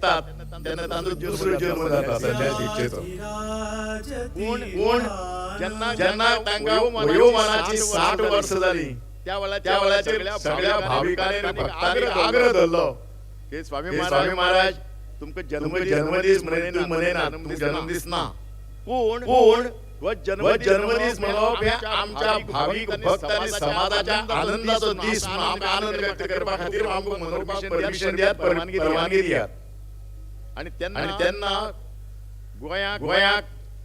थकतात त्यांना तांदूळ जेलमध्ये जातात संन्यास दीक्षेचं. कोण ज्यांना ज्यांना वयोमानाची 60 वर्ष झाली त्यावेळेला सगळ्या भाविकांनी भक्तांनी आग्रह धरलो हे स्वामी महाराज तुमका जन्मदिस म्हणे ना तुमका जन्मदिस ना कोण जन्मदिस म्हणून आमच्या भाविक भक्त आणि समाजाच्या आनंदाचो दिस म्हणून आमकां आनंद व्यक्त करपा खातीर आमकां मनोरंजन परमिशन दियात परवानगी दियात. आणि त्यांना गोंयाक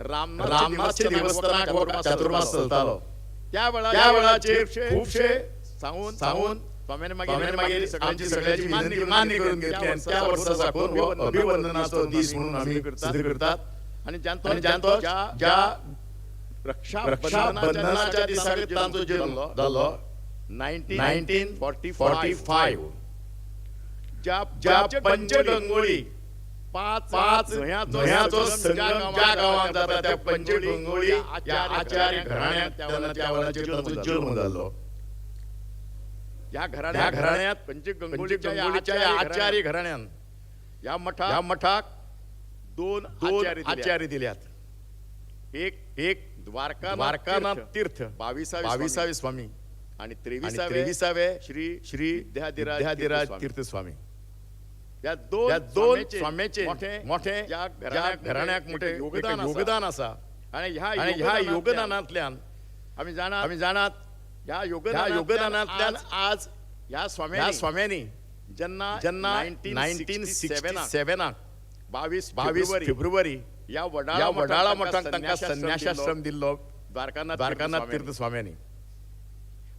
रामनाथचे देवस्थानाक चातुर्मास चलतालो त्या वेळाचेर खूपशे सांगून स्वामीने मागीर सगळ्यांची मान्य करून घेतली आणि त्या वर्सा साकून अभिवंदनाचो दीस म्हणून आमी सिद्ध करतात. आणि जानतो ज्या रक्षाबंधनाच्या दिसाक तांचो जन्म जालो 1945 ज्या पंचगंगोळी पाच न्हंयांचो संगम ज्या गावांत जाता त्या पंचगंगोळी या आचार्य घराण्यात त्या वेळाचेर तांचो जन्म जालो. या घराण्यात पंचगंगोळीच्या आचार्य घराण्यान या मठाक दोन आचार्य दिल्यात. एक द्वारकानाथ तीर्थ 22वे स्वामी आणि 23वे श्री विद्याधिराज तीर्थ स्वामी. या दोन स्वामीचे मोठे या घराण्याक मोठे योगदान आसा. आणि ह्या योगदानांतल्यान आमी जाणात या योगदानांतल्यान आज या स्वाम्यांनी जेन्ना 1967 22 फेब्रुवारी या वडाळा मठाक तांकां संन्यासाश्रम दिल्लो द्वारकानाथ तीर्थ स्वाम्यांनी.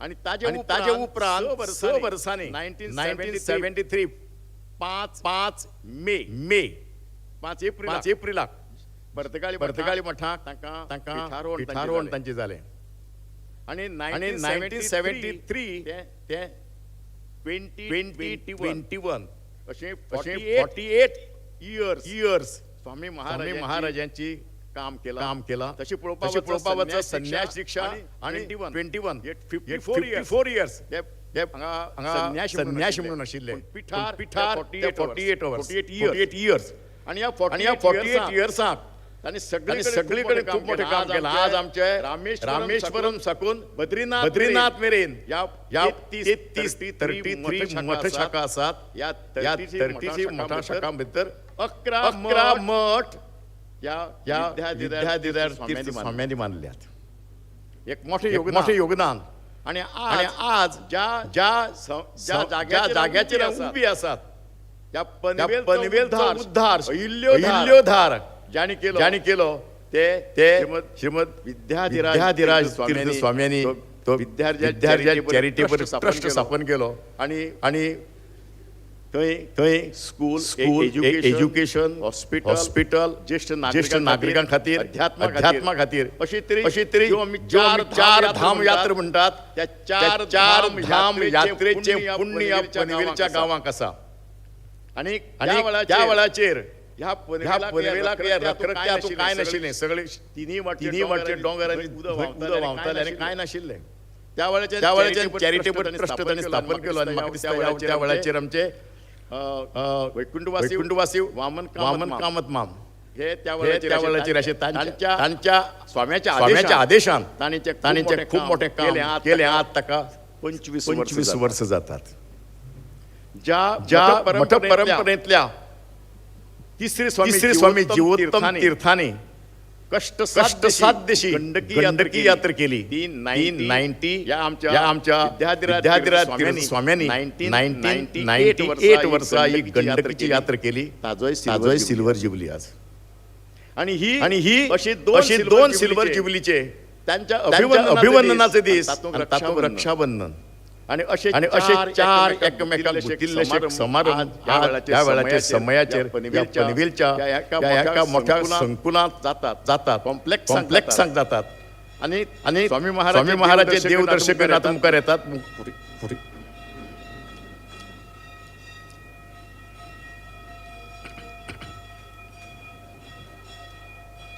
आणि ताजे उपरांत 6 वर्सांनी 1973 5 एप्रिलाक पर्तगाळी मठाक तांकां पिठारोहण तांचे जालें. आणि 1973 ते 2021 अशें 48 इयर्स स्वामी महाराजांची काम केला. तशी पळोवपा वचत संन्यास दीक्षा आणि 21 54 इयर्स संन्यासी म्हणून आशिल्ले. पिठार 48 इयर्स. आणि या 48 इयर्साक तांणी सगळीकडे खूप मोठे काम केलं. आज आमचे रामेश्वरम साकून बद्रीनाथ मेरेन या 33 मठ शाखा आसात. या 33 मठा शाखां भितर 11 मठ या विद्याधिराज तीर्थ स्वाम्यांनी मानल्यात. एक मोठे योगदान. आणि आज ज्या जाग्याचेर उबी आसात त्या पनवेलचा उद्धार अहिल्योद्धार ज्याने केलो ते श्रीमद विद्याधिराज तीर्थ स्वाम्यांनी तो विद्यार्थी चॅरिटेबल ट्रस्ट स्थापन केलो. आणि थंय स्कूल एज्युकेशन हॉस्पिटल ज्येष्ठ नागरिकां खातीर अध्यात्मा खातीर अशी तरी चार धाम यात्रा म्हणटात त्या चार धाम यात्रेचे पुण्य या पनवेलच्या गावांक आसा. आणि त्या वेळाचेर ह्या पनवेलाक रखरख्यात काय नाशिल्लें. सगळे तिन्ही वाटचे डोंगर आनी उदक व्हांवतालें आनी काय नाशिल्लें. त्या वेळाचेर चॅरिटेबल ट्रस्ट तांणी स्थापन केलो. आनी म्हाका दिसता त्या वेळाचेर आमचे वैकुंठवासी वामन कामत माम हे त्या वेळाचेर अशें तांच्या स्वाम्याच्या आदेशान तांणी खूब मोठें काम केलें. आज ताका 25 वर्स जातात. ज्या मठ परंपरेंतल्या तिसरे स्वामी जीवोत्तम तीर्थांनी कष्टसाध्यशी गंडकी यात्रा केली. ती 1990 या आमच्या विद्याधिराज तीर्थ स्वाम्यांनी 1998 वर्सा ही गंडकीची यात्रा केली. ताजोय सिल्वर जुबली आज. आणि ही अशी दोन सिल्वर जुबलीचे त्यांच्या अभिवंदनाचे दीस तातूंत रक्षाबंधन आणि असे 4 एकमेकांक गुंतिल्लेशे समारंभ त्या वेळाच्या समयाचेर पनवेलच्या एका मोठ्या संकुलांत जातात कॉम्प्लेक्सांत जातात. आणि स्वामी महाराजाचे देवदर्शक आता मुखार येतात.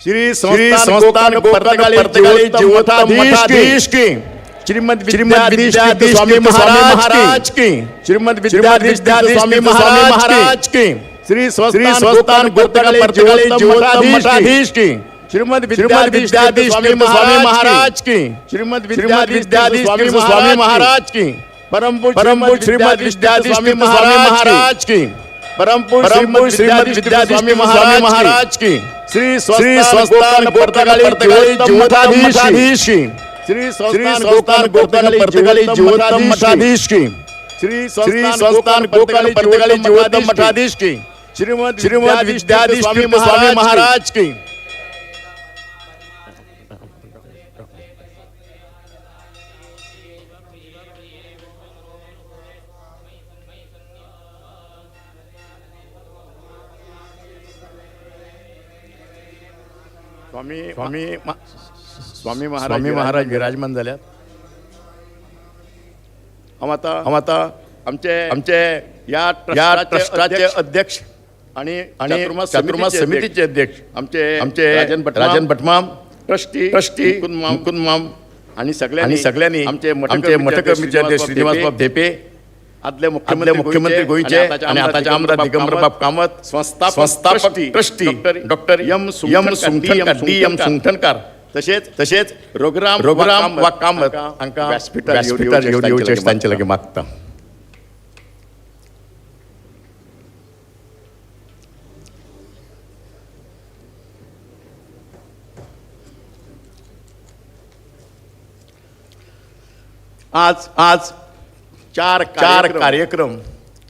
श्री संस्थान पर्तगाळी जीवोत्तमाधीश की श्रीमद विद्याधीश स्वामी महाराज की श्रीमद विद्याधीश स्वामी महाराज की श्री स्वस्तान गोतगळे मठाधीश की श्रीमद विद्याधीश स्वामी महाराज की श्रीमद विद्याधीश स्वामी महाराज की परम पूज्य श्रीमद विद्याधीश स्वामी महाराज की परम पूज्य श्रीमद विद्याधीश स्वामी महाराज की श्री स्वस्तान गोतगळे मठाधीश की श्री स्वस्तान गोतगळे मठाधीश की श्री स्वस्तान गोतगळे मठाधीश की श्रीमद विद्याधीश स्वामी महाराज की स्वामी महाराज विराजमान झाल्यात. हम आता आमचे या ट्रस्टाचे अध्यक्ष आणि चातुर्मास समितीचे अध्यक्ष आमचे राजन भटमाम ट्रस्टी मुकुंद आणि सगळ्यांनी आमचे मठ कमिटीचे अध्यक्ष श्रीनिवासबाब धेपे आदले मुख्यमंत्री गोईचे आणि आताचे आमदार दिगंबरबाब कामत संस्थापक ट्रस्टी डॉक्टर एम सुंठनकर तसेच रोगराम वा कामत हांकां व्यासपीठार येवचे तांचे लगे मागता. आज चार कार्यक्रम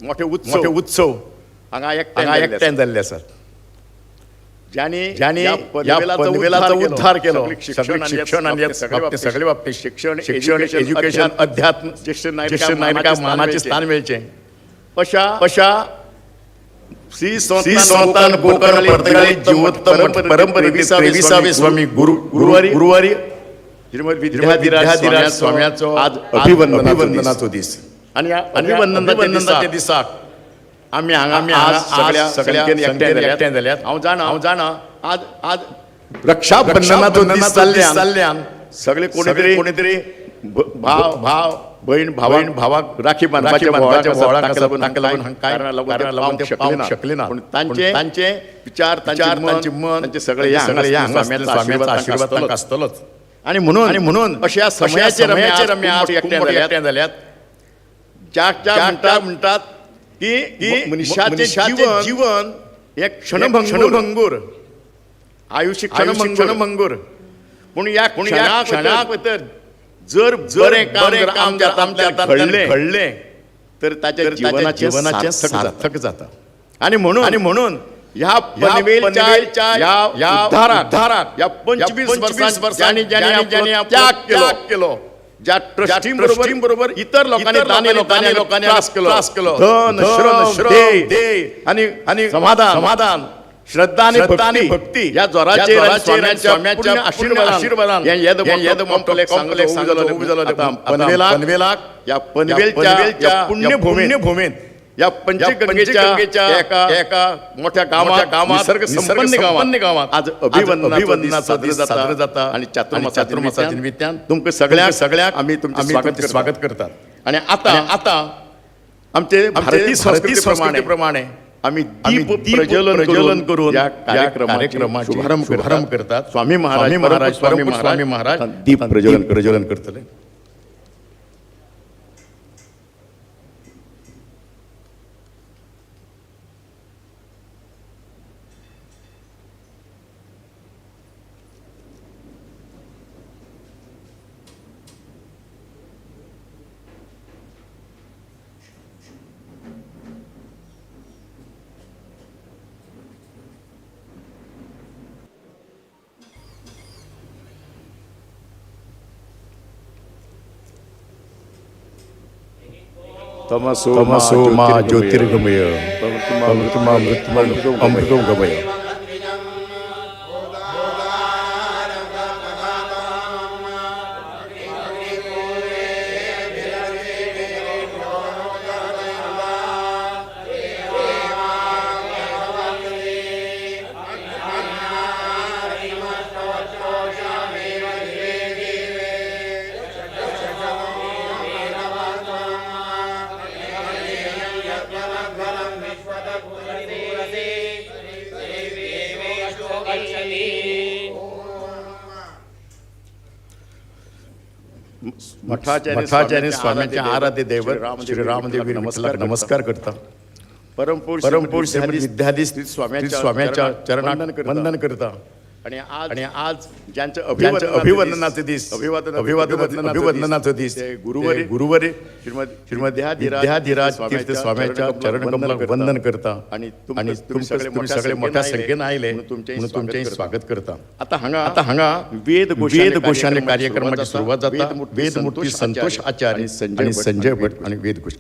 मोठे उत्सव हांगा एकट्यान जाल्ले आसात. ज्यांनी या पनवेलाचो उद्धार केलो शिक्षण आणि सगळे बाबतीत शिक्षण एज्युकेशन अध्यात्म ज्येष्ठ नायकांक मानाचे स्थान मेळचे अशा श्री संस्थान कोकण पर्तगाळी जीवोत्तम परंपरे 23वे स्वामी गुरुवारी श्रीमद विद्याधीराज स्वाम्याचो आज अभिवंदनाचो दीस आणि अभिवंदनाच्या दिसाक आम्ही सगळ्या एकट्यान जाल्यात. हांव जाणा आज रक्षाबंधनाचो दीस जाल्ल्यान सगळे कोणीतरी भाव बहीण भावाक राखी बांदपाच्या ताका लागून कांय पावंक शकले ना. तांचे विचार तांचे मन तांचे सगळे स्वाम्याचो आशीर्वाद तांकां आसतलोच. आणि म्हणून अशा समयाचेर आमी आज एकट्यान जाल्यात. ज्या म्हणटात की मनशाचे जीवन एक क्षणभंगूर आयुष्य क्षणभंगूर पूण या क्षणाक भितर जर बरें काम घडलें तर ताच्या जीवनाचे सार्थक जाता. आणि म्हणून ह्या पनवेलच्या या उद्धाराक या 25 वर्सांनी ज्यांनी त्याग केलो ज्या ट्रस्टी बरोबर इतर लोकांनी त्रास केलो धन श्रम आणि समाधान श्रद्धा आणि भक्ती या जोराचेर स्वाम्याच्या आशीर्वादान पनवेलाक या पनवेलच्या पुण्यभूमीत या पंचगंगेच्या एका मोठ्या गावात निसर्गसंपन्न गावात आज अभिवंदनाचा साजरा जाता. आणि चातुर्मासाच्या निमित्तान तुमकां सगळ्याक आमी तुमचे स्वागत करतात. आणि आता आमचे भारतीय संस्कृती प्रमाणे आम्ही दीप प्रज्वलन करून या कार्यक्रमाचे शुभारंभ करतात. स्वामी महाराज दीप प्रज्वलन करतले. तमसो मा ज्योतिर्गमय अमृतम गमय. मठाचे आणि स्वामींचे आराध्य दैवत श्री रामदेव नमस्कार करता. परमपुरुष विद्याधीश स्वाम्याच्या चरणात वंदन करता. आणि आज ज्यांचं अभिवंदनाचे दिस अभिवंदनाचे दिस गुरुवारी श्रीमद विद्याधीराज तीर्थ स्वाम्याच्या चरणकमलाक वंदन करता. आणि तुम्ही सगळे मोठ्या संख्येने आयले म्हणून तुमचे स्वागत करता. आता हांगा वेद घोषाने कार्यक्रमाची सुरुवात जाता. वेदमूर्ती संतोष आचार्य आणि संजय भट आणि वेदघोष.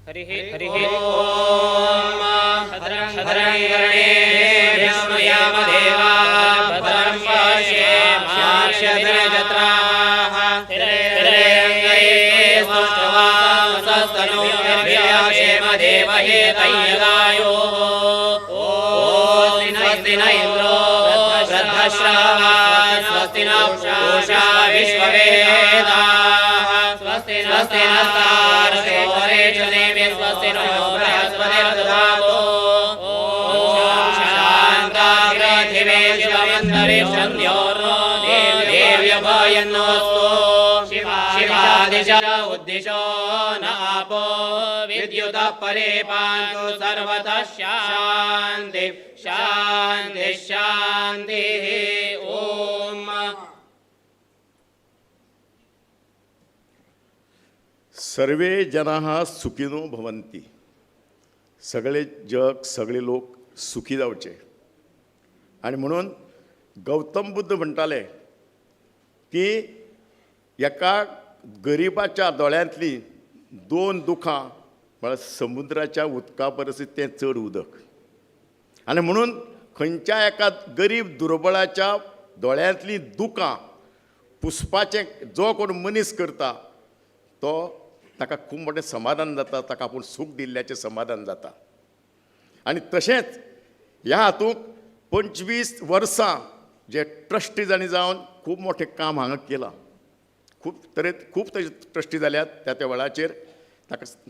हरिः ओम भद्रं कर्णेभिः शृणुयामदेवा भद्रं पश्येमाक्षभिर्जत्राः स्थिरैरङ्गैः स्तुष्टवांसस्तनूभिर्व्याक्षेमदेवहेतैर्यदायुः स्वस्ति न इन्द्रो वृद्धश्रवा स्वस्ति न पूषा विश्ववेदाः स्वस्ति नस्तार्क्ष्यो वरेण्यं स्वस्ति नो बृहस्पतिर्दधातु. ॐ शान्तिर्पृथिवी शिवमन्तरिक्षन्योर्नो देव्यभयन्नोऽस्तु. शिवादिश उद्दिशो न आपो विद्युतः परे पान्तु सर्वतः शान्तिः शान्तिः शान्तिः. ॐ सर्वे जनाः सुखिनो भवन्ति. सगळे जग सगळे लोक सुखी जावचे. आणि म्हणून गौतम बुद्ध म्हणटाले की एका गरिबाच्या दोळ्यांतली दोन दुखां म्हळ्यार समुद्राच्या उदका परस तें चड उदक. आणि म्हणून खंयच्या एका गरीब दुर्बळाच्या दोळ्यांतली दुखां पुसपाचें जो कोण मनीस करता तो ताका खूब मोठें समाधान जाता. ताका आपूण सूख दिल्ल्याचें समाधान जाता. आनी तशेंच ह्या हातूंत 25 वर्सां जे ट्रस्टीजांनी जावन खूब मोठें काम हांगा केलां. खूब तशे ट्रस्टी जाल्यात. त्या वेळाचेर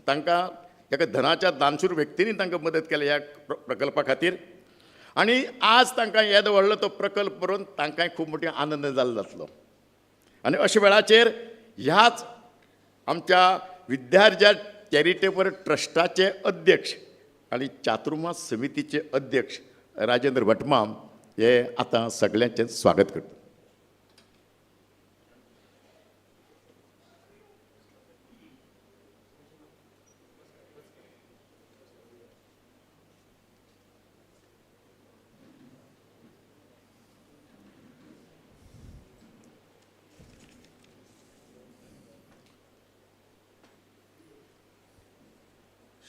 तांकां एका धनाच्या दानशूर व्यक्तींनी तांकां मदत केल्या ह्या प्रकल्पा खातीर. आनी आज तांकां येदो व्हडलो तो प्रकल्प करून तांकांय खूब मोठो आनंद जाल्लो जातलो. आनी अशा वेळाचेर ह्याच आमच्या विद्यार्थ्या चॅरिटेबल ट्रस्टाचे अध्यक्ष आणि चातुर्मास समितीचे अध्यक्ष राजेंद्र भटमाम हे आता सगळ्यांचें स्वागत करतात.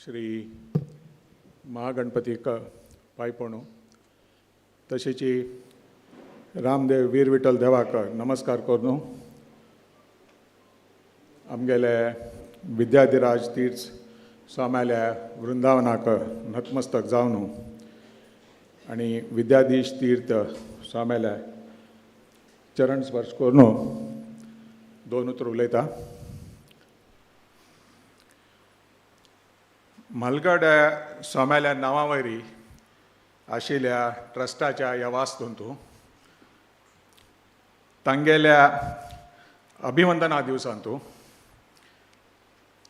श्री महागणपतीक पायपणू तशेंच रामदेव वीर विठ्ठल देवाक नमस्कार करून आमगेले विद्याधिराज तीर्थ स्वाम्याल्या वृंदावनाक नतमस्तक जावन आनी विद्याधीश तीर्थ स्वाम्याल्या चरण स्पर्श करून दोन उतर उलयता. मलगड स्वाम्याल्या नांवा वयरी आशिल्ल्या ट्रस्टाच्या ह्या वास्तूंत तांगेल्या अभिवंदना दिवसांत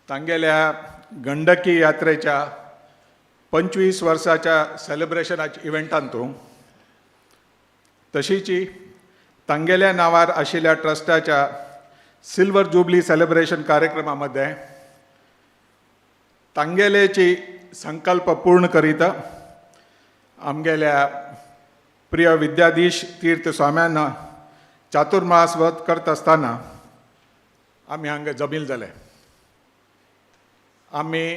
तांगेल्या गंडकी यात्रेच्या 25 वर्साच्या सेलिब्रेशनाच्या इव्हेंटांत तशीच तांगेल्या नांवार आशिल्ल्या ट्रस्टाच्या सिल्वर जुबली सेलिब्रेशन कार्यक्रमामध्ये तांगेलेची संकल्प पूर्ण करीत आमगेल्या प्रिय विद्याधीश तीर्थ स्वाम्यांना चातुर्मास व्रत करत आसतना आमी हांगा जमील जाले. आमी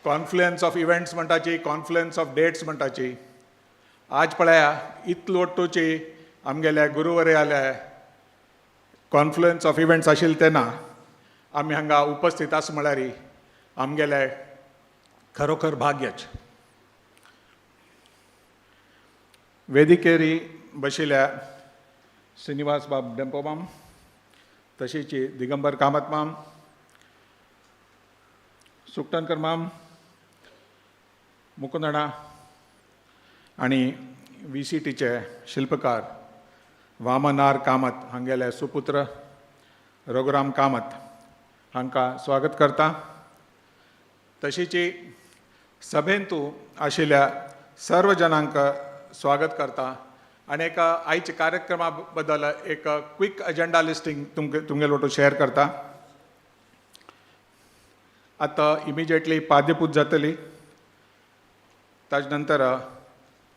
कॉन्फ्लुएन्स ऑफ इव्हेंट्स म्हणटाची, कॉन्फ्लुएन्स ऑफ डेट्स म्हणटाची. आज पळया इतलोटोची आमगेल्या गुरुवर्याले कॉन्फ्लुएन्स ऑफ इव्हेंट्स आशिल्ले तेन्ना आमी हांगा उपस्थित आस म्हळ्यार आमगेले खरोखर भाग्यच. वेदिकेरी बशिल्ल्या श्रीनिवास बाब डेंपोमाम तशीच दिगंबर कामत माम, सुकटनकर माम मुकुंदणा आणि VCTचे शिल्पकार वामन आर कामत हांगेले सुपुत्र रघुराम कामत हांकां स्वागत करता. तशीच सभेंत आशिल्ल्या सर्व जनांक स्वागत करता आनी एक आयच्या कार्यक्रमा बद्दल एक क्विक अजेंडा लिस्टिंग तुमगे लोटू शेअर करता. आतां इमिजिएटली पाद्यपूज जातली. ताजे नंतर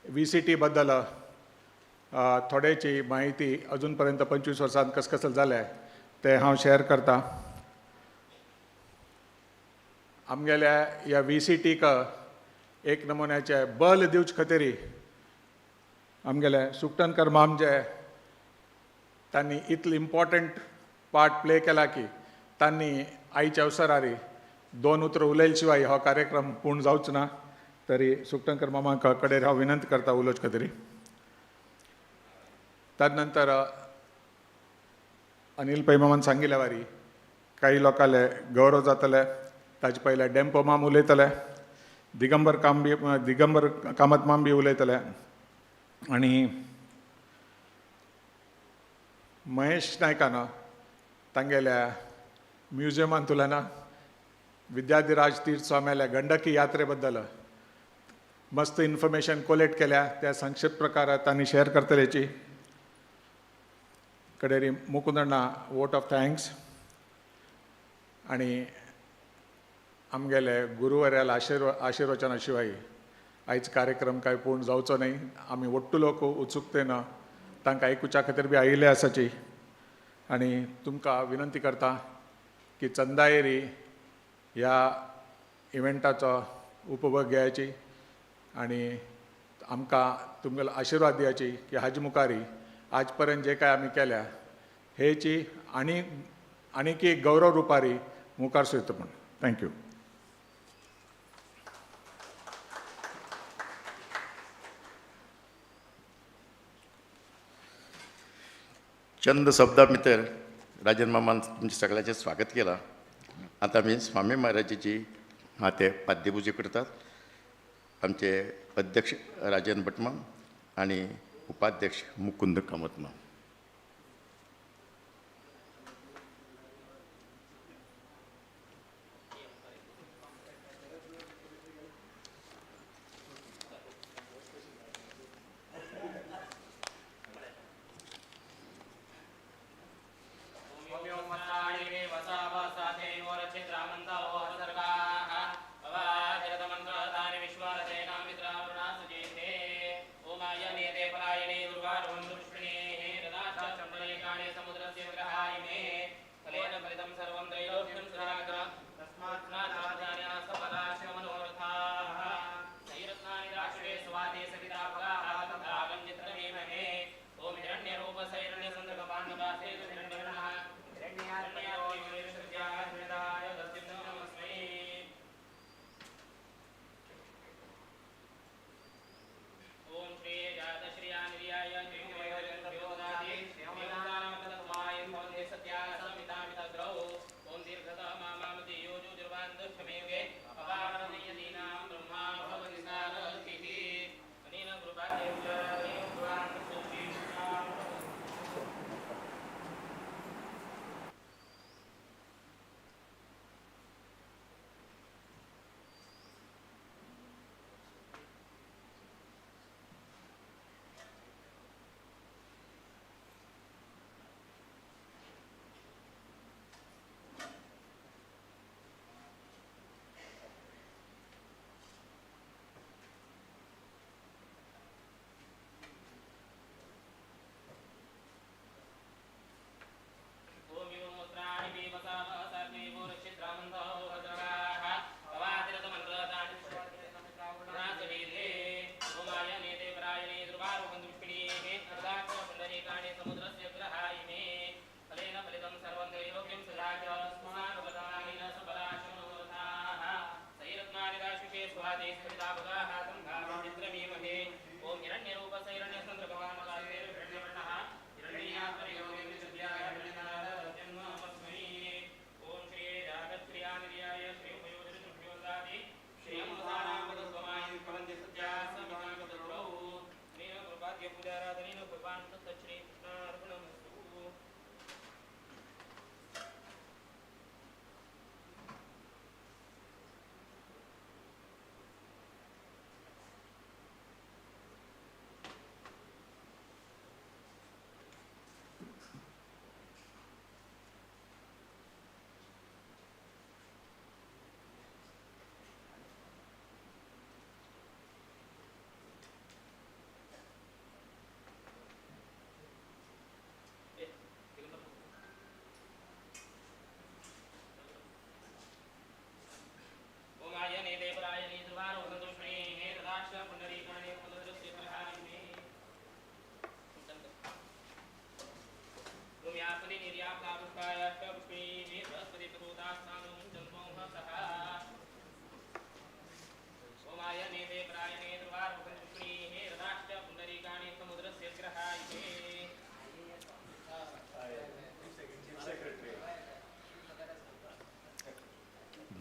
VCT बद्दल थोड्याची माहिती अजून पर्यंत 25 वर्सांत कसं जालें ते हांव शेअर करता. आमगेल्या ह्या VCTक एक नमुन्याचे बल दिवचे खातीर आमगेले सुकटनकर माम जे तांणी इतलो इम्पॉर्टंट पार्ट प्ले केला की तांणी आयच्या अवसरार 2 उतरां उलयले शिवाय हो कार्यक्रम पूर्ण जावचो ना. तरी सुकटनकर मामा कडेन हांव विनंती करता उलोवचे खातीर. ताजे नंतर अनिल पै मामान सांगिल्ल्या वारी काही लोकांले गौरव जातले. ताजे पयले डेम्पो माम उलयतले, दिगंबर कामत माम बी उलयतले आनी महेश नायकान तांगेल्या म्युजियमांतल्यान विद्याधिराज तीर्थ स्वाम्याल्या गंडकी यात्रे बद्दल मस्त इन्फॉर्मेशन कोलेक्ट केल्या. त्या संक्षिप्त प्रकारात तांणी शेअर करतलेची कडेरी मुकुंदण्णा वोट ऑफ थँक्स आनी आमगेले गुरुवर्याल आशिर्वचना शिवाय आयज कार्यक्रम काय पूर्ण जावचो न्ही. आमी ओट्टू लोक उत्सुकतेन तांकां आयकुच्या खातीर बी आयिल्ले आसाची आनी तुमकां विनंती करता की चंदायेरी ह्या इव्हेंटाचो उपभोग घेवची आनी आमकां तुमगेलो आशिर्वाद दिवची की हाजे मुखारी आज पर्यंत जे काय आमी केल्या हेची आनीक एक गौरव रुपारी मुखार सरता म्हूण. थँक्यू. चंद शब्दा भितर राजन मामान तुमचे सगळ्याचे स्वागत केला. आता आमी स्वामी महाराजाची ते पाद्यपुजे करतात. आमचे अध्यक्ष राजन भटमाम आणि उपाध्यक्ष मुकुंद कामत माम.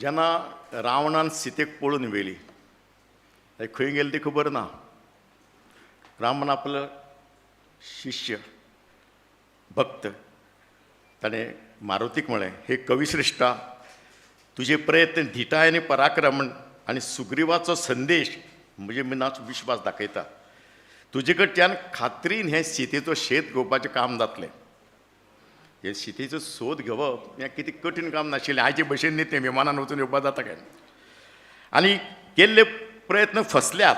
जेन्ना रावणान सीतेक पळून व्हेली खंय गेली ती खबर ना. रामान आपलं शिष्य भक्त ताणें मारुतीक म्हळें, हे कविश्रेश्ठा, तुझे प्रयत्न धिटाय आनी पराक्रमण आनी सुग्रीवाचो संदेश म्हजे मनाचो विश्वास दाखयता. तुजे कडच्यान खात्रीन हें सीतेचो शेत घेवपाचें काम जातलें. हे सीतेचो सोद घेवप हें कितें कठीण काम नाशिल्लें. आयचे भशेन न्ही तें विमानान वचून येवपा जाता काय. आनी केल्ले प्रयत्न फसल्यात.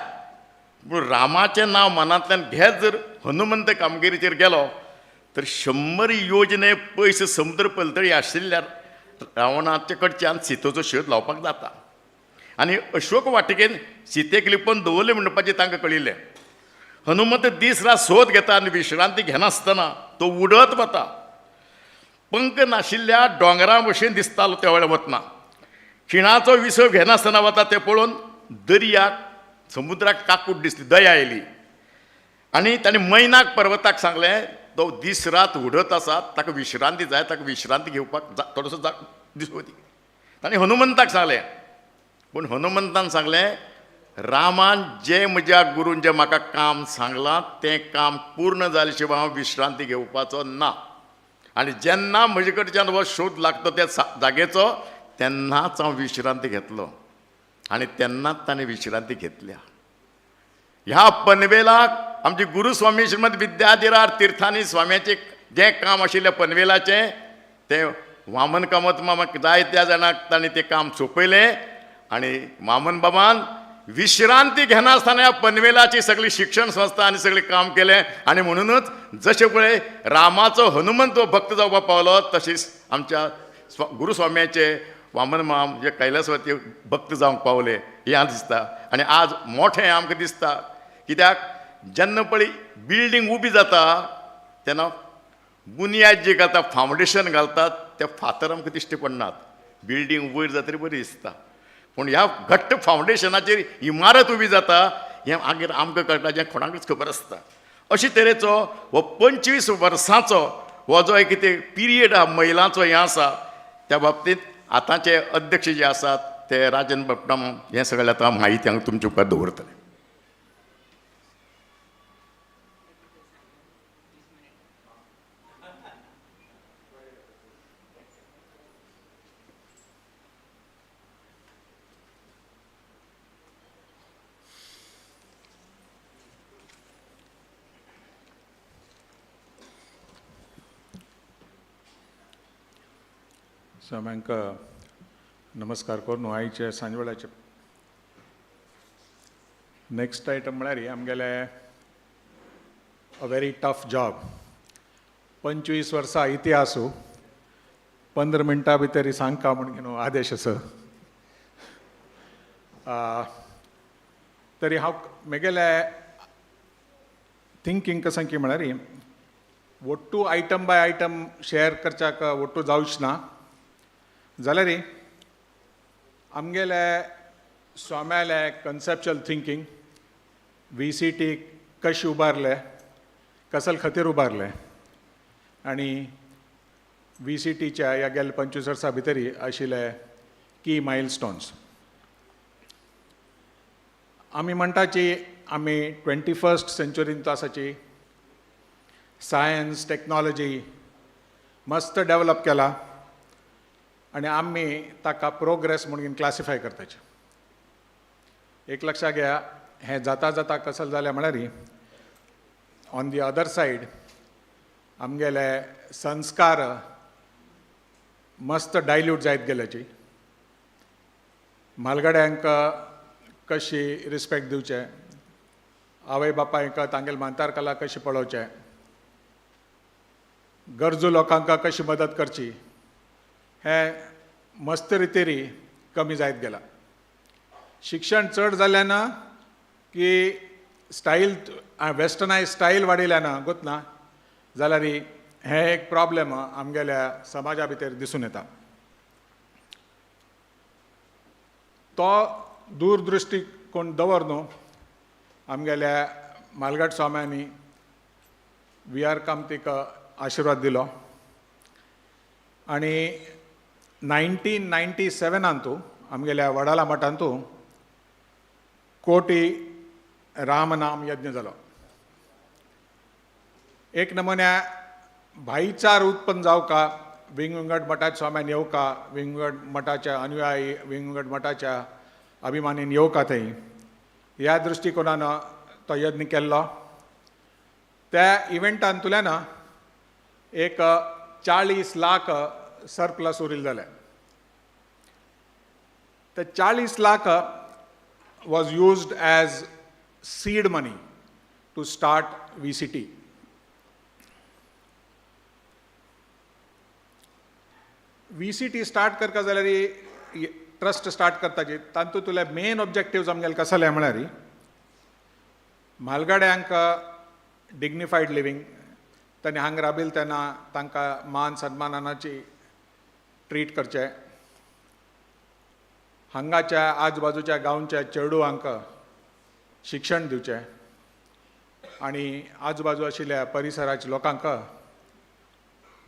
पूण रामाचें नांव मनांतल्यान घेत जर हनुमंत कामगिरीचेर गेलो तर 100 योजने पयस समुद्र पलतडी आशिल्ल्या रावणाचे कडच्यान सीतेचो शेत लावपाक जाता. आनी अशोक वाटिकेन सीतेक लिपोवन दवरलें म्हणपाचें तांकां कळिल्लें. हनुमंत दीस रात सोद घेता आनी विश्रांती घेनासतना तो उडत वता. पंख नाशिल्ल्या दोंगरा भशेन दिसतालो त्या वेळार वतना. खिणाचो विसव घेनासतना वता तें पळोवन दर्याक समुद्राक काकूट दिसली, दया आयली. आनी ताणें मैनाक पर्वताक सांगलें, तो दीस रात उडत आसा, ताका विश्रांती जाय, ताका विश्रांती घेवपाक थोडोसो दिसो दी. ताणें हनुमंताक सांगलें. पूण हनुमंतान सांगलें, रामान जें म्हज्या गुरून जें म्हाका काम सांगलां तें काम पूर्ण जाले शिवाय हांव विश्रांती घेवपाचो ना. आनी जेन्ना म्हजे कडच्यान हो शोध लागतो त्या जागेचो तेन्नाच हांव विश्रांती घेतलो. आनी तेन्नाच ताणें विश्रांती घेतल्या. ह्या पनवेलाक आमचे गुरू स्वामी श्रीमद विद्याधिराज तीर्थांनी स्वाम्याचें जें काम आशिल्लें पनवेलाचें तें वामन कामत मामाक जायत्या जाणांक ताणें तें काम सोंपयलें. आनी वामन बाबान विश्रांती घेनासतना ह्या पनवेलाची सगळी शिक्षण संस्था आनी सगळें काम केलें. आनी म्हणूनच जशें पळय रामाचो हनुमंत भक्त जावपाक पावलो तशेंच आमच्या गुरुस्वाम्याचे वामन माम जे कैलासवती भक्त जावंक पावले हें दिसता. आनी आज मोठें आमकां दिसता. कित्याक जेन्ना पळय बिल्डींग उबी जाता तेन्ना बुनयाद जी घालता, फावंडेशन घालतात, ते फातर आमकां दिश्टी पडनात. बिल्डींग वयर जातरी बरी दिसता. पूण ह्या घट्ट फावंडेशनाचेर इमारत उबी जाता हें आगीर आमकां कळटा, जें कोणाकूच खबर आसता. अशे तरेचो हो 25 वर्सांचो हो जो एक कितें पिरियड हा महिलांचो हें आसा, त्या बाबतींत आतांचे अध्यक्ष जे आसात ते राजन भट्टम हें सगळें आतां म्हायती हांव तुमचे उपकार दवरतलें. सगळ्यांक नमस्कार करून आयचे सांजवेळाचे नेक्स्ट आयटम म्हळ्यार आमगेले अ व्हेरी टफ जॉब. 25 वर्सां इतिहासू 15 मिनटां भितर सांगता म्हणून न्हू आदेश आसा. तरी हांव म्हगेले थिंकींग कशें की म्हळ्यार ಒಟ್ಟು आयटम बाय आयटम शेअर करच्याक ಒಟ್ಟು जावच ना. जाल्यार आमगेले स्वाम्याले कन्सेप्च्युअल थिंकींग VCT कशें उबारले, कसल खातीर उबारले आनी VCTच्या ह्या गेल्या 25 वर्सां भितर आशिल्ले की मायलस्टोन्स. आमी म्हणटाची आमी 21st सेंच्युरींत आसाची. सायन्स टेक्नॉलॉजी मस्त डेवलप केला आनी आमी ताका प्रोग्रेस म्हणून क्लासिफाय करताचे. एक लक्षात घ्या, हें जाता जाता कसं जालें म्हळ्यार ऑन दी अदर सायड आमगेले संस्कार मस्त डायल्यूट जायत गेल्याची. म्हालगड्यांक कशी रिस्पेक्ट दिवचे, आवय बापायक तांगेले मांतारकला कशी पळोवचे, गरजू लोकांक कशी मदत करची, हें मस्त रितीरी कमी जायत गेला. शिक्षण चड जाल्यान की स्टायल वेस्टर्नायज स्टायल वाडिल्यान गोतना जाल्यार हें एक प्रॉब्लेम आमगेल्या समाजा भितर दिसून येता. तो दूरदृश्टीकोन दवर न्हू आमगेल्या म्हालगड स्वाम्यांनी VR कामतीक आशिर्वाद दिलो आनी 1997 आमगेल्या वडाला मठांतू कोटी रामनाम यज्ञ जालो. एक नमुन्या भाईचार उत्पन्न जावका विंगविंगड मठाच्या स्वाम्यान येवका, विंगविंगड मठाच्या अनुयायी, विंगविंगड मठाच्या अभिमानीन येवका थंय, ह्या दृश्टिकोनान तो यज्ञ केल्लो. त्या इव्हेंटांतुल्यान एक 40 लाख सरप्लस उरिल्ले जाले. ते 40 lakh was used as seed money to start VCT. VCT start करता जाल्यार ट्रस्ट स्टार्ट करताची तातूंतले मेन ऑब्जेक्टिव्स आमगेले कसले म्हळ्यार म्हालगड्यांक डिग्निफायड लिवींग, तांणी हांगा राबिल तेन्ना तांकां मान सन्मानाची ट्रीट करचें, हांगाच्या आजबाजूच्या गांवच्या चेडूआंक शिक्षण दिवचें आनी आजूबाजू आशिल्ल्या परिसराच्या लोकांक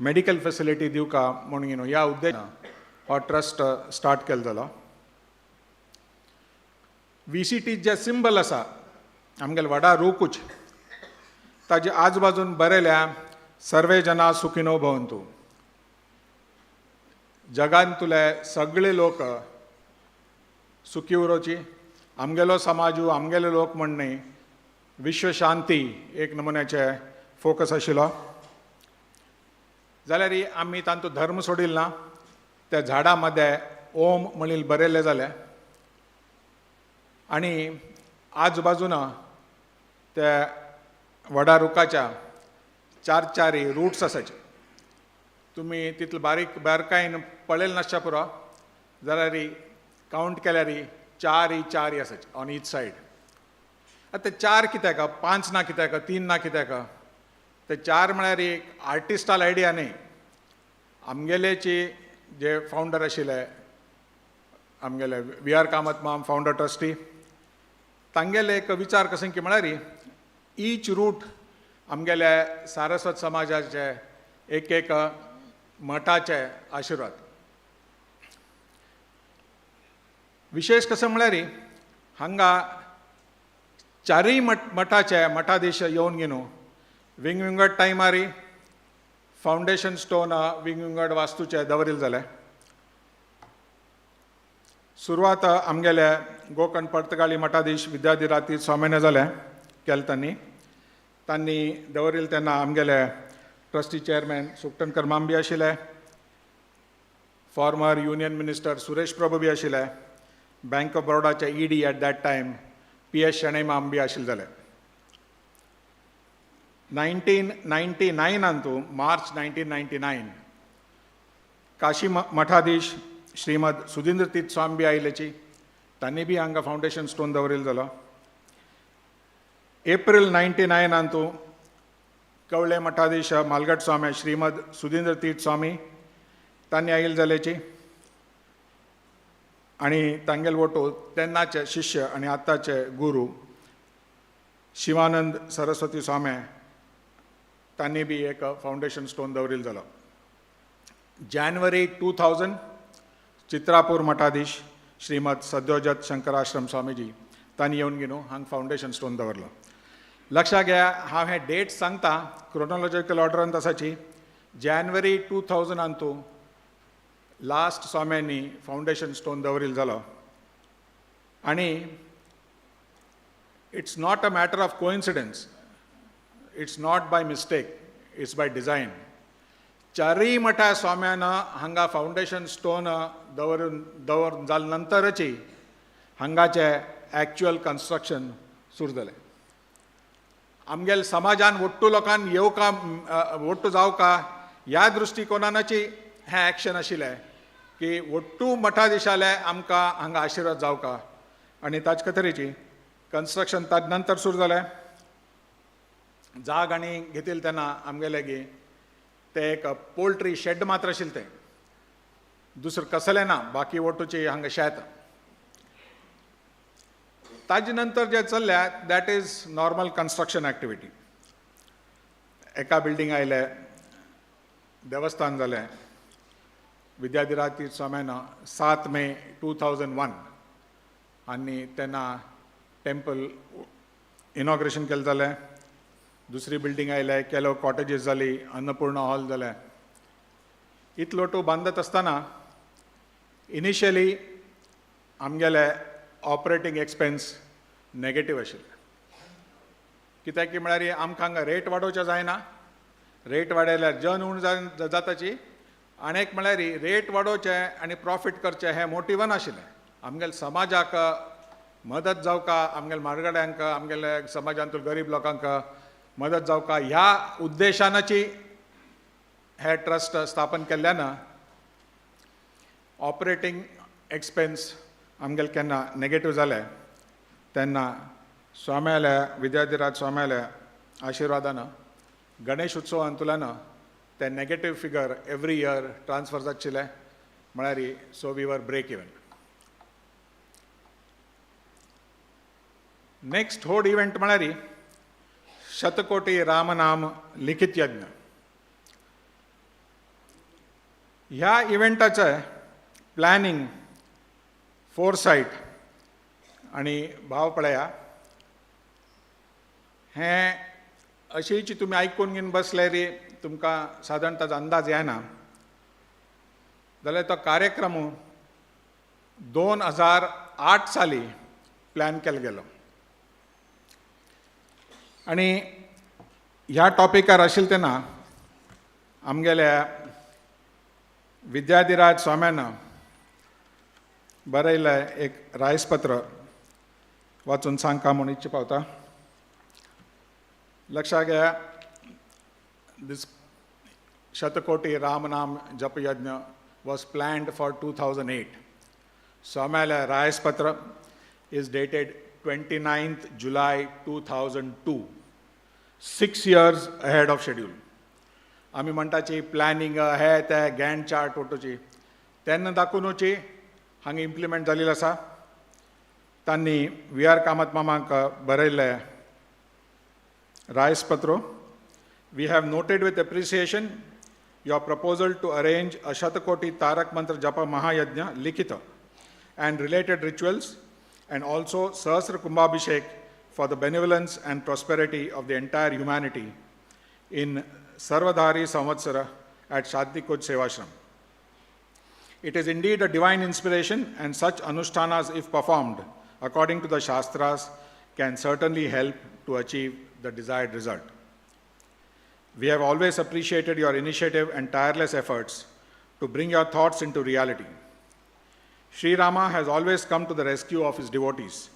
मेडिकल फेसिलिटी दिवका म्हणून ह्या उद्देशान हो ट्रस्ट स्टार्ट केलो जालो. VCT जे सिंबल आसा आमगेले वडा रूकुच, ताजे आजबाजून बरयल्या सर्वे जना सुखिनो भवंतु. जगांतले सगळे लोक सुखी उरोची, आमगेलो समाजू, आमगेले लोक म्हणणे विश्व शांती एक नमुन्याचे फोकस आशिल्लो. जाल्यार आमी तांचो धर्म सोडिल ना. त्या झाडां मध्ये ओम म्हणील बरयल्लें जालें आनी आजबाजून त्या वडा रुखाच्या चारय रूट्स आसाचे. तुमी तितले बारकायेन पळयलें नासच्या पुरो जाल्यार कावंट केल्यार 4 आसाचे ऑन ईच सायड. आतां ते 4 कित्याक, 5 ना कित्याक, 3 ना कित्याक? ते 4 म्हळ्यार एक आर्टिस्टाल आयडिया न्ही. आमगेलेचे जे फावंडर आशिल्ले, आमगेले VR कामत माम फावंडर ट्रस्टी, तांगेले एक विचार कशें की म्हळ्यार ईच रूट आमगेल्या सारस्वत समाजाचे एक मठाचे आशिर्वाद. विशेष कशें म्हळ्यार हांगा 4 मठाचे मठाधीश येवन घेवन विंगविंगड टायमार फावंडेशन स्टोन विंगविंगड वास्तूचे दवरिल्ले जाले. सुरवात आमगेले गोकर्ण पर्तगाळी मठाधीश विद्याधिरातीर स्वामीन जाले केले तांणी दवरिल्ले तेन्ना आमगेले ट्रस्टी चेअरमॅन सुकटनकर माम बी आशिल्ले, former union minister Suresh Prabhu बी आशिल्ले, बँक ऑफ बरोडाचे ED at that time PS Shenoy माम बी आशिल्ले जाले. 1999 मार्च 1999 काशी मठाधीश श्रीमद सुधींद्र तीर्थ स्वामी बी आयिल्लेची, तांणी बी हांगा फावंडेशन स्टोन दवरिल्लो जालो. एप्रिल 99 कवळे मठाधीश मालगड स्वामी श्रीमद सुधींद्र तीर्थ स्वामी तांणी आयिल्ले जाल्याची आनी तांगेल वोटो तेन्नाचे शिष्य आनी आतांचे गुरू शिवानंद सरस्वती स्वामी तांणी बी एक फावंडेशन स्टोन दवरिल्लो जालो. जानेवारी 2000 चित्रापूर मठाधीश श्रीमद सद्योजत शंकराश्रम स्वामीजी तांणी येवन घेवन हांगा फावंडेशन स्टोन दवरलो. लक्षात घ्या, हांव हे डेट सांगता क्रोनोलॉजिकल ऑर्डरांत आसाची. जानेवारी 2000 लास्ट स्वाम्यांनी फावंडेशन स्टोन दवरिल्लो जालो आनी it's not a matter of coincidence, it's not by mistake, it's by design. 4 मठा स्वाम्यान हांगा फावंडेशन स्टोन दवर जाले नंतरच हांगाचे एक्चुअल कन्स्ट्रक्शन सुरू जालें. आमगेल समाजान ओट्टू लोकांक येवका, ओट्टू जावका ह्या दृश्टिकोनाची हें एक्शन आशिल्लें की ओट्टू मठाधीशाले आमकां हांगा आशिर्वाद जावका आनी ताचे खातीरची कन्स्ट्रक्शन ताजे नंतर सुरू जालें. जाग आनी घेतिल्ले तेन्ना आमगेले गी ते एक पोल्ट्री शेड मात्र आशिल्लें तें, दुसरें कसलें ना, बाकी ओट्टूची हांगा शेत. ताजे नंतर जे चल्ल्या that is normal construction activity. एका बिल्डिंग आयले, देवस्थान जालें, विद्याधिराज तीर्थ स्वाम्यानं 7 मे 2001 आणि त्यांना टेम्पल इनॉग्रेशन केलं जालें. दुसरी बिल्डिंग आयले, केलो कॉटेजीस जाली, अन्नपूर्णा हॉल जाले. इतलो टू बांदत आसतना इनिशियली आमगेले ऑपरेटींग एक्सपेन्स नेगेटीव आशिल्ले. कित्याक की म्हळ्यार आमकां हांगा रेट वाडोवचें जायना. रेट वाडयल्यार जन उण जाताची. आनीक म्हळ्यार रेट वाडोवचें आनी प्रॉफीट करचें हें मोटिव्ह नाशिल्लें. आमगेल्या समाजाक मदत जावका, आमगेल्या मारगाड्यांक, आमगेल्या समाजांतून गरीब लोकांक मदत जावका ह्या उद्देशानाची हे ट्रस्ट स्थापन केल्ल्यान ऑपरेटींग एक्सपेन्स आमगेले केन्ना नेगेटीव जाले तेन्ना स्वाम्याल्या विद्याधिराज स्वाम्याल्या आशिर्वादान गणेश उत्सव अंतुलान ते negative figure every year transfer जातशिल्ले. म्हळ्यार so we were break even. Next व्हड इव्हेंट म्हळ्यार शतकोटी रामनाम लिखित यज्ञ. ह्या इव्हेंटाचें प्लॅनिंग, फोरसायट आनी भाव पळया हें अशीच तुमी आयकून घेवन बसल्यार तुमकां सादारण ताचो अंदाज येना. जाल्यार तो कार्यक्रम 2008 साली प्लॅन केलो गेलो. आनी ह्या टॉपिकार आशिल्ले तेन्ना आमगेल्या विद्याधिराज स्वाम्यान बरयलें एक रायसपत्र वाचून सांगता म्हूण इच्छा पावता. लक्षात घ्या, दिस शतकोटी रामनाम जप यज्ञ was planned for 2008. Swamyala Rayasapatra is dated 29th July 2002. 6 years ahead of schedule. आमी म्हणटाची प्लॅनिंग हे ते गॅन चार्ट वटोची तेन्ना दाखोवनूची हांगा इम्प्लिमेंट जाल्ली आसा. तांणी वी आर कामत मामाक बरयल्ले रायसपत्र. We have noted with appreciation your proposal to arrange a Shatakoti Tarak Mantra Japa Mahayajna Likita and related rituals, and also Sahasra Kumbhabhishek for the benevolence and prosperity of the entire humanity in Sarvadhari Samvatsara at Shadikoj Sevashram. It is indeed a divine inspiration, and such anushtanas, if performed according to the Shastras, can certainly help to achieve the desired result. We have always appreciated your initiative and tireless efforts to bring your thoughts into reality. Sri Rama has always come to the rescue of his devotees,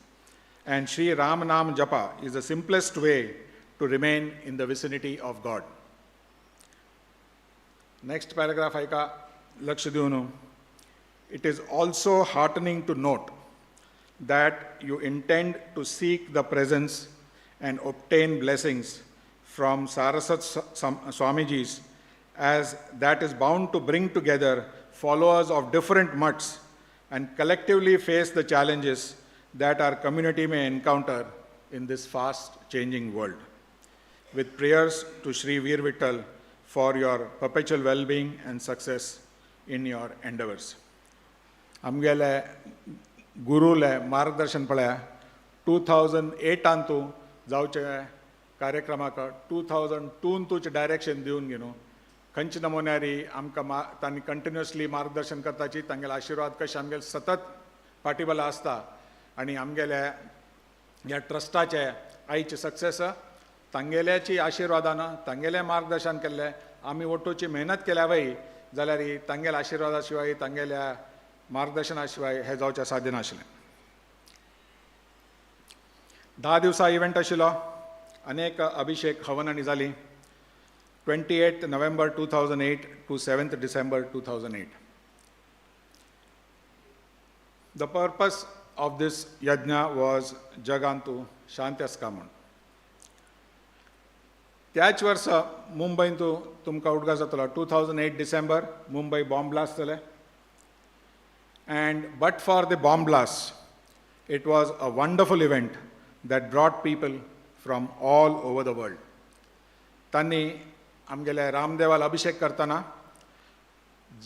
and Sri Ram Nam Japa is the simplest way to remain in the vicinity of God. Next paragraph aika laksh deunu. It is also heartening to note that you intend to seek the presence and obtain blessings from Saraswat Swamijis, as that is bound to bring together followers of different mutts and collectively face the challenges that our community may encounter in this fast changing world. With prayers to Sri Veer Vittal for your perpetual well-being and success in your endeavors. आमगेले गुरुले मार्गदर्शन पळया 2008 जावचे कार्यक्रमाक 2002 तुचे direction दिवन घेवन खंयचे नमुन्यारी आमकां तांणी कंटिन्युअसली मार्गदर्शन करताची. तांगेले आशिर्वाद कशे आमगेले सतत फाटीबला आसता. आनी आमगेल्या ह्या ट्रस्टाचे आयचे सक्सेस तांगेल्याची आशिर्वादान तांगेले मार्गदर्शन केल्ले. आमी वटूची मेहनत केल्या वय जाल्यार तांगेल्या आशिर्वादा शिवाय तांगेल्या मार्गदर्शना शिवाय हे जावचें साध्य नाशिल्लें. 10 दिवसां इव्हेंट आशिल्लो. अनेक अभिषेक हवनांनी जाली. 28th November 2008 to 7th December 2008. The purpose of this yajna was Jagantu Shantyasca म्हणून. त्याच वर्सा मुंबईंत तुमकां उदका जातलो 2008 December मुंबई बॉम्ब ब्लास्ट जाले. And but for the bomb blast, it was a wonderful event that brought people from all over the world. तांणी आमगेले रामदेवाल अभिषेक करतना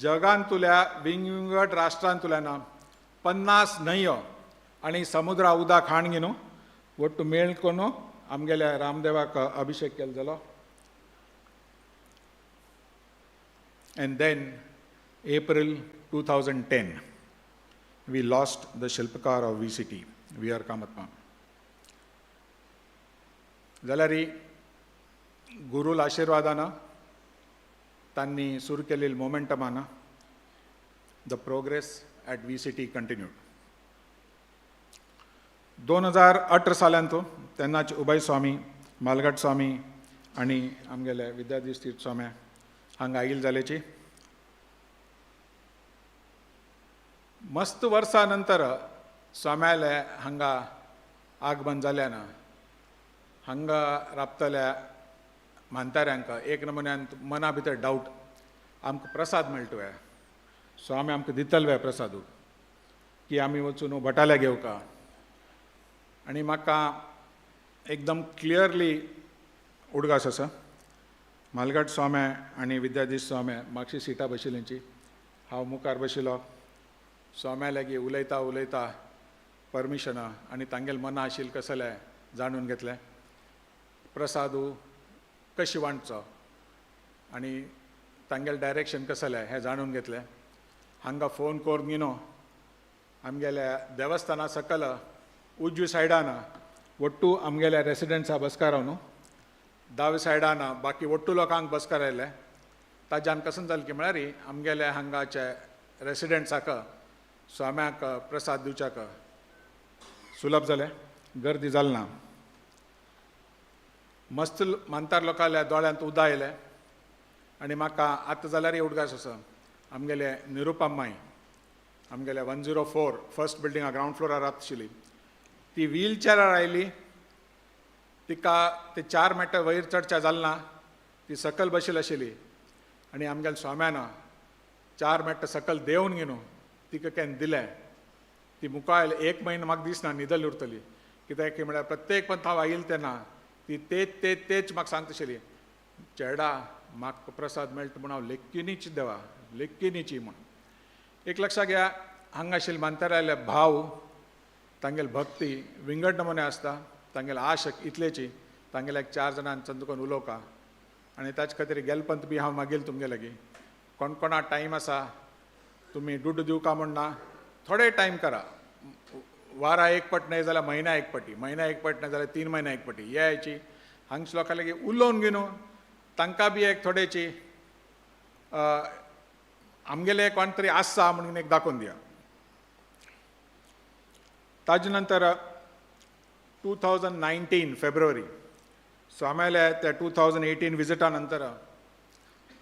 जगांतुल्या विंगड राष्ट्रांतुल्यान 50 न्हंयो आनी समुद्रा उदक खाण घेवन ಒಟ್ಟು ಮೇಳ್ಕೊಂಡು आमगेल्या रामदेवाक अभिषेक केलो जालो. And then April 2010 we lost the Shilpakar of VCT, V.R. Kamatma. जाल्यार गुरुल आशिर्वादानं तांणी सुरू केलेल्या मोमेंटमानं the progress at VCT continued. 2018 सालांत तेन्नाच उबाय स्वामी, मालगट स्वामी आनी आमगेले विद्याधीश तीर्थ स्वामी हांगा आयिल्ले जाल्याची मस्त वर्सां नंतर स्वाम्याले हांगा आगमन जाल्यान हांगा राबतल्या मानताऱ्यांक एक नमुन्यान मना भितर डावट आमकां प्रसाद मेळटोय, स्वामी आमकां दितले प्रसादू की आमी वचून भटाल्या घेवका. आनी म्हाका एकदम क्लियरली उडगास आसा मालगट स्वामी आनी विद्याधीश स्वामी म्हापशी सिटां बशिल्लींची. हांव मुखार बशिल्लो, स्वाम्या लागीं उलयता उलयता परमिशनां आनी तांगेलें मना आशिल्लें कसलें जाणून घेतलें. प्रसादू कशी वांटचो आनी तांगेलें डायरेक्शन कसलें हें जाणून घेतलें. हांगा फोन करून घेवन आमगेल्या देवस्थाना सकल उजवी सायडान ಒಟ್ಟು आमगेल्या रेसिडेंट्सा बसकार न्हू, दावे सायडान बाकी ಒಟ್ಟು लोकांक बसकार आयले. ताज्यान कसन जालें की म्हळ्यार आमगेल्या हांगाचे रेसिडेंट्साक स्वाम्याक प्रसाद दिवच्याक सुलभ जालें, गर्दी जाली ना. मस्त मानतार लोकांल्या दोळ्यांत उदक आयलें. आनी म्हाका आतां जाल्यार उडगास आसा आमगेले निरुपम्माई आमगेले 104 फर्स्ट बिल्डिंगा ग्रावंड फ्लोरार रावताशिल्ली, ती व्हीलचॅरार आयली. तिका ते 4 मीटर वयर चडचें जालें ना, ती सकल बशिल्ली आशिल्ली. आनी आमगेल्या स्वाम्यान 4 मीटर सकल देंवन घेवन तिका केन्ना दिलें. ती मुखार 1 म्हयनो म्हाका दिसना न्हिदल उरतली, कित्याक की म्हळ्यार प्रत्येक पंत हांव आयिल्लें तेन्ना ती तेच म्हाका सांगताशिल्ली, चेडा म्हाका प्रसाद मेळटा म्हूण हांव लेक्किनीच देवा, लेक्किनीची म्हूण. एक लक्षात घ्या, हांगा आशिल्ले मानतारायले भाव तांगेली भक्ती विंगड नमुने आसता, तांगेली आश इतलेची, तांगेल्या 4 जाणांनी चंदुकन उलोवका. आनी ताचे खातीर गेलपंत बी हांव मागील तुमगे लागीं कोणा टायम आसा तुमी दुड्ड दिवका म्हणना, थोडे टायम करा. वारा एक पट न्हय जाल्यार म्हयन्या एक पटी, म्हयन्या एक पट न्हय जाल्यार 3 म्हयन्या एक पटी यायची. हांगच्या लोकां लागीं उलोवन घेवन तांकां बी एक थोडेची आमगेले कोण तरी आसा म्हणून एक दाखोवन दिया. ताजे नंतर 2019 फेब्रुवारी स्वाम्याले त्या 2018 विजिटा नंतर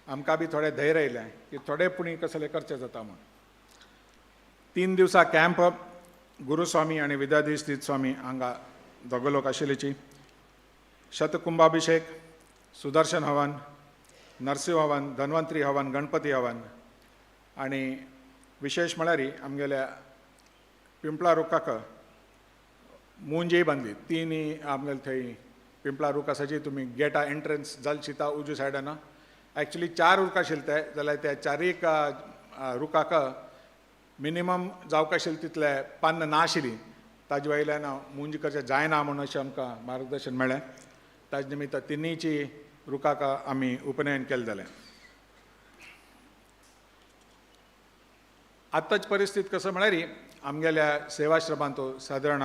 आमकां बी थोडे धैर्य येयलें की थोडे पुणी कसले करचें जाता म्हूण. 3 दिवसां कॅम्प गुरुस्वामी आनी विद्याधीश तीर्थ स्वामी हांगा दोग लोक आशिल्लीची. शतकुंभाभिषेक, सुदर्शन हवन, नरसिंह हवन, धन्वंतरी हवन, गणपती हवन आनी विशेश म्हळ्यार आमगेल्या पिंपळा रुखाक मुंजय बांदली. 3 आमगेले थंय पिंपळा रूख आसा जी तुमी गेटा एंट्रन्स जाल चिता उजवी सायडान. एक्चुली 4 रूख आशिल्ले ते, जाल्यार त्या 4 रुखाक मिनिमम जावका आशिल्ले तितले पान नाशिल्ली. ताजे वयल्यान मुंज करचें जायना म्हणून अशें आमकां मार्गदर्शन मेळ्ळें. ताजे निमित्त 3 रुखाक आमी उपनयन केलें जालें. आतांची परिस्थिती कसं म्हळ्यार आमगेल्या सेवाश्रमांत सादारण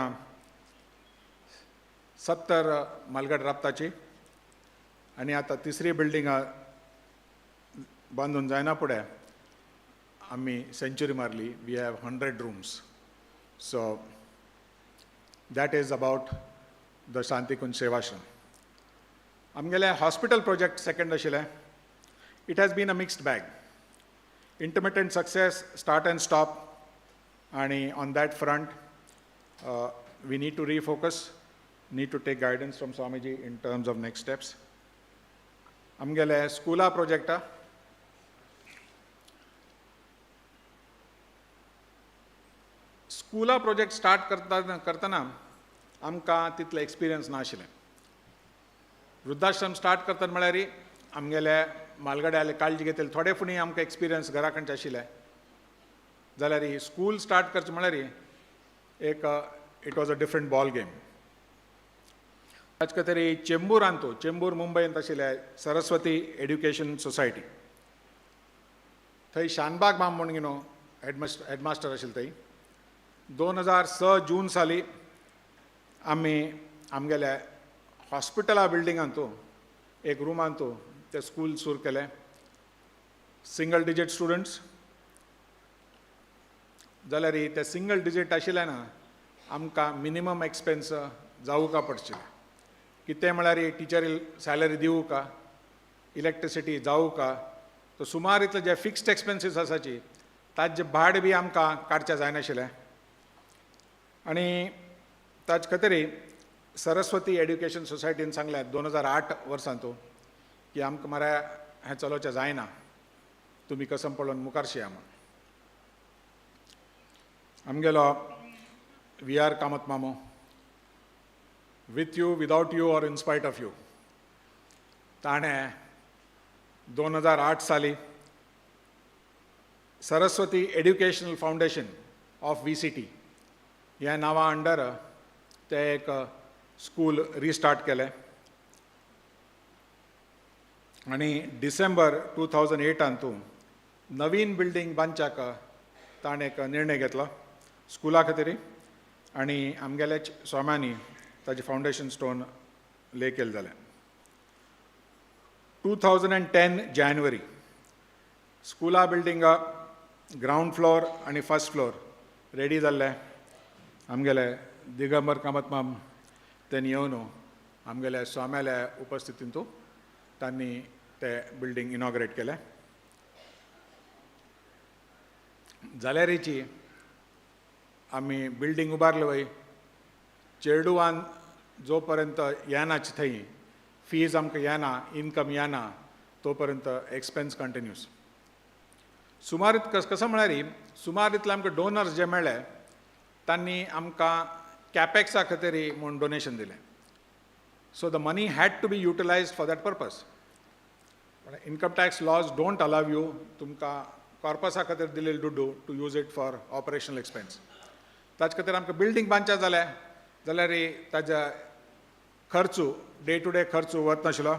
70 मालगड राबताची आनी आतां 3री बिल्डिंग बांदून जायना फुडें आमी सेंच्युरी मारली. We have 100 rooms. So that is about the Shantikunj Sevashram. आमगेले हॉस्पिटल प्रोजेक्ट सेकंड आशिल्लें. It has been a mixed bag. Intermittent success, start and stop, and on that front we need to refocus, need to take guidance from Swamiji in terms of next steps. Amgele schoola project start करतना आमकां तितले experience नाशिल्लें. वृद्धाश्रम start करतना म्हळ्यार आमगेले म्हालगड्याले काळजी घेतली थोडे फुडें आमकां एक्सपिरियन्स घरा कडचे आशिल्ले जाल्यार ही स्कूल स्टार्ट करचें म्हळ्यार एक it was a different ball game. ताचे तरी चेंबूर मुंबयंत आशिल्ले सरस्वती एड्युकेशन सोसायटी थंय शानबाग माम म्हणून न्हू हेडमास्टर आशिल्ले थंय 2006 जून साली आमी आमगेल्या हॉस्पिटला बिल्डिंगांतू एक रुमांतू ते स्कूल सुरू केलें. सिंगल डिजीट स्टुडंट्स जाल्यार ते सिंगल डिजीट आशिल्ले ना आमकां मिनिमम एक्सपेन्स जावूं पडचिले. कितें म्हळ्यार टिचर सॅलरी दिवूं का, इलेक्ट्रिसिटी जावूं का, तो सुमार इतले जे फिक्स्ड एक्सपेन्सीस आसाची ताजे भाड बी आमकां काडचें जायनाशिल्लें. आनी ताजे खातीर सरस्वती एड्युकेशन सोसायटीन सांगलें 2008 वर्सांतू की आमकां मरे हें चलोवचें जायना, तुमी कसम पळोवन मुखार शिया म्हण. आमगेलो VR कामत मामो with you without you or in spite of you ताणें 2008 साली Saraswati educational foundation of VCT ह्या नांवा अंडर ते एक स्कूल रिस्टार्ट केलें. आनी डिसेंबर 2008 नवीन बिल्डींग बांदच्याक ताणें एक निर्णय घेतलो स्कुला खातीर आनी आमगेल्याच स्वाम्यांनी ताजें फाउंडेशन स्टोन ले केलें जालें. 2010 जानेवारी स्कुला बिल्डिंगा ग्राउंड फ्लोर आनी फर्स्ट फ्लोर रेडी जाल्ले. आमगेले दिगंबर कामत माम त्यांनी येवन आमगेल्या स्वाम्याल्या उपस्थितींतू तांणी ते बिल्डिंग इनॉग्रेट केलें. जाल्यारीची आमी बिल्डिंग उबारले वय चेडूवान जो पर्यंत येनाच थंय फीज आमकां येना, इनकम येना तो पर्यंत एक्सपेन्स कंटिन्यूस. सुमार कसं म्हळ्यार सुमार इतले आमकां डोनर्स जे मेळ्ळे तांणी आमकां कॅपेक्सा खातीर म्हूण डोनेशन दिलें. So the money had to be utilised for that purpose. Income tax laws don't allow you तुमकां कॉर्पसा खातीर दिलेले डुडू to use it for operational expense. ताचे खातीर आमकां बिल्डींग बांदचें जालें जाल्यार ताजे खर्चू डे टू डे खर्चू वच नाशिल्लो.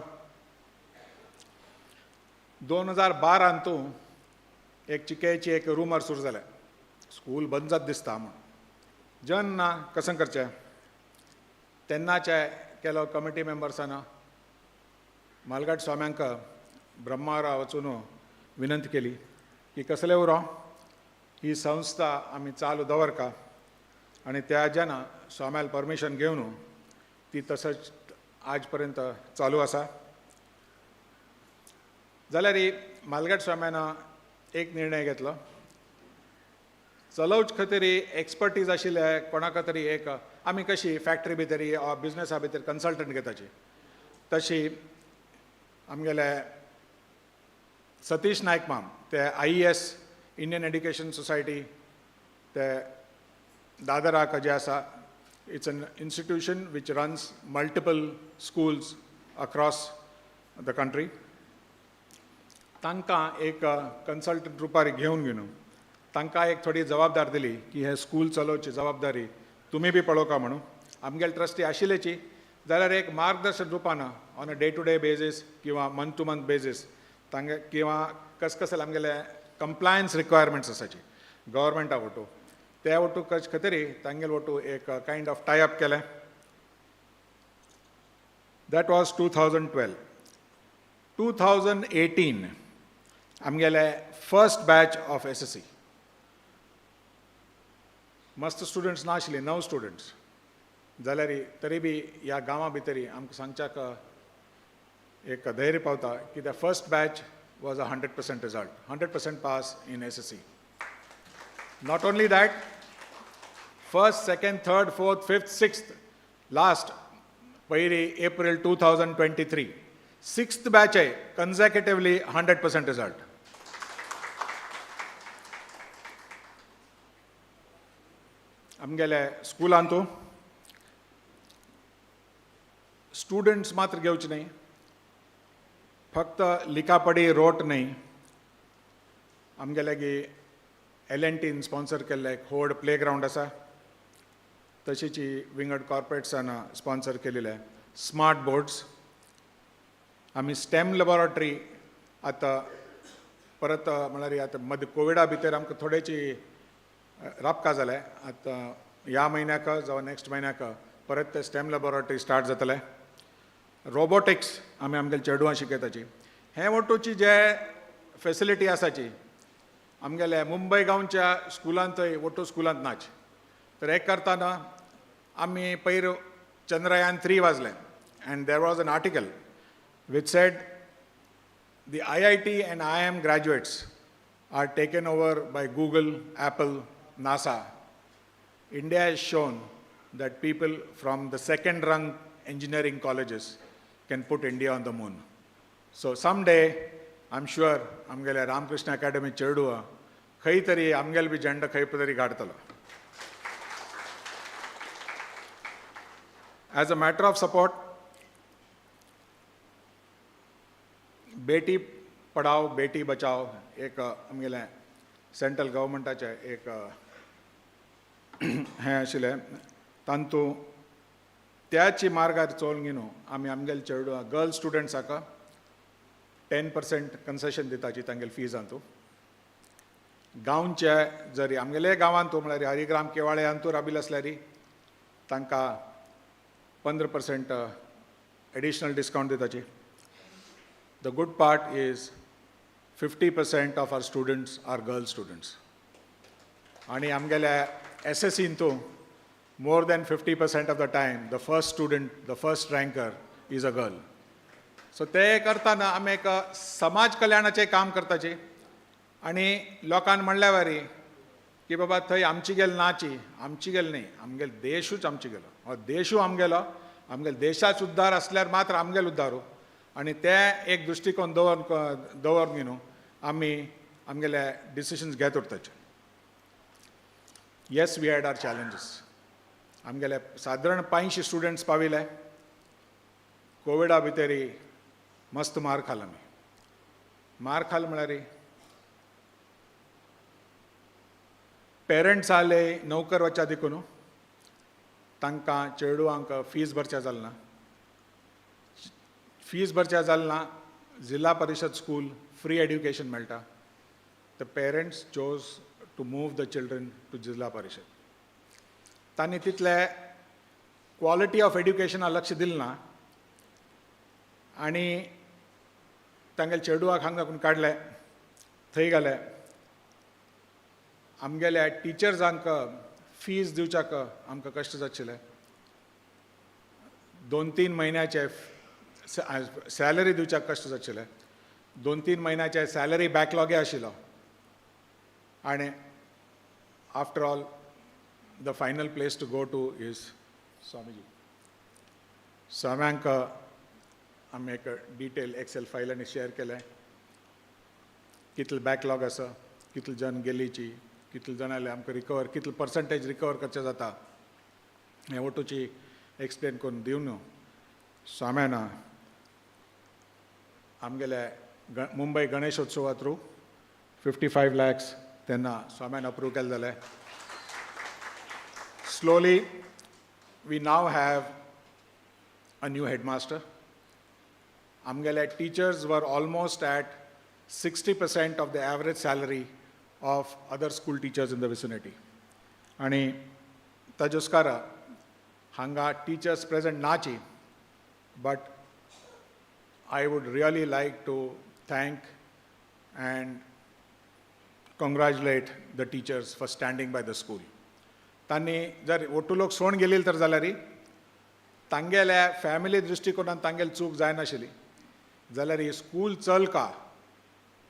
2012 एक चिकेची एक रुमर सुरू जालें स्कूल बंद जात दिसता म्हूण. जेन्ना कशें करचें तेन्नाचे केलो कमिटी मेंबर्सान मालगाट स्वाम्यांक ब्रह्मावरा वचून विनंती केली की कसले उरो ही संस्था आमी चालू दवरका आनी त्या जेन्ना स्वाम्याल परमिशन घेवन ती तसंच आज पर्यंत चालू आसा. जाल्यार मालगाट स्वाम्यान एक निर्णय घेतलो चलोवचे खातीर एक्सपर्टीज आशिल्ले कोणाक तरी एक आमी कशी फॅक्टरी भितर बिजनेसा भितर कन्सल्टंट घेताची तशी आमगेले सतीश नायक माम ते IES इंडियन एड्युकेशन सोसायटी ते दादराक जे आसा it's an institution which runs multiple schools across the country. तांकां एक कन्सल्टंट रुपार घेवन तांकां एक थोडी जबाबदार दिली की हे स्कूल चलोवची जबाबदारी तुमी बी पळोवका म्हणून. आमगेले ट्रस्टी आशिल्लेची जाल्यार एक मार्गदर्शन रुपान on a day to day basis किंवा मंथ टू मंथ बेजीस तांगे किंवा कसले आमगेले कंप्लायन्स रिक्वायरमेंट्स आसाची गव्हर्मेंटा वटू त्या वटू कश खातीर तांगेले वटू एक कायंड ऑफ टाय अप केलें. That was 2012. 2018 आमगेले फर्स्ट बॅच ऑफ SSC मस्त स्टुडंट्स नाशिल्ले 9 स्टुडंट्स जाल्यार तरी बी ह्या गांवा भितर आमकां सांगच्याक एक धैर्य पावता की the first batch was a 100% result 100% pass in SSC. Not only that first second third fourth fifth sixth last पयली एप्रिल 2023 सिक्स्थ बॅच आहे कन्झॅक्युटिव्हली 100% रिजल्ट. आमगेले स्कुलांतू स्टुडंट्स मात्र घेवचे न्ही फक्त लिखापडी रोट न्ही आमगेले L&Tन स्पॉन्सर केल्ले एक व्हड प्लेग्रावंड आसा तशीच विंगड कॉर्पोरेट्सान स्पॉन्सर केलेले स्मार्ट बोर्ड्स आमी स्टेम लॅबोरेटरी आतां परत म्हळ्यार आतां मद कोविडा भितर आमकां थोडेची राबका जाले आतां ह्या म्हयन्याक जावं नेक्स्ट म्हयन्याक परत ते स्टेम लॅबोरेटरी स्टार्ट जातले रोबोटिक्स आमी आमगेल्या चेडवां शिकयताची हे वटूची जे फेसिलिटी आसाची आमगेल्या मुंबय गांवच्या स्कुलांत वटू स्कुलांत नाच तर हे करताना आमी पयर चंद्रयान 3 वाजलें and there was an article which said the IIT and IIM graduates are taken over by Google, Apple, NASA. India has shown that people from the second rung engineering colleges can put India on the moon. So someday, I'm sure, आमगेल्या Ramakrishna academy चेडूं खंय तरी आमगेल बी झेंडो खंय तरी काडटलो. As a matter of support, Beti Padhao Beti Bachao एक आमगेले central गव्हर्मेंटाचे एक हें आशिल्लें तांतू त्याची मार्गार चोवन घेवन आमी आमगेले चेडवां गर्ल स्टुडंट्साक 10% कन्सेशन दिताची तांगेले फिजांतू गांवचे जरी आमगेले गांवांतू म्हळ्यार हरिग्राम केवाळ्यांतू राबिल्ले आसल्यार तांकां 15% एडिशनल डिस्कावंट दिताची. The good part is 50% of our students are girl students. आणि आमगेल्या SSCन तू more than 50% of the time the first student, the first ranker is a girl. So ते करताना आमी एक समाज कल्याणाचें काम करताची आनी लोकांक म्हणल्या वरी की बाबा थंय आमची गेल नाची आमची गेल न्ही आमगेलो देशूच आमची गेलो हो देशू आमगेलो आमगेल्या देशाचो उद्धार असल्यार मात्र आमगेलो उद्धारू आणि ते एक दृष्टिकोन दवरून घेवन आमी आमगेले डिसिशन्स घेत उरताचे. Yes we had our challenges आमगेले सादारण 500 स्टुडंट्स पाविले कोविडा भितर मस्त मार खाल आमी मार खाल म्हळ्यार पेरंट्स आले नोकर वचा देखून तांकां चेडवांक फीज भरचें जालें ना fees भरच्या Jalna Zilla Parishad school free education मेळटा the parents choose to move the children to Zilla Parishad तांणी तितले क्वॉलिटी ऑफ एड्युकेशनाक लक्ष दिलें ना आनी तांगेल्या चेडवाक हांगा साकून काडले थंय गेले आमगेल्या टिचर्सांक फीज दिवच्याक आमकां कश्ट जातशिल्ले 2-3 म्हयन्याचे सॅलरी दिवच्याक कश्ट जातशिल्ले 2-3 म्हयन्याचे सॅलरी बॅकलॉगे आशिल्लो आनी after all the final place to go to is Swamiji स्वाम्यांक आमी एक डिटेल एक्सेल फायल आनी शेअर केले कितले बॅकलॉग आसा कितले जण गेलीची कितले जाणाले आमकां रिकवर कितले पर्संटेज रिकवर करचें जाता हें वटूची एक्सप्लेन करून दिवन स्वाम्यान आमगेले मुंबय गणेशोत्सवा थ्रू 55 lakhs तेन्ना स्वाम्यान अप्रूव केले जाले. Slowly we now have a new headmaster. आमगेले teachers were almost at 60% of the average salary of other school teachers in the vicinity आनी ताजेस्कार हांगा टिचर्स प्रेझेंट नाची but I would really like to thank and congratulate the teachers for standing by the school. तांणी जर ओटू लोक सोडून गेलेले तर जाल्यार तांगेल्या फॅमिली दृश्टिकोनान तांगेली चूक जायनाशिल्ली जाल्यार ही स्कूल चलका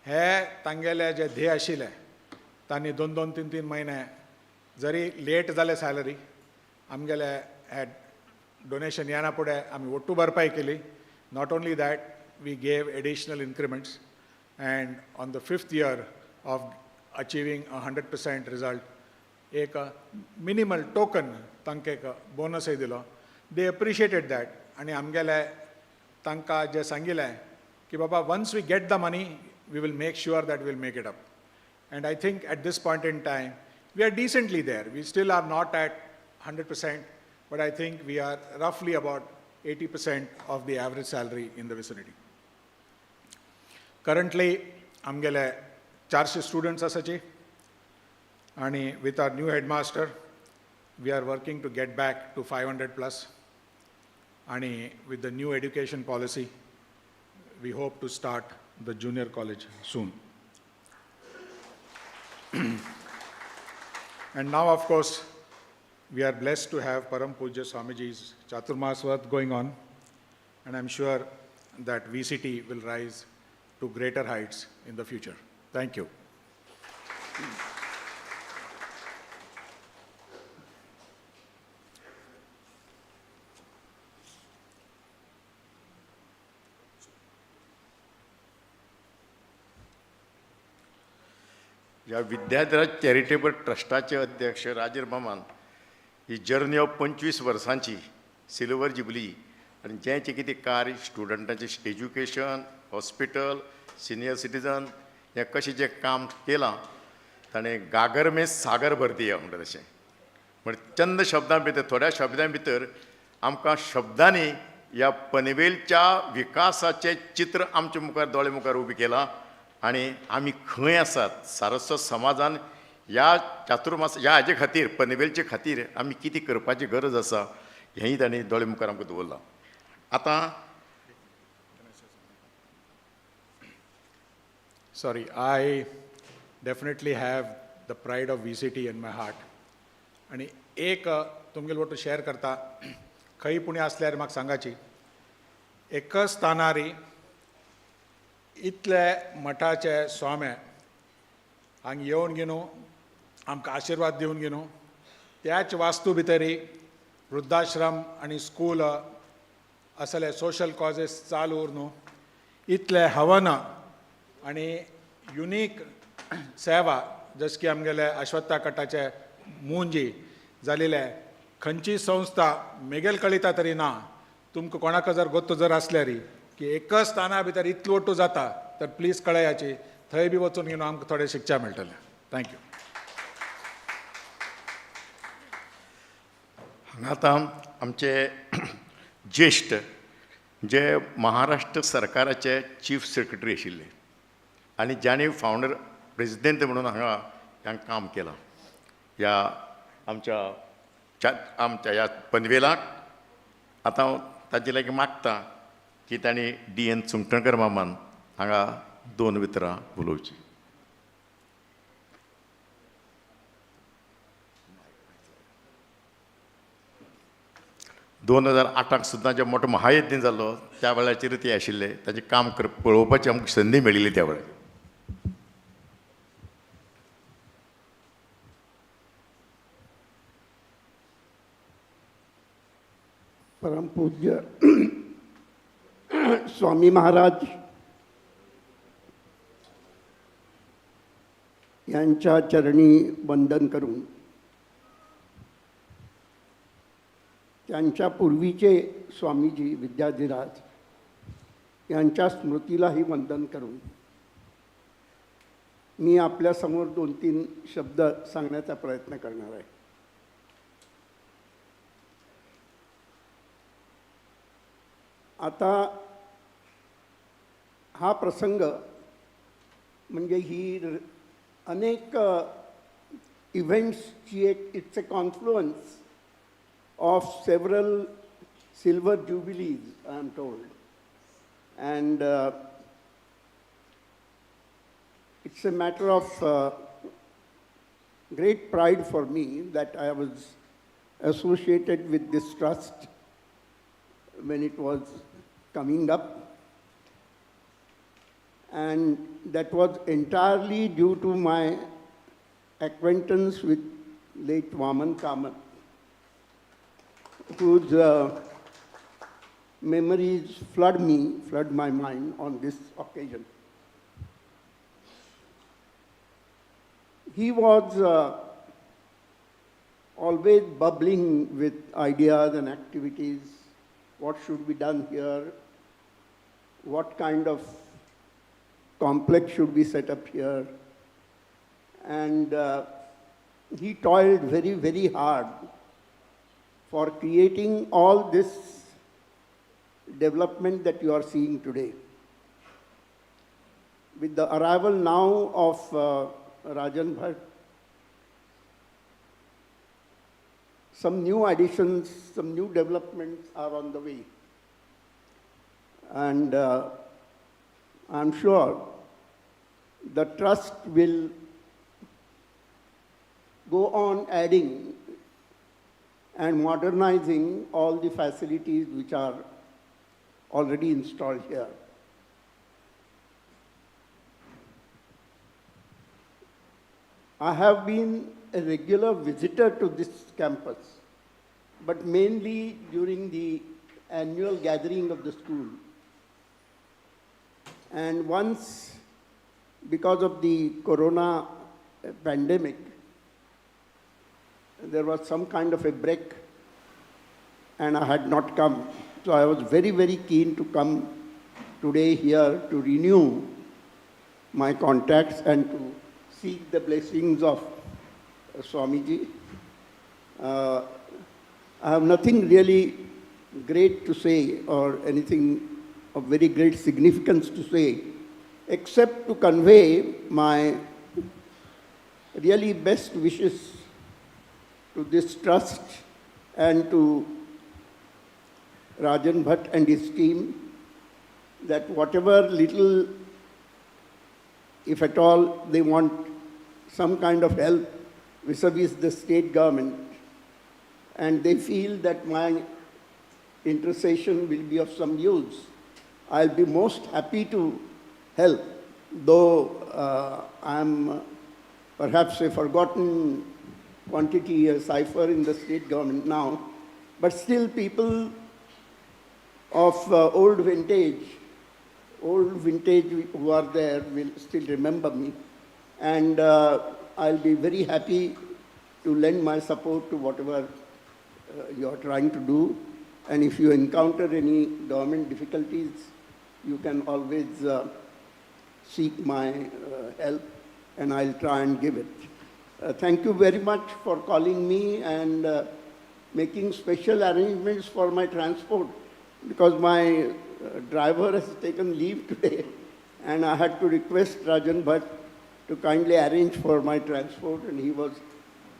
हे तांगेले जे ध्येय आशिल्ले तांणी 2-3 म्हयने जरी लेट जाले सॅलरी आमगेले हे डोनेशन येना फुडें आमी ओट्टू भरपाई केली. Not only that, we gave additional increments and on the 5th year of achieving 100% result, एक minimal token तांकां एक बोनसय दिलो. They appreciated that आणि आमगेले तांकां जे सांगिल्लें कि बाबा once we get the money, we will make sure that we'll make it up. And I think at this point in time, we are decently there. We still are not at 100%, but I think we are roughly about 80% of the average salary in the vicinity. Currently, आमगेले 400 students asache, and with our new headmaster, we are working to get back to 500 plus. And with the new education policy, we hope to start the junior college soon. And now, of course, we are blessed to have Param Pujya Swamiji's Chaturmas Vrat going on, and I'm sure that VCT will rise to greater heights in the future. Thank you. या Vidyadhara charitable ट्रस्टाचे अध्यक्ष राजेर मामान ही journey of 25 वर्सांची silver jubilee आणि जेंचे कितें कार्य स्टुडंटांचे education hospital senior citizen हें कशें जें काम केलां ताणें गागर में सागर भर दिया म्हणटा तशें. म्हणजे चंद शब्दां भितर थोड्या शब्दां भितर आमकां शब्दांनी ह्या पनवेलच्या विकासाचें चित्र आमच्या मुखार दोळे मुखार उबें केलां. आणि आमी खंय आसात सारस्वत समाजान ह्या चातुर्मास ह्या हाजे खातीर पनवेलचे खातीर आमी कितें करपाची गरज आसा हेंय ताणें दोळे मुखार आमकां दवरलां. आतां Sorry, I definitely have the pride of VCT in my heart. आणि एक तुमगेल वाटो शेअर करता खंय पुणे आसल्यार म्हाका सांगाची एकच स्थानारी इतले मठाचे स्वामे हांगा येवन घेवन आमकां आशिर्वाद दिवन घेवन त्याच वास्तू भितरी वृद्धाश्रम आनी स्कूल असले सोशल कॉजेस चालू उरनू इतले हवन आनी युनीक सेवा जशें की आमगेले अश्वत्था कटाचे मुंजी जालेले खंयची संस्था मेगेल कळिता तरी ना. तुमकां कोणाक जर गोत्त जर आसल्यार की एकच स्थाना भितर इतलो वटू जाता तर प्लीज कळयाची थंय बी वचून घेवन आमकां थोडें शिकच्या मेळटलें. थँक्यू. हांगा आतां आमचे ज्येश्ठ जे महाराष्ट्र सरकाराचे चीफ सेक्रेटरी आशिल्ले आनी ज्यांनी फावंडर प्रेसिडेंट म्हणून हांगा काम केलां ह्या आमच्या ह्या पनवेलाक. आतां हांव ताजे लागीं मागतां की तांणी DN चुंकणकर मामान हांगा 2 वितरां उलोवची. दोन 2008 सुद्दां जो मोठो महायज्ञ जाल्लो त्या वेळाचेर ते आशिल्ले ताचें काम पळोवपाची आमकां संदी मेळिल्ली त्या वेळार. परम पूज्य स्वामी महाराज यांच्या चरणी वंदन करून त्यांच्या पूर्वीचे स्वामीजी विद्याधिराज यांच्या स्मृतीलाही वंदन करून मी आपल्यासमोर 2-3 शब्द सांगण्याचा प्रयत्न करणार आहे. आता हा प्रसंग म्हणजे ही अनेक इव्हेंट्सची it's a confluence of several silver jubilees, I am told. And it's a matter of great pride for me that I was associated with this trust when it was coming up. And that was entirely due to my acquaintance with late Vaman Kamath, whose memories flood my mind on this occasion. He was always bubbling with ideas and activities. What should be done here? what kind of complex should be set up here. And he toiled very, very hard for creating all this development that you are seeing today. With the arrival now of Rajan Bhatt, some new additions, some new developments are on the way. And I'm sure the trust will go on adding and modernizing all the facilities which are already installed here. I have been a regular visitor to this campus, but mainly during the annual gathering of the school. And once, because of the corona pandemic, there was some kind of a break and I had not come. So I was very, very keen to come today here to renew my contacts and to seek the blessings of Swamiji. I have nothing really great to say or anything of very great significance to say, except to convey my really best wishes to this trust and to Rajan Bhatt and his team, that whatever little, if at all, they want some kind of help vis-a-vis the state government, and they feel that my intercession will be of some use, I'll be most happy to help, though I'm perhaps a forgotten quantity, a cipher in the state government now, but still people of old vintage who are there will still remember me. And I'll be very happy to lend my support to whatever you're trying to do. And if you encounter any government difficulties, you can always seek my help, and I'll try and give it. Thank you very much for calling me and making special arrangements for my transport, because my driver has taken leave today, and I had to request Rajan Bhatt to kindly arrange for my transport, and he was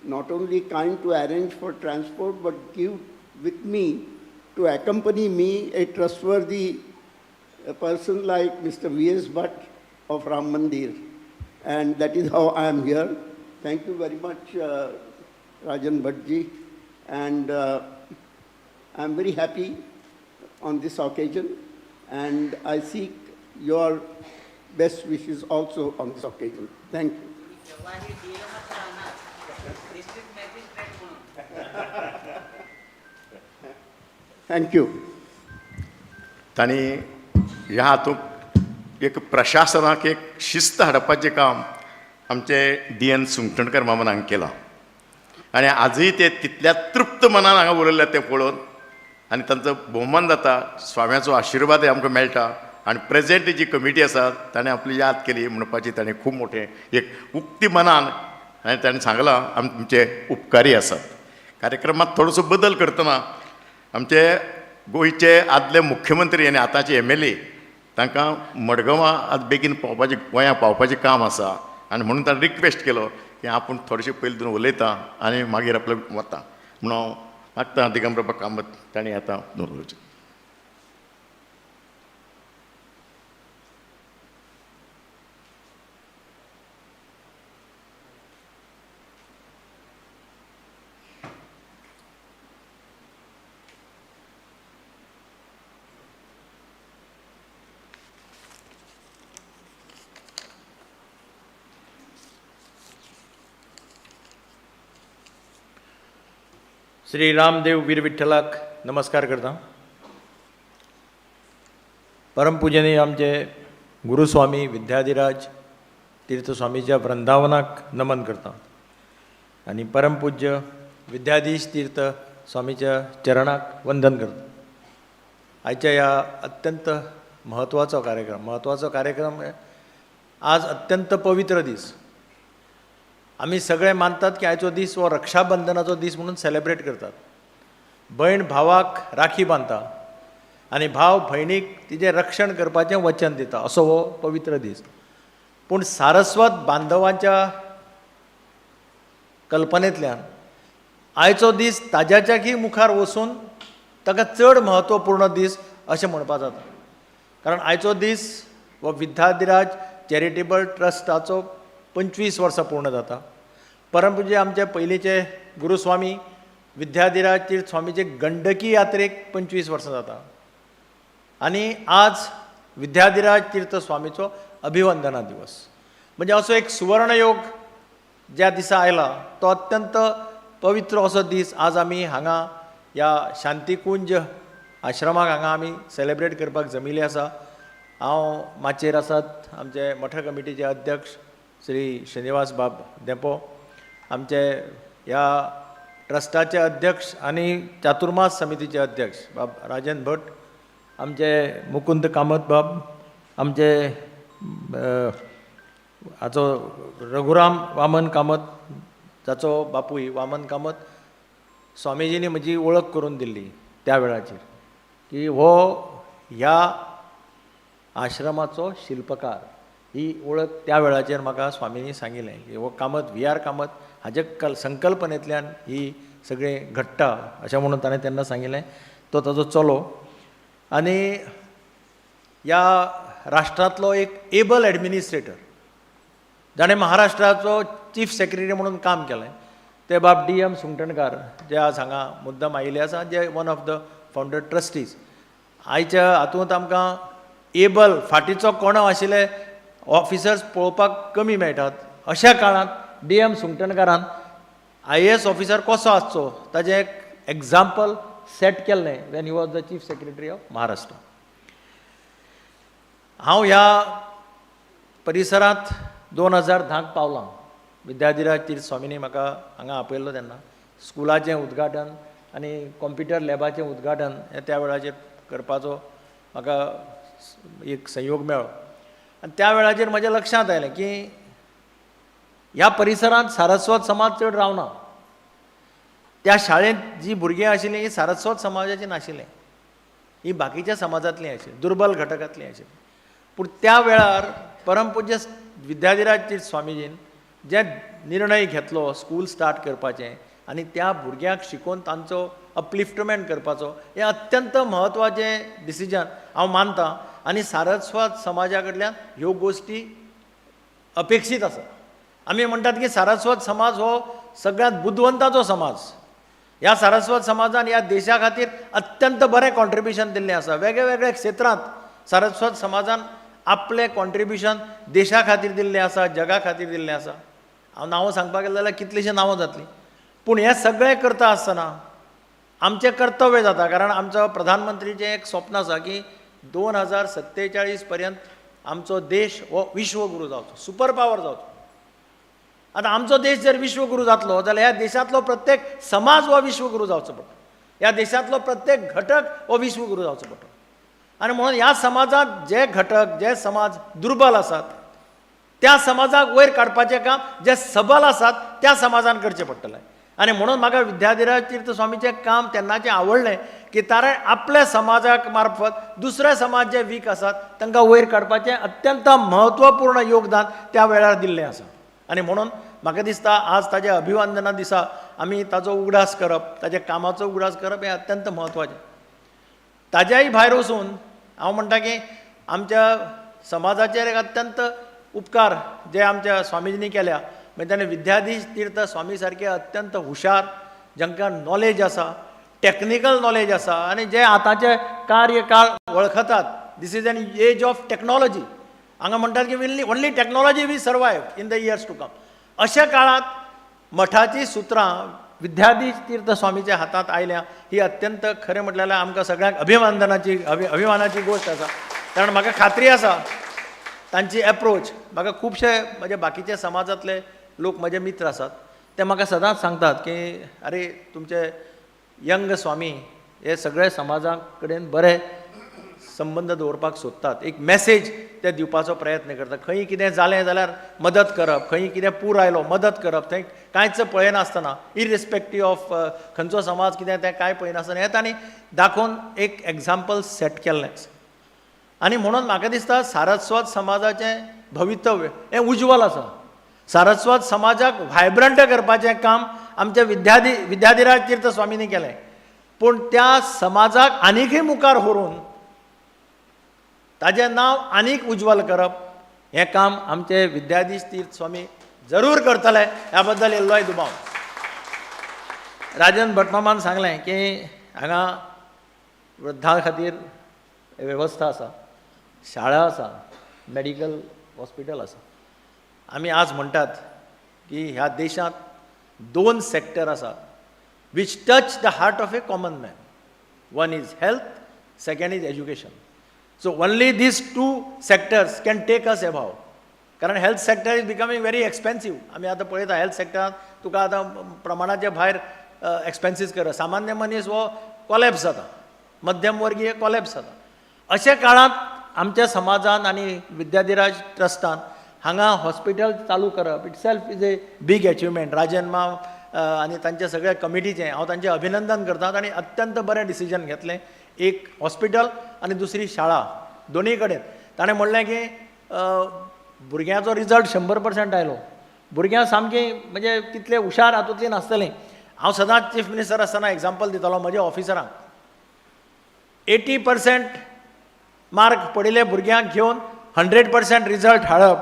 not only kind to arrange for transport, but give with me to accompany me a trustworthy person like Mr. V.S. Bhatt of Ram Mandir. And that is how I am here. Thank you very much, Rajan Bhattji. And I am very happy on this occasion, and I seek your best wishes also on this occasion. Thank you. Thank you. तांणी ह्या हातूंत एक प्रशासनाक एक शिस्त हाडपाचें काम आमचे D.N. सुंगटणकर मामान हांगा केलां, आनी आजूय ते तितल्या तृप्त मनान हांगा उरयल्यात तें पळोवन, आनी तांचो भोवमान जाता, स्वाम्याचो आशिर्वादय आमकां मेळटा, आनी प्रेजेंट जी कमिटी आसा ताणें आपली याद केली म्हणपाची ताणें खूब मोठें एक उक्ती मनान, आनी ताणें सांगलां आमचे उपकारी आसात. कार्यक्रमांत थोडोसो बदल करतना आमचे गोंयचे आदले मुख्यमंत्री आनी आतांचे MLA तांकां मडगांवां आज बेगीन पावपाचें, गोंयां पावपाचें काम आसा, आनी म्हणून ताणें रिक्वेस्ट केलो की आपूण थोडेशें पयलीं दोन उलयतां आनी मागीर आपलें वता म्हणून हांव मागतां दिगंबर कामत ताणें आतां उलोवचें. श्री रामदेव वीर विठ्ठलाक नमस्कार करता. परमपूजनीय आमचे गुरुस्वामी विद्याधिराज तीर्थस्वामीच्या वृंदावनाक नमन करता, आनी परमपूज्य विद्याधीश तीर्थ स्वामीच्या चरणाक वंदन करता. आयच्या ह्या अत्यंत महत्त्वाचो कार्यक्रम आहे. आज अत्यंत पवित्र दीस. आमी सगळे मानतात की आयचो दीस हो रक्षाबंधनाचो दीस म्हणून सेलेब्रेट करतात. भयण भावाक राखी बांदता आनी भाव भयणीक तिजें रक्षण करपाचें वचन दिता असो हो पवित्र दीस. पूण सारस्वत बांधवांच्या कल्पनेंतल्यान आयचो दीस ताज्याच्याकी मुखार वचून ताका चड म्हत्वपूर्ण दीस अशें म्हणपा जाता. कारण आयचो दीस हो विद्याधिराज चॅरिटेबल ट्रस्टाचो 25 वर्सां पूर्ण जाता. परमपूज्य आमचे पयलींचे गुरुस्वामी विद्याधिराज तीर्थ स्वामीचे गंडकी यात्रेक 25 वर्सां जाता. आनी आज विद्याधिराज तीर्थ स्वामीचो अभिवंदना दिवस. म्हणजे असो एक सुवर्ण योग ज्या दिसा आयला तो अत्यंत पवित्र असो दीस आज आमी हांगा ह्या शांतीकुंज आश्रमाक हांगा आमी सेलेब्रेट करपाक जमिल्ले आसा. हांव माचयेर आसात आमचे मठ कमिटीचे अध्यक्ष श्री श्रीनिवास बाब देंपो, आमचे ह्या ट्रस्टाचे अध्यक्ष आनी चातुर्मास समितीचे अध्यक्ष बाब राजन भट, आमचे मुकुंद कामत बाब, आमचे हाचो रघुराम वामन कामत, जाचो बापूय वामन कामत. स्वामीजींनी म्हजी वळख करून दिल्ली त्या वेळाचेर की हो ह्या आश्रमाचो शिल्पकार. ही वळख त्या वेळाचेर म्हाका स्वामींनी सांगिल्लें की हो कामत VR कामत हाजे संकल्पनेंतल्यान ही सगळें घडटा अशें म्हणून ताणें तेन्ना सांगिल्लें. तो ताजो चलो आनी ह्या राष्ट्रांतलो एक एबल एडमिनिस्ट्रेटर जाणें महाराष्ट्राचो चीफ सेक्रेटरी म्हणून काम केलें ते बाब DM सुंगटणकार, जे आज हांगा मुद्दम आयिल्ले आसा, जे वन ऑफ द फावंडर ट्रस्टीज. आयच्या हातूंत आमकां एबल फाटीचो कोणो आशिल्ले ऑफिसर्स पळोवपाक कमी मेळटात. अशा काळांत DM सुंगटणकारान IAS ऑफिसर कसो आसचो ताजें एक एग्जाम्पल सेट केल्लें when he was the chief secretary of Maharashtra. हांव ह्या परिसरांत 2010 पावलां. विद्याधिराज तीर्थ स्वामीनी म्हाका हांगा आपयल्लो तेन्ना स्कुलाचें उद्घाटन आनी कॉम्प्युटर लॅबाचें उद्घाटन हें त्या वेळाचेर करपाचो म्हाका एक संयोग मेळ्ळो. आनी त्या वेळाचेर म्हज्या लक्षांत आयलें की ह्या परिसरांत सारस्वत समाज चड रावना. त्या शाळेंत जी भुरगीं आशिल्लीं ही सारस्वत समाजाचीं नाशिल्लीं, ही बाकीच्या समाजांतलीं आशिल्लीं, दुर्बल घटकांतलीं आशिल्लीं. पूण त्या वेळार परमपूज्य विद्याधिराज तीर्थ स्वामीजीन जे निर्णय घेतलो स्कूल स्टार्ट करपाचें आनी त्या भुरग्यांक शिकोवन तांचो अपलिफ्टमेंट करपाचो, हें अत्यंत म्हत्वाचें डिसिजन हांव मानतां. आनी सारस्वत समाजा कडल्यान ह्यो गोश्टी अपेक्षीत आसा. आमी म्हणटात की सारस्वत समाज हो सगळ्यांत बुदवंताचो समाज. ह्या सारस्वत समाजान ह्या देशा खातीर अत्यंत बरें कॉन्ट्रिब्युशन दिल्लें आसा. वेगळ्या क्षेत्रांत सारस्वत समाजान आपलें कॉन्ट्रिब्युशन देशा खातीर दिल्लें आसा, जगा खातीर दिल्लें आसा. हांव नांवां सांगपाक गेलें जाल्यार कितलींशीं नांवां जातलीं. पूण हें सगळें करता आसतना आमचें कर्तव्य जाता. कारण आमचो प्रधानमंत्रीचें एक स्वप्न आसा की 2047 पर्यंत आमचो देश हो विश्वगुरू जावचो, सुपर पावर जावचो. आतां आमचो देश जर विश्वगुरू जातलो जाल्यार ह्या देशांतलो प्रत्येक समाज हो विश्वगुरू जावचो पडटा. ह्या देशांतलो प्रत्येक घटक हो विश्वगुरू जावचो पडटा. आनी म्हणून ह्या समाजांत जे घटक जे समाज दुर्बल आसात त्या समाजाक वयर काडपाचें काम जे सबल आसात त्या समाजान करचें पडटलें. आनी म्हणून म्हाका विद्याधिराज तीर्थ स्वामीचें काम तेन्नाचें आवडलें की ताणें आपल्या समाजाक मार्फत दुसरे समाज जे वीक आसात तांकां वयर काडपाचें अत्यंत म्हत्वपूर्ण योगदान त्या वेळार दिल्लें आसा. आनी म्हणून म्हाका दिसता आज ताच्या अभिवंदना दिसा आमी ताचो उगडास करप, ताच्या कामाचो उगडास करप हें अत्यंत म्हत्वाचें. ताज्याय भायर वचून हांव म्हणटा की आमच्या समाजाचेर एक अत्यंत उपकार जे आमच्या स्वामीजींनी केल्या. म्हणजे ताणें विद्याधीश तीर्थ स्वामी सारके अत्यंत हुशार, जांकां नॉलेज आसा, टॅक्निकल नॉलेज आसा आनी जे आतांचे कार्यकाळ वळखतात. This is an age of technology. हांगा म्हणटात की only technology we survive in the years to come. अशा काळांत मठाची सुत्रां विद्याधीश तीर्थ स्वामीच्या हातांत आयल्या ही अत्यंत खरें म्हटल्यार आमकां सगळ्यांक अभिमानाची गोश्ट आसा. कारण म्हाका खात्री आसा तांची एप्रोच म्हाका खुबशे म्हजे बाकीचे समाजांतले लोक म्हजे मित्र आसात ते म्हाका सदांच सांगतात की अरे तुमचे यंग स्वामी हे सगळे समाजा कडेन बरे संबंद दवरपाक सोदतात एक मेसेज ते दिवपाचो प्रयत्न करता खंय कितें जालें जाल्यार मदत करप खंय कितें पूर आयलो मदत करप थंय कांयच पळयनासतना इरिस्पेक्टीव ऑफ खंयचो समाज कितें तें कांय पळयनासतना हें तांणी दाखोवन एक एग्जाम्पल सेट केल्लें आनी म्हणून म्हाका दिसता सारस्वत समाजाचें भवितव्य हें उज्वल आसा सारस्वत समाजाक व्हायब्रंट करपाचें काम आमच्या विद्याधिराज तीर्थ स्वामीनी केलें पूण त्या समाजाक आनीकय मुखार व्हरून ताजें नांव आनीक उज्वल करप हें काम आमचे विद्याधीश तीर्थ स्वामी जरूर करतले ह्या बद्दल इल्लोय दुबाव राजन भटमामान सांगलें की हांगा वृद्धां खातीर वेवस्था आसा शाळा आसा मेडिकल हॉस्पिटल आसा आमी आज म्हणटात की ह्या देशांत 2 सेक्टर आसा which touch the heart of a common man. One is health, second is education. So only these 2 sectors can take us above. कारण health sector is becoming very expensive आमी आतां पळयता हेल्थ सेक्टरांत तुका आतां प्रमाणाच्या भायर एक्सपेन्सीस करता सामान्य मनीस हो कॉलेप्स जाता मध्यमवर्गीय कॉलेप्स जाता अशा काळांत आमच्या समाजान आनी विद्याधिराज ट्रस्टान हांगा हॉस्पिटल चालू करप itself is a big achievement Rajan माव आनी तांच्या सगळ्या कमिटीचें हांव तांचें अभिनंदन करता आनी अत्यंत बरें डिसिजन घेतलें एक हॉस्पिटल आनी दुसरी शाळा दोनूय कडेन ताणें म्हणलें की भुरग्याचो रिजल्ट 100% आयलो भुरग्यां सामकीं म्हणजे तितले हुशार हातूंतलीं नासतलीं हांव सदांच चीफ मिनिस्टर आसतना एग्जाम्पल दितालो म्हज्या ऑफिसरांक 80% मार्क पडिल्ले भुरग्यांक घेवन 100% रिजल्ट हाडप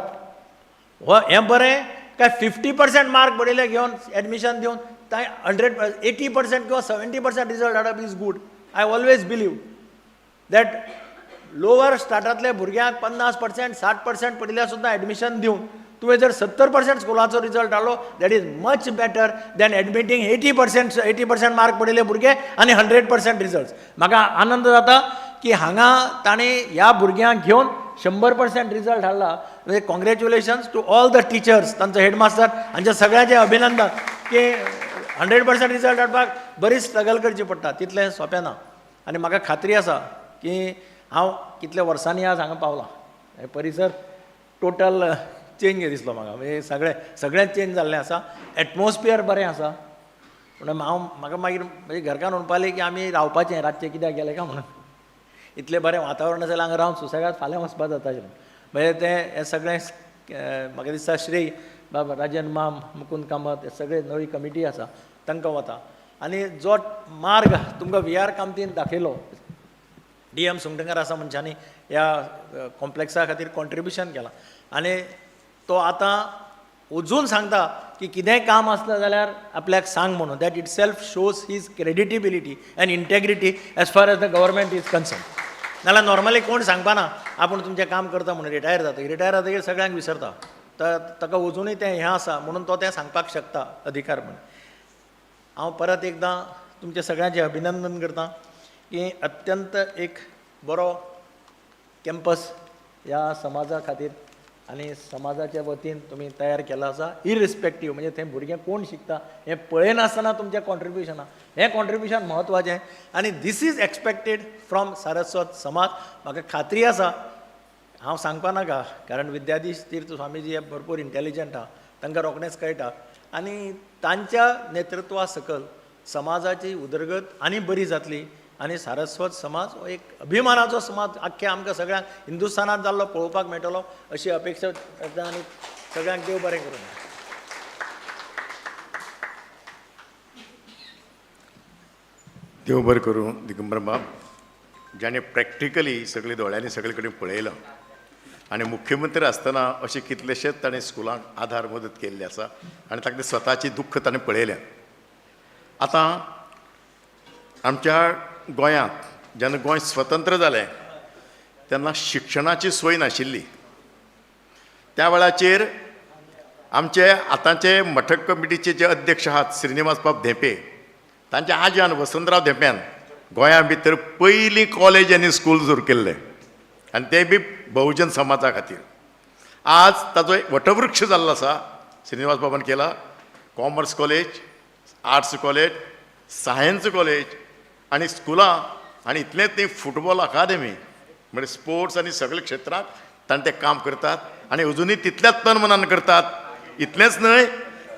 हें बरें काय 50% मार्क पडिल्ले घेवन एडमिशन दिवन 80% किंवा 70% रिजल्ट हाडप is good I always believe that lower स्टार्टांतल्या भुरग्यांक 50% 60% पडिल्ल्या सुद्दां एडमिशन दिवन तुवें जर 70% स्कुलाचो रिजल्ट हाडलो that is much better than admitting 80% mark पडिल्ले भुरगे आनी 100% रिजल्ट म्हाका आनंद जाता की हांगा ताणें ह्या भुरग्यांक घेवन 100% रिजल्ट हाडला म्हणजे congratulations to all the teachers तांचो हेडमास्टर हांच्या सगळ्यांचें अभिनंदन की 100% रिजल्ट हाडपाक बरी स्ट्रगल करची पडटा तितलें सोंपें ना आनी म्हाका खात्री आसा की हांव कितल्या वर्सांनी आज हांगा पावलां हे परिसर टोटल चेंज दिसलो म्हाका म्हणजे सगळें चेंज जाल्लें आसा एटमॉस्फियर बरें आसा म्हणून म्हाका मागीर म्हणजे घरकान्न म्हणपालें की आमी रावपाचें रातचें कित्याक गेलें काय म्हणून इतलें बरें वातावरण आसा हांगा रावन सुसेगाद फाल्यां वचपाक जाता आशिल्लें म्हणजे तें हें सगळें म्हाका दिसता श्रेय बाबा राजन माम मुकुंद कामत हे सगळे नवी कमिटी आसा तांकां वता आनी जो मार्ग तुमकां VR कामतीन दाखयलो DM सुंगटकर आसा मनशांनी ह्या कॉम्प्लेक्सा खातीर कॉन्ट्रिब्युशन केलां आनी तो आतां अजून सांगता की कितेंय काम आसलें जाल्यार आपल्याक सांग म्हणून that itself shows his creditability and integrity as far as the government is concern नाल्यार नॉर्मली कोण सांगपाना आपूण तुमचें काम करता म्हणून रिटायर जातकीर सगळ्यांक विसरता तर ताका अजुनूय तें हें आसा म्हणून तो तें सांगपाक शकता अधिकार म्हणून हांव परत एकदां तुमच्या सगळ्यांचें अभिनंदन करता की अत्यंत एक बरो कॅम्पस ह्या समाजा खातीर आनी समाजाच्या वतीन तुमी तयार केला आसा इरिस्पेक्टीव म्हणजे थंय भुरगें कोण शिकता हें पळयनासतना तुमचें कॉन्ट्रिब्युशना हें कॉन्ट्रिब्युशन म्हत्वाचें आनी this is expected from Saraswat समाज म्हाका खात्री आसा हांव सांगपा नाका कारण विद्याधीश तीर्थ स्वामीजी हे भरपूर इंटेलिजंट आहा तांकां रोखडेंच कळटा आनी तांच्या नेतृत्वा सकल समाजाची उदरगत आनी बरी जातली आनी सारस्वत समाज हो एक अभिमानाचो समाज आख्ख्या आमकां सगळ्यांक हिंदुस्थानांत जाल्लो पळोवपाक मेळटलो अशी अपेक्षा करता आनी सगळ्यांक देव बरें करूं देव बरें करूं दिगंबर बाब ज्याने प्रॅक्टिकली सगळे दोळ्यांनी सगळे कडेन पळयलां आनी मुख्यमंत्री आसतना अशे कितलेशेच ताणें स्कुलांक आधार मदत केल्ली आसा आनी ताका स्वताची दुख्ख ताणें पळयल्या आतां आमच्या गोंयांत जेन्ना गोंय स्वतंत्र जालें तेन्ना शिक्षणाची सोय नाशिल्ली त्या वेळाचेर आमचे आतांचे मठक कमिटीचे जे अध्यक्ष आहात श्रीनिवास बाब धेंपे तांच्या आज्यान वसंतराव धेंप्यान गोंया भितर पयलीं कॉलेज आनी स्कूल सुरू केल्ले आनी ते बी बहुजन समाजा खातीर आज ताजो वटवृक्ष जाल्लो आसा श्रीनिवास बाबान केला commerce college arts college science college आनी स्कुलां आनी इतलेंच न्ही फुटबॉल अकादेमी म्हणजे स्पोर्ट्स आनी सगळ्या क्षेत्रांत ताणें तें काम करतात आनी अजुनूय तितल्याच तन मनान करतात. इतलेंच न्हय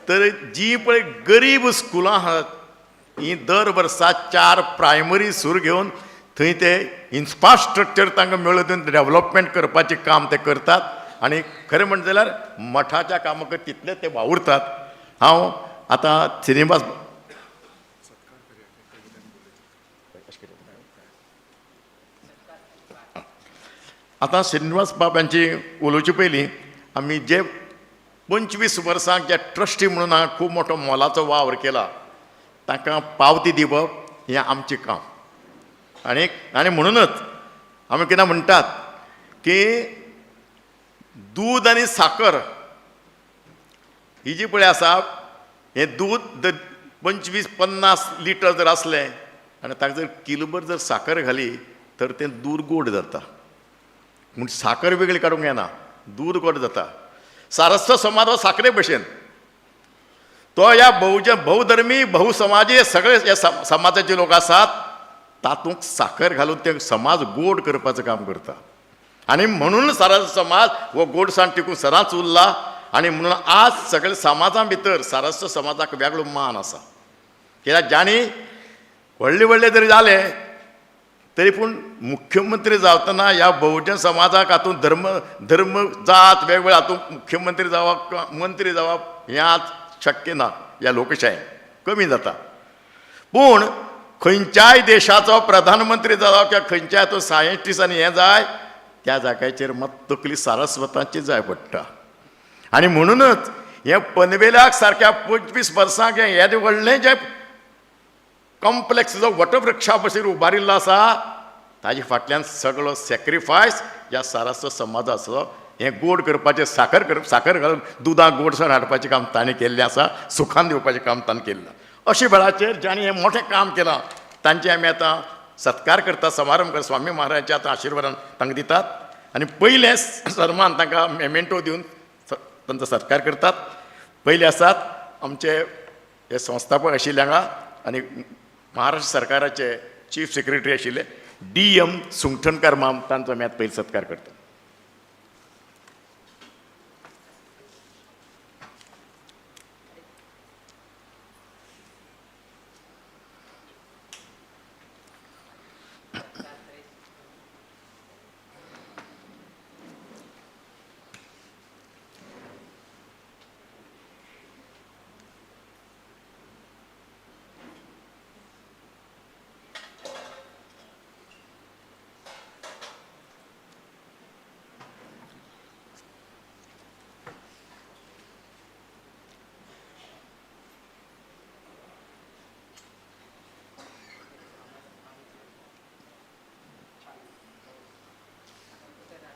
तर जी पळय गरीब स्कुलां आहात ही दर वर्सा 4 प्रायमरी सूर घेवन थंय ते इन्फ्रास्ट्रक्चर तांकां मेळून दिवन डेव्हलपमेंट करपाचें काम ते करतात. आनी खरें म्हणलें जाल्यार मठाच्या कामाक तितले ते वावुरतात. हांव आतां श्रीनिवास आतां श्रीनिवास बाब यांची उलोवचे पयलीं आमी जे 25 वर्सां जे ट्रस्टी म्हणून हांवें खूब मोठो मोलाचो वावर केला तांकां पावती दिवप हें आमचें काम. आनी म्हणूनच आमी कितें म्हणटात की दूद आनी साकर ही जी पळय आसा हें दूद 25-50 लिटर जर असलें आनी ताका जर किलोभर जर साकर घाली तर तें दूद गोड जाता. म्हूण साकर वेगळी काडूंक येना, दूद गोड जाता. सारस्वत समाज हो साखरे भशेन तो ह्या भौधर्मी बहुसमाजी सगळे ह्या समाजाचे लोक आसात तातूंत साखर घालून ते समाज गोड करपाचें काम करता. आनी म्हणून सारस्वत समाज हो गोडसाण टिकून सदांच उरला. आनी म्हणून आज सगळ्या समाजां भितर सारस्वत समाजाक वेगळो मान आसा. कित्याक ज्यांनी व्हडले व्हडले जरी जाले तरी पूण मुख्यमंत्री जावतना ह्या बहुजन समाजाक हातूंत धर्म जात वेगवेगळे हातूंत मुख्यमंत्री जावप मंत्री जावप हें आज शक्य ना. ह्या लोकशायेन कमी जाता. पूण खंयच्याय देशाचो प्रधानमंत्री जावं किंवा खंयच्याय तो सायंटिस्ट आनी हें जाय त्या जाग्याचेर मात तकली सारस्वताची जाय पडटा. आनी म्हणूनच हें पनवेल्याक सारक्या 25 वर्सांक हें जें व्हडलें जें कॉम्प्लेक्स जो वटवृक्षा भशेन उबारिल्लो आसा ताजे फाटल्यान सगळो सॅक्रिफायस ह्या सारस्वत समाजाचो हें गोड करपाचें साखर घालून दुदाक गोडसाण हाडपाचें काम ताणें केल्लें आसा. सुखान दिवपाचें काम ताणें केल्लें. अशे वेळाचेर ज्यांनी हें मोठें काम केलां तांचे आमी आतां सत्कार करता. समारंभ कर स्वामी महाराजांच्या आतां आशिर्वादान तांकां दितात आनी पयलें सन्मान तांकां मेमेंटो दिवन तांचो सत्कार करतात. पयले आसात आमचे हे संस्थापक आशिल्ले हांगा आनी महाराष्ट्र सरकाराचे चीफ सेक्रेटरी आशिल्ले DM सुंगठणकार माम तांचो आमी आतां पयलीं सत्कार करता.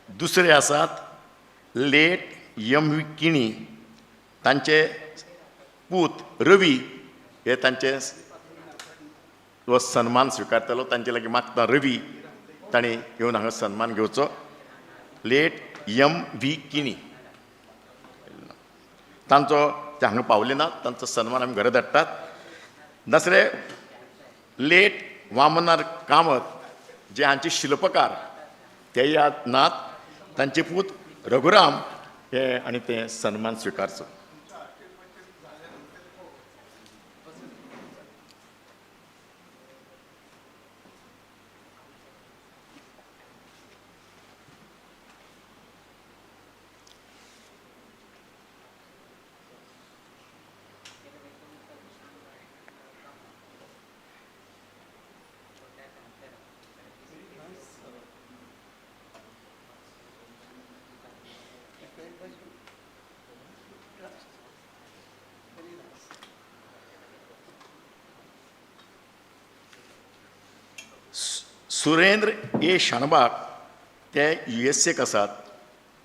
दुसरे आसात लेट M.V. किणी तांचे पूत रवी हे तांचे हो सन्मान स्विकारतलो. तांचे लागीं मागता रवी ताणें येवन हांगा सन्मान घेवचो. Late M.V. किणी तांचो ते हांगा पावले नात. तांचो सन्मान आमी घरा धाडटात. दुसरे लेट वामनार कामत जे हांचे शिल्पकार ते याद नात. तांचे पूत रघुराम हे आनी ते सन्मान स्विकारचो. सुरेंद्र ए शानबाग ते USA आसात.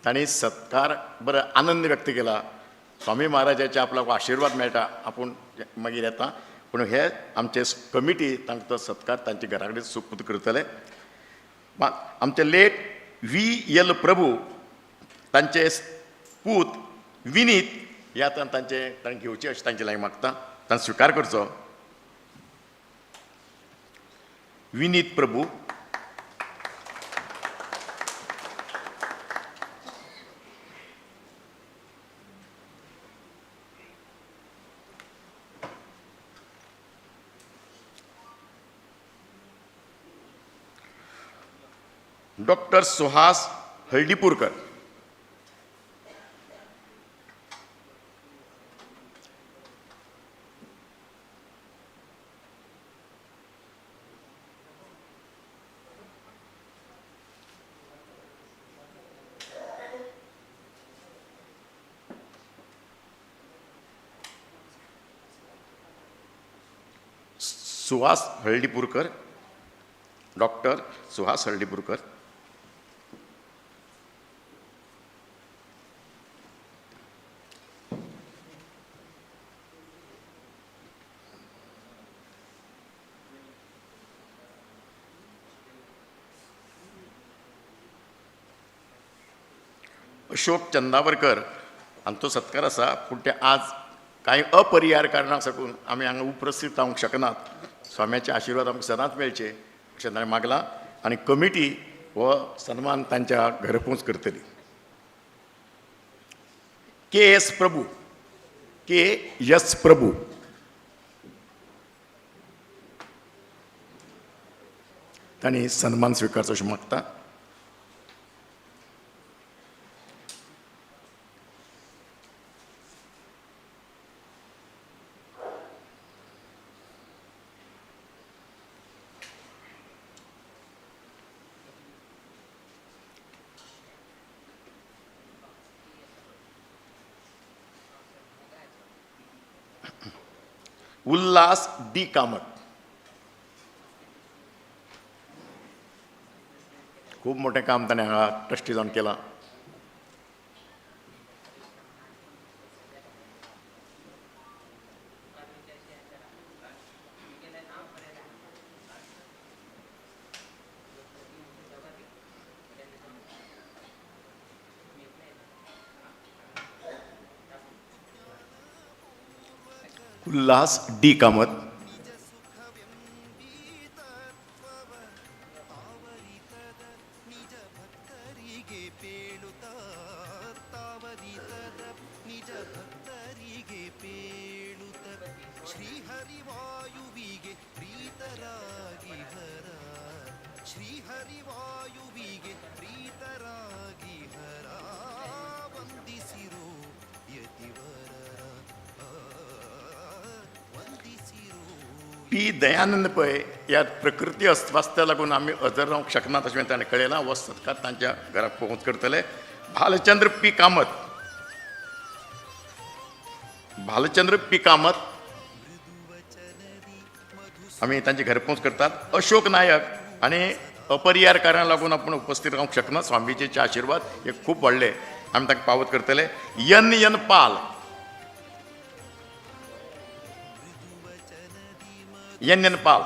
तांणी सत्कार बरो आनंद व्यक्त केला. स्वामी महाराजाचे आपल्याक आशिर्वाद मेळटा आपूण मागीर येता. पूण हे आमचे कमिटी तांकां तो सत्कार तांचे घरा कडेन सुपूत करतले. आमचे लेट V.L. प्रभू तांचे पूत विनीत हे आतां तांचे घेवचे अशें तांचे लागीं मागता. तांणी स्विकार करचो. विनीत प्रभू डॉक्टर सुहास हळदीपूरकर, सुहास हळदीपूरकर, डॉक्टर सुहास हळदीपूरकर, अशोक चंदावरकर हांचो सत्कार आसा, पूण ते आज कांय अपरिहार्य कारणाक लागून आमी हांगा उपस्थित रावंक शकनात. स्वाम्याचे आशिर्वाद आमकां सदांच मेळचे अशें ताणें मागलां आनी कमिटी हो सन्मान तांच्या घरपोच करतली. के.एस. प्रभू, के.एस. प्रभू, तांणी सन्मान स्विकारचो अशें मागता. उल्हास डी कामत, खूब मोठें काम ताणें हांगा ट्रस्टी जावन केलां. उल्हास डी कामत, पी दयानंद पै ह्या प्रकृती अस्वास्थ्या लागून आमी हजर रावंक शकनात अशें ताणें कळयलां. हो सत्कार तांच्या घराक पोवच करतले. भालचंद्र पी कामत, भालचंद्र पी कामत आमी तांचे घरपोच करतात. अशोक नायक आनी अपरिहार्य कारणाक लागून आपूण उपस्थित रावंक शकना. स्वामीजीचे आशिर्वाद हे खूब व्हडले, आमी तांकां पावत करतले. N Pal, N Pal,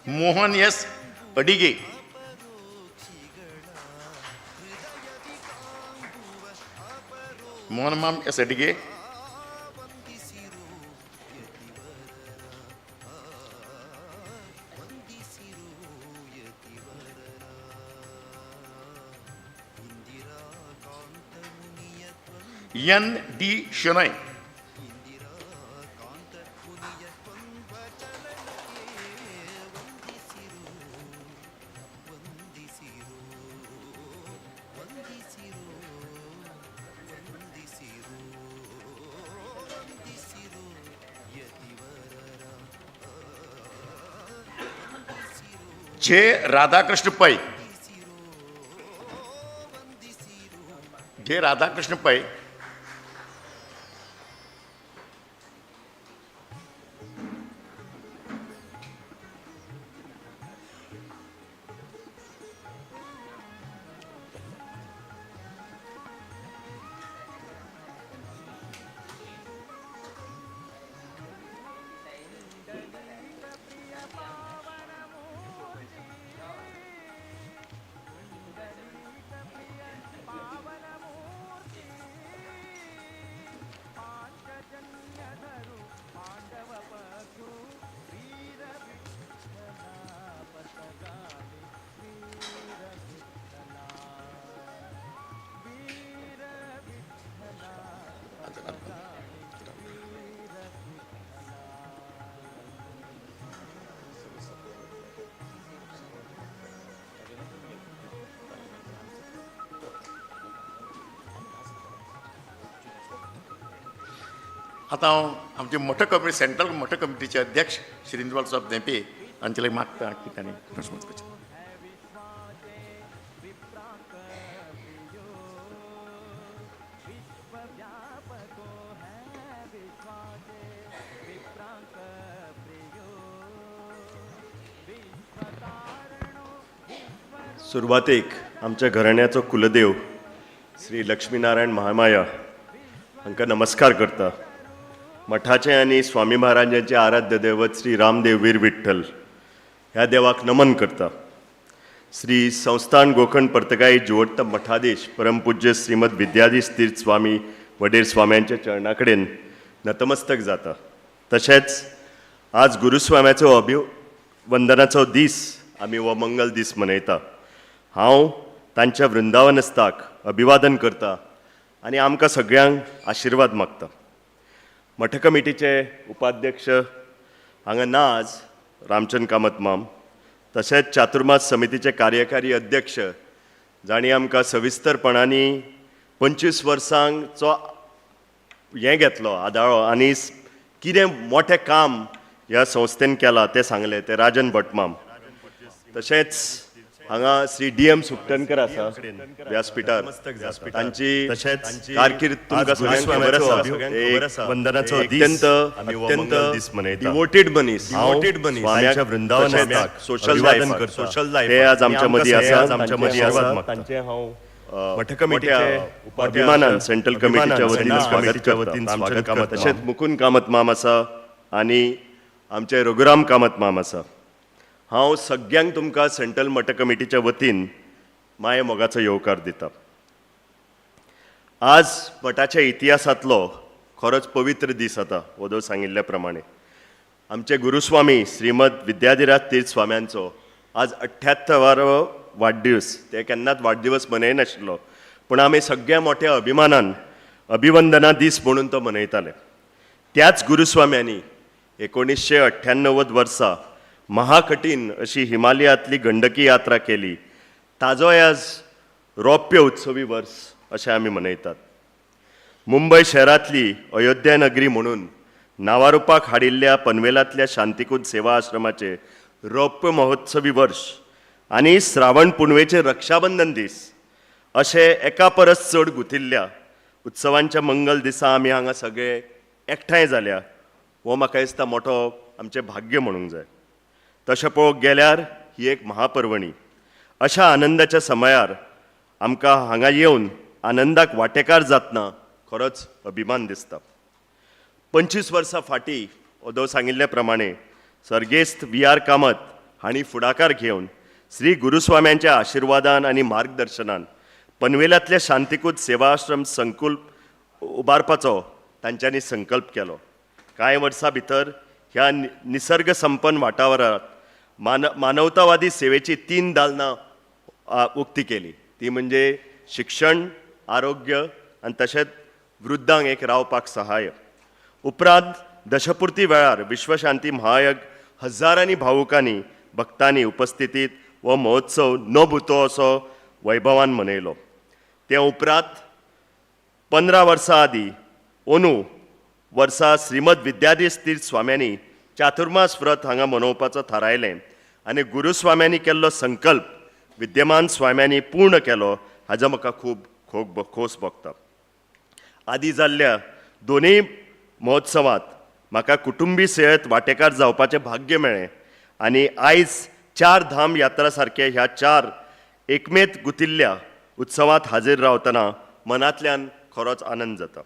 Mohan S Adige, Mohan माम S Adige, N D Shenoy, J Radhakrishna पै, जे राधाकृष्ण पै, आता हांव आमचे मठ कमिटी सेंट्रल मठ कमिटीचे अध्यक्ष श्री इंद्रपाल साहेब देंपे हांचे मागता की तांणी प्रश्न करचे. सुरवातेक आमच्या घराण्याचो कुलदेव श्री लक्ष्मीनारायण महामाया हांकां नमस्कार करता. मठाचे आनी स्वामी महाराजांचे आराध्य दैवत श्री रामदेव वीर विठ्ठल ह्या देवाक नमन करता. श्री संस्थान गोखण पर्तगाई जुवट्ट मठाधीश परमपूज्य श्रीमद विद्याधीश तीर्थ स्वामी वडेर स्वाम्यांच्या चरणा कडेन नतमस्तक जाता. तशेंच आज गुरुस्वाम्याचो अभिवंदनाचो दीस आमी हो मंगल दीस मनयता. हांव तांच्या वृंदावनस्थाक अभिवादन करता आनी आमकां सगळ्यांक आशिर्वाद मागता. मठ कमिटीचे उपाध्यक्ष हांगा ना आज रामचंद्र कामत माम, तशेंच चातुर्मास समितीचे कार्यकारी अध्यक्ष जाणी आमकां सविस्तरपणांनी 25 वर्सांचो हें घेतलो आदाळो आनी कितें मोठें काम ह्या संस्थेन केलां तें सांगलें ते राजन भटमाम. तशेंच हांगा श्री DM सुकटनकर आसा व्यासपीठार. तांची कारकीर्द तुमकां सगळ्यांक खबर आसा. वंदनाचो अत्यंत डिवोटेड मनीस स्वाम्याच्या वृंदावनाक सोशल लायफ ते आज आमच्या मदीं आसा. तांचे हांव मठ कमिटीच्या अभिमानान सेंट्रल कमिटीच्या वतीन स्वागत करता. तशेंच मुकुंद कामत माम आसा आनी आमचे रघुराम कामत माम आसा. हांव सगळ्यांक तुमकां सेंट्रल मठ कमिटीच्या वतीन माये मोगाचो येवकार दिता. आज मठाच्या इतिहासांतलो खरोच पवित्र दीस जाता. वदो सांगिल्ल्या प्रमाणे आमचे गुरुस्वामी श्रीमद विद्याधिराज तीर्थ स्वाम्यांचो आज 78वां वाडदीस. ते केन्नाच वाडदिवस मनयनाशिल्लो, पूण आमी सगळ्या मोठ्या अभिमानान अभिवंदना दीस म्हणून तो मनयताले. त्याच गुरुस्वाम्यांनी 1998 वर्सा महाकठीण अशी हिमालयांतली गंडकी यात्रा केली. ताजो आज रौप्य उत्सवी वर्स अशें आमी मनयतात. मुंबय शहरांतली अयोध्या नगरी म्हणून नावारूपाक हाडिल्ल्या पनवेलांतल्या शांतिकूज सेवा आश्रमाचे रौप्य महोत्सवी वर्ष आनी श्रावण पुनवेचे रक्षाबंधन दीस अशे एका परस चड गुथिल्ल्या उत्सवांच्या मंगल दिसा आमी हांगा सगळे एकठांय जाल्या. हो म्हाका दिसता मोठो आमचें भाग्य म्हणूंक जाय. तशें पळोवंक गेल्यार ही एक महापर्वणी. अशा आनंदाच्या समयार आमकां हांगा येवन आनंदाक वांटेकार जातना खरोच अभिमान दिसता. 25 वर्सां फाटीं वदो सांगिल्ले प्रमाणे सर्गेस्त VR कामत हांणी फुडाकार घेवन श्री गुरुस्वाम्यांच्या आशिर्वादान आनी मार्गदर्शनान पनवेलांतले शांतिकूज सेवा आश्रम संकुल उबारपाचो तांच्यांनी संकल्प केलो. कांय वर्सां भितर ह्या निसर्ग संपन्न वाठावरांत मानवतावादी सेवेची 3 दालनां उक्ती केली. ती म्हणजे शिक्षण, आरोग्य आनी तशेंच वृद्धांक एक रावपाक सहाय्य. उपरांत दशपुर्ती वेळार विश्वशांती महायज्ञ हजारांनी भावुकांनी भक्तांनी उपस्थितीत हो महोत्सव न भुतो असो वैभवान मनयलो. ते उपरांत 15 वर्सां आदीं अंदू वर्सा श्रीमद विद्याधीश तीर्थ स्वाम्यांनी चातुर्मास व्रत हांगा मनोवपाचो थारायलें आनी गुरुस्वाम्यांनी केल्लो संकल्प विद्यमान स्वाम्यांनी पूर्ण केलो हाचो म्हाका खूब खोस भोगता. आदीं जाल्ल्या दोनूय महोत्सवांत म्हाका कुटुंबी सेवेंत वांटेकार जावपाचें भाग्य मेळ्ळें आनी आयज 4 धाम यात्रा सारके ह्या 4 एकमेत गुथिल्ल्या उत्सवांत हाजीर रावतना मनांतल्यान खरोच आनंद जाता.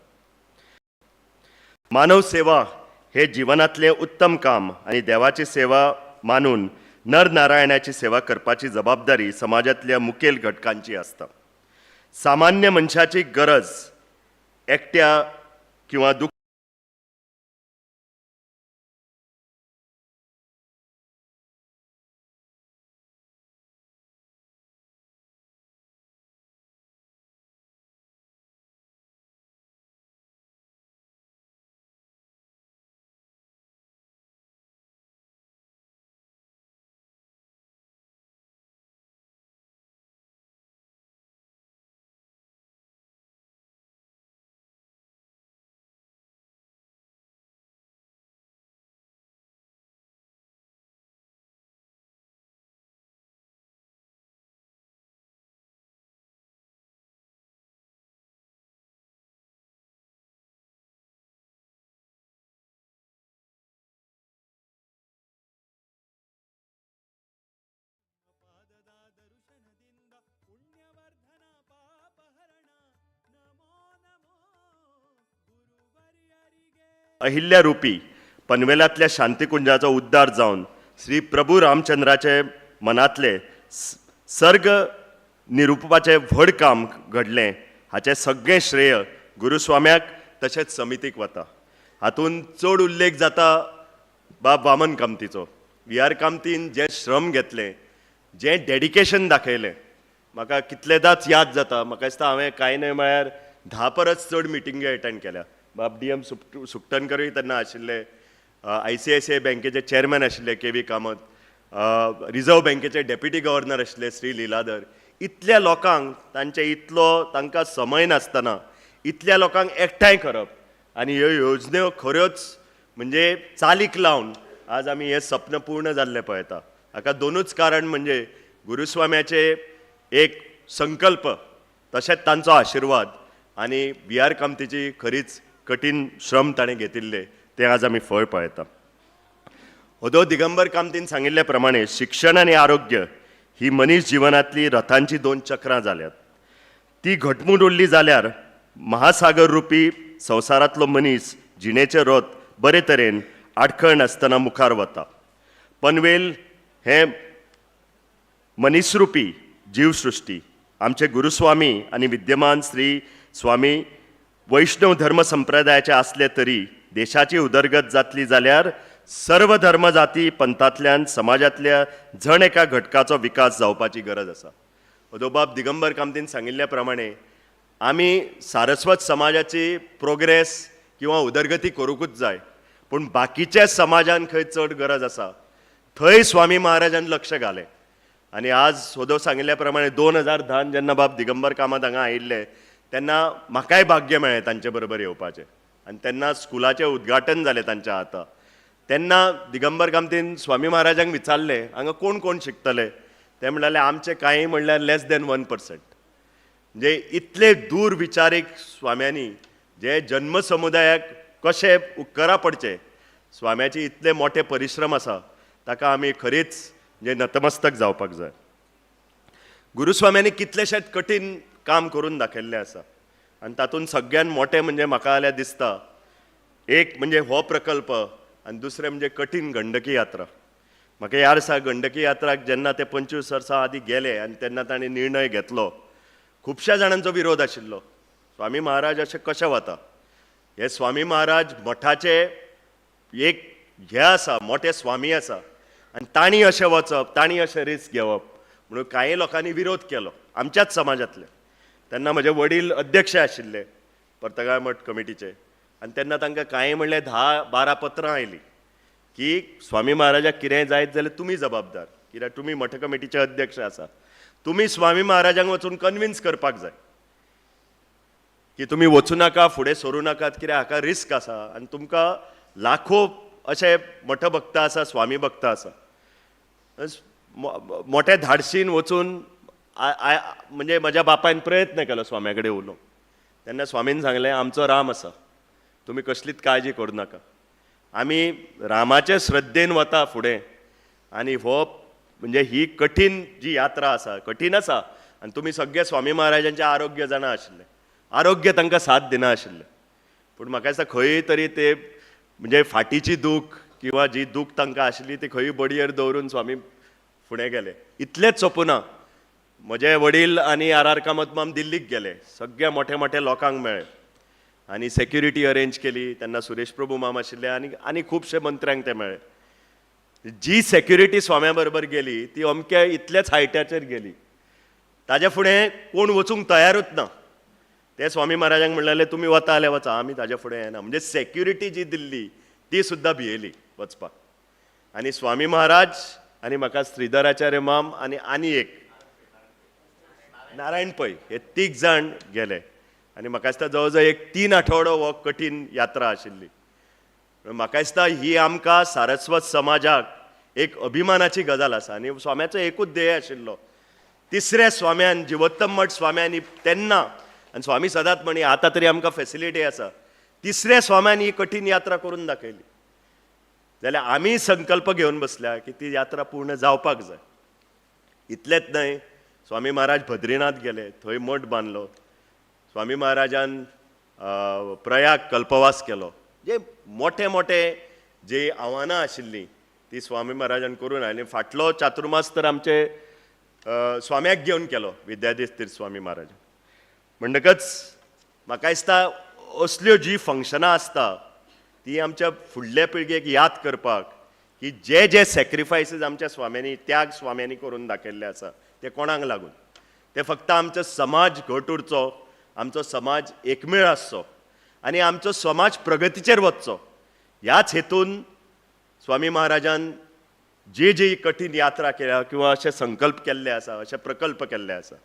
मानव सेवा हे जिवनातले उत्तम काम आनी देवाची सेवा मानून नरनारायणाची सेवा करपाची जबाबदारी समाजातल्या मुखेल घटकांची आसता. सामान्य मनशाची गरज एकट्या किंवा दुख अहिल्या रूपी पनवेलांतल्या शांतीकुंजाचो उद्धार जावन श्री प्रभू रामचंद्राचे मनांतले सर्ग निरुपपाचें व्हड काम घडलें हाचें सगळें श्रेय गुरुस्वाम्याक तशेंच समितीक वता. हातूंत चड उल्लेख जाता बाब वामन कामतीचो. वी आर कामतीन जे श्रम घेतले, जे डेडिकेशन दाखयलें, म्हाका कितलेदाच याद जाता. म्हाका दिसता हांवें कांय न्हय म्हळ्यार 10 परस चड मिटिंगी अटेंड केल्या. बाब डी एम सुकटनकरूय तेन्ना आशिल्ले, ICICI बँकेचे चेअरमॅन आशिल्ले KV कामत, रिझर्व बँकेचे डेप्युटी गव्हर्नर आशिल्ले श्री लिलाधर. इतल्या लोकांक तांकां समय नासतना इतल्या लोकांक एकठांय करप आनी ह्यो योजन्यो खऱ्योच म्हणजे चालीक लावन आज आमी हें सपन पूर्ण जाल्लें पळयता. हाका दोनूच कारण म्हणजे गुरुस्वाम्याचे एक संकल्प, तशेंच तांचो आशिर्वाद आनी वी आर कामतीची खरीच कठीण श्रम ताणें घेतिल्ले ते आज आमी फळ पळयता. होदो दिगंबर कामतीन सांगिल्ले प्रमाणे शिक्षण आनी आरोग्य ही मनीस जिवनांतली रथांची 2 चक्रां जाल्यात. ती घटमूट उरली जाल्यार महासागर रुपी संवसारांतलो मनीस जिणेचे रथ बरे तरेन आडखळ नासतना मुखार वता. पनवेल हें मनीसरुपी जीवसृश्टी आमचे गुरुस्वामी आनी विद्यमान श्री स्वामी वैष्णव धर्म संप्रदायाचे आसले तरी देशाची उदरगत जातली जाल्यार सर्व धर्म जाती पंथांतल्यान समाजांतल्या जण एका घटकाचो विकास जावपाची गरज आसा. अदोबाब दिगंबर कामतीन सांगिल्ल्या प्रमाणे आमी सारस्वत समाजाची प्रोग्रेस किंवा उदरगती करूंकूच जाय, पूण बाकीच्या समाजान खंय चड गरज आसा थंय स्वामी महाराजान लक्ष घालें. आनी आज सोदो सांगिल्ल्या प्रमाणे 2010 जेन्ना बाब दिगंबर कामत हांगा आयिल्ले तेन्ना म्हाकाय भाग्य मेळ्ळें तांचे बरोबर येवपाचें. आनी तेन्ना स्कुलाचें उद्घाटन जालें तांच्या हाता. तेन्ना दिगंबर कामतीन स्वामी महाराजांक विचारलें हांगा कोण कोण शिकतले. ते म्हणलें आमचे कांय म्हणल्यार लेस दॅन 1%. म्हणजे इतले दूर विचारीक स्वाम्यांनी जे जन्म समुदायाक कशे उपकारा पडचे, स्वाम्याचे इतले मोठे परिश्रम आसा ताका आमी खरीच म्हणजे नतमस्तक जावपाक जाय. गुरुस्वाम्यांनी कितलेशेच कठीण काम करून दाखयल्लें आसा आनी तातूंत सगळ्यान मोठें म्हणजे म्हाका जाल्यार दिसता एक म्हणजे हो प्रकल्प आनी दुसरें म्हणजे कठीण गंडकी यात्रा. म्हाका याद आसा गंडकी यात्राक जेन्ना ते 25 वर्सां आदीं गेले आनी तेन्ना ताणें निर्णय घेतलो, खुबश्या जाणांचो विरोध आशिल्लो. स्वामी महाराज अशें कशें वता. हे स्वामी महाराज मठाचे एक हे आसा, मोठे स्वामी आसा आनी तांणी अशें वचप, तांणी अशें रिस्क घेवप म्हणून कांय लोकांनी विरोध केलो आमच्याच समाजांतले. तेन्ना म्हजे वडील अध्यक्ष आशिल्ले पर्तगाळ मठ कमिटीचे आनी तेन्ना तांकां कांय म्हणलें 10-12 पत्रां आयलीं की स्वामी महाराजाक कितेंय जायत जाल्यार तुमी जबाबदार, कित्याक तुमी मठ कमिटीचे अध्यक्ष आसा. तुमी स्वामी महाराजांक वचून कन्विन्स करपाक जाय की तुमी वचूं नाका, फुडें सरूं नाकात, कित्याक हाका रिस्क आसा आनी तुमकां लाखो अशे मठ भक्त आसा, स्वामी भक्त आसा. मोठे धाडशीन वचून म्हणजे म्हज्या बापायन प्रयत्न केलो स्वाम्या कडेन उलोवंक. तेन्ना स्वामीन सांगलें आमचो राम आसा, तुमी कसलीच काळजी करूं नाका. आमी रामाचे श्रद्धेन वता फुडें आनी हो म्हणजे ही कठीण जी यात्रा आसा, कठीण आसा आनी तुमी सगळे स्वामी महाराजांचे आरोग्य जाणा आशिल्ले, आरोग्य तांकां साथ दिना आशिल्लें. पूण म्हाका दिसता खंय तरी ते म्हणजे फाटीची दूख किंवा जी दूख तांकां आशिल्ली ती खंय बडयेर दवरून स्वामी फुडें गेले. इतलेंच सोपुना म्हजे वडील आनी RR कामत माम दिल्लीक गेले, सगळ्या मोठ्या मोठ्या लोकांक मेळ्ळे आनी सेक्युरिटी अरेंज केली. तेन्ना सुरेश प्रभू माम आशिल्ले आनी खुबशे मंत्र्यांक ते मेळ्ळे. जी सेक्युरिटी स्वाम्या बरोबर गेली ती अमक्या इतलेच हायटाचेर गेली, ताज्या फुडें कोण वचूंक तयारूच ना. ते स्वामी महाराजांक म्हणलें तुमी वता जाल्यार वचा, आमी ताज्या फुडें येना. म्हणजे सेक्युरिटी जी दिल्ली ती सुद्दां भियेली वचपाक. आनी स्वामी महाराज आनी म्हाका श्रीधराचार्य माम आनी एक नारायण पै हे 3 जाण गेले. आनी म्हाका दिसता जवळ जवळ एक 3 आठवडो हो कठीण यात्रा आशिल्ली. म्हाका दिसता ही आमकां सारस्वत समाजाक एक अभिमानाची गजाल आसा. आनी स्वाम्याचो एकूच ध्येय आशिल्लो, तिसऱ्या स्वाम्यान जिवोत्तम मठ स्वाम्यांनी तेन्ना, आनी स्वामी सदांच म्हणी आतां तरी आमकां फेसिलिटी आसा, तिसऱ्या स्वाम्यान ही कठीण यात्रा करून दाखयली. जाल्यार आमी संकल्प घेवन बसल्या की ती यात्रा पूर्ण जावपाक जाय. इतलेंच न्हय, स्वामी महाराज बद्रीनाथ गेले, थंय मठ बांदलो. स्वामी महाराजान प्रयाग कल्पवास केलो. जे मोठे मोठे जे आव्हानां आशिल्लीं ती स्वामी महाराजान करून आनी फाटलो चातुर्मास तर आमचे स्वाम्याक घेवन केलो विद्याधीश तीर्थ स्वामी महाराजान. म्हणटकच म्हाका दिसता असल्यो जी फंक्शनां आसता ती आमच्या फुडल्या पिळगेक याद करपाक की जे जे सॅक्रिफायसीस आमच्या स्वाम्यांनी त्याग स्वाम्यांनी करून दाखयल्ले आसा ते कोणाक लागून. ते फक्त आमचो समाज घट उरचो, आमचो समाज एकमेळ आसचो आनी आमचो समाज प्रगतीचेर वचचो ह्याच हेतून स्वामी महाराजान जी जी कठीण यात्रा केल्या किंवा अशे संकल्प केल्ले आसा, अशे प्रकल्प केल्ले आसा.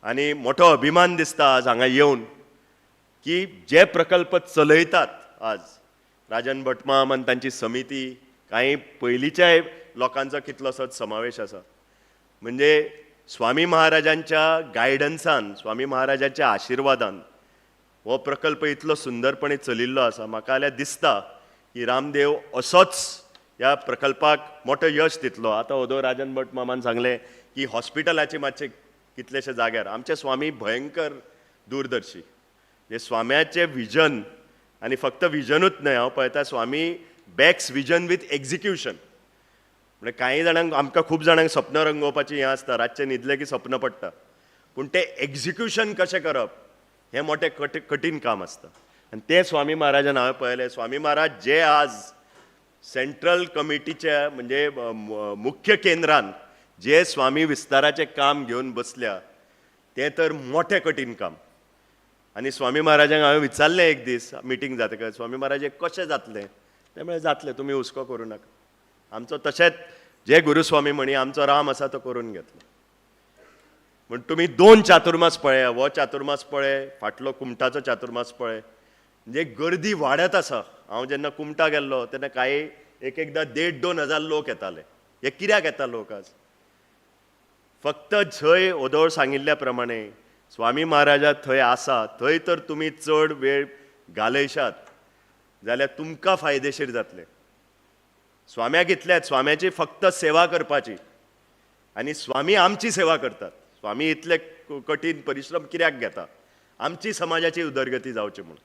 आनी मोठो अभिमान दिसता आज हांगा येवन की जे प्रकल्प चलयतात आज राजन भटमाम आनी तांची समिती, कांय पयलींच्या लोकांचो कितलोसोच समावेश आसा. म्हणजे स्वामी महाराजांच्या गायडन्सान, स्वामी महाराजांच्या आशिर्वादान हो प्रकल्प इतलो सुंदरपणे चलिल्लो आसा. म्हाका जाल्यार दिसता की रामदेव असोच ह्या प्रकल्पाक मोठो यश दितलो. आतां ओदो राजन भट मामान सांगलें की हॉस्पिटलाचे मातशे कितलेशे जाग्यार आमचे स्वामी भयंकर दूरदर्शी. हे स्वाम्याचे विजन आनी फक्त विजनूच न्हय, हांव पळयता स्वामी बॅक्स विजन विथ एग्जिक्युशन. म्हणजे कांय जाणांक आमकां खूब जाणांक सपनां रंगोवपाची हें आसता, रातचें न्हिदलें की सपन पडटा, पूण तें एग्जिक्युशन कशें करप हें मोठें कठीण काम आसता. आनी तें स्वामी महाराजान हांवें पळयलें. स्वामी महाराज जे आज सेंट्रल कमिटीच्या म्हणजे मुख्य केंद्रान जे स्वामी विस्ताराचें काम घेवन बसल्या तें तर मोठें कठीण काम. आनी स्वामी महाराजांक हांवें विचारलें एक दीस मिटींग जातकच, स्वामी महाराज हें कशें जातलें? ते म्हळें जातलें, तुमी हुस्को करूं नाका. आमचो तशेंच जे गुरुस्वामी म्हणी आमचो राम आसा तो करून घेतलो. म्हण तुमी 2 चातुर्मास पळया, हो चातुर्मास पळय, फाटलो कुमटाचो चातुर्मास पळय, म्हणजे गर्दी वाडत आसा. हांव जेन्ना कुमटा गेल्लो तेन्ना कांय एकदां 1,500-2 हजार लोक येताले. हे कित्याक येता लोक आज? फक्त थंय ओदोळ सांगिल्ल्या प्रमाणे स्वामी महाराजा थंय आसा, थंय तर तुमी चड वेळ घालयशात जाल्यार तुमकां फायदेशीर जातलें. स्वाम्याक इतलेंच, स्वाम्याची फक्त सेवा करपाची आनी स्वामी आमची सेवा करतात. स्वामी इतले कठीण परिश्रम कित्याक घेता? आमची समाजाची उदरगती जावची म्हणून.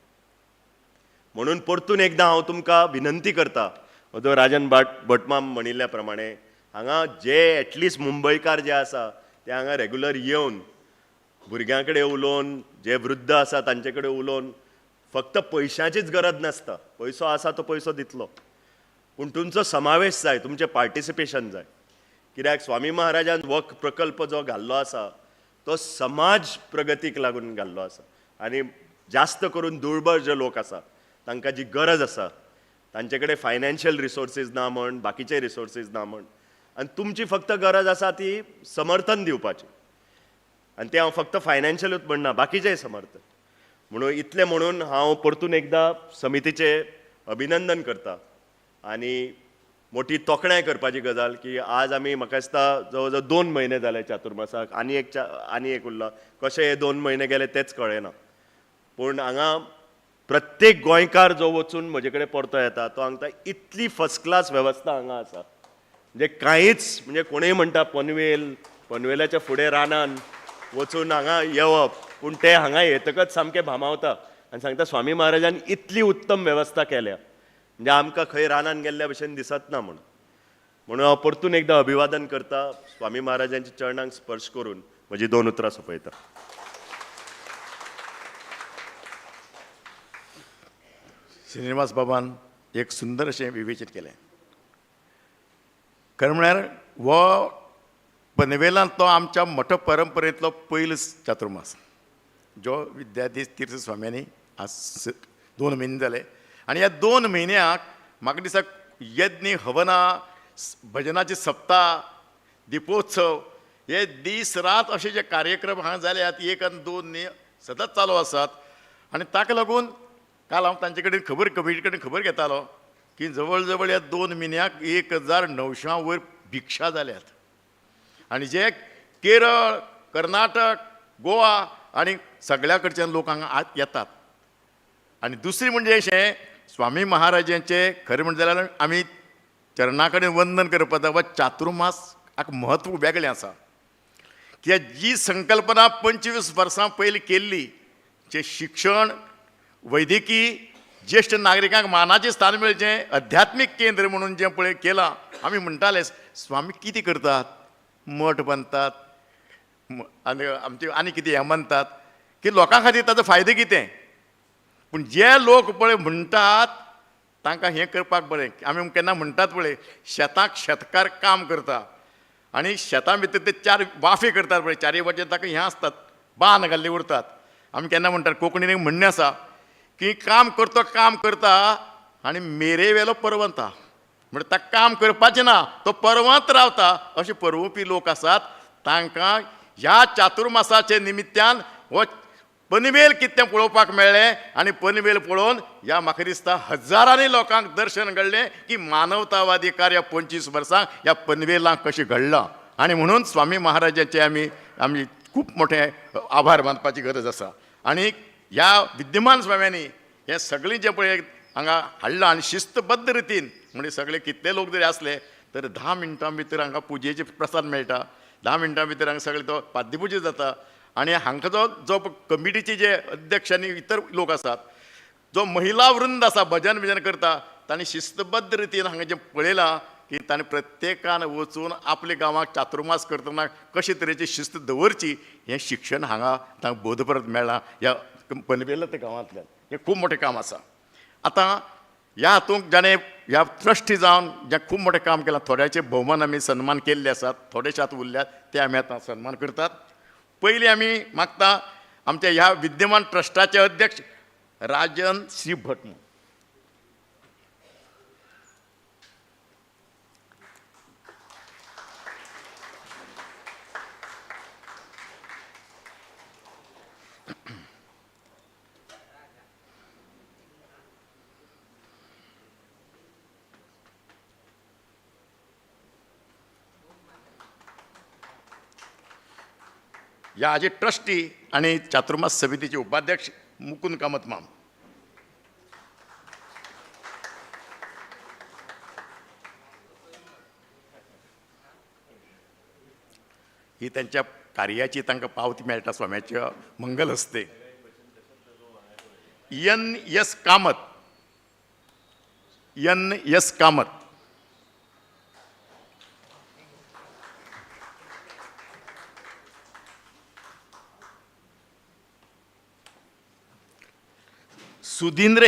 म्हणून परतून एकदां हांव तुमकां विनंती करता, ओदो राजन भटमाम म्हणिल्ल्या प्रमाणे हांगा जे एटलिस्ट मुंबयकार जे आसा ते हांगा रेगुलर येवन भुरग्यां कडेन उलोवन, जे वृद्ध आसा तांचे कडेन उलोवन, फक्त पयशांचीच गरज नासता, पयसो आसा तो पयसो दितलो, पूण तुमचो समावेश जाय, तुमचें पार्टिसिपेशन जाय. कित्याक स्वामी महाराजान हो प्रकल्प जो घाल्लो आसा तो समाज प्रगतीक लागून घाल्लो आसा. आनी जास्त करून दुर्बळ जे लोक आसा तांकां जी गरज आसा, तांचे कडेन फायनान्शियल रिसोर्सीस ना म्हण, बाकीचे रिसोर्सीस ना म्हण, आनी तुमची फक्त गरज आसा ती समर्थन दिवपाची. आनी ते हांव फक्त फायनान्शियलूच म्हणना, बाकीचेय समर्थन. म्हणून इतलें म्हणून हांव परतून एकदां समितीचे अभिनंदन करता. आनी मोठी तोखणाय करपाची गजाल की आज आमी म्हाका दिसता जवळ जवळ 2 म्हयने जाले चातुर्मासाक, आनी एक उरला. कशे हे 2 म्हयने गेले तेच कळेना. पूण हांगा प्रत्येक गोंयकार जो वचून म्हजे कडेन परतो येता तो सांगता इतली फर्स्ट क्लास वेवस्था हांगा आसा. म्हणजे कांयच, म्हणजे कोणूय म्हणटा पनवेलाच्या फुडें रानान वचून हांगा येवप, पूण ते हांगा येतकच सामकें भामावता आनी सांगता स्वामी महाराजान इतली उत्तम वेवस्था केल्या, म्हणजे आमकां खंय रानान गेल्ल्या भशेन दिसत ना म्हणून. म्हणून हांव परतून एकदां अभिवादन करता, स्वामी महाराजांच्या चरणांक स्पर्श करून म्हजी 2 उतरां सोंपयता. श्रीनिवास बाबान एक सुंदर अशें विवेचन केलें. खरें म्हळ्यार हो पनवेलांत तो आमच्या मोठ्या परंपरेंतलो पयलो चातुर्मास जो विद्याधीश तीर्थ स्वाम्यांनी आज 2 म्हयने जाले. आनी ह्या 2 म्हयन्याक म्हाका दिसता यज्ञ, हवनां, भजनाचे सप्ताह, दिपोत्सव हे दीस रात अशे जे कार्यक्रम हांगा जाल्यात 1 आनी 2 न्ही सतत चालू आसात. आनी ताका लागून काल हांव तांचे कडेन कमिटी कडेन खबर घेतालो की जवळ जवळ ह्या 2 म्हयन्याक 1900 वयर भिक्षा जाल्यात. आनी जे केरळ, कर्नाटक, गोवा आनी सगळ्या कडच्यान लोक हांगा येतात. आनी दुसरी म्हणजे अशें स्वामी महाराजांचे खरें म्हणजे जाल्यार आमी चरणा कडेन वंदन करपाक वा चातुर्मासाक म्हत्व वेगळें आसा. कित्याक जी संकल्पना 25 वर्सां पयलीं केल्ली, जे शिक्षण, वैद्यकी, ज्येष्ठ नागरिकांक मानाचें स्थान मेळचें अध्यात्मीक केंद्र म्हणून जें पळय केलां आमी म्हणटाले स्वामी कितें करतात मठ बांदतात आनी आमचे आनी कितें हें मानतात की लोकां खातीर ताचो फायदो कितें पूण जे लोक पळय म्हणटात तांकां हें करपाक बरें आमी केन्ना म्हणटात पळय शेतांक शेतकार काम करता आनी शेतां भितर ते 4 वाफे करतात पळय 4 वटेन ताका हें आसतात बांद घाल्ले उरतात आमी केन्ना म्हणटात कोंकणीन एक म्हणणें आसा की काम करता आनी मेरेवेलो परवंता म्हणजे ताका काम करपाचें ना तो परवंत रावता अशे परवुपी लोक आसात तांकां ह्या चातुर्मासाचे निमित्यान हो पनवेल कितें तें पळोवपाक मेळ्ळें आनी पनवेल पळोवन ह्या म्हाका दिसता हजारांनी लोकांक दर्शन घडलें की मानवतावादी कार्य 25 वर्सां ह्या पनवेलांक कशें घडलां आनी म्हणून स्वामी महाराजांचे आमी खूब मोठे आभार मानपाची गरज आसा आनी ह्या विद्यमान स्वाम्यांनी हें सगळें जें पळय हांगा हाडलां आनी शिस्तबद्ध रितीन म्हणजे सगळे कितले लोक जरी आसले तर 10 मिनटां भितर हांगा पुजेचे प्रसाद मेळटा 10 मिनटां भितर हांगा सगळे तो पाद्यपुजा जाता आनी हांगा जो कमिटीचे जे अध्यक्ष आनी इतर लोक आसात जो महिला वृंद आसा भजन बिजन करता तांणी शिस्तबद्ध रितीन हांगा जें पळयलां की ताणें प्रत्येकान वचून आपल्या गांवाक चातुर्मास करतना कशे तरेची शिस्त दवरची हें शिक्षण हांगा तांकां बोधपरत मेळ्ळां ह्या पनवेल त्या गांवांतल्यान हें खूब मोठें काम आसा आतां ह्या हातूंत जाणें ह्या ट्रस्टी जावन जें खूब मोठें काम केलां थोड्याचे भोवमान आमी सन्मान केल्ले आसात थोडेशे आतां उरल्यात ते आमी आतां सन्मान करतात पयलीं आमी मागता आमच्या ह्या विद्यमान ट्रस्टाचे अध्यक्ष राजन श्री भट म्हणून ह्या हाजे ट्रस्टी आनी चातुर्मास समितीचे उपाध्यक्ष मुकुंद कामत माम ही त्यांच्या कार्याची तांकां पावती मेळटा स्वाम्याच्या मंगल हस्ते एन.एस. कामत सुधींद्र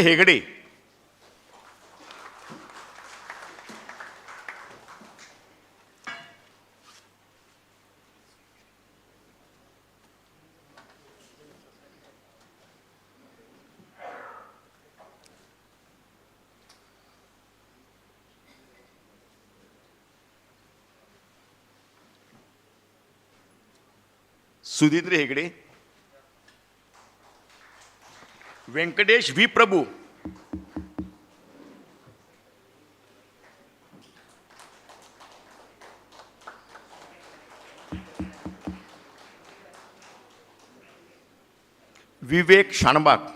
हेगडे व्यंकटेश व्ही प्रभू विवेक शाणबाग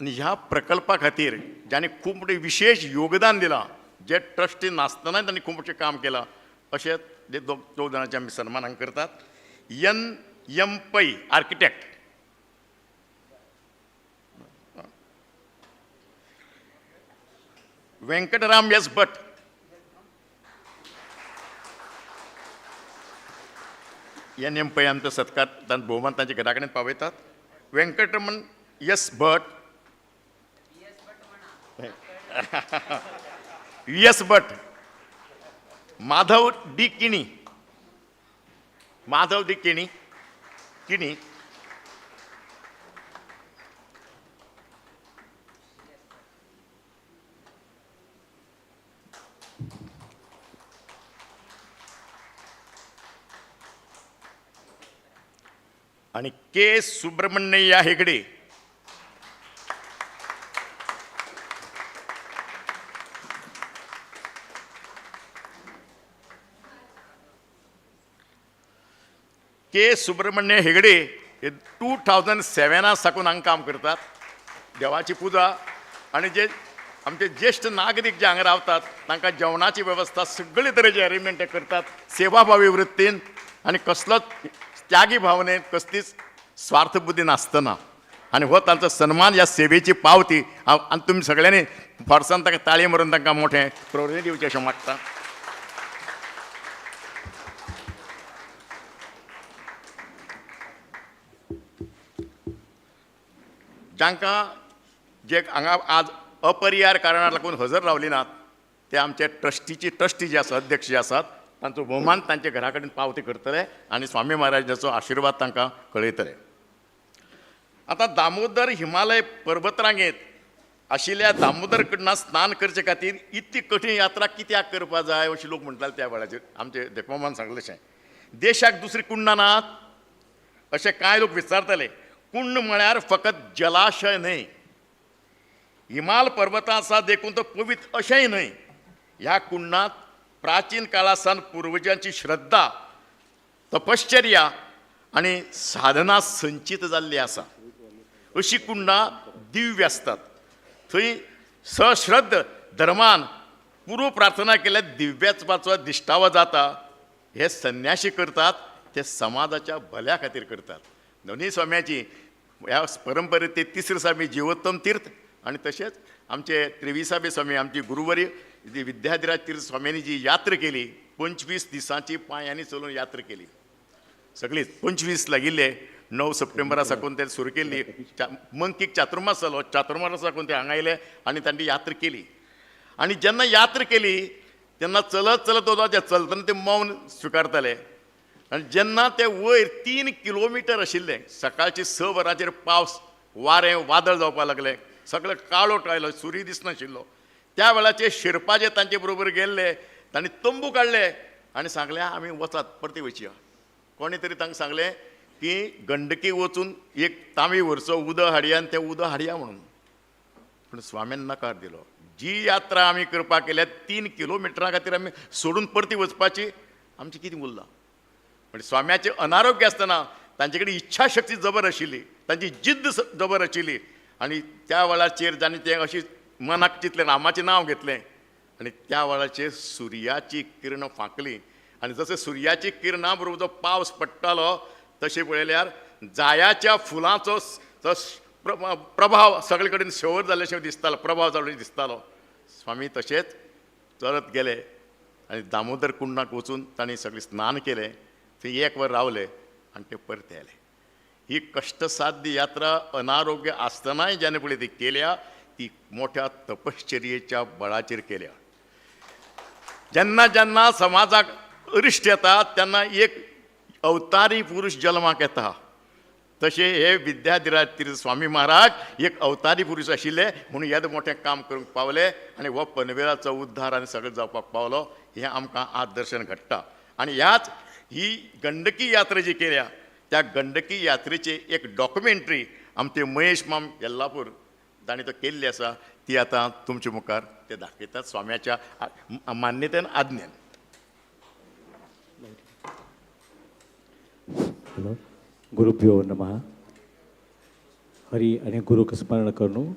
आणि ह्या प्रकल्पा खातीर ज्याने खूब मोठे विशेष योगदान दिलां जे ट्रस्टी नासतनाय तांणी खूब मोठें काम केलां अशें जे 2 जाणांचे आमी सन्मान हांगा करतात एम पै आर्किटेक्ट व्यंकटराम एस भट एम पै आमचो सत्कार तांचे भोवमान तांच्या घरा कडेन पावयतात व्यंकटरमण एस भट एस भट माधव डी किणी आणि के सुब्रमण्यय्या हेगडे के सुब्रमण्य हेगडे हे 2007 साकून हांगा काम करतात देवाची पुजा आणि जे आमचे ज्येष्ठ नागरीक जे हांगा रावतात तांकां जेवणाची वेवस्था सगळे तरेचे अरेंजमेंट ते करतात सेवाभावी वृत्तीन आणि कसलोच त्यागी भावनेन कसलीच स्वार्थ बुद्धी नासतना आणि हो तांचो सन्मान ह्या सेवेची पावती आणि तुम्ही सगळ्यांनी फारसान तांकां ताळी मारून तांकां मोठें प्रोत्साहन दिवचें अशें मागता. जांकां जे हांगा आज अपरिहार कारणाक लागून हजर रावली नात ते आमचे ट्रस्टी जे आसात अध्यक्ष जे आसात तांचो भोवमान तांचे घरा कडेन पावती करतले आनी स्वामी महाराजाचो आशिर्वाद तांकां कळयतले. आतां दामोदर हिमालय पर्वतरांगेंत आशिल्ल्या दामोदर कडना स्नान करचे खातीर इतली कठीण यात्रा कित्याक करपा जाय अशें लोक म्हणटाले त्या वेळाचेर आमचे देखमामान सांगलेशें. देशाक दुसरी कुंडां नात अशें कांय लोक विचारताले. कुंड म्हळ्यार फकत जलाशय न्हय, हिमाल पर्वतां आसा देखून तो पवित्र अशेंय न्हय. ह्या कुंडांत प्राचीन काळा सावन पुर्वजांची श्रद्धा तपश्चर्या आनी साधना संचीत जाल्ली आसा. अशीं कुंडां दिव्य आसतात. थंय सश्रद्ध धर्मान पुरो प्रार्थना केल्यार दिव्याचपाचो दिश्टावो जाता. हे संन्याशी करतात ते समाजाच्या भल्या खातीर करतात. दोनूय स्वाम्याची ह्या परंपरेत ते 33 जीवोत्तम तीर्थ आणि तशेंच आमचे 23 स्वामी आमची गुरुवर्य विद्याधिराज तीर्थ स्वाम्यांनी जी यात्रा केली 25 दिसांची पांयांनी चलून यात्रा केली. सगळीच 25 लागिल्ले 9 सप्टेंबरा साकून ते सुरू केल्ली. मंकीक चातुर्मास जालो, चातुर्मासा साकून ते हांगा आयले आनी तांणी यात्रा केली. आनी जेन्ना यात्रा केली तेन्ना चलत चलत वता चलतना ते मौन स्विकारताले. आनी जेन्ना ते वयर 3 किलोमिटर आशिल्ले सकाळची 6 वरांचेर पावस वारें वादळ जावपाक लागलें. सगळें काळोट आयलो, सूर्य दिसनाशिल्लो. त्या वेळाचेर शेर्पा जे तांचे बरोबर गेल्ले तांणी तंबू काडले आनी सांगलें आमी वचात परती वयची. कोणी तरी तांकां सांगलें की गंडकी वचून एक तांबी व्हरचो उदक हाडया आनी तें उदक हाडया म्हणून. पूण स्वाम्यान नकार दिलो. जी यात्रा आमी करपाक केल्या 3 किलोमिटरां खातीर आमी सोडून परती वचपाची आमची कितें उरलां. पण स्वाम्याचें अनारोग्य आसतना तांचे कडेन इच्छा शक्ती जबर आशिल्ली, तांची जिद्द जबर आशिल्ली आनी त्या वेळाचेर जाणें तें अशी मनाक चिंतलें रामाचें नांव घेतलें आनी त्या वेळाचेर सुर्याची किरण फांकली आनी जशें सुर्याची किरणां बरोबर जो पावस पडटालो तशें पळयल्यार जायाच्या फुलांचो प्रभाव सगळे कडेन शवर जाल्लेशें दिसतालो, प्रभाव जाल्लो दिसतालो. स्वामी तशेंच चलत गेले आनी दामोदर कुंडाक वचून तांणी सगळें स्नान केलें. थंय 1 वर रावले आनी ते परते आले. ही कश्टसाध्य यात्रा अनारोग्य आसतनाय जेन्ना पळय ती केल्या ती मोठ्या तपश्चर्येच्या बळाचेर केल्या. जेन्ना जेन्ना समाजाक अरिश्ट येता तेन्ना एक अवतारी पुरुश जल्माक येता. तशें हे विद्याधिराज तीर्थ स्वामी महाराज एक अवतारी पुरुश आशिल्ले म्हणून येद मोठें काम करूंक पावले आनी हो पनवेलाचो उद्धार आनी सगळें जावपाक पावलो. हें आमकां आज दर्शन घडटा. आनी ह्याच ही गंडकी यात्रा जी केल्या त्या गंडकी यात्रेची एक डॉक्युमेंटरी आमचे महेश माम येल्लापूर तांणी तो केल्ली आसा. ती आतां तुमचे मुखार ते दाखयतात स्वाम्याच्या मान्यतेन आज्ञेन. गुरुभ्यो नमः. हरी आनी गुरूक स्मरण करून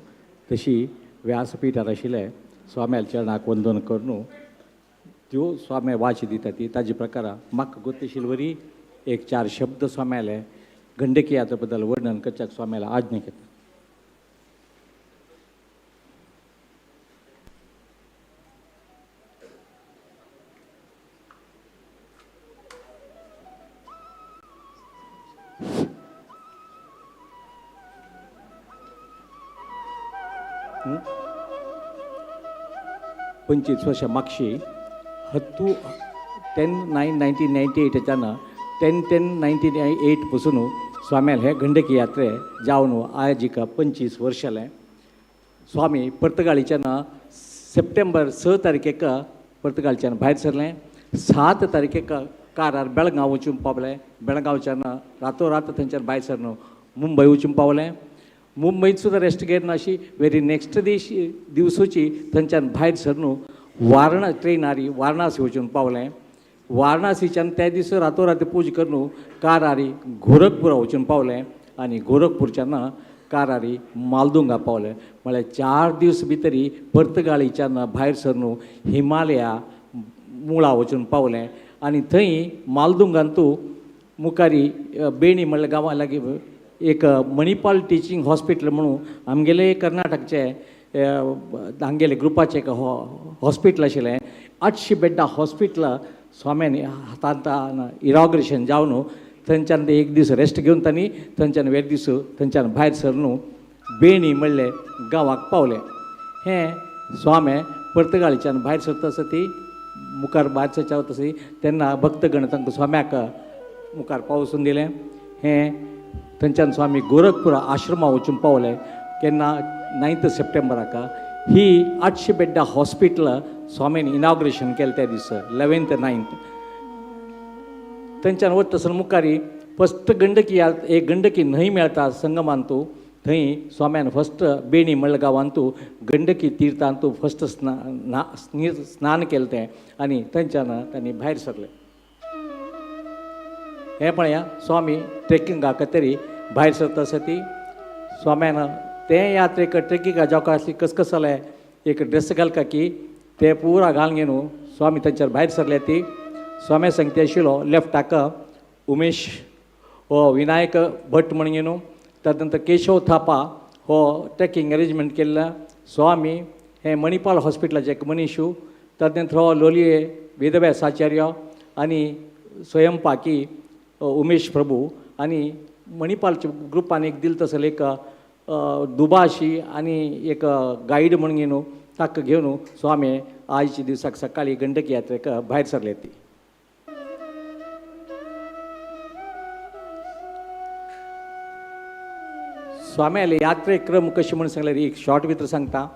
तशी व्यासपीठार आशिल्ले स्वाम्याच्या चरणाक वंदन करून त्यो स्वाम्या वाच दिता ती ताजे प्रकार म्हाका गोतेशील वरी एक 4 शब्द स्वाम्याले गंडकी यात्रे बद्दल वर्णन करच्याक स्वाम्याला आज्ञा घेता. पंचवीस वर्षां मागशी 10/9/1998 तेन्ना 10/10/1998 पासून स्वाम्याल हे गंडकी यात्रे जावन आयोजिका 25 वर्ष जालें. स्वामी पर्तगाळीच्यान सप्टेंबर 6 तारखेक पर्तगाळच्यान भायर सरलें. 7 तारखेक कारार बेळगांव वचून पावले. बेळगांवच्यान रातोरात थंयच्यान भायर सरन मुंबय वचून पावलें. मुंबईत सुद्दां रेस्ट घेतना अशी वेरी नेक्स्ट दिवसाची थंयच्यान भायर सरन ट्रेनारी वारणासी वचून पावलें. वाराणसीच्यान त्या दीस रातोराती पूज करून कारारी गोरखपुरा वचून पावलें आनी गोरखपूरच्यान कारारी मालदुंगा पावलें. म्हळ्यार 4 दीस भितरी पर्तगाळीच्यान भायर सरून हिमालया मुळा वचून पावलें आनी थंय मालदुंगान तूं मुखारी बेणी म्हणल्यार गांवां लागीं एक मणिपाल टिचींग हॉस्पिटल म्हणून आमगेले कर्नाटकचे हांगेले ग्रुपाचें एक हॉस्पिटल आशिल्लें. 800 बेड्डा हॉस्पिटल स्वाम्यानी हातांत इनॉग्रेशन जावन थंयच्यान एक दीस रेस्ट घेवन तांणी थंयच्यान वेर दीस थंयच्यान भायर सरून बेणी म्हणले गांवाक पावले. हें स्वामे पर्तगाळीच्यान भायर सरता आसतना मुखार भायर सरता आसतना तेन्ना भक्तगण तांकां स्वाम्याक मुखार पावसून दिलें. हें थंयच्यान स्वामी गोरखपुरा आश्रमा वचून पावले. केन्ना 9 सप्टेंबराक ही 800 बेड्डा हॉस्पिटल स्वामीन इनॉग्रेशन केलें त्या दीस 11th 9th. थंयच्यान वता आसतना मुखारी फस्ट गंडकी एक गंडकी न्हंय मेळटा संगमान तूं थंय स्वाम्यान फस्ट बेणी म्हणल्या गांवांत तूं गंडकी तीर्थांत तूं फस्ट स्नान केलें तें आनी थंयच्यान तांणी भायर सरले. हें पळया स्वामी ट्रेकिंगाक तरी भायर सरता आसतना स्वाम्यान तें यात्रेक ट्रेकिंगा जावका आसली कस जालें एक ड्रेस घालका की ते पुरा घालून घेवन स्वामी थंयच्यान भायर सरले. ती स्वाम्या सांगता आशिल्लो लेफ्टाक उमेश हो विनायक भट म्हणून घेवन तातूंत केशव थापा हो ट्रेकिंग अरेंजमेंट केल्ला. स्वामी हे मणिपाल हॉस्पिटलाचे एक मनीस तातूंत हो लोलये वेदव्यास आचार्य आनी स्वयंपाकी उमेश प्रभू आनी मणिपालच्या ग्रुपान एक दिल तसो एक दुबाशी आनी एक गायड म्हणून घेवन ताका घेवन स्वामी आयच्या दिसाक सकाळी गंडकी यात्रेक भायर सरले. ती स्वाम्याले यात्रे क्रम कशी म्हणून सांगल्यार एक शॉर्ट भितर सांगता.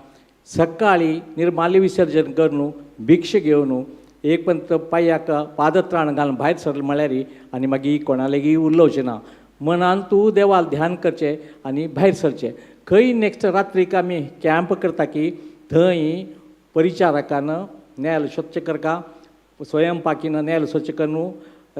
सकाळी निर्माल्य विसर्जन करून भिक्ष घेवन एक पंत पांयाक पादत्राण घालून भायर सरलें म्हळ्यार आनी मागीर कोणा लेगीत उरलोवचें ना. मनान तूं देवाल ध्यान करचें आनी भायर सरचें. खंय नेक्स्ट रात्रीक आमी कॅम्प करता की थंय परिचारकान नेल स्वच्छ करका, स्वयंपाकीन नेल स्वच्छ करून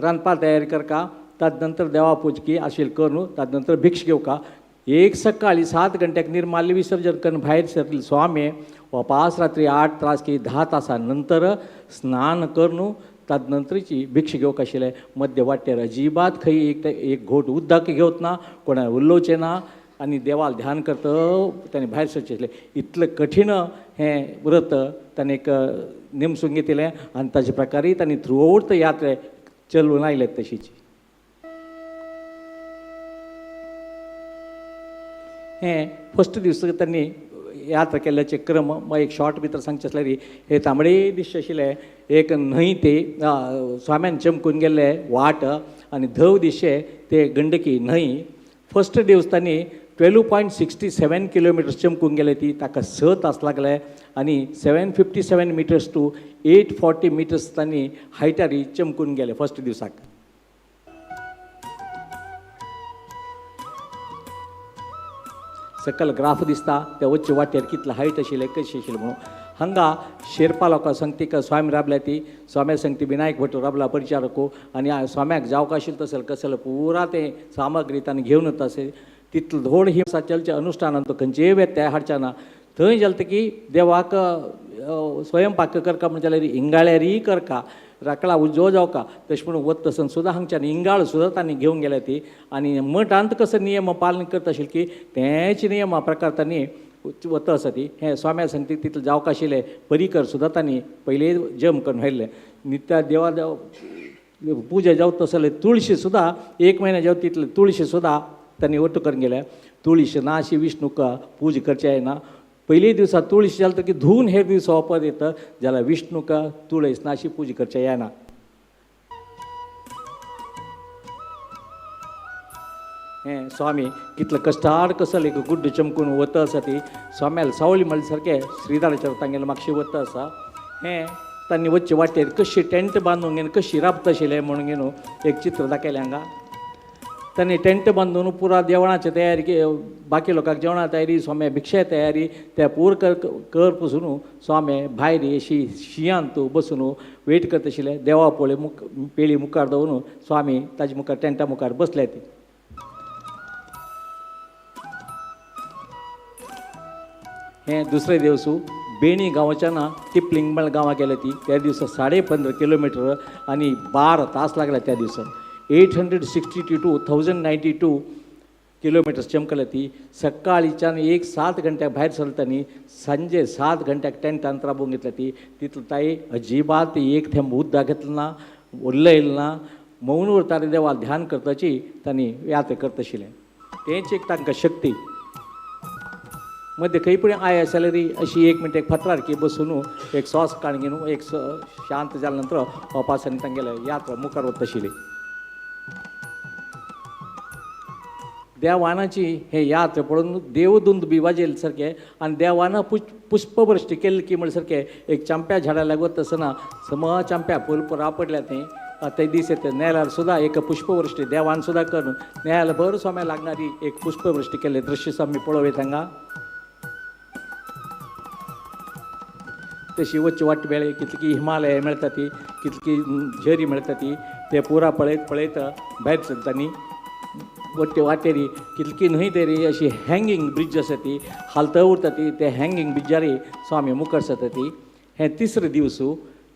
रांदपा तयारी करका, ताजे नंतर देवा पुजकी आशिल्ल करून ताजे नंतर भिक्ष घेवका. एक सकाळी 7 गंटेक निर्माल्य विसर्जन करून भायर सरले स्वामी वापास रात्री 8 तास की 10 तासां नंतर स्नान करून ताजे नंतरची भिक्ष घेवक आशिल्लें. मध्य वाटेर अजिबात खंय एक घोट उदक घेवच ना, कोणा उरलोवचें ना आनी देवाल ध्यान करता ताणें भायर सरचें आसलें. इतलें कठीण हें व्रत ताणें एक नेमसून घेतिल्लें आनी ताजे प्रकारे ताणें थ्रू आउट यात्रे चलून आयले तशीच. हें फस्ट दीस तांणी यात्रा केल्ल्याचे क्रम एक शॉर्ट भितर सांगचें आसल्यार हे तांबडे दीस आशिल्ले एक न्हंय ते स्वाम्यान चमकून गेल्ले वाट आनी धव दिशे ते गंडकी न्हंय. फस्ट दीस तांणी 12.67 किलोमिटर्स चमकून गेले. ती ताका 6 तास लागले आनी 757 मिटर्स टू 840 मिटर्स तांणी हायटारी चमकून गेले फस्ट दिसाक. सकल ग्राफ दिसता त्या वच्चे वाटेर कितले हायट आशिल्ले कशें आशिल्लें म्हणून. हांगा शेर्पा लोकां सांगतीक स्वामी राबल्या. ती स्वाम्या सांगती विनायक भट राबला परिचारको आनी स्वाम्याक जावक आशिल्लें तसलें कसलें पुरा तें सामग्री ताणें घेवन वता अशें तितलो धोड ही चलचे अनुश्ठानान तो खंयचेय व्यत्याय हाडचे ना. थंय जालें की देवाक स्वयंपाक करता म्हणजे जाल्यार इंगाळ्यारी करता राकळा उजो जावका तशें म्हणून वता आसतना सुद्दां हांगच्यान इंगाळ सुद्दां तांणी घेवन गेल्या. ती आनी मठांत कसो नियम पालन करता आशिल्ले की तेच नियमा प्रकार तांणी वता आसा ती. हें स्वाम्या सांगता तितलें जावक आशिल्लें परिकर सुद्दां तांणी पयले जम करून व्हेल्ले. नित्या देवा पुजा जावता जाल्यार तुळशी सुद्दां 1 म्हयनो जावं तितले तुळशी सुद्दां तांणी वट्ट करून गेल्या. तुळशी ना अशी विष्णूक पूज करचें ना. पयले दिसा तुळशी जालें की धुवन हेर दीस वापर येता जाल्यार विष्णूक तुळस ना अशी पूज करचें येना. हें स्वामी कितले कश्टार कसले एक गुड्ड चमकून वता आसा ती स्वाम्याल सावळी म्हणल्या सारकें श्रीदाराच्या तांगेले म्हापशे वता आसा. हें तांणी वच्चे वाटेर कशी टेंट बांदून घेवन कशी राबता आशिल्लें म्हणून घेवन एक चित्र दाखयलें हांगा. तांणी टेंट बांदून पुरा देवळाची तयारी बाकी लोकांक जेवणा तयारी स्वामी भिक्षा तयारी ते पूर कर पसून स्वामी भायर अशी शियांत बसून वेट करता आशिल्ले देवा पेळी मुखार दवरून स्वामी ताजे मुखार टेंटा मुखार बसले ती हें दुसरे दिवस बेणी गांवच्यान टिपलिंग गांवां गेले ती त्या दिवसा 15.5 किलोमिटर आनी 12 तास लागले त्या दिवसा 862 to 1092 किलोमिटर्स चमकले ती सकाळीच्यान 7 घंट्याक भायर सरतानी सांजे 7 घंट्याक टेंटान राबूंक घेतली ती तितलो ताई अजिबात एक थेंब उदक घेतलो ना उरलें ना मौन उरताले देवाल ध्यान करताची तांणी यात्रा करता आशिल्लें तेंच एक तांकां शक्ती मध्ये खंय पण आय सॅलरी अशी 1 मिनट एक फातरारकी बसून एक सॉस काणगेन एक शांत जाले नंतर वापस आनी तांगेले यात्रा मुखार वता आशिल्ली देवानाची हे यात्रा पळोवन देवदूत बी वाजयले सारकें आनी देवाना पुष्पवृश्टी केल्ली की म्हणले सारकें एक चांप्या झाडां लागत आसतना सम चांप्या फूल रापडल्या ते दीस येते नेल्यार सुद्दां एक पुष्पवृश्टी देवान सुद्दां करून नेल्यार भर सोम्या लागणारी एक पुष्पवृश्टी केल्ले दृश्य आमी पळोवया हांगा तशी वच्चे वाट वेळे कितली हिमालय मेळटा ती कितली झरी मेळटा ती ते पुरा पळयत भायर सरतानी वट्टे वाटेरी कितली न्हंय तरी अशी हँगींग ब्रिज आसा ती हालता उरता ती ते हँगींग ब्रिजारी स्वामी मुखार सरता ती हें तिसरे दिवस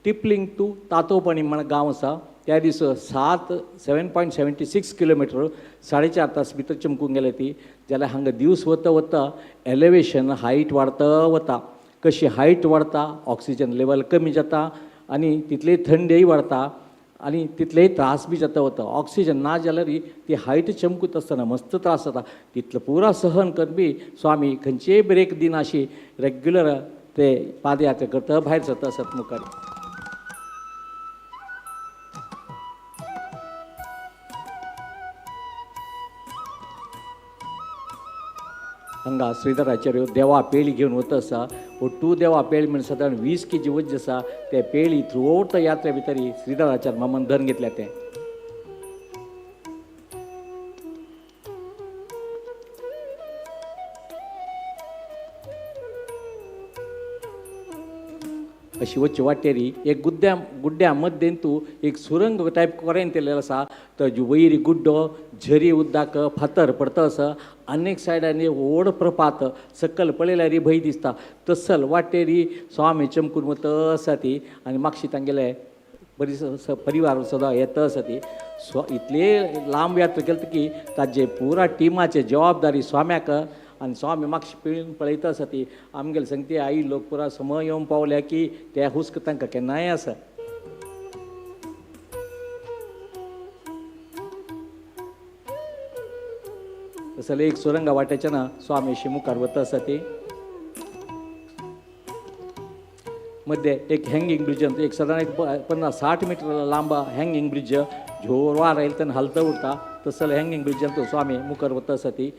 टिपलिंग टू तातोपणी म्हण गांव आसा त्या दिस 7.76 किलोमिटर 4.5 तास भितर चमकूंक गेले ती जाल्यार हांगा दिवस वता वता एलिवेशन हायट वाडता वता कशी हायट वाडता ऑक्सिजन लेवल कमी जाता आनी तितली थंडय वाडता आनी तितलेय त्रास बी जाता वता ऑक्सिजन ना जाल्यार ती हायट चमकूत आसतना मस्त त्रास जाता तितलो पुरा सहन करपी स्वामी खंयचेय ब्रेक दिना अशी रेग्युलर ते पादयात्रा करता भायर सरता आसत मुखार हांगा श्रीधराचार्य देवा पेळी घेवन वता आसा ಒಟ್ಟು देवा पेळी म्हणजे सादारण 20 kg वज आसा ते पेळी थ्रू आउट द यात्रे भितर श्रीधराचार्य मामान धन घेतल्या ते अशी वच्चे वाटेरी एक गुड्ड्या मध्येन तूं एक सुरंग टायप कोरेन केलेलो आसा ताजे वयर गुड्डो झरी उदक फातर पडता आसा अनेक सायडांनी व्हड प्रपात सकयल पळयल्यार भंय दिसता तसल वाटेरी स्वामी चमकून वता आसा ती आनी मागशी तांगेले परिवार सुद्दां येता आसा ती इतले लांब यात्रा केली की ताजे पुरा टिमाचे जबाबदारी स्वाम्याक आनी स्वामी मागशी पिळून पळयता आसा ती आमगेले सांगती आई लोक पुरा समय येवन पावल्या की ते हुस्क तांकां केन्नाय आसा तसले एक सुरंगा वाट्याच्यान स्वामी अशी मुखार वता आसा ती मध्ये एक हँगींग ब्रिज एक सादारण एक 50-60 मीटर लांब हँगींग ब्रिज झोर वार आयले तेन्ना हालता उरता तसले हँगींग ब्रिजान तो स्वामी मुखार वता आसा ती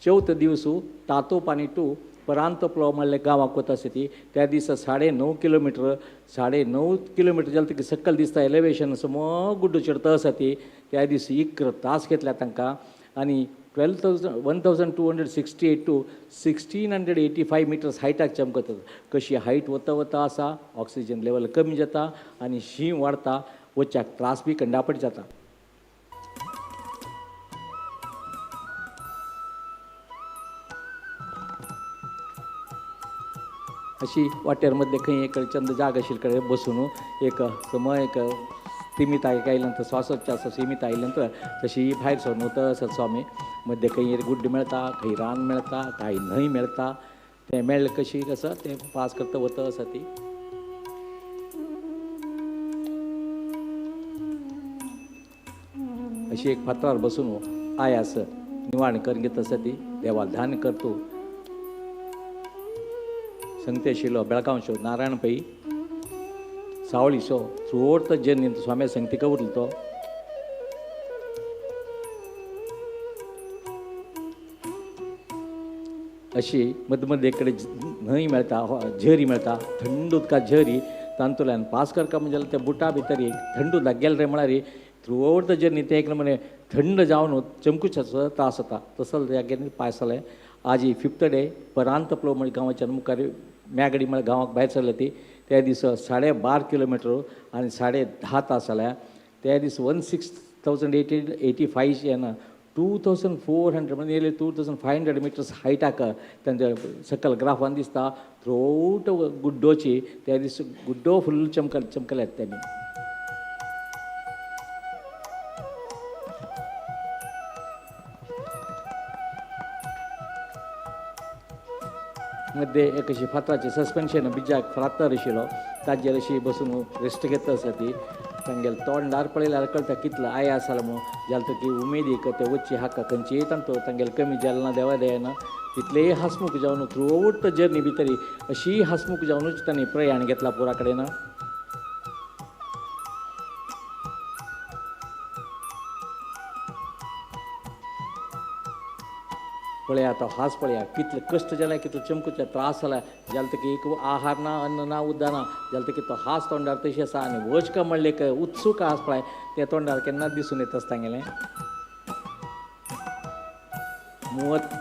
चौथ दिवस तातोपानी टू परांतोपलो म्हणले गांवाक वता आसा ती त्या दिसा 9.5 किलोमिटर 9.5 किलोमिटर जालें ती सकयल दिसता एलिवेशन सम गुड्डो चडता आसा ती त्या दीस 1 तास घेतल्या तांकां आनी 1268 टू 1685 मिटर्स हायटाक चमकता कशी हायट वता वता आसा ऑक्सिजन लेवल कमी जाता आनी शीं वाडता वच्चाक त्रास बी कंडापट जाता अशी वाटेर मध्ये खंय एक चंद जाग आशिल्ले कडेन बसून एक समय एक स्थिमिताय आयले नंतर श्वासोच्छ्वास सीमित आयले नंतर तशी भायर सरून वता आसा स्वामी मध्ये खंय गुड्ड मेळटा खंय रान मेळटा काय न्हंय मेळटा तें मेळ्ळें कशी कसं तें पास करता वता आसा ती अशी एक फातरार बसून आयास निवाण करून घेता आसा ती देवा ध्यान करतो संगते आशिल्लो बेळगांवचो नारायण पै सावळीचो थ्रूआउट द जर्नी स्वामी संगतीका उरलो तो अशी मद मद एक कडेन न्हंय मेळटा झरी मेळटा थंड उदकांत झरी तांतूतल्यान पास करता म्हणजे त्या बुटा भितर एक थंड उदक गेले रे म्हळ्यार थ्रूआउट द जर्नी ते एक नमुने थंड जावन चमकुच्याचो त्रास जाता तसो जाग्यार पायस जालें आज ही 5th डे परांतपलो म्हणजे गांवाच्या मुखार म्यागडी म्हळ्यार गांवाक भायर सरले ती त्या दिसा 12.5 किलोमिटर आनी 10.5 तास जाल्या त्या दीस 16,885 येना 2,400 म्हणजे नियरली 2,500 मिटर्स हायटाक तांच्या सकल ग्राफान दिसता थ्रूआउट गुड्डोची त्या दीस गुड्डो फुल्ल चमकल्यात त्यांनी मध्ये एक अशी फातराची सस्पेन्शन बिजाक फ्रातर आशिल्लो ताजेर अशी बसून रेस्ट घेता आसा ती तांगेले तोंडार पळयल्यार कळटा कितलो आय आसा म्हणून जाल्यार की उमेदीक ते वच्ची हाका खंयचीय तांतो तांगेले कमी जालना देवा दयना तितलेय हसमूक जावन थ्रूआउट जर्नी भितर अशी हसमूक जावनूच तांणी प्रयाण घेतला पुरा कडेन पळया तो हास पळया कितले कश्ट जाल्या कितलो चमकुचे त्रास जाला जाल्यार की एक आहार ना अन्न ना उदक ना जाल्यार की तो हास तोंडार तशी आसा आनी वचका म्हणले उत्सूक हास पळय त्या तोंडार केन्नाच दिसून येता तांगेलें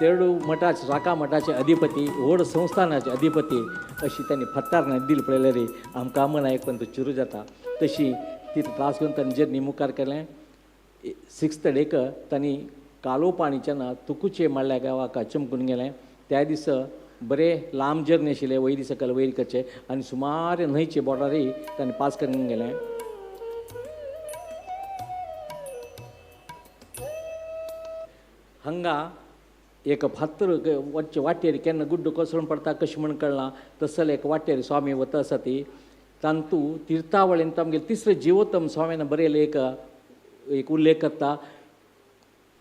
32 मठाचे राका मठाचे अधिपती व्हड संस्थानाचे अधिपती अशी त्यांनी फत्तार दिली पळयले रे आमकां मन आयकून तो चिरू जाता तशी तितलो त्रास घेवन तांणी जर्नी मुखार केलें 6th डेक तांणी कालो पाणीच्या ना तुकुचे मारल्या गावाक चमकून गेलें त्या दिसा बरे लांब जर्नी आशिल्ले वयरी सकल वैरिकाचे आनी सुमार न्हंयचे बॉर्डरय तांणी पास करून गेलें हांगा एक फातर वच्चे वाटेर केन्ना गुड्ड कोसळून पडटा कशें म्हण कळना तसले एक वाटेर स्वामी वता आसा ती तांतू तीर्थावळीन तामगे तिसरे जिवोत्तम स्वामीन बरयले एक उल्लेख करता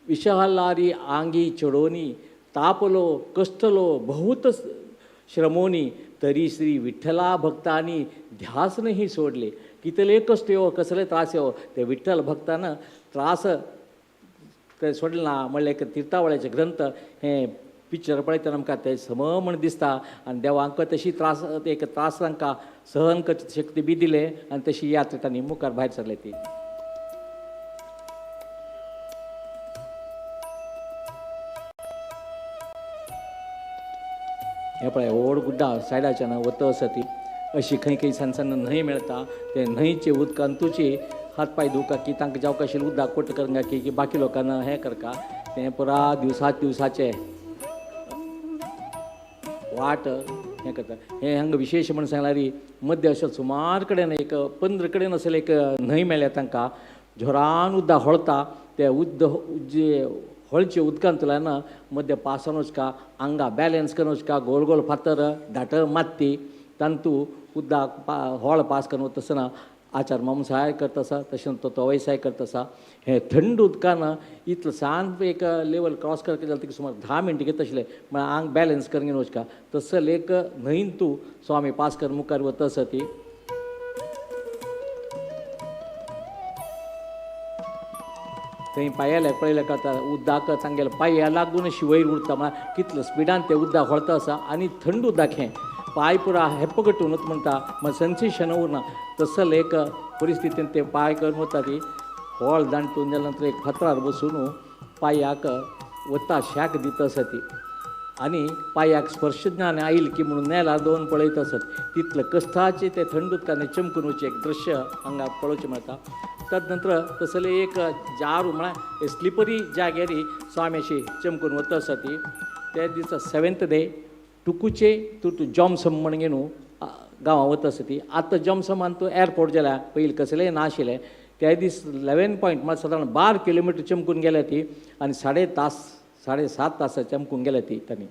विशालारी आंगी चढोनी तापलो कष्टलो बहुत श्रमोनी तरी श्री विठ्ठला भक्तांनी ध्यास नाही सोडले कितले कष्ट येवो कसले त्रास येवो ते विठ्ठल भक्तान त्रास ते सोडले ना म्हणलें एक तीर्थावळ्याचे ग्रंथ हे पिक्चर पळयतना आमकां ते सम म्हण दिसता आनी देवा आमकां तशी त्रास एक त्रास तांकां सहन करची शक्ती बी दिले आनी तशी यात्रा तांणी मुखार भायर सरले ती हे पळय व्हड गुड्डा सायडाच्यान वता आसा ती अशी खंय खंय सान न्हंय मेळटा ते न्हंयचे उदकांतूची हात पाय धुवका की तांकां जावका आशिल्लें उदक कोट करंगा की बाकी लोकांना हें करका तें पुरा दिवसाचे वाट हें करता हें हांगा विशेश म्हण सांगल्यार मध्य अशें सुमार कडेन एक 15 कडेन असले एक न्हंय मेळ्ळ्या तांकां जोरान उदक हळता ते जे हळचे उदकांतल्यान मध्य पासन वचका आंगा बॅलन्स करून वचका गोल गोल फातर धाट मात्ती तांतू उदक हळ पास करून वता आसतना आचार मामसाय करता आसा तशेंच तो तवयसाय करता आसा हे थंड उदकान इतलो सांत एक लेवल क्रॉस करता जाल्यार तिका सुमार 10 मिनटां घेता आशिल्ले म्हळ्यार आंग बॅलन्स करून घेवन वचका तसो एक न्हंयन तूं स्वामी पास करून मुखार वता आसा ती थंय पांयाल्याक पळयल्यार कळटा उदक तांगेले पांया लागून अशी वयर उरता म्हळ्यार कितलो स्पिडान तें उदक हळता आसा आनी थंड उदक हें पांय पुरा हेप्पगटून म्हणटा म्हळ्यार सेन्सेशन उरना तसो एक परिस्थितीन ते पांय करून वता ती हॉल दांटून जाल्या नंतर एक फातरार बसून पांयाक वता शाक दिता आसा ती आनी पांयाक स्पर्श ज्ञान आयिल्लें की म्हणून नेल्यार दोन पळयता आसत तितले कश्टाचे ते थंड उदकान चमकून वचचें एक दृश्य हांगा पळोवचें मेळटा तदनंतर तसले एक जारू म्हळ्यार स्लिपरी जाग्यार स्वामी अशी चमकून वता आसा ती त्या दिसा 7th डे टुकुचे तूं जॉम्सम म्हण घेवन गांवां वता आसा ती आतां जॉम्समान तूं एअरपोर्ट जाल्या पयलीं कसलेंय नाशिल्लें त्या दीस 11 पॉयंट म्हळ्यार सादारण 12 किलोमिटर चमकून गेल्या ती आनी 7.5 तास चमकून गेल्या ती तांणी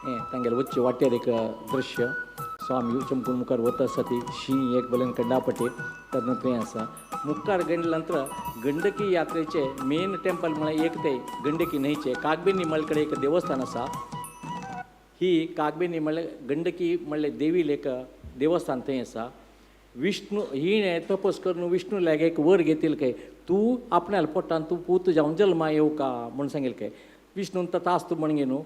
हें तांगेले वच्चे वाटेर एक दृश्य स्वामी चमकून मुखार वता आसा ती शी एक बलेन कंडापटी तदनंतर हें आसा मुखार गेल्या नंतर गंडकी यात्रेचे मेन टेंपल म्हळ्यार एक ते गंडकी न्हंयचे कागबेनी मळ कडेन एक देवस्थान आसा ही कागबेनी म्हळ्यार गंडकी म्हणल्यार देवील एक देवस्थान थंय आसा विष्णू ही तपस करून विष्णू लाग एक वर घेतील काय तूं आपणाल पोटान तूं पूत जावन जल्मा येवका म्हूण सांगेल काय विष्णून तास तूं म्हण न्हू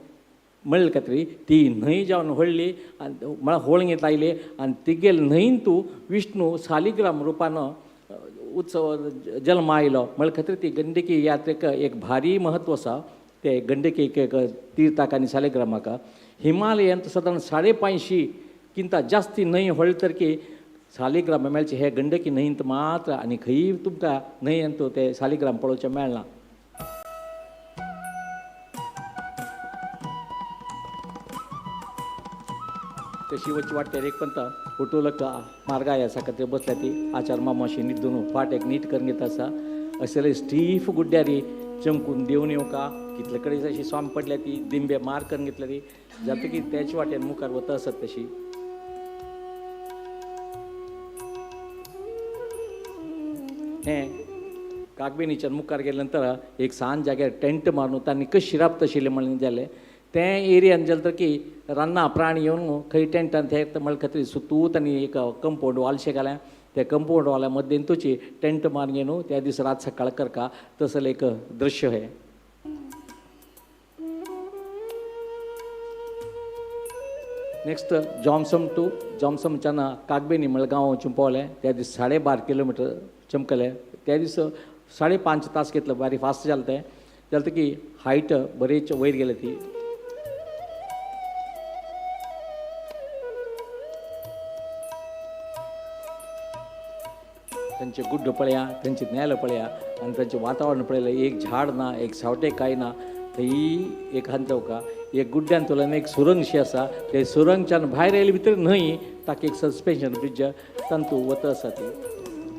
म्हणले का तरी ती न्हंय जावन व्हडली आनी म्हळ्यार होळंगेत आयले आनी तिगेल न्हंयन तूं विष्णू सालिग्राम रुपानं उत्सव जल्म आयलो म्हळ्या खातीर ती गंडकी यात्रेक एक भारी म्हत्व आसा ते गंडकी एक तीर्थाक आनी सालिग्रामाक हिमालयांत सादारण 550 किंता जास्ती न्हंय व्हडले तर की सालिग्राम मेळचे हे गंडकी न्हंयंत मात्र आनी खंय तुमकां न्हंयंत ते सालिग्राम पळोवचें मेळना. तशी वचची वाटते एक पंत फोटोलक मार्गाय आसा खातीर बसल्या ती आचार मामाशी न्हिदून फाट एक नीट करून घेता आसा असले स्टीफ गुड्ड्यारी चमकून देवन येवका कितले कडेन अशी स्वाम पडल्या ती दिंबे मार करून घेतल्या ती जाता की त्याच वाटेन मुखार वता आसत तशी. हें कागबेनीच्यान मुखार गेले नंतर एक सांज जाग्यार टेंट मारून तांणी कशी शिराप तशिल्लें म्हणून जालें ते एरियान जालें तर की रानां प्राणी येवन खंय टेंटान ते म्हणले खातीर सुतूत आनी एक कंपाउंड वालशें घालें त्या कंपाउंड वाल्या मध्येन तुची टेंट मारून घेवन त्या दीस रात सकाळ करका तसलें एक दृश्य हें. नेक्स्ट जॉम्समच्यान कागबेनी म्हणल्यार गांव वचून पावलें त्या दीस 12.5 किलोमिटर चमकले त्या दीस 5.5 तास घेतलं बारी फास्ट जालें तें जालें की हायट बरेच वयर गेले ती. त्यांचे गुड्ड पळया त्यांचे नेल पळया आनी तांचें वातावरण पळयलें एक झाड ना एक सावटे कांय ना थंय एक हांतवका एक गुड्ड्यान तुलन एक सुरंगशी आसा ते सुरंगच्यान भायर येयले भितर न्हंय ताका एक सस्पेन्शन ब्रिज तांतू वता आसा ती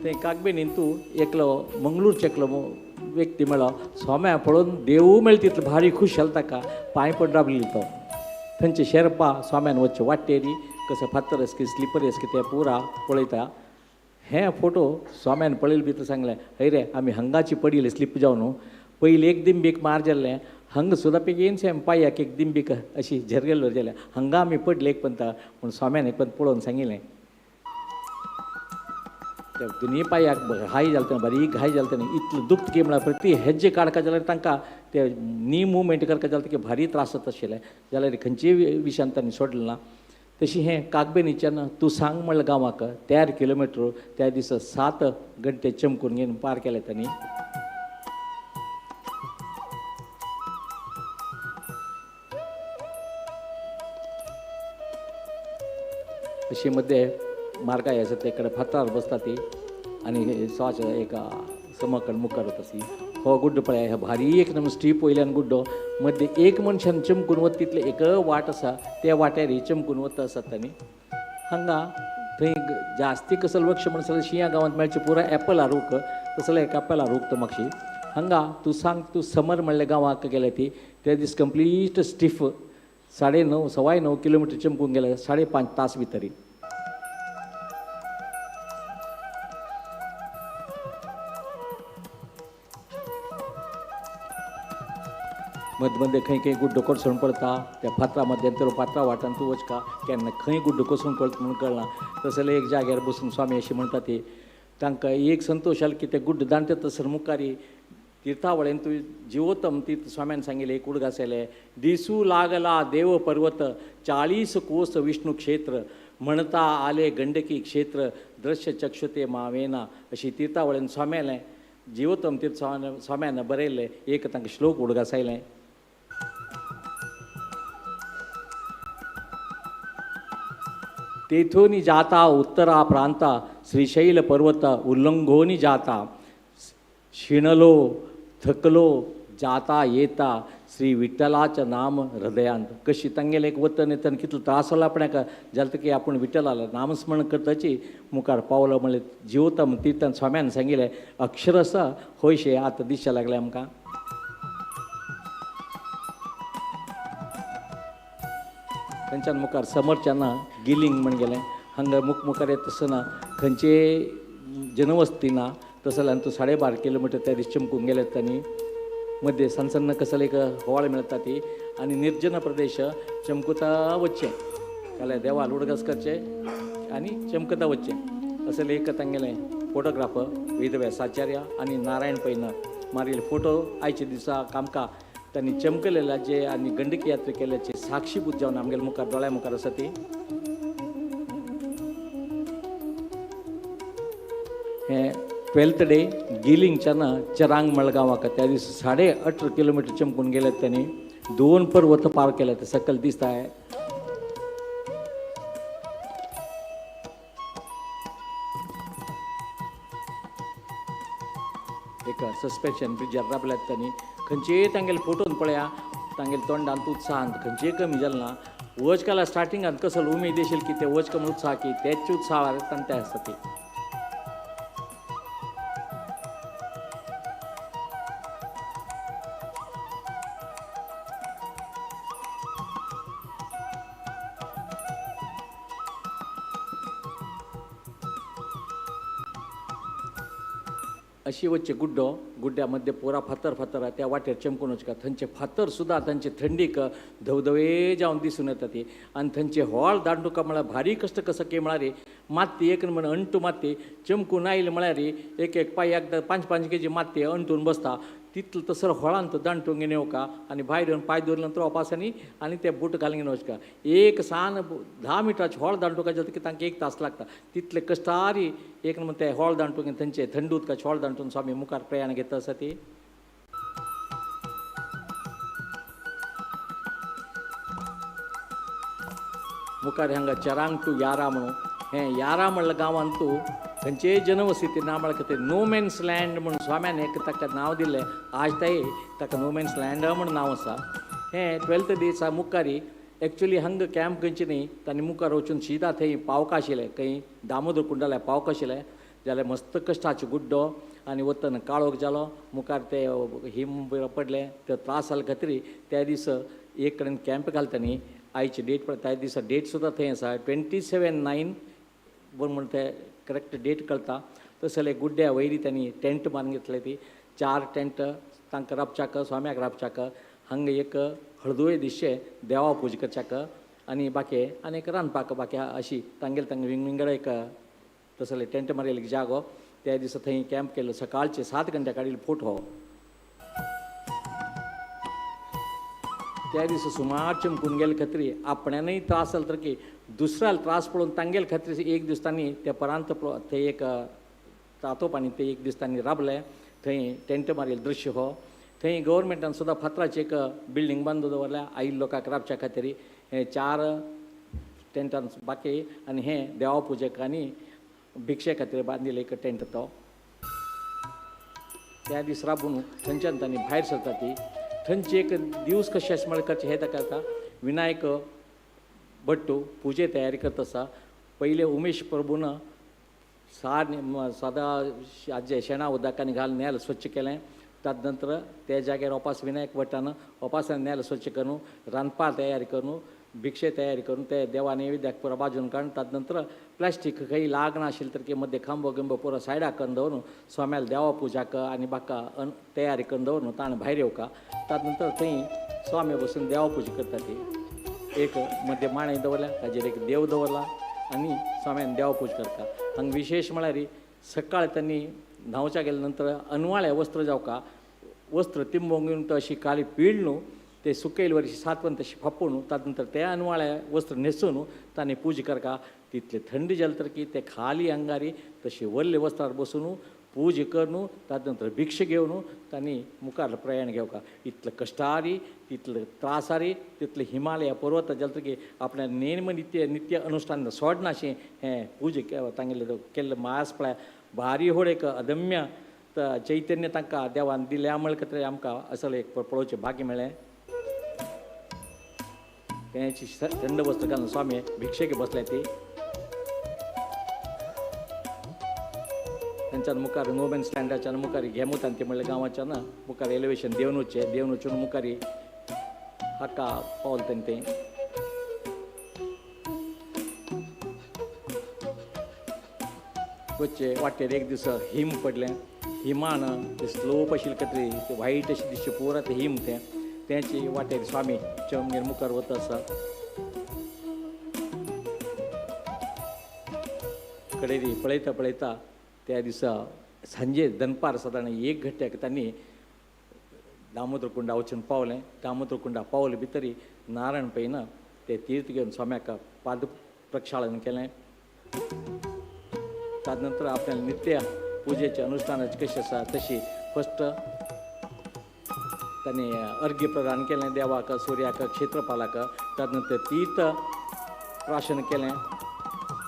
थंय कागबेनीन तूं एकलो मंगळूरचे एकलो व्यक्ती मेळ्ळो सोम्या पळोवन देवू मेळ्ळी तितलो भारी खूश जालो ताका पांय पड राबली तो थंयचे शेर्पा स्वाम्यान वच्चे वाटेरी कसो फातर आसा की स्लिपर आसा की ते पुरा पळयता. हे फोटो स्वाम्यान पळयले भितर सांगलें हय रे आमी हंगाची पडिल्ले स्लीप जावन पयलीं एक दिंबीक मार जाल्लें हंग सुद्दां पेगीन सेम पांयाक एक दिंबीक अशी झरगेल्लो जाल्यार हंगा आमी पडले एक पंत पूण स्वाम्यान एक पंत पळोवन सांगिल्लें त्या दोनी पांयाक हाय जालें तेन्ना बारीक घाय जालें तेन्ना इतलें दुखता की म्हळ्यार प्रती हेज्जे काडका जाल्यार तांकां ते नी मुवमेंट करता जाल्यार की भारी त्रास जाता आशिल्ले जाल्यार खंयचेय विशयान तांणी सोडलें ना. तशी हें कागबेनीच्यान तूं सांग म्हणलें गांवाक 13 किलोमिटर त्या दिसा 7 घंटे चमकून घेवन पार केले तांणी. अशी मध्ये मार्गाय आसा ते कडेन फातरार बसता ती आनी स्वाच एक समकड मुखार वता ती हो गुड्डो पळय भारी एक नंबर स्टीप वयल्यान गुड्डो मध्य एक मनशान चमकून वता तितले एक वाट आसा त्या वाट्यार चमकून वता आसात तांणी हांगा थंय जास्ती कसलो वृक्ष म्हणसर शिंया गांवांत मेळचे पुरो एपल रूख तसलो एक एपल रूख तो म्हापशी हांगा तूं सांग तूं समर म्हणले गांवाक गेले ती त्या दीस कंप्लीट स्टीफ 9.5 9.5 किलोमिटर चमकून गेले 5.5 तास भितरी. मध्य मध्य खंय खंय गुड्डो कोसळून पडटा त्या फातरा मध्यंतर फातरा वाटान तूं वचका केन्ना खंय गुड्डो कोसळून पडटा म्हणून कळना तसले एक जाग्यार बसून स्वामी अशें म्हणटा ती तांकां एक संतोश जालो की ते गुड्ड दांडटे तसर मुखारी तीर्थावळेन तूं जिवोतम तीर्थ स्वाम्यान सांगिल्लें एक उडग आसलें दिसू लागला देव पर्वत 40 कोस विष्णू क्षेत्र म्हणता आले गंडकी क्षेत्र दृश्य चक्षुते मावेना अशी तीर्थावळेन स्वाम्यालें जिवोतम तीर्थ स्वाम्यान बरयल्लें एक तांकां श्लोक उडग आसलें. तेथून जाता उत्तरा प्रांता श्रीशैल पर्वत उल्लंघोनी जाता शिणलो थकलो जाता येता श्री विठ्ठलाचं नाम हृदयांत कशी तांगेले एक वतन येतना कितलो त्रास जाला आपणाक जालें की आपूण विठ्ठलाला नामस्मरण करताची मुखार पावलो म्हणले जिवतम तिर्थान स्वाम्यान सांगिल्लें अक्षरशः होयशे आतां दिसचे लागले आमकां. तांच्यान मुखार समरच्यान गिलिंग म्हण गेलें हांगा मुखार येता आसतना खंयचे जनवस्ती ना तसो जाल्यार तूं 12.5 किलोमिटर त्या दीस चमकून गेले तांणी मध्ये सन्न कसले एक होळ मेळटा ती आनी निर्जन प्रदेश चमकुता वच्चें जाल्यार देवाल उडगस करचें आनी चमकता वच्चें असलें एक तांगेलें फोटोग्राफर वेदव्यास आचार्य आनी नारायण पैन मारिल्ले फोटो आयचे दिसाक आमकां त्यांनी चमकलेल्या जे आणि गंडकी यात्रे केल्याचे साक्षीभूत जावन आमगेल्या मुखार दोळ्या मुखार आसा ती हे 12th डे गिलिंगच्यान चरांग मळगांवाक त्या दिवशी 18.5 किलोमीटर चमकून गेल्यात त्यांनी 2 पर्वत पार केल्यात ते सकल दिसता आहे. एक सस्पेन्शन ब्रिजार राबल्यात त्यांनी खंयचे तांगेले फोटोन पळया तांगेले तोंडांत उत्साहांत खंयचे कमी जालें ना. वचकाला स्टार्टिंगांत कसलो उमेद येशील की ते वचका म्हण उत्साह की तेच उत्साह ते आसता ती अशी वच्चे गुड्ड्यामध्ये पोरा फातर त्या वाटेर चमकून वचका थंयचे फातर सुद्दां तांचे थंडीक धवधवे जावन दिसून येता ती आनी थंयचे व्हळ दांडुका म्हळ्यार भारी कश्ट कसके म्हळ्यार माती एक म्हण अंटू माती चमकून आयले म्हळ्यार एक पांय एकदां 5 केजी माती अंटून बसता तितलो तसर व्हळांत दांटून घेवन येवका आनी भायर येवन पांय दवरले नंतर वापासांनी आनी ते बूट घालून घेवन वचका एक सान 10 मिनटाचे व्हळ दांटूका जाता की तांकां 1 तास लागता तितले कश्टारी एक म्हणून ते व्हळ दांटून थंयचे थंड उदकाचे व्हळ दांटून स्वामी मुखार प्रयाण घेता आसा ती मुखार हांगा चरांग टू यारा म्हणून हें यारा म्हणल्या गांवांतू थंयचे जनवसती ना म्हळ्यार ते नो मॅन्स लँड म्हणून स्वाम्यान एक ताका नांव दिलें आज ताका नो मॅन्स लँड म्हणून नांव आसा. हें 12th डेचा मुखारी एक्चुली हांगा कॅम्प खंयचे न्ही तांणी मुखार वचून सीदा थंय पावका आशिल्लें खंय दामोदर कुंडाल्या पावका आशिल्लें जाल्यार मस्त कश्टाचो गुड्डो आनी वतना काळोख जालो मुखार ते हिम पडले ते त्रास जाले खातीर त्या दिसा एक कडेन कॅम्प घालता न्ही आयची डेट पळय त्या दिसा डेट सुद्दां थंय आसा 27/9 म्हणून ते करेक्ट डेट कळटा तशें जाल्यार गुड्ड्या वयरी त्यांनी टेंट बांदून घेतले ती 4 टेंट तांकां राबच्याक स्वाम्याक राबच्याक हांगा एक हळदुवे दिसचे देवा पुजा करच्याक आनी बाकी आनी एक रांदपाक बाकी अशी तांगेले विंगड एक तसो जाल्यार टेंट मारिल्लो एक जागो त्या दिसा थंय कॅम्प केल्लो सकाळचे 7 घंटे काडिल्लो फोटो त्या दिसा सुमार चमकून गेले खातीर आपणानय त्रास जालो तर की दुसऱ्याला त्रास पळोवन तांगेले खातीर एक दीस तांणी ते परांत थंय एक तातोपांनी ते एक दीस तांणी राबले थंय टेंट मारिल्लो दृश्य हो थंय गव्हर्मेंटान सुद्दां फातराची एक बिल्डींग बांदून दवरल्या आयिल्ल्या लोकांक राबच्या खातीर हे 4 टेंटान बाकी आनी हें देवा पुजेक आनी भिक्षे खातीर बांदिल्लो एक टेंट तो त्या दीस राबून थंयच्यान तांणी भायर सरता ती थंयचे एक दिवस कशे म्हळ्यार करचे हे ताका विनायक भट्टू पुजे तयारी करता आसा पयले उमेश प्रभून सदां शेणा उदकांनी घालून नेल स्वच्छ केलें ताजे नंतर त्या जाग्यार वापस विनायक भट्टान वापसान नेल स्वच्छ करून रांदपा तयारी करून भिक्षे तयारी करून ते देवा नैवेद्याक पुरो बाजून काडून ताजे नंतर प्लास्टीक खंय लागना आशिल्लें तर मध्य खांबो गिंबो पुरो सायडाक करून दवरून स्वाम्याल देवा पुजाक आनी बाका तयारी करून दवरून ताणें भायर येवका ताजे नंतर थंय स्वामी बसून देवा पुजा करता ती एक मध्य माणे दवरल्या ताजेर एक देव दवरला आनी स्वाम्यान देवा पूज करता हांगा विशेश म्हळ्यार सकाळ त्यांनी न्हांवच्या गेल्या नंतर अनवाळे वस्त्र जावका वस्त्र तिंबोंगून अशी काळी पीळ न्हू ते सुकयल वर्षी 7 वन तशी फापून ताजे नंतर ते अनवाळे वस्त्र न्हेसून तांणी पूज करका तितले थंडी जाले तर की ते खाली अंगारी तशी व्हडले वस्त्रार बसून पूज करून ताजे नंतर भिक्षा घेवन तांणी मुखार प्रयाण घेवका इतले कश्टारी तितले त्रासारी तितले हिमालय पर्वत जाले तर की आपल्या नेम नित्य अनुष्ठान सोडनाशें हें पूज तांगेले केल्ले मास पळय भारी व्हड एक अदम्य चैतन्य तांकां देवान दिल्या म्हळ्यार आमकां असलें एक पळोवचें भाग्य मेळ्ळें तेची थंड वस्त्र घालून स्वामी भिक्षेक बसले ती त्यांच्यान मुखार नोमॅन स्टँडाच्या मुखारी घेमुतान ते म्हणलें गांवाच्यान मुखार एलिवेशन देवन वचून मुखारी हाका पावल तें वच्चे वाटेर एक दीस हिम पडलें हिमान ते स्लोप आशिल्ले खातीर ते वायट अशें दिसचे पुरा ते हिम तेची वाटेर स्वामी चमगेर मुखार वता आसा कडेरी पळयता त्या दिसा सांजे दनपार सादारण 1 घंट्याक तांणी दामोदर कुंडा वचून पावलें. दामोदर कुंडा पावले भितरी नारायण पैन ते तीर्थ घेवन स्वाम्याक पाद प्रक्षाळन केलें. ताजे नंतर आपल्याला नित्य पुजेचे अनुष्ठानाचे कशें आसा तशी फस्ट तांणी अर्घ्य प्रदान केलें देवाक, सूर्याक, क्षेत्रपालाक. ताजे नंतर तीर्थ प्राशन केलें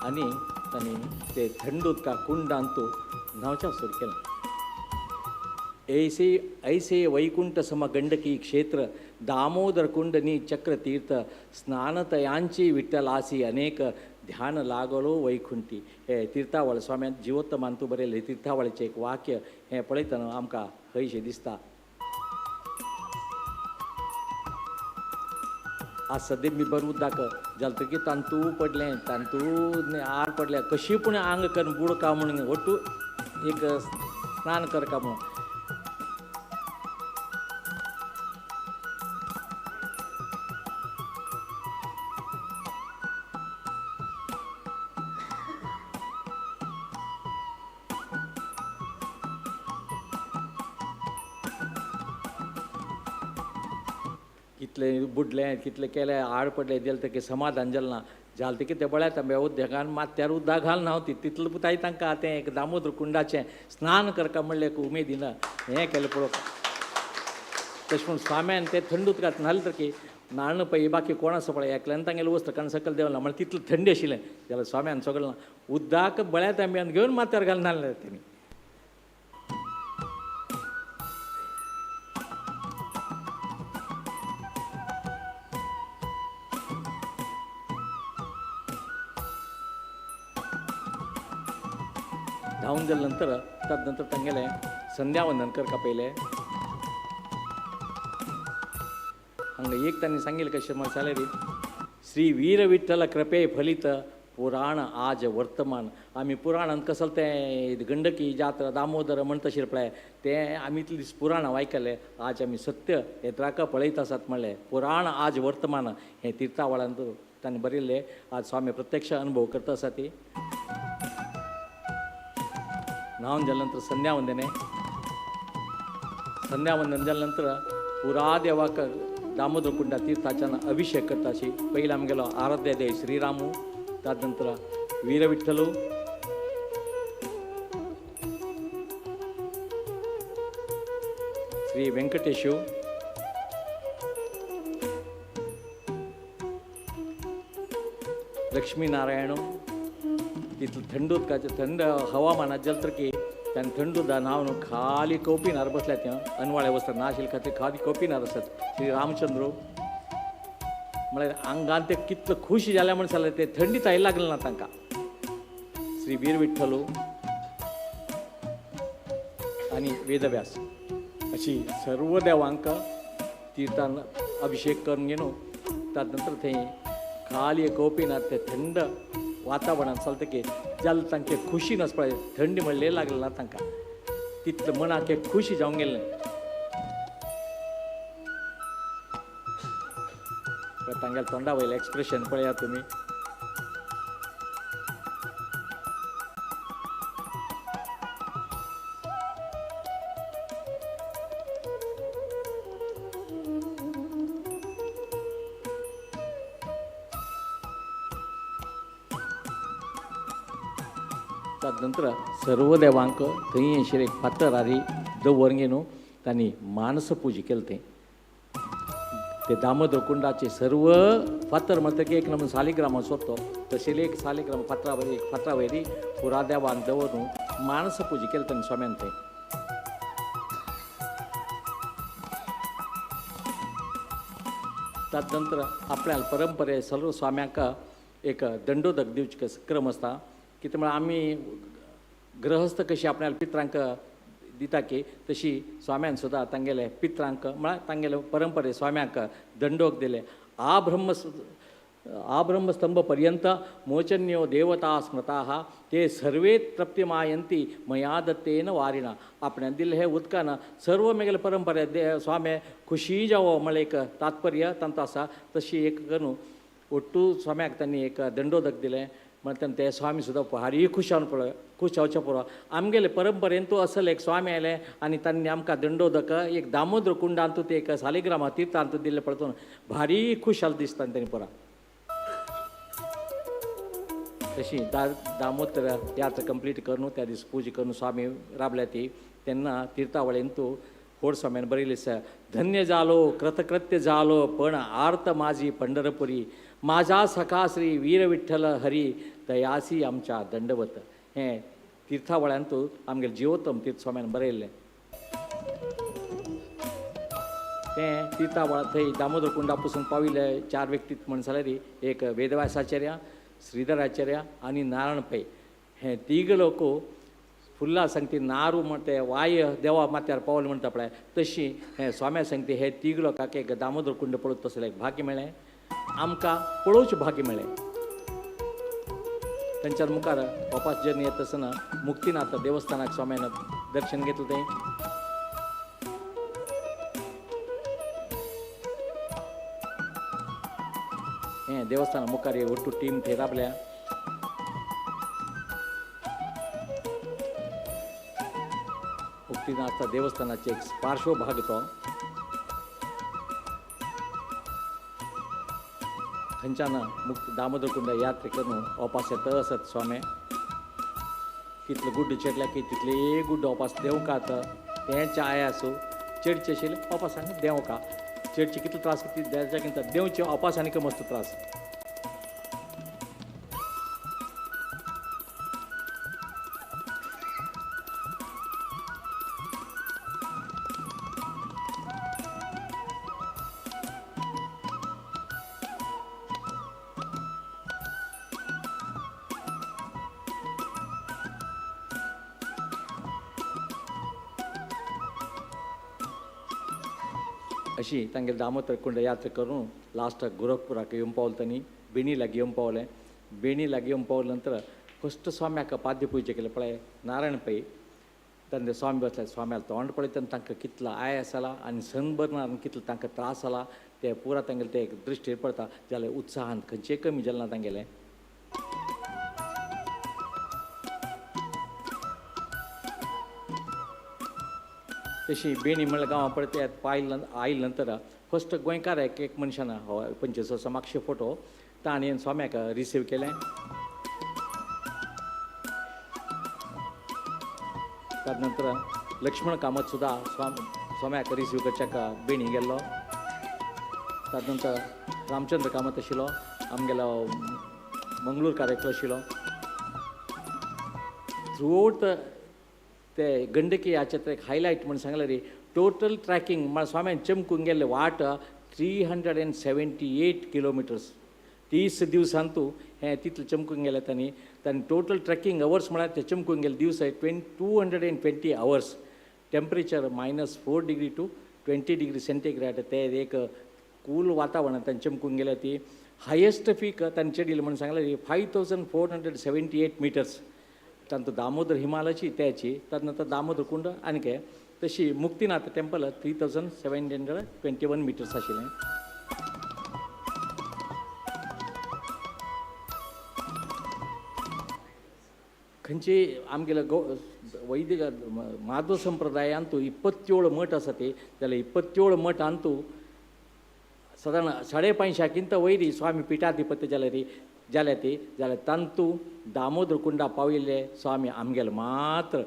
आनी तांणी ते थंड उदकाक कुंडांत न्हांवच्या सुरू केलें. ऐसे वैकुंठ सम गंडकी क्षेत्र दामोदर कुंडनी चक्र तीर्थ स्नानतयांची विठ्ठलासी अनेक ध्यान लागलो वैकुंठी. हे तीर्थावळ स्वाम्यान जिवोत्तमांतू बरयलें तीर्थावळीचें एक वाक्य हें पळयतना आमकां हयशें दिसता. आज सद्या मी बरें उदक जालतकीर तांतू पडलें, तांतू आड पडलें, कशी पूण आंग करून बुडका म्हणून ಒಟ್ಟು एक स्नान करका म्हणून. कितलें बुडलें कितलें केलें आड पडलें जाल्यार तेका समाधान जालें ना. जालतकीर ते बळ्या तांब्या उदकान माथ्यार उदक घाल न्हांव ती तितलें पुताय तांकां तें एक दामोदर कुंडाचें स्नान करता म्हणलें एक उमेदीन हें केलें पळोवप. तशें म्हूण स्वाम्यान तें थंड उदकांत न्हालें तकी न्हाण पळय बाकी कोण आसा पळय एकल्यान तांगेलें वस्त काण सकयल देवना म्हळ्यार तितलें थंडी आशिल्लें जाल्यार स्वाम्यान सगळें उदक बळ्या तांब्यान घेवन माथ्यार घालून न्हालें तेणी. धांवन जाले नंतर ताजे नंतर तांगेलें संध्यावंदन करता पयलें. हांगा एक तांणी सांगिल्लें कशें म्हण जाल्यार श्री वीर विठ्ठल कृपे फलित पुराण आज वर्तमान. आमी पुराणांत कसो तें गंडकी जात्रा दामोदर म्हणटा तशें पळय तें आमी इतले दीस पुराण आयकलें. आज आमी सत्य येत्राक पळयत आसात म्हणलें. पुराण आज वर्तमान हें तीर्थावळांत तांणी बरयल्लें. आज स्वामी प्रत्यक्ष अनुभव करता आसा ती. न्हावन जाल्या नंतर संध्यावंदने. संध्यावंदन जाल्या नंतर पुरा देवाक दामोदर कुंडा तीर्थाच्यान अभिषेक करताशी. पयलीं आमगेलो आराध्य देव श्रीरामू, ताजे नंतर वीर विठ्ठलू, श्री व्यंकटेशू, लक्ष्मी नारायण. तितलें थंड उदकाचें थंड हवामानात जालें तर की ताणें थंड उदक न्हांवन खाली कवपिनार बसल्या थंय अनवाळे वस्त्र नाशिल्ले खातीर खाली कवपिनार आसात. श्री रामचंद्र म्हळ्यार आंगान ते कितलो खूश जाल्या म्हण जाल्यार ते थंडीत आयला लागलें ना तांकां. श्री वीर विठ्ठलू आनी वेदव्यास अशी सर्व देवांक तीर्थान अभिषेक करून घेवन ताजे नंतर थंय खाली कवपिनार ते थंड वातावरणांत चलतकीर जाल्यार तांचे खुशी आसा पळय थंडी म्हणलें लागलें ना तांकां. तितलें मनाक एक खुशी जावंक गेल्लें. तांगेल्या तोंडा वयलें एक्सप्रेशन पळयात तुमी. ताजे नंतर सर्व देवांक थंय आशिल्लें एक फातर हारी दवरून घेवन तांणी मानस पुजा केली. ते दामोदर कुंडाचे सर्व फातर म्हणटा की एक नमून सालिग्राम सोदतो तशें एक सालिग्राम फातरा वयली पुरा देवान दवरून मानस पुजा केली तांणी स्वाम्यान थंय. ताजे नंतर आपल्या परंपरे सर्व स्वाम्याक एक दंडोदक दिवचे क्रम आसता. कितें म्हळ्यार आमी गृहस्थ कशी आपल्या पित्रांक दिता की तशी स्वाम्यान सुद्दां तांगेले पित्रांक म्हळ्यार तांगेले परंपरे स्वाम्याक दंडोक दिले. आब्रह्मस्तंभ पर्यंत मोचन्यो देवता स्मृता ते सर्वे तृप्तिमायंती मया दत्तेन वारिणा. आपणान दिल्ले हे उदकान सर्व मेगेले परंपरे स्वामी खुशी जावो म्हळ्यार एक तात्पर्य तांचो आसा. तशी एक करून ಒಟ್ಟು ಸ್ವಾಮ್ಯಾಗ ತಾನು ಏಕ ದಂಡೋದಕ್ ದಿಲೆ म्हणटा ते स्वामी सुद्दां भारी खुश जावचे पुरो आमगेले परंपरेन तूं असल एक स्वामी आयले आनी तांणी आमकां दंडोदक एक दामोदर कुंडांत ते एक सालिग्रामा तीर्थांत दिल्ले पळोवन भारी खुश जालें दिसता तेणी पळोवन तशी दामोदर यात्रा कंप्लीट करून त्या दीस पूजा करून स्वामी राबल्या ती तेन्ना तीर्थावळेन तूं खोड स्वाम्यान बरयलें आसा धन्य जालो कृतकृत्य जालो पण आर्त माझी पंढरपुरी माझा सखा श्री वीर विठ्ठल हरी दयासी आमच्या दंडवत हें तीर्थावळ्यान तूं आमगेले जिवोत्तम तीर्थ स्वाम्यान बरयल्लें तें तीर्थावळा थंय दामोदर कुंडा पसून पाविल्ले 4 व्यक्ती म्हण जाल्यार एक वेदव्यासाचार्य श्रीधराचार्य आनी नारायण पै हे तीग लोक फुल्ला सांगती नारू म्हणते वाय देवा माथ्यार पावल म्हणटा पळय तशी हे स्वाम्या सांगती हे तीग लोकांक एक दामोदर कुंड पळोवंक तसलें एक भाग्य मेळ्ळें आमकां पळोवचें भाग्य मेळ्ळें तांच्या मुखार वापस जर्नी येता आसतना मुक्तीनाथ देवस्थानाक स्वाम्यान दर्शन घेतलें थंय हें देवस्थाना मुखार ಒಟ್ಟು टीम थंय राबल्या मुक्तीनाथ देवस्थानाचे एक पार्श्व भाग तो थंयच्यान दामोदर कुंड यात्रे करून वापस येता आसत स्वामी कितले गुड्ड चडल्या की तितले गुड्ड वापस देंवकात तें चाय आसूं चडचे आशिल्ले वापस आनी देंवका चडचे कितले त्रास त्याच्याकिंत देंवचे वापस आनीक मस्त त्रास अशी तांगेले दामोदर कुंड यात्रा करून लास्ट गोरखपुराक येवन पावले बेणीला घेवन पावले बेणीला घेवन पावले नंतर फस्ट स्वाम्याक पाद्य पुजे केले पळय नारायण पै तांचे स्वामी बसले स्वाम्याक तोंड पळयतना तांकां कितलो आयास जाला आनी सनबर्नान कितलो तांकां त्रास जाला ते पुरा तांगेले ते दृश्टीर पडटा जाल्यार उत्साहान खंयचेय कमी जालें ना तांगेलें तशी बेणी म्हणल्यार गांवां पळय आयले नंतर फस्ट गोंयकार एक मनशान हो 25 वर्सां मागचे फोटो ताणें स्वाम्याक रिसीव केलें ताजे नंतर लक्ष्मण कामत सुद्दां स्वाम्याक रिसीव करच्याक बेणी गेल्लो ताजे नंतर रामचंद्र कामत आशिल्लो आमगेलो मंगळूरकार एकलो आशिल्लो थ्रू ते गंडकी याचे एक हायलायट म्हणून सांगले रे टोटल ट्रॅकिंग म्हळ्यार स्वाम्यान चमकून गेल्ले वाट 378 किलोमिटर्स 30 दिवसांतू हें तितलें चमकून गेलें तांणी टोटल ट्रॅकिंग अवर्स म्हळ्यार ते चमकून गेले दिवस 220 hours temperature -4 degree to 20 degree centigrade ते एक कूल वातावरणांत तांणी चमकून गेले ती हायेस्ट पीक तांणी चडिल्लें म्हणून सांगलें 5478 मिटर्स तांतूं दामोदर हिमालयाची त्याची त्यानंतर दामोदर कुंड आनीक तशी मुक्तीनाथ टेम्पल 3721 मिटर्स आशिल्लें खंयची आमगेले वैदिक माधव संप्रदायांतू 27 मठ आसा ते जाल्यार 27 मठांतू सादारण 550 वयरी स्वामी पिठाधिपती जाल्यार तांतू दामोदर कुंडा पाविल्ले स्वामी आमगेले मात्र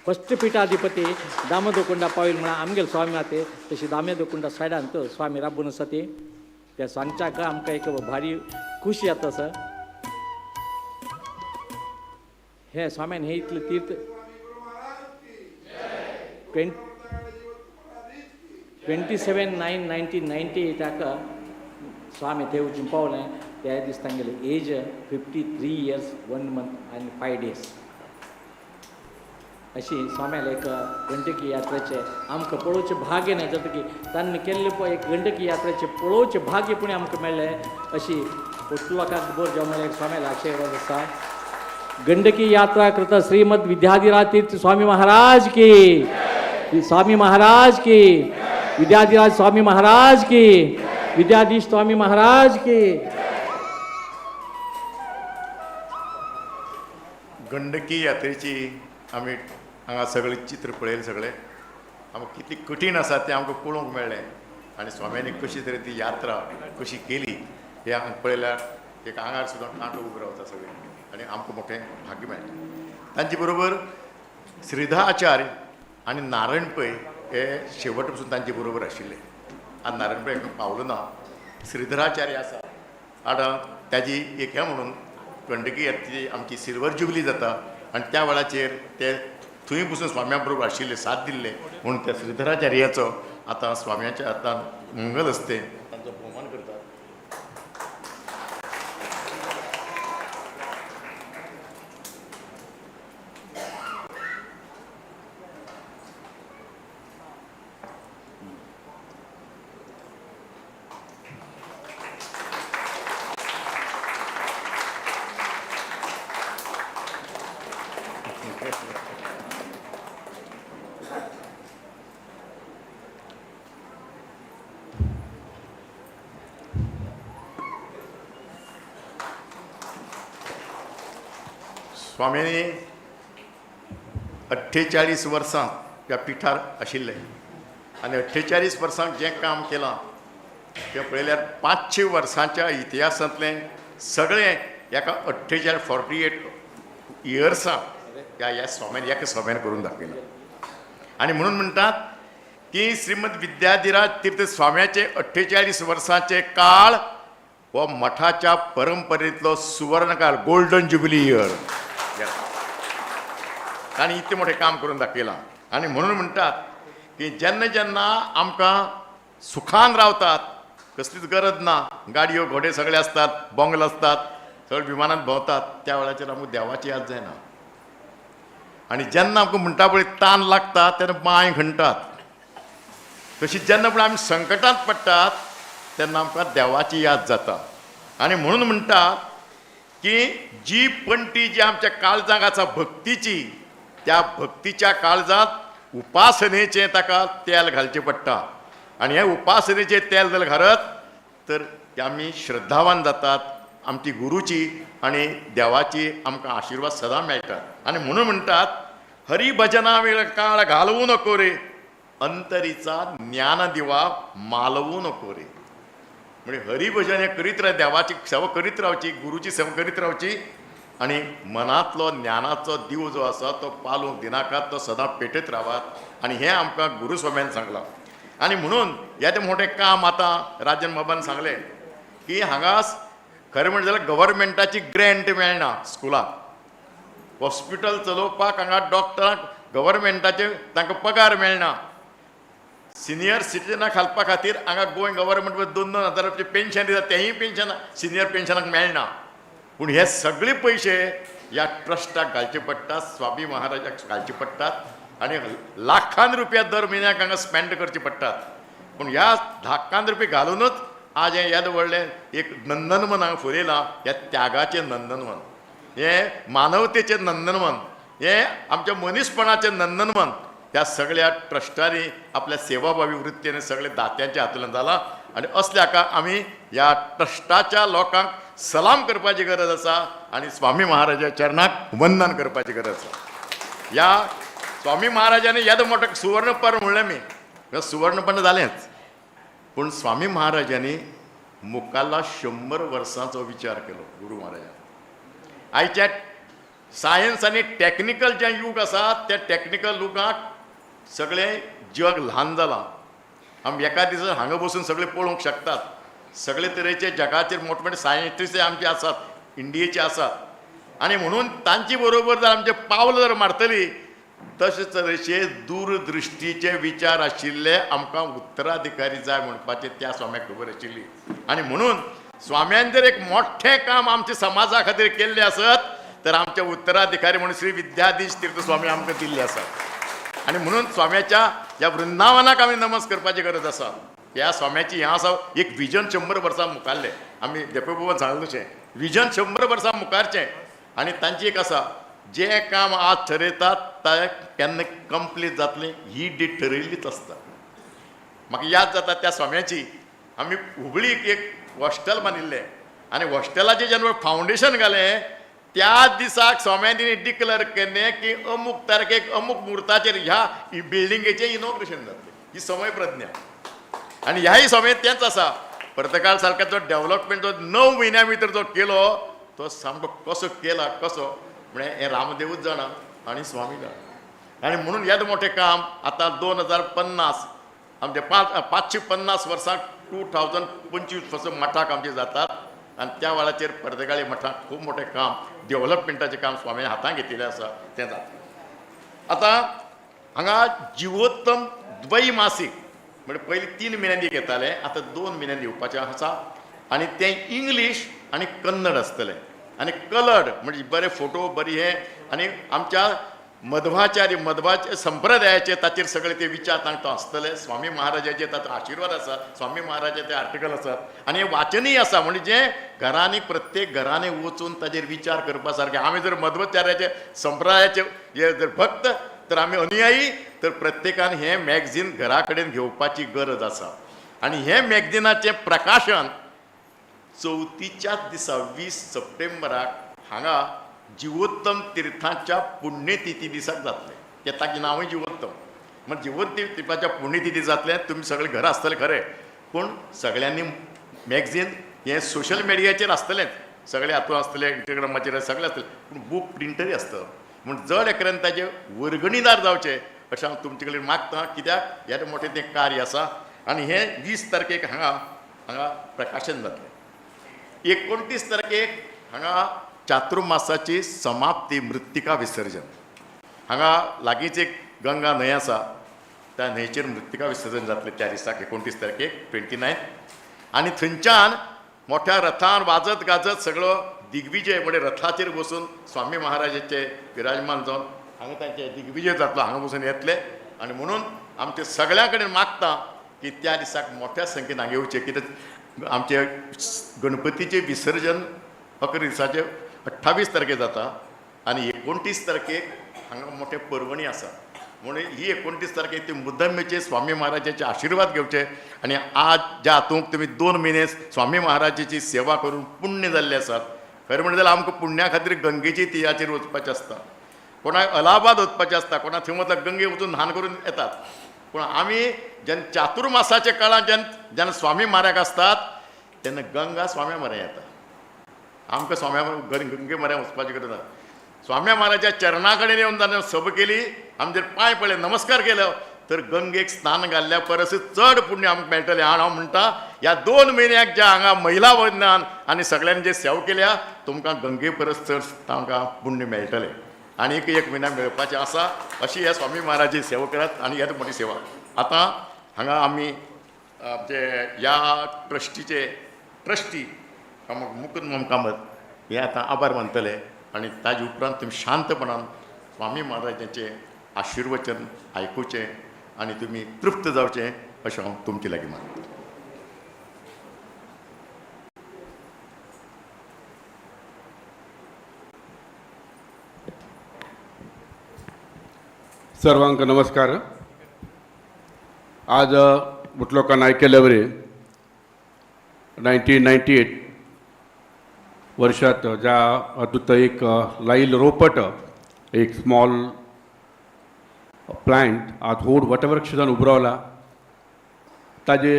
फस्ट पिठाधिपती दामोदर कुंडा पाविल्ले म्हळ्यार आमगेले स्वामी आहा ते तशी दामोदर कुंडा सायडांत स्वामी राबून आसा ते त्या सांगच्याक आमकां एक भारी खुशी जाता आसा हे स्वाम्यान हे इतले तीर्थ 27/9/1998 स्वामी थंय वचून पावले त्या दीस तांगेले एज 53 इयर्स 1 मंथ आनी 5 डेज अशी स्वाम्याला एक गंडकी यात्रेचे आमकां पळोवचें भाग्य ना जाता की तांणी केल्ले पळय एक गंडकी यात्रेचे पळोवचें भाग्य पुणे आमकां मेळ्ळें अशी लोकांक बोर जावं एक स्वाम्याला आशीर्वाद आसा गंडकी यात्रा कृत श्रीमद विद्याधिराज तीर्थ स्वामी महाराज की स्वामी महाराज की विद्याधिराज स्वामी महाराज की विद्याधीश स्वामी महाराज की गंडकी यात्रेची आमी हांगा सगळे चित्र पळयले सगळे आमकां कितली कठीण आसा तें आमकां पळोवंक मेळ्ळें आनी स्वाम्यांनी कशी तरेन ती यात्रा कशी केली हें हांगा पळयल्यार एक आंगार सुद्दां कांटो उबो रावता सगळे आनी आमकां मोठें भाग्य मेळटा तांचे बरोबर श्रीधा आचार्य आनी नारायण पै हे शेवट पसून तांचे बरोबर आशिल्ले आज नारायण पै पावलो ना श्रीधराचार्य आसा आतां ताजी एक हें म्हणून गंडकी यात्रेची आमची सिल्वर जुबली जाता आनी त्या वेळाचेर ते थंय पसून स्वाम्या बरोबर आशिल्ले साथ दिल्ले म्हणून त्या श्रीधराचार्याचो आतां स्वाम्याच्या आतां मंगल असते तांचो भोवमान करतात. स्वामींनी 48 वर्सां ह्या पिठार आशिल्ले आनी 48 वर्सांक जें काम केलां तें पळयल्यार 500 वर्सांच्या इतिहासांतलें सगळें एका 48 इयर्सांक ह्या स्वाम्यान एका स्वाम्यान करून दाखयलां आनी म्हणून म्हणटात की श्रीमद विद्याधिराज तीर्थ स्वाम्याचे 48 वर्सांचे काळ हो मठाच्या परंपरेंतलो सुवर्णकाळ गोल्डन जुबिली इयर तांणी इतलें मोठें काम करून दाखयलां आनी म्हणून म्हणटात की जेन्ना जेन्ना आमकां सुखान रावतात कसलीच गरज ना गाडयो घोडे सगळे आसतात बोंगल आसतात सगळे विमानांत भोंवतात त्या वेळाचेर आमकां देवाची याद जायना आनी जेन्ना आमकां म्हणटा पळय ताण लागता तेन्ना पांय खणटात तशीच जेन्ना पळय आमी संकटांत पडटात तेन्ना आमकां देवाची याद जाता आनी म्हणून म्हणटात की जी पंटी जी आमच्या काळजाक आसा भक्तीची त्या भक्तीच्या काळजांत उपासनेचें ताका तेल घालचें पडटा आनी हें उपासनेचें तेल जर घालत तर आमी श्रद्धावान जातात आमची गुरूची आनी देवाची आमकां आशिर्वाद सदां मेळटात आनी म्हणून म्हणटात हरी भजना वेळ काळ घालवू नको रे अंतरीचा ज्ञान दिवा मालवू नको रे म्हणजे हरिभजन हें करीत राव देवाची सेवा करीत रावची गुरूची सेवा करीत रावची आनी मनांतलो ज्ञानाचो दिव जो आसा तो पालूंक दिनाकात तो सदां पेटयत रावात आनी हें आमकां गुरुस्वाम्यान सांगलां आनी म्हणून हें मोठें काम आतां राजन बाबान सांगलें की हांगा खरें म्हणजे जाल्यार गव्हर्मेंटाची ग्रँट मेळना स्कुलाक हॉस्पिटल चलोवपाक हांगा डॉक्टरांक गव्हर्मेंटाचे तांकां पगार मेळना सिनियर सिटीजनाक घालपा खातीर हांगा गोंय गव्हर्मेंट 2,000 पेन्शन दिता तेंय पेन्शन सिनियर पेन्शनाक मेळना पूण हे सगळे पयशे ह्या ट्रस्टाक घालचे पडटात स्वामी महाराजाक घालचे पडटात आनी लाखान रुपया दर म्हयन्याक हांगा स्पेंड करचे पडटात पूण ह्या लाखान रुपया घालूनच आज हें येद व्हडलें एक नंदनवन हांगा फुलयलां ह्या त्यागाचें नंदनवन हें मानवतेचें नंदनवन हें आमच्या मनीसपणाचें नंदनवन त्या सगळ्या ट्रस्टांनी आपल्या सेवाभावी वृत्तीने सगळे दात्यांच्या हातूंतल्यान जाला आनी असल्या हाका आमी ह्या ट्रस्टाच्या लोकांक सलाम करपाची गरज आसा आनी स्वामी महाराजा चरणाक वंदन करपाची गरज आसा ह्या स्वामी महाराजांनी येद मोठो सुवर्णपर्व म्हणलें मी सुवर्णपर्व जालेंच पूण स्वामी महाराजांनी मुखाल्ला 100 वर्सांचो विचार केलो गुरू महाराजान आयच्या सायन्स आनी टॅक्निकल जें युग आसा त्या टॅक्निकल युगाक सगळें जग ल्हान जालां आमी एका दिसा हांगा बसून सगळे पळोवंक शकतात सगळे तरेचे जगाचेर मोठमोठे सायंटिस्ट आमचे आसात इंडियेचे आसात आनी म्हणून तांचे बरोबर जर आमचे पावल जर मारतली तशे तरेचे दूरदृश्टीचे विचार आशिल्ले आमकां उत्तराधिकारी जाय म्हणपाचें त्या स्वाम्याक खबर आशिल्ली आनी म्हणून स्वाम्यान जर एक मोठें काम आमच्या समाजा खातीर केल्लें आसत तर आमचे उत्तराधिकारी म्हणून श्री विद्याधीश तीर्थ स्वामी आमकां दिल्ले आसात आनी म्हणून स्वाम्याच्या ह्या वृंदावनाक आमी नमस करपाची गरज आसा ह्या स्वाम्याची हें आसा एक विजन 100 वर्सां मुखारलें आमी देपे बाबान सांगलें तशें विजन 100 वर्सां मुखारचें आनी तांची एक आसा जें काम आज ठरयतात तें केन्ना कंप्लीट जातलें ही डेट ठरयल्लीच आसता म्हाका याद जाता त्या स्वाम्याची आमी हुबळीक एक हॉस्टेल बांदिल्लें आनी हॉस्टेलाचें जेन्ना फावंडेशन घालें त्या दिसाक स्वाम्यांनी डिक्लेअर केले की अमुक तारखेक अमुक मुहूर्ताचेर ह्या बिल्डिंगेचे इनॉग्रेशन जातले. ही समय प्रज्ञा आणि ह्याही समय तेच आसा. पर्तगाळ सारका जो डेव्हलपमेंट जो 9 महिन्या भितर जो केलो तो सामको कसो केला कसो म्हणजे हे रामदेवूच जाणा आणि स्वामी जाणा. आणि म्हणून येद मोठे काम आता 2050 आमचे 550 वर्सां 2025 पासून मठाक आमचे जातात. आणि त्या वेळाचेर पर्तगाळी मठाक खूब मोठे काम डेव्हलपमेंटाचें काम स्वामी हातांत घेतिल्लें आसा तें जाता. आतां हांगा जिवोत्तम द्वैमासीक म्हणजे पयलीं 3 महिन्यांनी घेताले, आतां 2 महिन्यांनी येवपाचें आसा. आणि तें इंग्लीश आणि कन्नड आसतलें आणि कलर्ड म्हणजे बरे फोटो बरी हे. आणि आमच्या मध्वाचे संप्रदायाचे ताचेर सगळे ते विचार तांकां आसतले. स्वामी महाराजाचे ताचो आशिर्वाद आसा, स्वामी महाराजाचे आर्टिकल आसात आणि हे वाचनय आसा. म्हणजे जे घरांनी प्रत्येक घरांनी वचून ताचेर विचार करपा सारके. आमी जर मध्वाचार्याचे संप्रदायाचे हे जर भक्त तर आमी अनुयायी तर प्रत्येकान हे मॅगझीन घरा कडेन घेवपाची गरज आसा. आणि हे मॅगझिनाचें प्रकाशन 34च्याच दिसा 20 सप्टेंबराक हांगा जिवोत्तम तीर्थांच्या पुण्यतिथी दिसाक जातलें. ते ताचें नांवूय जिवोत्तम. म्हणजे जिवोत्तम तीर्थाच्या पुण्यतिथी जातलें. तुमी सगळे घरा आसतले खरें पूण सगळ्यांनी मॅगझीन हे सोशल मिडियाचेर आसतलेंच, सगळे हातूंत आसतले, इंस्टाग्रामाचेर सगळे आसतले पूण बूक प्रिंटूय आसता. म्हूण जड एकऱ्यान ताचे वर्गणीदार जावचे अशें हांव तुमचे कडेन मागतां. कित्याक हें मोठें तें कार्य आसा. आणि हें 20 तारखेक हांगा प्रकाशन जातलें. 29 तारखेक हांगा चातुर्मासाची समाप्ती मृत्तिका विसर्जन. हांगा लागींच एक गंगा न्हंय आसा त्या न्हंयचेर मृत्तिका विसर्जन जातलें त्या दिसाक 29 तारखेक 29. आणि थंयच्यान मोठ्या रथान वाजत गाजत सगळो दिग्विजय म्हणजे रथाचेर बसून स्वामी महाराजाचे विराजमान जावन हांगा तांचे दिग्विजय जातलो. हांगा बसून येतले. आणि म्हणून आमचे सगळ्यां कडेन मागता की त्या दिसाक मोठ्या संख्येन हांगा येवचे. कित्याक आमचे गणपतीचे विसर्जन 11 दिसाचे 28 तारखेक जाता. आणि 29 तारखेक हांगा मोठे पर्वणी आसा. म्हणून ही 29 तारखेक ती मुद्दमेचे स्वामी महाराजाचे आशिर्वाद घेवचे. आणि आज ज्या हातूंत तुमी 2 महिने स्वामी महाराजाची सेवा करून पुण्य जाल्ले आसात. खरें म्हणलें जाल्यार आमकां पुण्या खातीर गंगेची तियाचेर वचपाचें आसता, कोणाक अलाहाबाद वचपाचें आसता, कोणाक थंय वचून गंगे वचून न्हाण करून येतात. पूण आमी जेन्ना चातुर्मासाच्या काळांत जेन्ना स्वामी म्हाऱ्याक आसतात तेन्ना गंगा स्वामी म्हाऱ्या येता. आमकां स्वाम्या गंगे म्हऱ्या वचपाची गरज ना. स्वाम्या महाराजा चरणा कडेन येवन ताणें सभ केली, आमी जर पांय पडले नमस्कार केलो तर गंगेक स्नान घाल्ल्या परस चड पुण्य आमकां मेळटलें. हांव म्हणटा ह्या 2 म्हयन्याक ज्या हांगा महिला वंदनान आनी सगळ्यांनी जे सेवा केल्या तुमकां गंगे परस चड तांकां पुण्य मेळटलें. आनी एक म्हयन्या मेळपाचें आसा. अशी ह्या स्वामी महाराजाची सेवा करात. आनी येता मोठी सेवा. आतां हांगा आमी आमचे ह्या ट्रस्टीचे ट्रस्टी मुकुंद कामत हे आतां आभार मानतले. आणि ताजे उपरांत तुमी शांतपणान स्वामी महाराजांचे आशिर्वचन आयकुचें आणि तुमी तृप्त जावचें अशें हांव तुमचे लागीं मागतां. सर्वांक नमस्कार. आज मुटलोकान आयकले वरी 1998 वर्षात ज्या हातूंत एक लाईल रोपट एक स्मॉल प्लांट आज व्हड वटवृक्ष जावन उबरावला. ताजे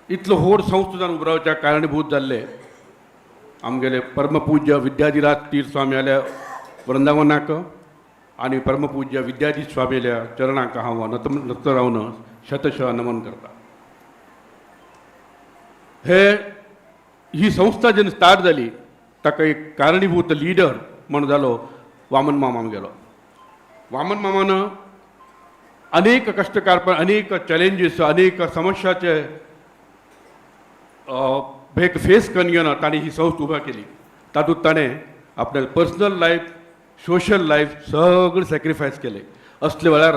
इतलो व्हड संस्था जावन उबरावच्या कारणीभूत जाल्ले आमगेले परमपूज्य विद्याधिराज तीर्थ स्वामी आल्या वृंदावनाक आनी परमपूज्य विद्याधीश स्वामील्या चरणांक हांव नत रावन शतशः नमन करता. ही संस्था जेन्ना स्टार्ट जाली ताका एक कारणीभूत लिडर म्हण जालो वामन मामा आमगेलो. वामन मामान अनेक कश्ट काडपा अनेक चॅलेंजीस अनेक समस्याचे फेस करून घेवन ताणें ही संस्था उबा केली. तातूंत ताणें आपले पर्सनल लायफ सोशल लायफ सगळें सॅक्रिफायस केलें. असले वेळार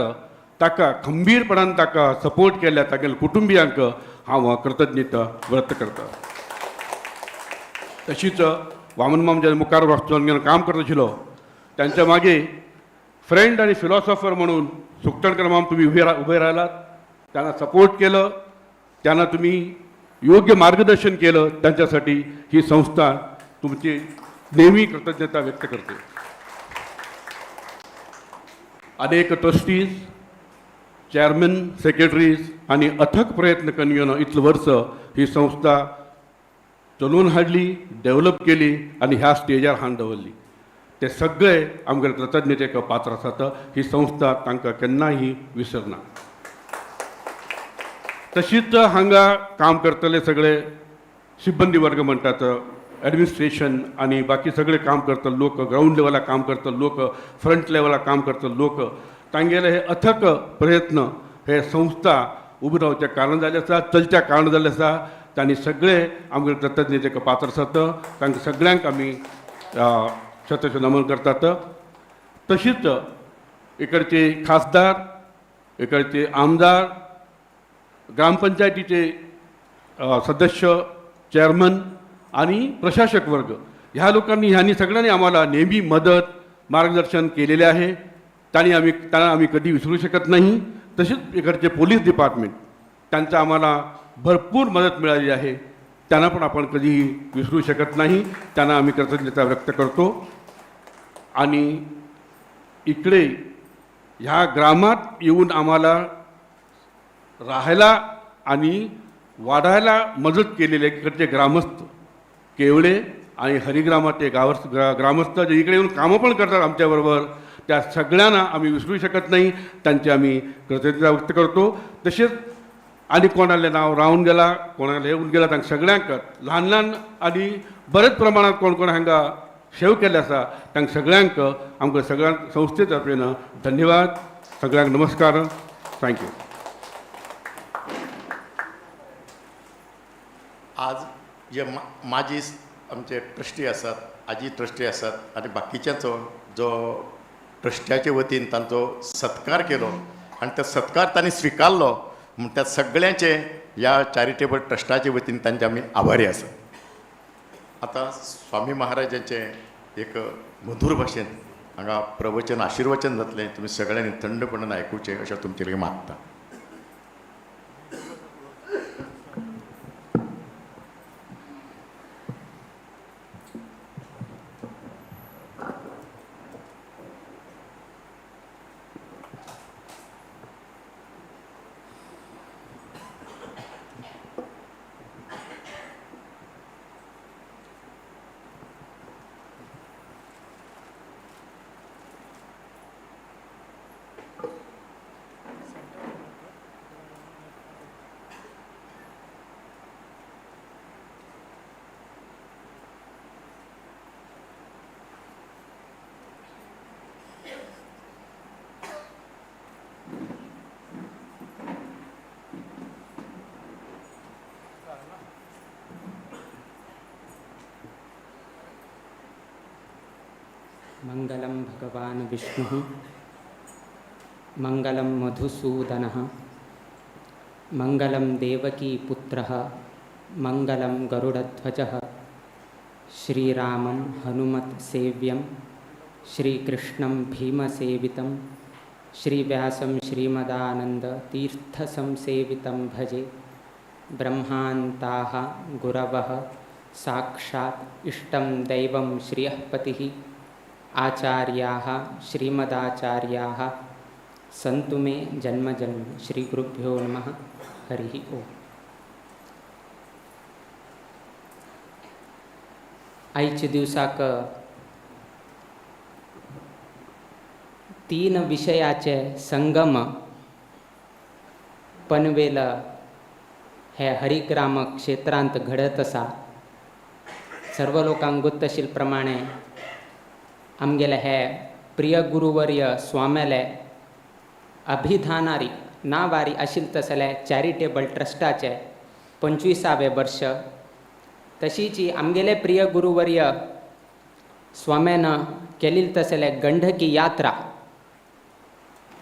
ताका खंबीरपणान ताका सपोर्ट केल्या तागेल्या कुटुंबियांक हांव कृतज्ञता व्यक्त करता. तशीच वामन माम जे मुखार वचून काम करता आशिल्लो तांच्या मागीर फ्रेंड आनी फिलॉसॉफर म्हणून सुकटणकर माम तुम्ही उभे राहिलात. त्यांना सपोर्ट केलं, त्यांना तुम्ही योग्य मार्गदर्शन केलं. त्यांच्यासाठी ही संस्था तुमची नेहमी कृतज्ञता व्यक्त करते. अनेक ट्रस्टीज, चेअरमन, सेक्रेटरीज आणि अथक प्रयत्न करून इतलं वर्ष ही संस्था चलून हाडली, डेव्हलप केली आणि ह्या स्टेजार हाड दवरली. ते सगळे आमगे कृतज्ञतेक पात्र आसात. ही संस्था तांकां केन्नाही विसरना. तशीच हांगा काम करतले सगळे सिब्बंदी वर्ग म्हणटात, ॲडमिनिस्ट्रेशन आणि बाकी सगळे काम करतले लोक, ग्राउंड लेवलाक काम करतले लोक, फ्रंट लेवलाक काम करतले लोक, तांगेले हे अथक प्रयत्न हे संस्था उबी रावचे कारण जाल्ले आसा, चलच्या कारण जाल्ले आसा. तांणी सगळे आमगे कृतज्ञतेक पात्र आसात. तांकां सगळ्यांक आमी शतश नमन करतात. तशीच इकडचे खासदार, इकडचे आमदार, ग्रामपंचायतीचे सदस्य, चेअरमन आणि प्रशासक वर्ग ह्या लोकांनी ह्यांनी सगळ्यांनी आम्हाला नेहमी मदत, मार्गदर्शन केलेले आहे. त्यांना आम्ही कधी विसरू शकत नाही. तसेच इकडचे पोलीस डिपार्टमेंट, त्यांचा आम्हाला भरपूर मदत मिळाली आहे. त्यांना पण आपण कधीही विसरू शकत नाही. त्यांना आम्ही कृतज्ञता व्यक्त करतो. आणि इकडे ह्या ग्रामात येऊन आम्हाला राहायला आणि वाढायला मदत केलेले इकडचे ग्रामस्थ, केवळे आणि हरिग्रामाचे ग्रामस्थ जे इकडे येऊन कामं पण करतात आमच्याबरोबर, त्या सगळ्यांना आम्ही विसरू शकत नाही. त्यांची आम्ही कृतज्ञता व्यक्त करतो. तसेच आणि कोणाले नाव रावून गेला, कोणाला येऊन गेला, तांकां सगळ्यांक ल्हान ल्हान आणि बरेच प्रमाणात कोण कोण हांगा सेव केल्ले आसा तांकां सगळ्यांक आमकां सगळ्या संस्थे तर्फेन धन्यवाद. सगळ्यांक नमस्कार. थँक्यू. आज जे माजी आमचे ट्रस्टी आसात, आजी ट्रस्टी आसात आणि बाकीच्यांचो जो ट्रस्ट्याचे वतीन तांचो सत्कार केलो आणि तो सत्कार तांणी स्विकारलो म्हण त्या सगळ्यांचे ह्या चॅरिटेबल ट्रस्टाचे वतीन तांचे आमी आभारी आसात. आता स्वामी महाराजांचे एक मधुर भाशेन हांगा प्रवचन आशिर्वचन जातलें. तुमी सगळ्यांनी थंडपणान आयकुचें अशें तुमचे मागता. मंगलं भगवान् विष्णुः, मंगलं मधुसूदनः, मंगलं देवकीपुत्रः, मंगलं गरुडध्वजः, श्रीरामं हनुमत्सेव्यं, श्रीकृष्णं भीमसेवितं, श्रीव्यासं श्रीमदानन्दतीर्थसंसेवितं भजे. ब्रह्मान्ताः गुरवः साक्षात् इष्टं दैवं श्रियःपतिः, आचार्याः श्रीमदाचार्याः सन्तु मे जन्मजन्म. श्रीगुरुभ्यो नमः. हरिः ओम्. आयच्या दिवसाक 3 विषयाचे संगम पनवेल हे हरिग्राम क्षेत्रांत घडत आसा. सर्व लोकांक गुप्त आशिल्ले प्रमाणे आमगेले हे प्रिय गुरुवर्य स्वामेले अभिधानारी ना वारी आशिल्ले तसले चॅरिटेबल ट्रस्टाचे 25वे वर्ष. तशीच आमगेले प्रिय गुरुवर्य स्वामेन केल्ली तसले गंडकी यात्रा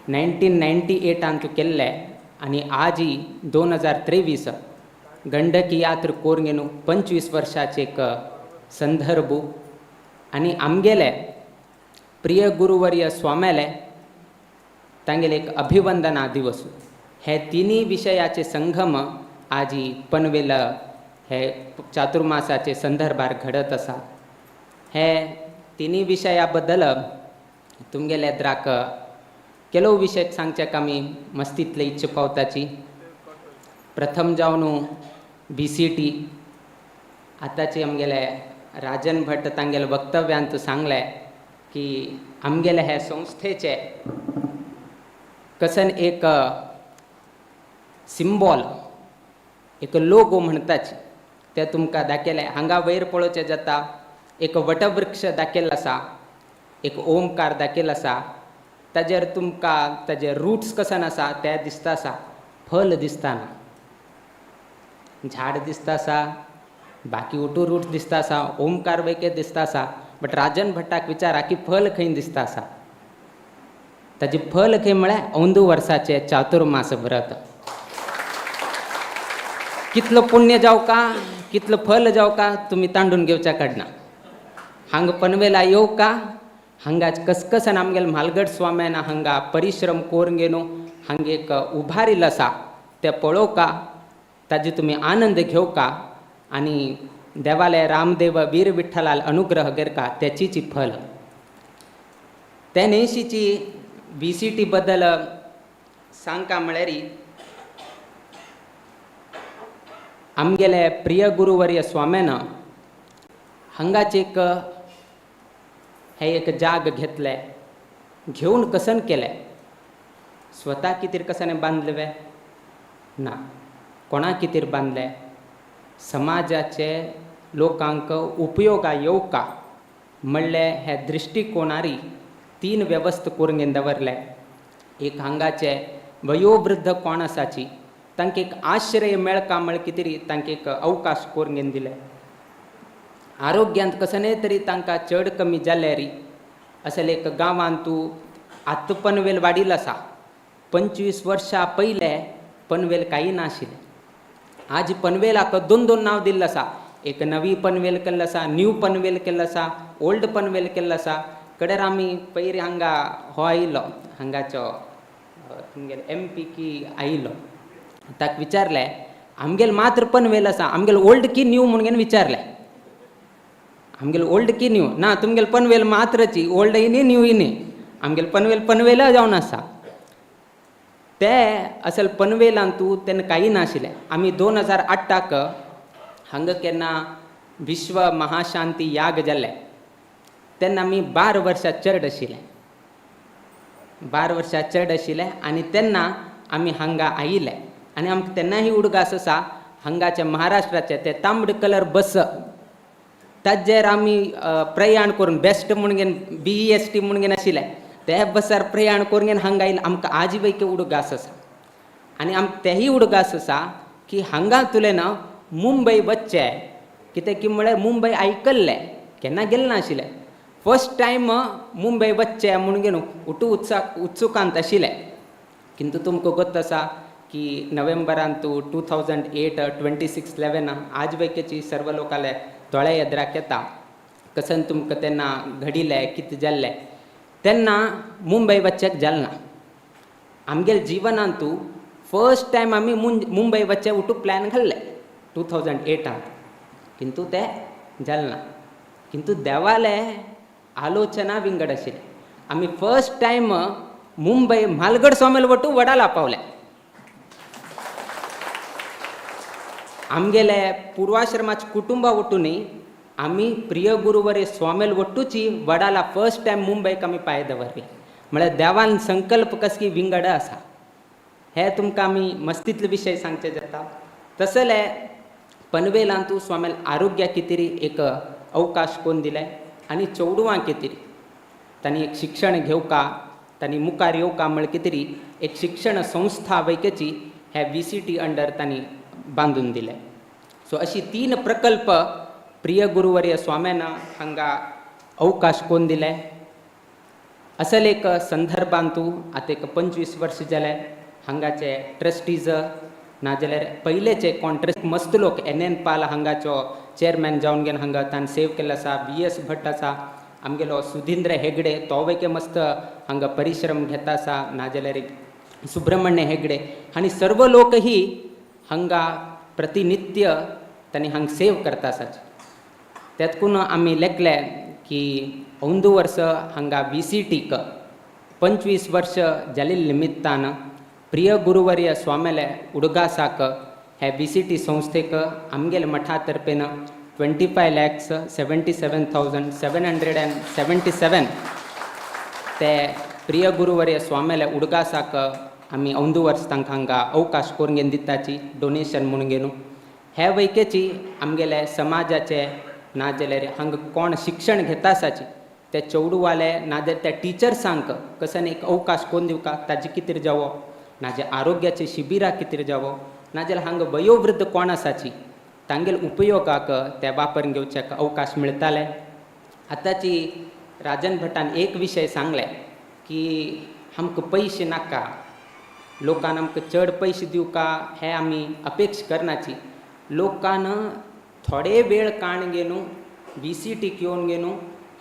1998 केल्ले आणि आज 2023 गंडकी यात्रा कोरगेनू 25 वर्षाचे एक संदर्भ. आणि आमगेले प्रिय गुरुवर्य स्वामेले तांगेले एक अभिवंदना दिवस. हे 3 विषयाचे संगम आज पनवेल हे चातुर्मासाचे संदर्भार घडत आसा. हे तिन्ही विशयाबद्दल तुमगेले द्राक ಕೆಲವು विषय सांगच्याक आमी मस्तीतले इच्छा पावताची. प्रथम जावन BCT आताचे आमगेले राजन भट्ट तांगेले वक्तव्यांत सांगले की आमगेले हे संस्थेचे कसन एक सिंबॉल एक लोगो म्हणटाच ते तुमकां दाखयले. हांगा वयर पळोवचें जाता एक वटवृक्ष दाखयल्लो आसा, एक ओमकार दाखयल्लो आसा, ताजेर तुमकां ताजे रुट्स कसन आसा ते दिसता आसा, फल दिसताना. झाड दिसता आसा, बाकी उटू रूट्स दिसता आसा, ओमकार वैके दिसता आसा, बट राजन भट्टाक विचारा की फल खंय दिसता आसा. ताजे फल खंय म्हळ्यार 11 वर्साचे चातुर्मास व्रत. कितलो पुण्य जावं का, कितलो फल जावं का तुमी तांडून घेवच्या कडना. हांगा पनवेला येवं का, हांगा कसकसन आमगेले म्हालगड स्वाम्यान हांगा परिश्रम करून घेवन हांगा एक उभारिल्लो आसा ते पळोव का, ताजे तुमी आनंद घेव का आनी देवालय रामदेव वीर विठ्ठलाल अनुग्रह करका त्याचीची फल. ते 80ची BCT बद्दल सांगता म्हळ्यार आमगेले प्रिय गुरुवर्य स्वाम्यान हांगाचे हे एक जाग घेतले, घेवन कसन केले. स्वता कितें कसन बांदले ना, कोणा कितें बांदले, समाजाचे लोकांक उपयोगा येवका म्हणले हे दृश्टिकोनारी 3 वेवस्था करून दवरले. एक हांगाचे वयोवृद्ध कोण आसाची तांकां एक आश्रय मेळका म्हण कितें तांकां एक अवकाश करून दिले. आरोग्यांत कसनय तरी तांकां चड कमी जाल्यार असले एक गांवांत तूं आतां पनवेल वाडिल्लो आसा. 25 वर्सां पयले पनवेल काही नाशिल्लें. आज पनवेलाक 2 नांव दिल्लें आसा. एक नवी पनवेल केल्लो आसा, न्यू पनवेल केल्लो आसा, ओल्ड पनवेल केल्लो आसा. कडेर आमी पयलीं हांगा हो आयिल्लो हांगाचो तुमगेले MP की आयिल्लो. ताका विचारलें आमगेले मात्र पनवेल आसा, आमगेले ओल्ड की न्यू म्हणून विचारलें. आमगेले ओल्ड की न्यू ना, तुमगेले पनवेल मात्रची, ओल्ड न्ही न्यू न्ही, आमगेले पनवेल जावन आसा. ते असल पनवेलांत तूं तेन्ना काही नाशिल्लें. आमी 2008 हांगा केन्ना विश्व महाशांती याग जाल्ले तेन्ना आमी 12 वर्सां चड आशिल्ले. 12 वर्सां चड आशिल्ले आनी तेन्ना आमी हांगा आयिल्ले. आनी आमकां तेन्नाय उडगास आसा हांगाचे महाराष्ट्राचे ते तांबडे कलर बस ताजेर आमी प्रयाण करून बेस्ट म्हणून BEST म्हणून आशिल्ले ते बसार प्रयाण करून हांगा आयिल्ले. आमकां आजी वैके उडगास आसा. आनी आमकां तेही उडगास आसा की हांगा तुलें मुंबय वच्चे कित्याक की म्हळ्यार मुंबय आयकल्ले केन्ना गेल्ले नाशिल्ले. फर्स्ट टायम मुंबय वच्चे म्हणून उठू उत्सुकांत आशिल्ले. किंतु तुमकां गोत आसा की नोव्हेंबरांत तूं 2008 26/11 आज वैकेची सर्व लोकांले दोळे येद्राक येता. कसन तुमकां तेन्ना घडिल्लें कितें जाल्लें तेन्ना मुंबय वच्चेक जालें ना. आमगेल्या जिवनांत तूं फर्स्ट टायम आमी मुंबय वच्चे उठूक प्लॅन घाल्ले 2008 किंतु तें जालें ना. किंतु देवाले आलोचना विंगड आशिल्ले. आमी फर्स्ट टायम मुंबय म्हालगड स्वामेल वटू वडाला पावले. आमगेले पूर्वाश्रमाचे कुटुंबा वटूनय आमी प्रिय गुरुवर्य स्वामेल वटूची वडाला फर्स्ट टायम मुंबयक आमी पांय दवरले. म्हळ्यार देवान संकल्प कसकी विंगड आसा. हे तुमकां आमी मस्तीतले विशय सांगचे जाता. तसले पनवेलांत तूं स्वामेल आरोग्या कितेरी एक अवकाश करून दिले आनी चौडवां कितेरी तांणी एक शिक्षण घेवका, तांणी मुखार येवका म्हण कितेरी एक शिक्षण संस्था वैकेची हे VCT अंडर तांणी बांदून दिले. सो अशी 3 प्रकल्प प्रिय गुरुवर्य स्वाम्यान हांगा अवकाश करून दिले. असल एक संदर्भांत तूं आतां एक 25 वर्स जाले हांगाचे ट्रस्टीज नाजाल्यार पयलेचे कॉन्ट्रेस्ट मस्त लोक NN पाल हांगाचो चेअरमॅन जावन घेवन हांगा ताणें सेव केल्लो आसा. BS भट्ट आसा, आमगेलो सुधींद्र हेगडे तो वैके मस्त हांगा परिश्रम घेता आसा, नाजाल्यार सुब्रमण्य हेगडे आनी सर्व लोक ही हांगा प्रतिनित्य तांणी हांगा सेव करता आसा. त्यातकून आमी लेखले की 1 वर्ष हांगा VCTक 25 वर्ष जाल्ले निमित्तान प्रिय गुरुवर्य स्वामेले उडगासाक हे VCT संस्थेक आमगेल मठा तर्फेन 25,77,777 ते प्रिय गुरुवर्य स्वामेले उडगासाक आमी 1 वर्ष तांकां हांगा अवकाश करून घेवन दिताची डोनेशन म्हणून घेवन हे वैकेची आमगेले समाजाचे नाजाल्यार हांगा कोण शिक्षण घेता आसाची ते चेडूवाले नाजाल्यार त्या टिचर्सांक कसन एक अवकाश करून दिवका ताजे कितें जावो नाजे आरोग्याचे शिबिरां कितें जावो नाजाल्यार हांगा वयोवृद्ध कोण आसाची तांगेल उपयोगाक ते वापरून घेवच्याक अवकाश मिळताले. आतांची राजन भटान एक विशय सांगले की आमकां पयशे नाका, लोकांन आमकां चड पयशे दिवका हे आमी अपेक्षा करनाची. लोकांन थोडे वेळ काण घेवन VCTक येवन घेवन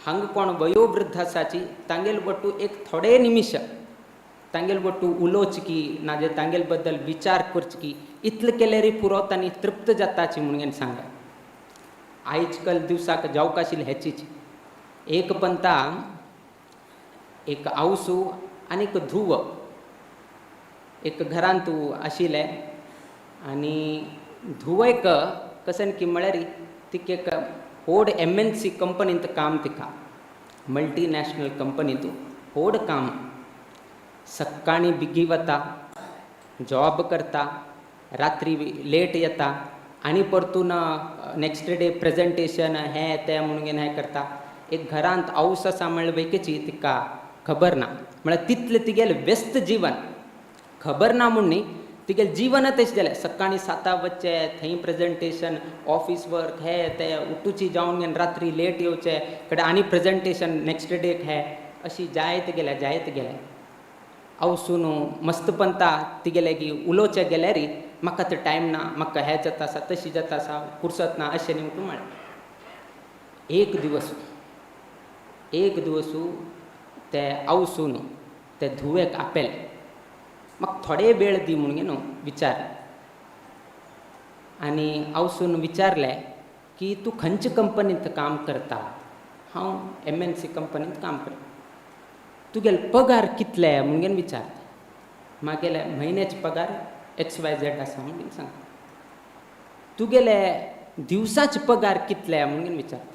हांगा कोण वयोवृद्ध आसाची तांगेल बट्टू एक थोडे निमिश तांगेल बट्टू उलोवचकी नाजाल्यार तांगेल बद्दल विचार करचकी इतले केल्यारय पुरो तांणी तृप्त जाताची म्हणून सांगला. आयज कल दिवसाक जावक आशिल्ली हेचीच एक पंता एक आवसू आनी एक धुव एक घरांत आशिल्ले आनी धुवेक कसन की म्हळ्यार तिका एक व्हड MNC कंपनींत काम तिका मल्टीनॅशनल कंपनींत व्हड काम सक्काळीं बेगी वता जॉब करता रात्री लेट येता आनी परतून नेक्स्ट डे प्रेजेंटेशन हें तें म्हणून हें करता. एक घरांत आवस आसा म्हळ्यार वैकेची तिका खबर ना म्हळ्यार तितलें तिगेलें व्यस्त जिवन खबर ना म्हूण न्ही तिगेलें जिवनच तशें जालें. सकाळीं 7 वचचें थंय प्रेजेंटेशन ऑफिस वर्क हें तें उठूची जावन घेवन रात्री लेट येवचें कडेन आनी प्रेजेंटेशन नेक्स्ट डेक हें अशी जायत गेलें. आवसून मस्त पंता तिगेलें की उलोवचें गेल्यार म्हाका तो टायम ना, म्हाका हें जाता आसा तशी जाता आसा फुरसत ना अशें न्ही म्हणून म्हळें. एक दिवस ते आवसून ते धुवेक आपयलें म्हाका थोडे वेळ दी म्हणून न्हू विचारलें आनी आवसून विचारलें की तूं खंयचे कंपनींत काम करता. हांव MNC कंपनींत काम करता. तुगेलो पगार कितले म्हणून विचारलें. म्हागेले म्हयन्याचे पगार XYZ आसा म्हणून सांग. तुगेले दिवसाचे पगार कितले म्हणून विचारता.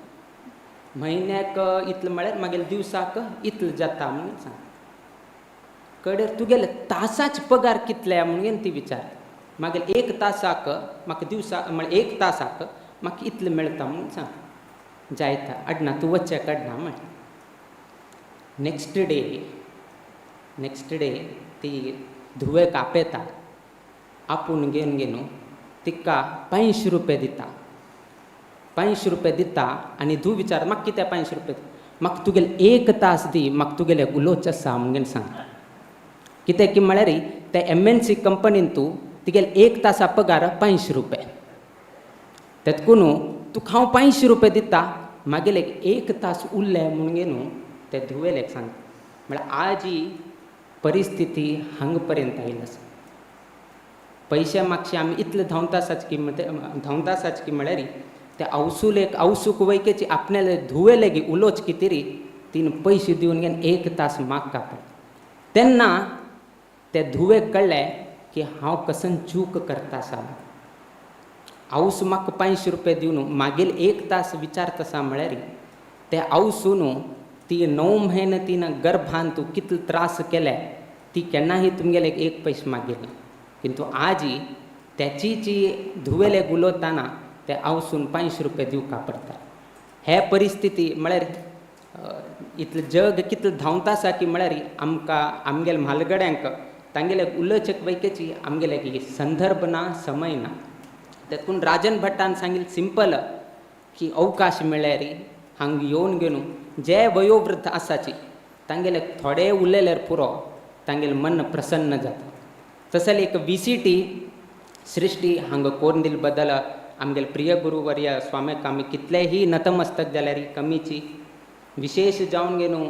म्हयन्याक इतलें म्हळ्यार मागीर दिवसाक इतलें जाता म्हणून सांग. कडेन तुगेले तासाचे पगार कितले म्हणून ती विचारता. मागीर 1 तासाक म्हाका दिवसाक म्हळ्यार 1 तासाक म्हाका इतलें मेळटा म्हणून सांग. जायता अडना तूं वच्चें काडना म्हळें. नेक्स्ट डे ती धुवेक आपयता आपूण घेवन तिका 500 रुपया दिता. 500 रुपया दिता आनी धूव विचार म्हाका कित्याक 500 रुपया म्हाका तुगेले 1 तास दी म्हाका तुगेले उलोवचें आसा म्हणून सांगता. कित्याक की म्हळ्यार ते MNC कंपनीन तूं तिगेले 1 तासा पगार 500 रुपया तेतकून तुका हांव 500 रुपया दिता मागीर 1 तास उरले म्हणून ते धुवेलेक सांगता. म्हळ्यार आज ही परिस्थिती हांगा पर्यंत आयिल्ली आसा. पयशे मागचे आमी इतले धांवता आसाचे की म्हळ्यार ते आवसूक वैकेची आपणाले धुवे लेगी उलोवच की तरी तीन पयशे दिवन घेवन 1 तास मागता पळय. तेन्ना ते धुवेक कळ्ळें की हांव कसन चूक करता आसा. आवस म्हाका 500 रुपया दिवन मागील 1 तास विचारता आसा म्हळ्यार ते आवसून ती 9 म्हयने तिनं गर्भान तूं कितले त्रास केले ती केन्नाही तुमगेले 1 पयशे मागिल्ले. किंतु आज त्याची जी धुवेलेक उलयतना ते आवसून 500 रुपया दिवका पडटा. हे परिस्थिती म्हळ्यार इतलें जग कितलें धांवता आसा की म्हळ्यार आमगेल्या म्हालगड्यांक तांगेले उलोवचे वैकेची आमगेले की संदर्भ ना समय ना. देखून राजन भट्टान सांगिल्लें सिंपल की अवकाश मेळ्ळ्यार हांगा येवन घेवन जे वयोवृद्ध आसाची तांगेले थोडे उलयल्यार पुरो तांगेलें मन प्रसन्न जाता. तसले एक VCT सृश्टी हांगा कोरून दिले बद्दल आमगेले प्रिय गुरुवर्य स्वामीक आमी कितलेही नतमस्तक जाल्यार कमीची. विशेष जावन घेवन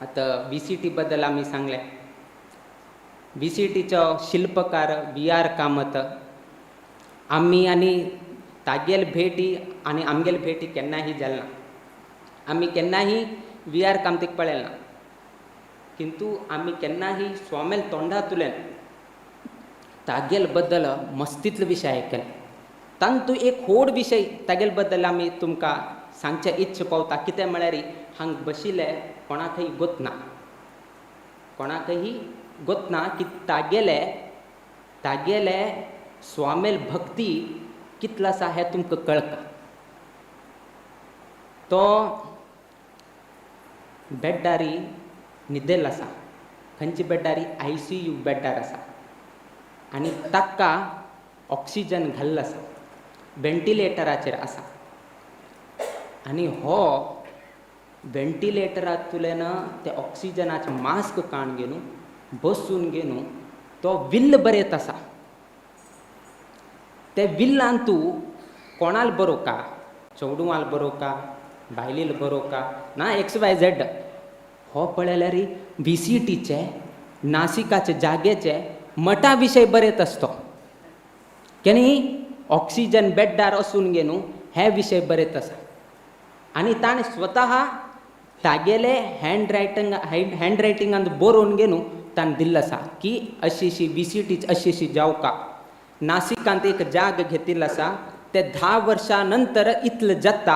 आतां VCT बद्दल आमी सांगलें. VCTचो शिल्पकार VR कामत आमी आनी तागेल भेटी आनी आमगेल भेटी केन्नाही जालना. आमी केन्नाही VR कामतीक पळयलें ना, किंतु आमी केन्नाही स्वामेल तोंडांतल्यान तागेल बद्दल मस्तीतलो विशय आयकले. तांतू एक व्हड विशय तागेल बद्दल आमी तुमकां सांगचे इच्छा पावता. कितें म्हळ्यार हांग बशिल्ले कोणाकय गोत ना, कोणाकय गोत ना की तागेले स्वामेल भक्ती कितलो आसा हें तुमकां कळटा. तो बेड्डारी न्हिदेल आसा, खंयची बेड्डारी ICU बेड्डार आसा आनी ताका ऑक्सिजन घाल्लो आसा, वेंटिलेटराचेर आसा. आनी हो वेंटिलेटरांतल्यान ते ऑक्सिजनाचे मास्क काण घेवन बसून घेवन तो विल्ल बरयत आसा. ते विल्लान तूं कोणाल बरोवका, चौडूवाल बरोवका, बायलील बरोवका ना XYZ, हो पळयल्यार VCTचे नासिकाचे जागेचे मठा विशय बरयत आसतो. केनी ऑक्सिजन बेड्डार असून घेवन हे विशय बरयत आसा. आनी ताणें स्वता तागेले हँडरायटिंगांत बरोवन घेवन ताणें दिल्लो आसा की अशी VCT अशी जावका. नासिकांत एक जाग घेतिल्लो आसा, ते 10 वर्सां नंतर इतलें जाता,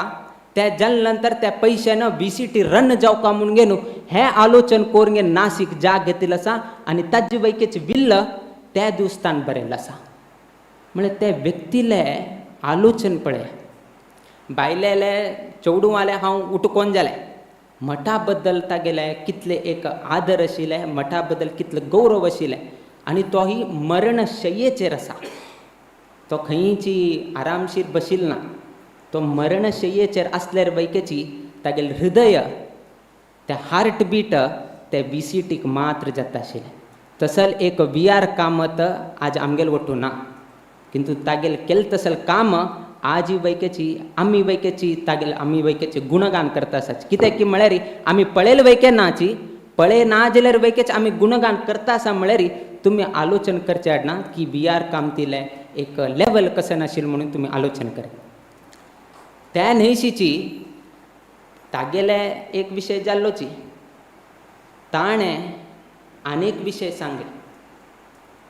ते जाल्या नंतर त्या पयशांनी VCT रन जावका म्हूण घेवन हें आलोचन करून घेवन नासीक जाग घेतिल्लो आसा. आनी ताजे वैकेचें बिल्ल त्या दिवसान बरयल्लें आसा. म्हळ्यार ते व्यक्तीले आलोचन पळय. बायलेले चौडूवाले हांव उठकोन जालें, मठा बद्दल तागेले कितले एक आदर आशिल्ले, मठा बद्दल कितले गौरव आशिल्ले. आनी तोही मरणशय्येचेर आसा. तो खंयची आरामशीर बशिल्लो ना, तो मरणशय्येचेर आसल्यार वैकेची तागेलें हृदय, ते हार्टबीट ते VCTक मात्र जाता आशिल्लें. तसल एक VR कामत आज आमगेल वटू ना, किंतु तागेल केलें तसल काम आज वैकेची आमी वैकेची गुणगान करता आसा. कित्याक की म्हळ्यार आमी पळयले वैके नाची, पळय ना जाल्यार वैकेच आमी गुणगान करता आसा. म्हळ्यार तुमी आलोचन करचे आडना की VR कामतीले एक लेवल कशें नाशिल्लें म्हणून तुमी आलोचन करात. त्या न्हयशीची तागेले एक विशय जाल्लोची ताणें आनीक विशय सांगले.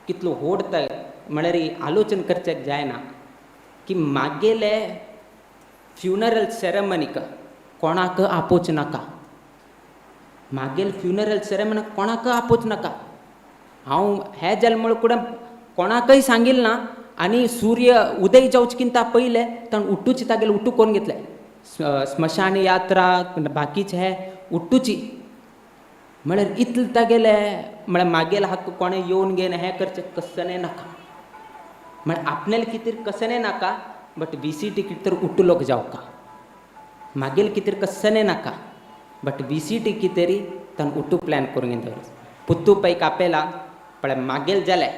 कितलो व्हड म्हळ्यार आलोचन करचें जायना की मागेले फ्युनरल सेरेमनीक कोणाक आपोवच नाका. मागेल फ्युनरल सेरेमनीक कोणाक आपोवच नाका. हांव हे जल्म कडेन कोणाकय सांगिल्लें ना. आनी सूर्य उदय जावचेकिंता पयले ताणें उठूची तागेलें उठू करून घेतलें. स्मशान यात्रा बाकीचे हे उठूची म्हळ्यार इतलें तागेले म्हळ्यार मागेले हक्क कोणें येवन घेवन हें करचें कसलें नाका. म्हळ्यार आपणेल कितें कसलें नाका, बट VCT कितें तर उठलोक जावका. मागेल कितें कसलें नाका, बट VCT कितें तरी ताणें उठू प्लॅन करून घेवन दवरलें. पुत्तू पैक आपेला पळय मागेल जालें.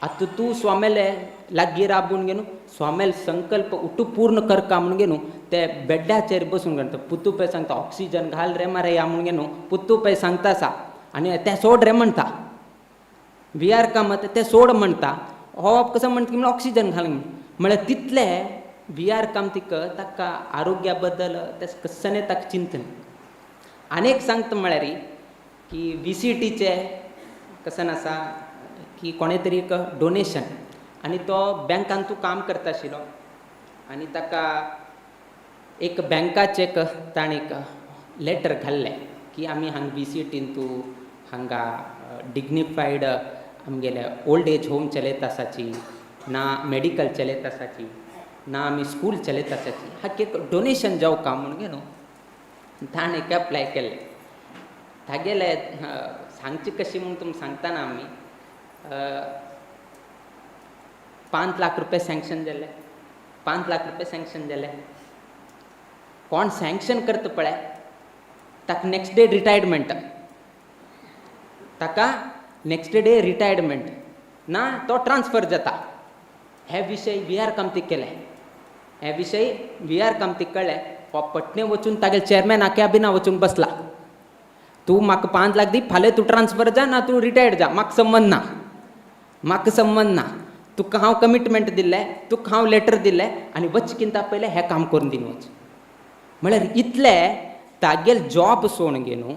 आतां तूं स्वामेले लागीं राबून घेवन स्वामेल संकल्प उठू पूर्ण करका म्हणून घेवन ते बेड्डाचेर बसून घेता. पुत्तू पै सांगता ऑक्सिजन घाल रे मारे या म्हणून घेवन पुत्तू पै सांगता आसा. आनी ते सोड रे म्हणटा. VR कामत ते सोड म्हणटा. हो कसं म्हणटा की ऑक्सिजन घाल म्हळ्यार तितले VR कामतीक ताका आरोग्या बद्दल ते कसलें ताका चिंतन. आनीक सांगता म्हळ्यार की VCTचे कसन आसा की कोणे तरी एक डोनेशन आनी तो बँकान तूं काम करता आशिल्लो आनी ताका एक बँकाचे ताणें एक लेटर घाल्लें की आमी हांगा VCTन तूं हांगा डिग्निफायड आमगेले ओल्ड एज होम चलयता आसाची ना मेडिकल चलयता आसाची ना आमी स्कूल चलयता आसाची हाका एक डोनेशन जावका म्हणून घेवन ताणें एक एप्लाय केल्लें. तागेले सांगची कशी म्हणून तुमकां सांगतना आमी 5 लाख रुपये सँक्शन जाले. 5 लाख रुपये सँक्शन जाले. कोण सँक्शन करता पळय ताका नेक्स्ट डे रिटायरमेंट. ताका नेक्स्ट डे रिटायरमेंट ना तो ट्रान्सफर जाता. हे विशय VR कामतीक केले. हे विशय VR कामतीक कळ्ळे. हो पटणे वचून तागेले चेअरमॅन कॅबिना वचून बसला. तूं म्हाका 5 लाख दी, फाल्यां तूं ट्रान्सफर जा ना तूं रिटायर्ड जा, म्हाका संबंद ना. म्हाका संबंद ना. तुका हांव कमिटमेंट दिल्लें, तुका हांव लेटर दिल्लें आनी वचकिंता पयलें हें काम करून दी वच. म्हळ्यार इतले तागेल जॉब सोन गेनो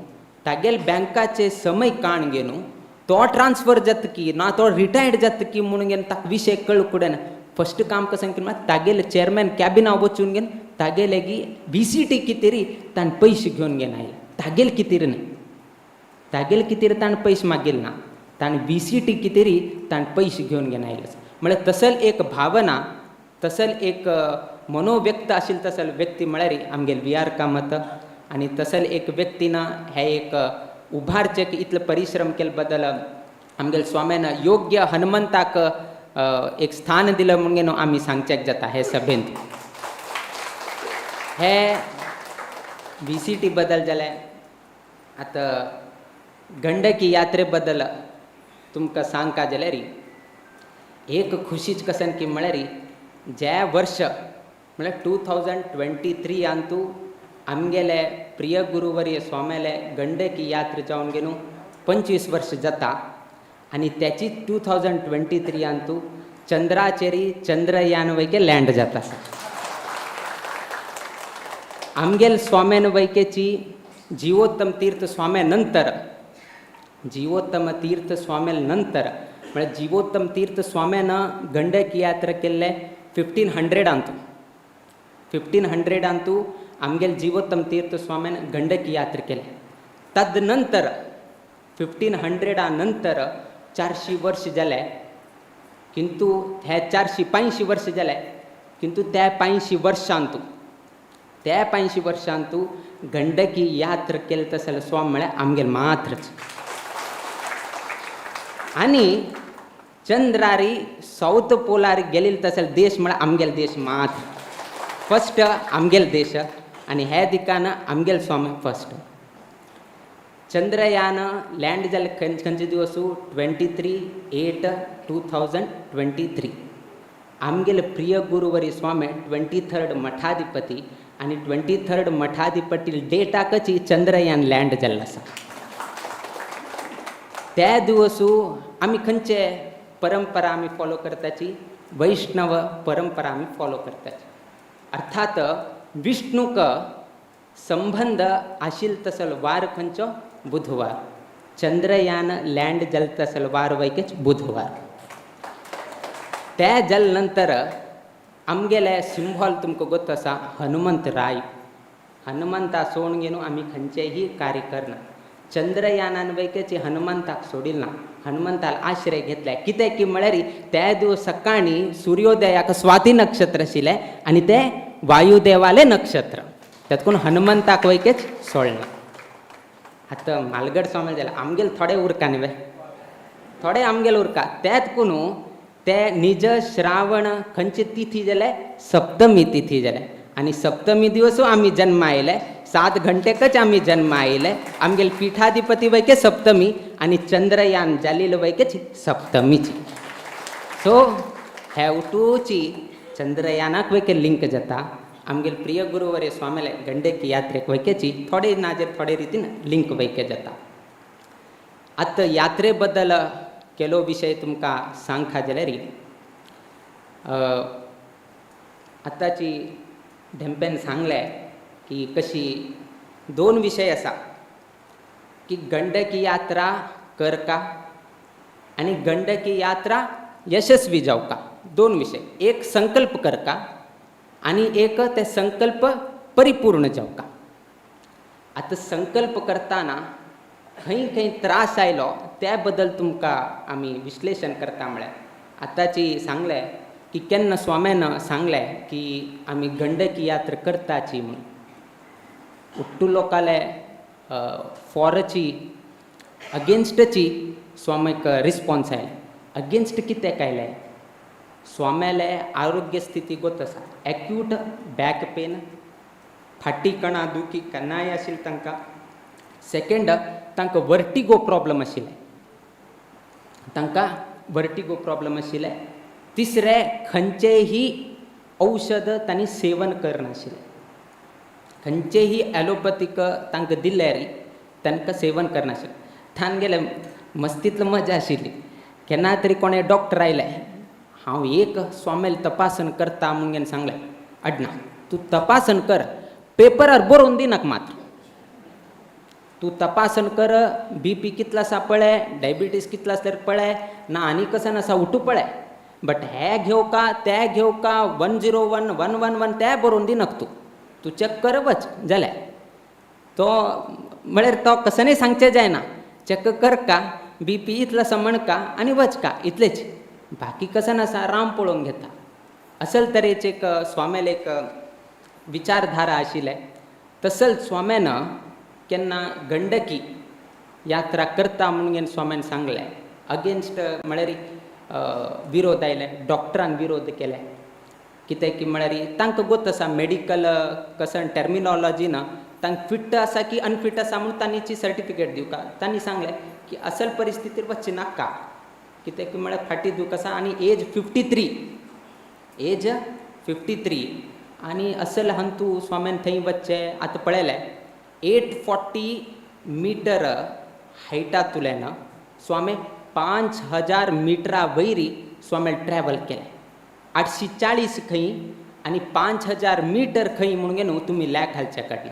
तागेल बँकाचे समय काण गेनो तो ट्रान्सफर जात की ना तो रिटायर्ड जात की म्हणून गेन ताक विषय कळ कुडेन फर्स्ट काम कसं केलं तागेल चेअरमॅन कॅबिन वचून घेन तागेल की VCT कितेरी ताण पैसे घेऊन घेन आयला तागेल कितेरी नाही तागेल कितेरी ताण पैसे मागेल ना ताण VCT कितेरी ताण पैसे घेऊन घेन आयलाच म्हणजे तसल एक भावना तसल एक मनोव्यक्त असेल तसल व्यक्ती म्हळ्यार आमगेल VR कामत आणि तसल एक व्यक्तीनं हे एक उभारचे की इतलं परिश्रम केले बद्दल आमगेल स्वाम्यानं योग्य हनुमंताक एक स्थान दिलं म्हणून आम्ही सांगच्याक जाता हे सभेंत हे VCT बद्दल जाले आता गंडकी यात्रे बद्दल तुमकां सांगता जाल्यार एक खुशीच कसन की म्हळ्यार ज्या वर्ष म्हळ्यार 2023 अंतू आमगेले प्रिय गुरुवर्य स्वाम्याले गंडकी यात्रा जावन गेलो 25 वर्ष जाता आणि त्याची 2023 अंतू चंद्राचेरी चंद्रयान वैके लँड जाता आमगेल स्वाम्यान वैकेची जीवोत्तम तीर्थ स्वाम्यानंतर जीवोत्तम तीर्थ स्वाम्यानंतर म्हणजे जीवोत्तम तीर्थ स्वाम्यानं गंडकी यात्रा केल्ले 1500 अंतू 1500 अंतू आमगेल जीवोत्तम तीर्थ स्वाम्यान गंडकी यात्रा केले तदनंतर 1500 नंतर 400 वर्ष जाले किंतु हे 450 वर्ष जाले किंतु त्या 50 वर्षांतू गंडकी यात्रा केले तसले स्वामी म्हळ्यार आमगेल मात्रच आणि चंद्रारी साऊथ पोलार गेलेले तसले देश म्हळ्यार आमगेल देश मात्र फर्स्ट आमगेल देश आणि ह्या दिकानं आमगेल स्वामी फर्स्ट चंद्रयान लँड जाले खंयचे दिवस 23/8/2023 आमगेले प्रिय गुरुवरी स्वामी 23rd मठाधिपती आणि 23rd मठाधिपती डेटाकची चंद्रयान लँड जाल्लो आसा त्या दिवसू आमी खंयचे परंपरा आमी फॉलो करताची वैष्णव परंपरा आमी फॉलो करताची अर्थात विष्णुक संबंध आशिल तसल वार खंयचो बुधवार चंद्रयान लँड जाल तसल वार वैकेच बुधवार त्या जाल नंतर आमगेले सिंबॉल तुमकां गोत आसा हनुमंता सोडून गेलो आमी खंयचेही कार्य करना चंद्रयानान वैकेची हनुमंताक सोडिल ना हनुमंताल आश्रय घेतलाय कित्याक की म्हळ्यार त्या दिवस सकाळी सूर्योदयाक स्वाती नक्षत्र आशिल्लें आनी ते वायुदेवाले नक्षत्र त्यातून हनुमंताक वैकेच सोडला आता मालगड स्वामी जाल्यार आमगेल थोडे उरका न्ही थोडे आमगेल उरका त्यातून ते निज श्रावण खंयची तिथी जाले सप्तमी तिथी जाले आनी सप्तमी दिवसू आमी जन्म आयले 7 घंटेकच आमी जन्म आयले आमगेल पीठाधिपती वैके सप्तमी आनी चंद्रयान जाल्लेलो वैकेच सप्तमीची सो हे उठूची चंद्रयानाक वैके लिंक जाता आमगेल प्रिय गुरुवर्य स्वामीले गंडकी यात्रेक वैकेची थोडे नाजेर थोडे रितीन लिंक वैके जाता आतां यात्रे बद्दल केलो विशय तुमकां सांगता जाल्यार आतांची ढेंपेन सांगले की कशी 2 विशय आसा की गंडकी यात्रा करका आनी गंडकी यात्रा यशस्वी जावका 2 विशय एक संकल्प करका आणि एक ते संकल्प परिपूर्ण जावका आता संकल्प करताना खंय त्रास आयलो त्या बद्दल तुमकां आमी विश्लेषण करता म्हळ्यार आतांची सांगले की केन्ना स्वाम्यान सांगले की आमी गंडकी यात्रा करताची म्हणून उट्टू लोकाले फॉरची अगेन्स्टची स्वामीक रिस्पॉन्स आयले अगेन्स्ट कित्याक आयले स्वाम्याले आरोग्य स्थिती गोत आसा एक्यूट बॅक पेन फाटी कणा दुखी केन्नाय आशिल्ली तांकां सेकंड तांकां वर्टिगो प्रॉब्लम आशिल्ले तिसरे खंयचेही औषध तांणी सेवन करनाशिल्ले खंयचेही ॲलोपॅथीक तांकां दिल्यार तांकां सेवन करनाशिल्ले थान गेले मस्तींतलो मजा आशिल्ली केन्ना तरी कोणे डॉक्टर आयले हांव एक स्वामेल तपासन करता म्हणून सांगलें अडना तूं तपासन कर पेपरार बरोवन दिनाक मात्र तू तपासन कर BP कितला आसा पळय, डायबिटीस कितला आसा पळय ना आनी कसन आसा उठू पळय. बट हे घेव का ते घेव का 101 111 ते बरोवन दिनक तू चेक कर वच जालें. तो म्हळ्यार तो कसनय सांगचें जायना, चेक कर का BP इतलो आसा म्हण का आनी वच का इतलेच. बाकी कसन आसा राम पळोवन घेता. असल तरेचे एक स्वामेल एक विचारधारा आशिल्ले. तसल स्वाम्यान केन्ना गंडकी यात्रा करता म्हणून स्वाम्यान सांगलें. अगेन्स्ट म्हळ्यार विरोध आयले, डॉक्टरान विरोध केले. कित्याक की म्हळ्यार तांकां गोत आसा मेडिकल कसन टर्मिनॉलॉजीन तांकां फिट आसा की अनफीट आसा म्हणून तांची सर्टिफिकेट दिवका. तांणी सांगलें की असल परिस्थितीर वचचें नाका, कित्याक म्हळ्यार फाटीं दिवक आसा आनी एज 53 आनी असल हंतू स्वाम्यान थंय वच्चें. आतां पळयलें 840 मीटर हायटांतुल्यान स्वामी 5000 मिटरा वयरी स्वाम्यान ट्रॅवल केलें. 840 खंय आनी 5000 मिटर खंय म्हणून न्हू तुमी लॅक घालचे काडले.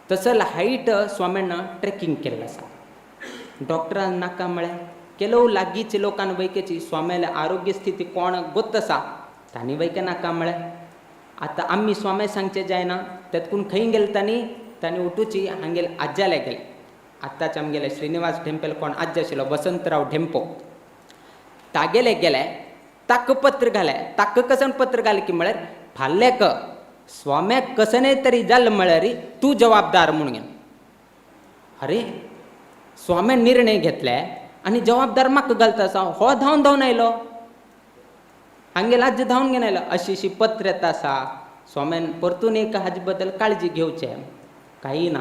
तसल हायट स्वाम्यान ट्रेकिंग केल्लो आसा. डॉक्टरान नाका म्हळें केलो लागींच्या लोकांन वैकेची स्वाम्याले आरोग्य स्थिती कोण गोत आसा तांणी वैके नाका म्हळें. आतां आमी स्वाम्या सांगचें जायना. तेतकून खंय गेले तांणी उठूची हांगेले आज्याले गेले. आत्ताच आमगेले श्रीनिवास ढेंपेल कोण आज्य आशिल्लो वसंतराव ढेंपो तागेले गेले. ताका पत्र घाले. ताका कसन पत्र घाले की म्हळ्यार फाल्लेक स्वाम्याक कसनय तरी जाल्लें म्हळ्यार तूं जबाबदार म्हणून. अरे स्वाम्यान निर्णय घेतले आनी जबाबदार म्हाका घालता आसा. हो धांवन आयलो, हांगेले आज्य धांवन घेवन आयलो. अशी पत्र येता आसा. स्वाम्यान परतून एक हाजे बद्दल काळजी घेवचें. काही ना,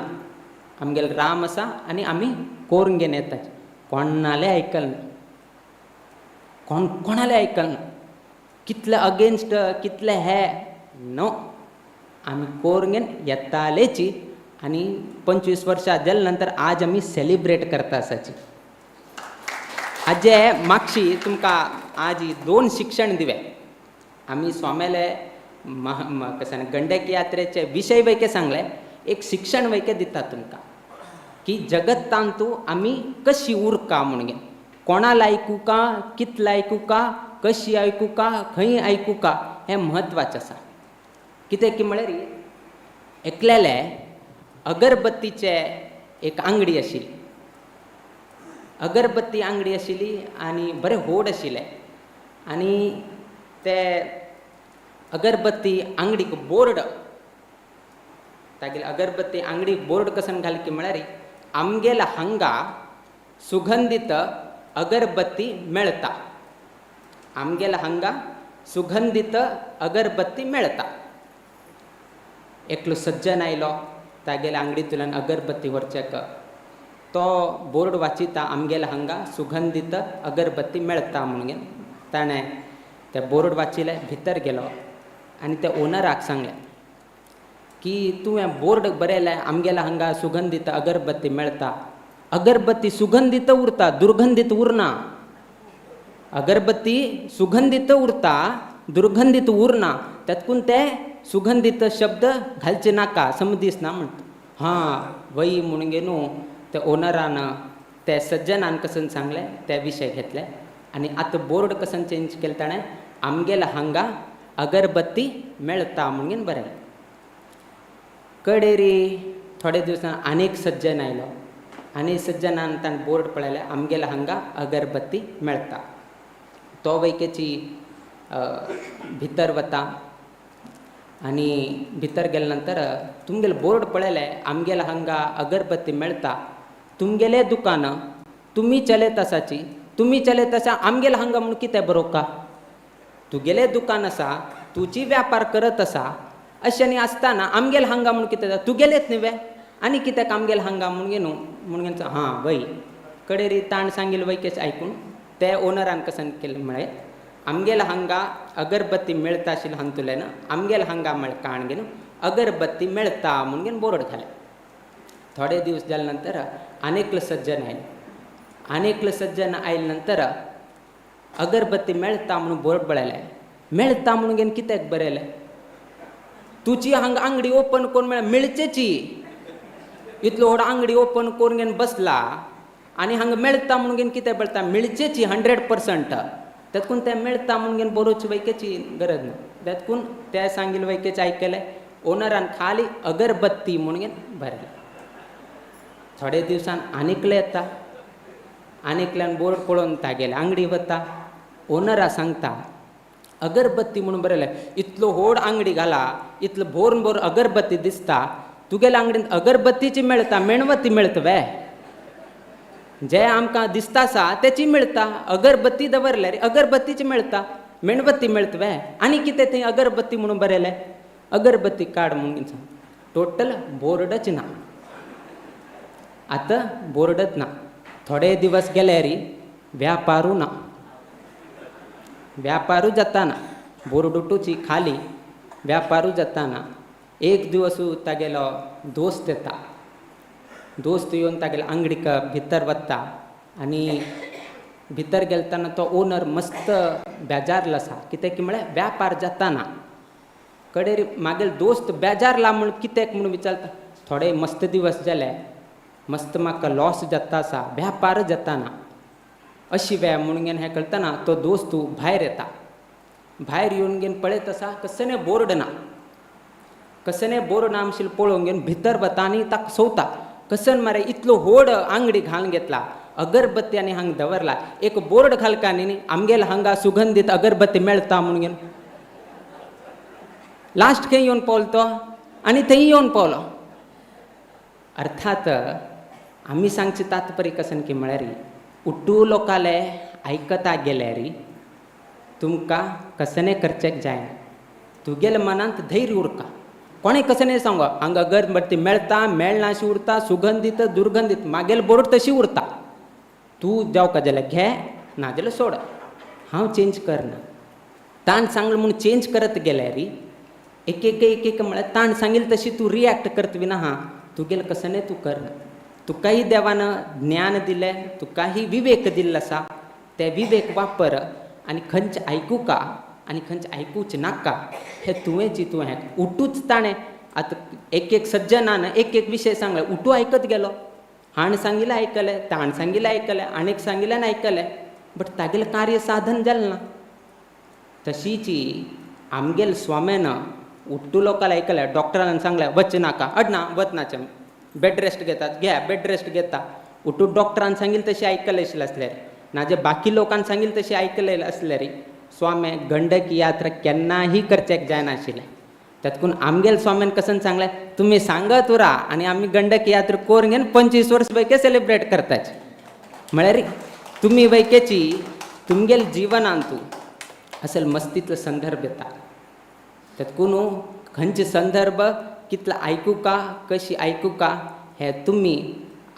आमगेले राम आसा आनी आमी कोरून घेवन येताचे. कोणाले आयकल ना, कोणाले आयकल ना. कितले अगेन्स्ट कितले हे नो, आमी कोरून घेवन येतालेची. आनी 25 वर्सां जाले नंतर आज आमी सेलिब्रेट करता आसाची. आजे मागशी तुमकां आज 2 शिक्षण दिवे. आमी स्वाम्याले कशें गंडकी यात्रेचे विशय वैके सांगले. एक शिक्षण वैके दिता तुमकां की जगत तांतू आमी कशी उरका म्हणून. कोणाला आयकू का, कितले आयकू का, कशी आयकू का, खंय आयकू का हें म्हत्वाचें आसा. कित्याक की म्हळ्यार एकलेले अगरबत्तीचे एक आंगडी आशिल्ली. अगरबत्ती आंगडी आशिल्ली आनी बरें व्हड आशिल्लें. आनी ते अगरबत्ती आंगडीक बोर्ड, तागेले अगरबत्ती आंगडीक बोर्ड कसन घाल की म्हळ्यार आमगेल्या हांगा सुगंधीत अगरबत्ती मेळटा. आमगेल्या हांगा सुगंधीत अगरबत्ती मेळटा. एकलो सज्जन आयलो तागेल्या आंगडींतल्यान अगरबत्ती व्हरचेक. तो बोर्ड वाचिता आमगेल्या हांगा सुगंधीत अगरबत्ती मेळटा म्हणून. ताणें ते बोर्ड वाचिले, भितर गेलो आनी ते ओनराक सांगलें की तुवें बोर्ड बरयलें आमगेल्या हांगा सुगंधीत अगरबत्ती मेळटा. अगरबत्ती सुगंधीत उरता, दुर्गंधीत उरना. अगरबत्ती सुगंधीत उरता, दुर्गंधीत उरना. तातूंत ते सुगंधीत शब्द घालचे नाका, समजीस ना म्हणटा. हां वय म्हणून न्हू ते ओनरान ते सज्जनान कसन सांगलें ते विशय घेतले. आनी आतां बोर्ड कसन चेंज केलें ताणें आमगेल्या हांगा अगरबत्ती मेळटा म्हणून बरयलें. कडेरी थोडे दिवसान आनीक सज्जन आयलो. आनी सज्जनान ताणें बोर्ड पळयलें आमगेल्या हांगा अगरबत्ती मेळटा. तो वैकेची भितर वता आनी भितर गेले नंतर तुमगेले बोर्ड पळयलें आमगेल्या हांगा अगरबत्ती मेळटा. तुमगेले दुकान तुमी चलयत आसाची, तुमी चलयत आसा आमगेल्या हांगा म्हणून कितें बरोवका. तुगेलें दुकान आसा, तुजी व्यापार करत आसा, अशें न्ही आसतना आमगेले हांगा म्हणून कितें तुगेलेच न्ही वे आनी कित्याक आमगेले हांगा म्हणून न्हू म्हणून. हां वय कडेरी ताण सांगिल्लें वयकेच आयकून ते ओनरान कसन केलें म्हळें आमगेल्या हांगा अगरबत्ती मेळटा आशिल्लें हांतुल्यान आमगेल्या हांगा म्हळें काण घेवन अगरबत्ती मेळटा म्हणून बोर्ड घालें. थोडे दीस जाले नंतर आनेकलो सज्जन आयले. आनेकलो सज्जन आयले नंतर अगरबत्ती मेळटा म्हणून बोर्ड बरयलें. मेळटा म्हणून कित्याक बरयलें. तुजी हांगा आंगडी ओपन करून मेळचेची. इतलो व्हड आंगडी ओपन करून घेवन बसला आनी हांगा मेळटा म्हणून घेवन कितें मेळटा मेळचेची 100%. त्यातकून तें मेळटा म्हणून घेवन बरोवची वैकेची गरज ना. त्यातकून ते सांगिल्लें वैकेचें आयकलें. ओनरान खाली अगरबत्ती म्हणून घेवन भरलें. थोडे दिवसान आनीकले येता. आनीकल्यान बोर्ड पळोवन तागेले आंगडी वता. ओनरा सांगता अगरबत्ती म्हणून बरयलें. इतलो व्हड आंगडी घाला, इतलो भोरून बोर अगरबत्ती दिसता. तुगेल्या आंगडीन अगरबत्तीची मेळटा, मेणवती मेळटा वे. जे आमकां दिसता आसा तेची मेळटा. अगरबत्ती दवरल्यार अगरबत्तीची मेळटा, मेणवती मेळटा वे. आनी कितें थंय अगरबत्ती म्हणून बरयलें. अगरबत्ती काड म्हणून सांग. टोटल बोर्डच ना. आतां बोर्डच ना. थोडे दिवस गेल्यार व्यापारू ना. व्यापारू जाताना बोर्डुटूची खाली व्यापारू जाताना एक दिवस तागेलो दोस्त येता. दोस्त येवन तागेल्या आंगडीक भितर वता आनी भितर गेलतना तो ओनर मस्त बेजारलो आसा. कित्याक म्हळ्यार व्यापार जाताना कडेर मागेल दोस्त बेजारला म्हूण कित्याक म्हणून विचारता. थोडे मस्त दिवस जाले, मस्त म्हाका लॉस जाता आसा, व्यापार जाताना अशी वेळ म्हणून घेवन हें कळटना तो दोस्त भायर येता. भायर येवन घेवन पळयत आसा कसले बोर्ड ना. कसले बोर्ड ना आमशिल्लें पळोवन घेवन भितर वता आनी ताका सोवता. कसन मरे इतलो व्हड आंगडी घालून घेतला, अगरबत्ती आनी हांगा दवरला. एक बोर्ड घालका न्ही आमगेले हांगा सुगंधीत अगरबत्ती मेळटा म्हणून घेवन. लास्ट खंय येवन पावलो तो आनी थंय येवन पावलो. अर्थात आमी सांगचे तात्पर्य कसन की म्हळ्यार उट्टू लोकाले आयकता गेल्यार तुमकां कसलें करचें जायना. तुगेल्या मनांत धैर्य उरका. कोणें कसलें सांगो हांगा अगरबत्ती मेळटा मेळना अशी उरता, सुगंधीत दुर्गंधीत मागेल बोर्ड तशी उरता. तूं जावका जाल्यार घे, ना जाल्यार सोड. हांव चेंज करना. ताण सांगलें म्हूण चेंज करत गेल्यार एक एक म्हळ्यार ताण सांगिल्ली तशी तूं रिएक्ट करता विना हा तुगेलें कसलें तूं करना. तुकाय देवानं ज्ञान दिलें, तुकाही विवेक दिल्लो आसा. ते विवेक वापर आनी खंयचें आयकूं का आनी खंयचें आयकूच नाका हें तुवें चिंतूं. हें उठूच ताणें आतां एक सज्जनान एक विशय सांगले उठू आयकत गेलो. हाण सांगिल्लें आयकलें, ताण सांगिल्लें आयकलें, आनीक सांगिल्लें आयकलें. बट तागेलें कार्य साधन जालें ना. तशीच आमगेल स्वाम्यान उट्टू लोकांना आयकलें. डॉक्टरान सांगलें वच नाका, अडना वचनाचें, बेड रेस्ट घेतात घ्या, बेड रेस्ट घेता. उठू डॉक्टरान सांगिल्लें तशें आयकलें आशिल्लें आसल्यार नाजाल्यार बाकी लोकांन सांगिल्लें तशें आयकलें आसल्यार स्वामी गंडकी यात्रा केन्नाही करचेक जायनाशिल्लें. तातूंत आमगेल स्वाम्यान कसन सांगलें तुमी सांगत उरा आनी आमी गंडकी यात्रा करून घेवन 25 वर्स वैके सेलिब्रेट करताचे. म्हळ्यार तुमी वैकेची तुमगेल जिवनांतू असल मस्तीतलो संदर्भ येता. तातूंत खंयचे संदर्भ कितलो आयकूं का, कशी आयकूं का हें तुमी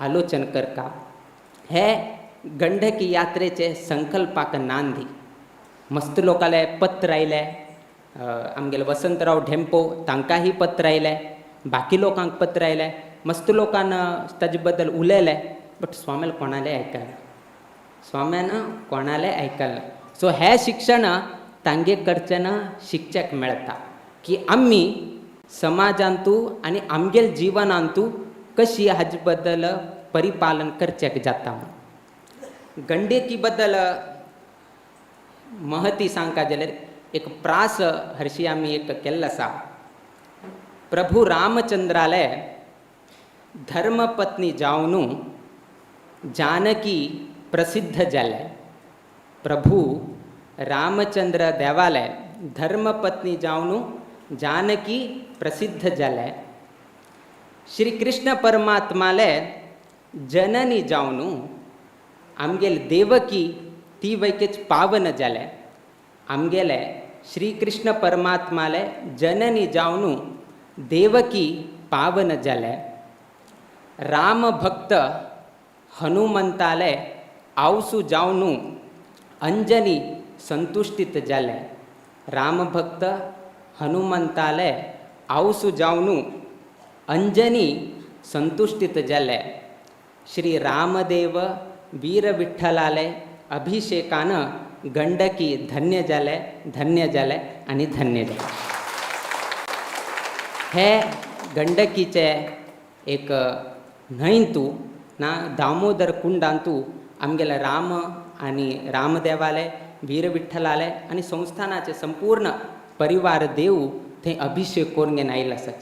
आलोचन करता. हे गंडकी यात्रेचे संकल्पाक नांदी. मस्त लोकाले पत्र आयले. आमगेले वसंतराव ढेंपो तांकांय पत्र आयलें. बाकी लोकांक पत्र आयलें. मस्त लोकांन ताजे बद्दल उलयलें. बट स्वाम्यान कोणालें आयकलें. स्वाम्यान कोणालें आयकलें. सो हें शिक्षण तांगे कडच्यान शिकचेक मेळटा की आमी समाजांतू आनी आमगेल जिवनांतू कशी हाजे बद्दल परिपालन करचेक जाता. गंडकी बद्दल महती सांगता जाल्यार एक प्रास हरशी आमी एक केल्लो आसा. प्रभू रामचंद्राले धर्मपत्नी जावन जानकी प्रसिद्ध जाले. प्रभू रामचंद्र देवाले धर्मपत्नी जावन जानकी प्रसिद्ध जाले. श्री कृष्ण परमात्माले जननी जावन आमगेल देवकी ती वैकेच पावन जाले. आमगेले श्री कृष्ण परमात्माले जननी जावन देवकी पावन जाले. राम भक्त हनुमंताले आवसू जावन अंजनी संतुष्टीत जाले. राम भक्त हनुमंताले आवसू जावन अंजनी संतुष्टीत जाले. श्री रामदेव वीर विठ्ठलाले अभिषेकान गंडकी धन्य जाले, धन्य जाले आनी धन्य जाले. हे गंडकीचे एक न्हंयतू ना दामोदर कुंडांतू आमगेले राम आणि राम देवालय वीर विठ्ठलालय आणि संस्थानाचे संपूर्ण परिवार देव थंय अभिषेक करून घेवन आयिल्ले आसात.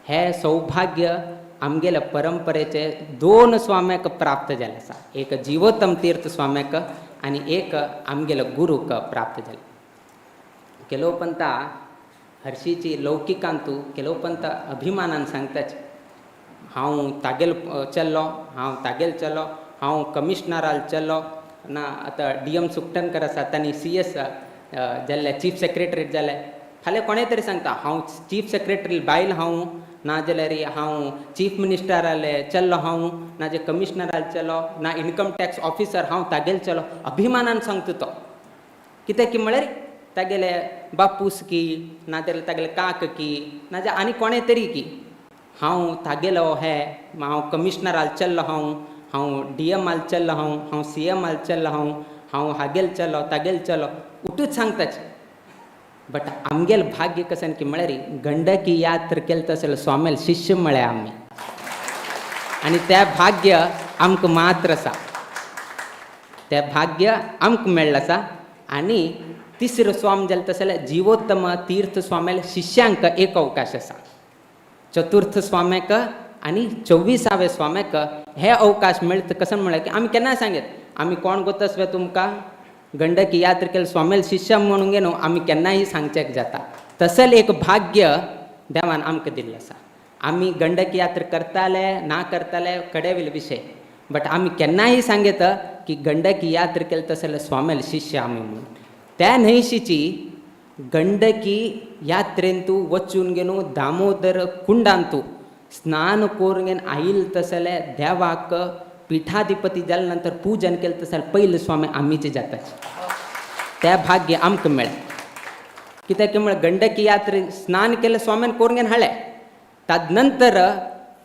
हे सौभाग्य आमगेल्या परंपरेचे 2 स्वाम्याक प्राप्त जालें आसा. एक जिवोत्तम तीर्थ स्वाम्याक आनी एक आमगेल्या गुरूक प्राप्त जालें. केलो पंत हरशीची लौकिकांतू केलो पंत अभिमानान सांगताच हांव तागेल चल्लो, हांव तागेल चलो, हांव कमिशनराल चल्लो ना. आतां DM सुकटनकर आसा तांणी CS जाल्ले, चीफ सेक्रेटरी जाले. फाल्यां कोणें तरी सांगता हांव चीफ सेक्रेटरी बायल हांव, नाजाल्यार हांव चीफ मिनिस्टराले चल्लो हांव, नाजाल्यार कमिशनराल चलो ना, इन्कम टॅक्स ऑफिसर हांव तागेल चलो. अभिमानान सांगता तो. कित्याक की म्हळ्यार तागेले बापूस की नाजाल्यार तागेले काक की नाजाल्यार आनी कोणें तरी की हांव तागेलो हे, हांव कमिशनराल चल्लो हांव DMाल चल्लो हांव CMाल चल्लो हांव हागेल चलो तागेल चलो उठूच सांगताच. बट आमगेल भाग्य कसन की म्हळ्यार गंडकी यात्र केले तसले स्वामेल शिष्य म्हळे आमी आनी तें भाग्य आमकां मात्र आसा. तें भाग्य आमकां मेळ्ळें आसा. आनी तिसरो स्वाम जालें तसले जिवोत्तम तीर्थ स्वामेल शिष्यांक एक अवकाश आसा. चतुर्थ स्वाम्याक आनी 24व्या स्वाम्याक हे अवकाश मेळटा कसन म्हळ्यार की आमी केन्नाय सांगेत आमी कोण गोतस्वे तुमकां गंडकी यात्र केले स्वामेल शिष्य म्हणून गे न्हू, आमी केन्नाय सांगचेक जाता. तसलें एक भाग्य देवान आमकां दिल्लें आसा. आमी गंडकी यात्र करताले ना करताले कडेवेल विशय, बट आमी केन्नाय सांगेत की गंडकी यात्र केले तसले स्वामेल शिष्य आमी म्हणून. त्या न्हंयशीची गंडकी यात्रेंतू वचून गेनू दामोदर कुंडांतू स्नान करून घेवन आईल तसले देवाक पिठाधिपती जाले नंतर पूजन केलें तसले पयले स्वामी आमीचे जाताचे. त्या भाग्य आमकां मेळ्ळें. कित्याक म्हळ्यार गंडकी यात्रे स्नान केलें स्वामीन करून घेवन हाडलें, ताज नंतर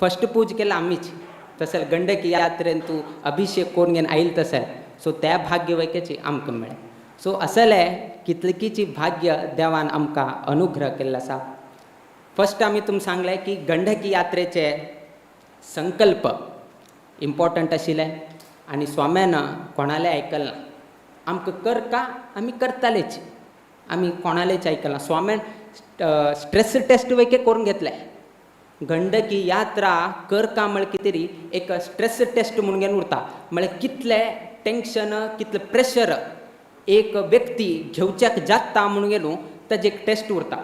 फस्ट पूज केलें आमीच. तसले गंडकी यात्रेंतू अभिषेक करून घेवन आईल तसले. सो त्या भाग्य वैकेची आमकां मेळ्ळें. सो असले कितलीकीची भाग्य देवान आमकां अनुग्रह केल्लो आसा. फस्ट आमी तुमकां सांगलें की गंडकी यात्रेचे संकल्प इम्पॉर्टंट आशिल्ले आनी स्वाम्यान कोणालें आयकलें ना. आमकां कर का आमी करतालेच, आमी कोणालेंच आयकलें ना. स्वाम्यान स्ट्रेस टेस्ट वैके करून घेतले. गंडकी यात्रा कर का म्हळ्यार कितें तरी एक स्ट्रेस टेस्ट म्हणून घेवन उरता. म्हळ्यार कितलें टेंशन कितलें प्रेशर एक व्यक्ती घेवच्याक जाता म्हणून गेलो ताजें एक टेस्ट उरता.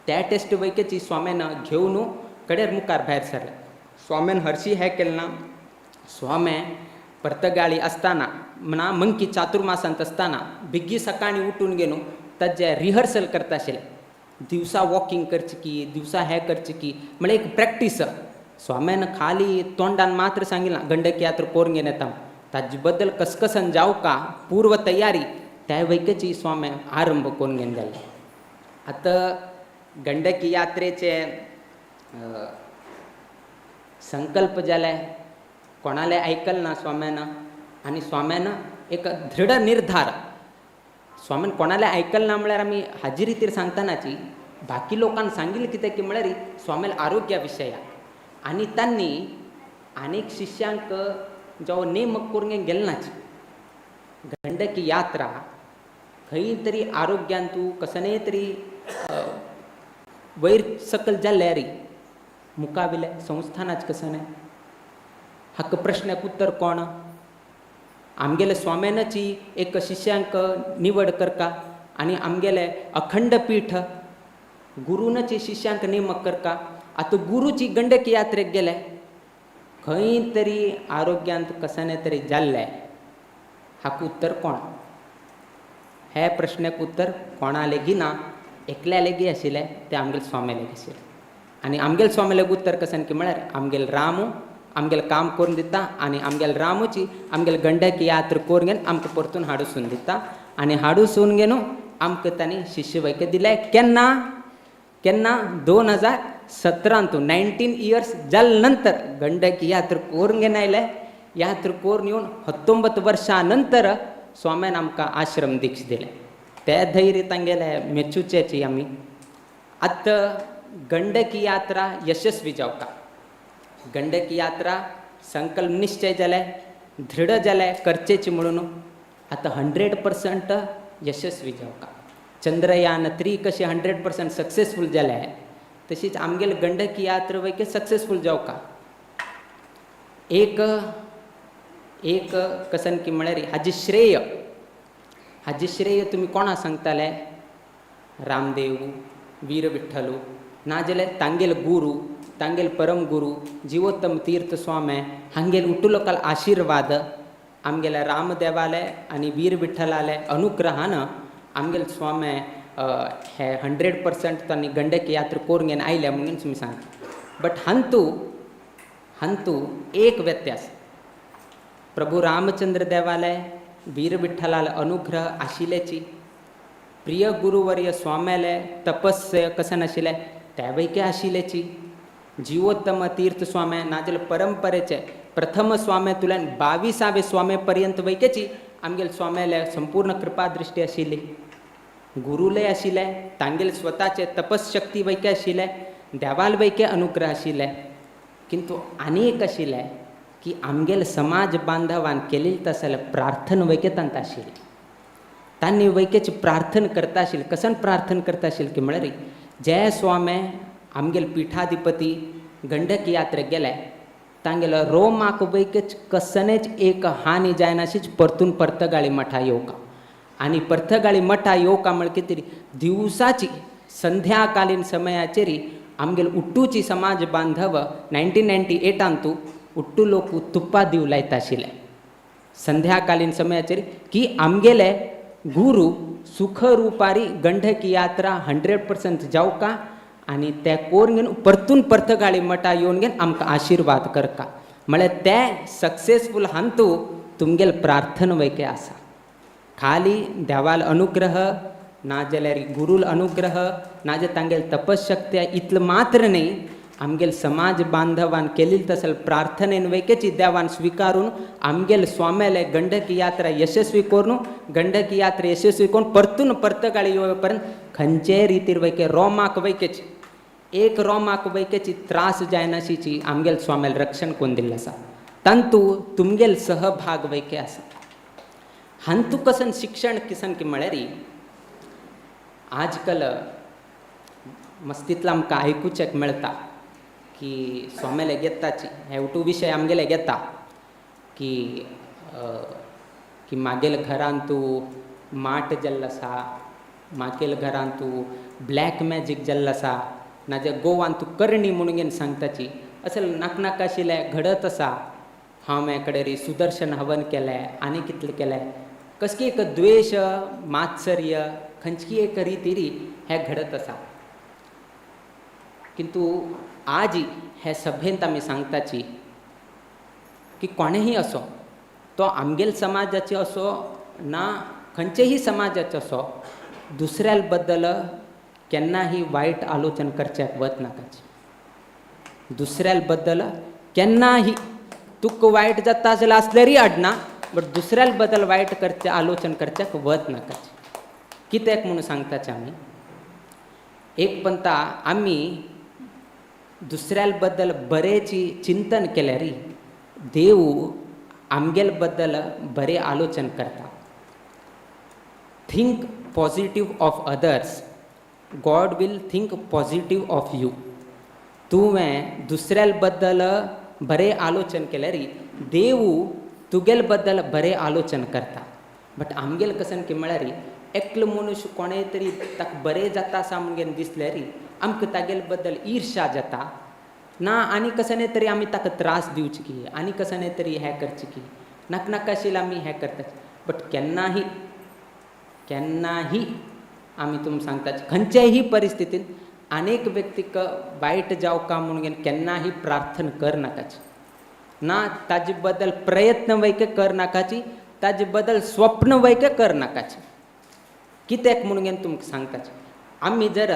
त्या टेस्ट वैकेची स्वाम्यान घेवन कडेर मुखार भायर सरले. स्वाम्यान हरशीं हें केलें ना. स्वामे पर्तगाळी आसतना म्हणा मंकी चातुर्मासांत आसतना बेगी सकाळीं उठून गेलो ताजें रिहर्सल करता आशिल्ले. दिवसा वॉकिंग करचें की दिवसा हें करचें की म्हळ्यार एक प्रॅक्टीस. स्वाम्यान खाली तोंडान मात्र सांगिल्लें ना गंडकी यात्रा करून घेवन येता. ताजे बद्दल कसकसन जावका पूर्व तयारी त्या वैकेची स्वामी आरंभ करून घेवन जाल्ले. आतां गंडकी यात्रेचे संकल्प जाले कोणाले आयकलें ना स्वाम्यान. आनी स्वाम्यान एक दृढ निर्धार. स्वाम्यान कोणाले आयकलें ना म्हळ्यार आमी हाजी रितीर सांगतनाची बाकी लोकांक सांगिल्लें कित्याक की म्हळ्यार स्वाम्याल आरोग्या विशयाक आनी तांणी आनीक शिश्यांक जो नेमक करून घेवन गेले नाच. गंडकी यात्रा खंय तरी आरोग्यान तूं कसनय तरी वयर सकल जाल्यार मुखाविले संस्थानाच कसने हाका प्रश्नाक उत्तर कोण. आमगेले स्वाम्यानाची एक शिश्यांक निवड करका आनी आमगेले अखंड पीठ गुरूनाची शिश्यांक नेमक करका. आतां गुरूची गंडकी यात्रेक गेले खंय तरी आरोग्यांत कसने तरी जाल्ले हाका उत्तर कोण. हे प्रश्नाक उत्तर कोणा लेगी ना. एकल्या लेगी आशिल्ले ते आमगेले स्वामी लेगी आशिल्ले. आनी आमगेले स्वामी लेगी उत्तर कसन की म्हळ्यार आमगेले रामू आमगेलें काम करून दिता आनी आमगेले रामूची आमगेले गंडकी यात्रा करून घेवन आमकां परतून हाडूसून दिता. आनी हाडूसून घेवन आमकां तांणी शिश्यवैक्य दिले. केन्ना केन्ना 2017 19 इयर्स जाले नंतर गंडकी यात्रा करून घेवन आयले. यात्रा करून येवन 19 वर्सां नंतर स्वाम्यान आमकां आश्रम दीक्षा दिले. ते धैर्य तांगेले मेचुचेची आमी. आतां गंडकी यात्रा यशस्वी जावका गंडकी यात्रा संकल्प निश्चय जालाय दृढ जालाय करचेची म्हणून आता 100% यशस्वी जाऊ का. चंद्रयान 3 कशी 100% सक्सेसफुल जालाय तशीच आमगेल गंडकी यात्रा वैके सक्सेसफुल जाऊ का. एक कसन की म्हळ्यार हाजी श्रेय तुम्ही कोणा सांगताले. रामदेव, वीर विठ्ठलू नाजाल्यार तांगेल गुरू, तांगेल परम गुरू जीवोत्तम तीर्थ स्वामी हांगेल उठुलोकाल आशीर्वाद आमगेल्या रामदेवाले आणि वीर विठ्ठलाले अनुग्रहान आमगेल स्वामी हे 100% त्यांनी गंडकी यात्रा करून घेवन आयल्या म्हणून तुम्ही सांगता. बट हंतू एक व्यत्यास प्रभू रामचंद्र देवालय वीर विठ्ठलाला अनुग्रह आशिल्ल्याची प्रिय गुरुवर्य स्वाम्याले तपस्य कसन आशिल्ले त्यावैके आशिल्ल्याची जीवोत्तम तीर्थ स्वामी नाजल परंपरेचे प्रथम स्वामी तुल्यान 22वे स्वामी पर्यंत वैकेची आमगेल स्वाम्याले संपूर्ण कृपा दृष्टी आशिल्ली. गुरुले आशिल्ले तांगेल स्वताचे तपशक्ती वैके आशिल्ले देवाल वैके अनुग्रह आशिल्ले. किंतु आनी एक आशिल्ले की आमगेल समाज बांधवान केलेली तसले प्रार्थना वैके तांत आशिल्ली. तांणी वैकेची प्रार्थना करता आशिल्ली. कसन प्रार्थना करता आशिल्ली की म्हळ्यार जे स्वामी आमगेल पीठाधिपती गंडकी यात्रेक गेले तांगेलो रोमाक वैकेच कसनेच एक हानी जायनाशीच परतून पर्तगाळी मठा येवका. आणि पर्तगाळी मठा येवका म्हळ्यार कितें तरी दिवसाची संध्याकालीन समयाचेरी आमगेल उट्टूची समाज बांधव 1998 उट्टू लोक तुप्पा दिव लायता आशिल्ले संध्याकालीन समयाचेर की आमगेले गुरू सुखरुपारी गंडकी यात्रा 100% जावका आणि त्या कोरून घेवन परतून पर्तगाळी मठा येवन घेवन आमकां आशीर्वाद करका. म्हळ्यार ते सक्सेसफूल हांतू तुमगेल प्रार्थना वैके आसा. खाली देवाल अनुग्रह नाजाल्यार गुरुल अनुग्रह नाजाल्यार तांगेल तपशक्ती इतलें मात्र न्ही आमगेल समाज बांधवान केलेली तसल प्रार्थनेन वैकेची देवान स्विकारून आमगेल स्वाम्याले गंडकी यात्रा यशस्वी करून गंडकी यात्रा यशस्वी करून परतून पर्तगाळी येवपा पर्यंत खंयचे रितीर वैके रोमाक वैकेची एक रोमाक वैकेची त्रास जायनाशीची आमगेल स्वाम्याल रक्षण करून दिल्लें आसा. तांतू तुमगेल सहभाग वैके आसा. हांतू कसन शिक्षण किसन की म्हळ्यार आजकाल मस्तींतलो आमकां आयकुचेक मेळटा की स्वाम्याले घेताची हे उठू विशय आमगेले घेता की मागेल घरान तूं माट जाल्लो आसा, मागेल घरान तूं ब्लॅक मॅजीक जाल्लो आसा नाजाल्यार गोवान तूं करणी म्हणून घेवन सांगताची. असल नाका आशिल्लें घडत आसा. हांवें कडेन सुदर्शन हवन केलें आनी कितलें केलें कसकी एक द्वेश मात्सर्य खंयची एक रितीरी हे घडत आसा. किंतु आज हे सभेंत आमी सांगताची की कोणेही असो तो आमगेल समाजाचे असो ना खंयचेही समाजाचे असो दुसऱ्या बद्दल केन्नाही वायट आलोचन करच्याक वच नाकाची. दुसऱ्या बद्दल केन्नाही तुका वायट जाता जाल्यार आसल्यारय आडना बट दुसऱ्या बद्दल वायट करचे आलोचन करच्याक वच नाकाची. कित्याक म्हणून सांगताचे आमी एक पंता आमी दुसऱ्या बद्दल बरेची चिंतन केल्यार देव आमगेल बद्दल बरे आलोचन करता. Think positive of others God will think positive of you. तुवें दुसऱ्या बद्दल बरे आलोचन केल्यार देव तुगेल बद्दल बरे आलोचन करता. बट आमगेल कसन की म्हळ्यार एकलो मनुष्य कोणेय तरी ताका बरें जाता आसा म्हणून दिसल्यार आमकां तागेल बद्दल ईर्ष्या जाता ना आनी कसने तरी आमी ताका त्रास दिवचे की आनी कसने तरी हें करचें की नाका आशिल्लें आमी हें करता. बट केन्नाही आमी तुमकां सांगता खंयच्याही परिस्थितींत अनेक व्यक्तीक वायट जावका म्हणून केन्नाही प्रार्थना कर नाकाची ना ताजे बद्दल प्रयत्न वैके कर नाकाची ताजे बद्दल स्वप्न वैके कर नाकाची. कित्याक म्हणून तुमकां सांगताचे आमी जर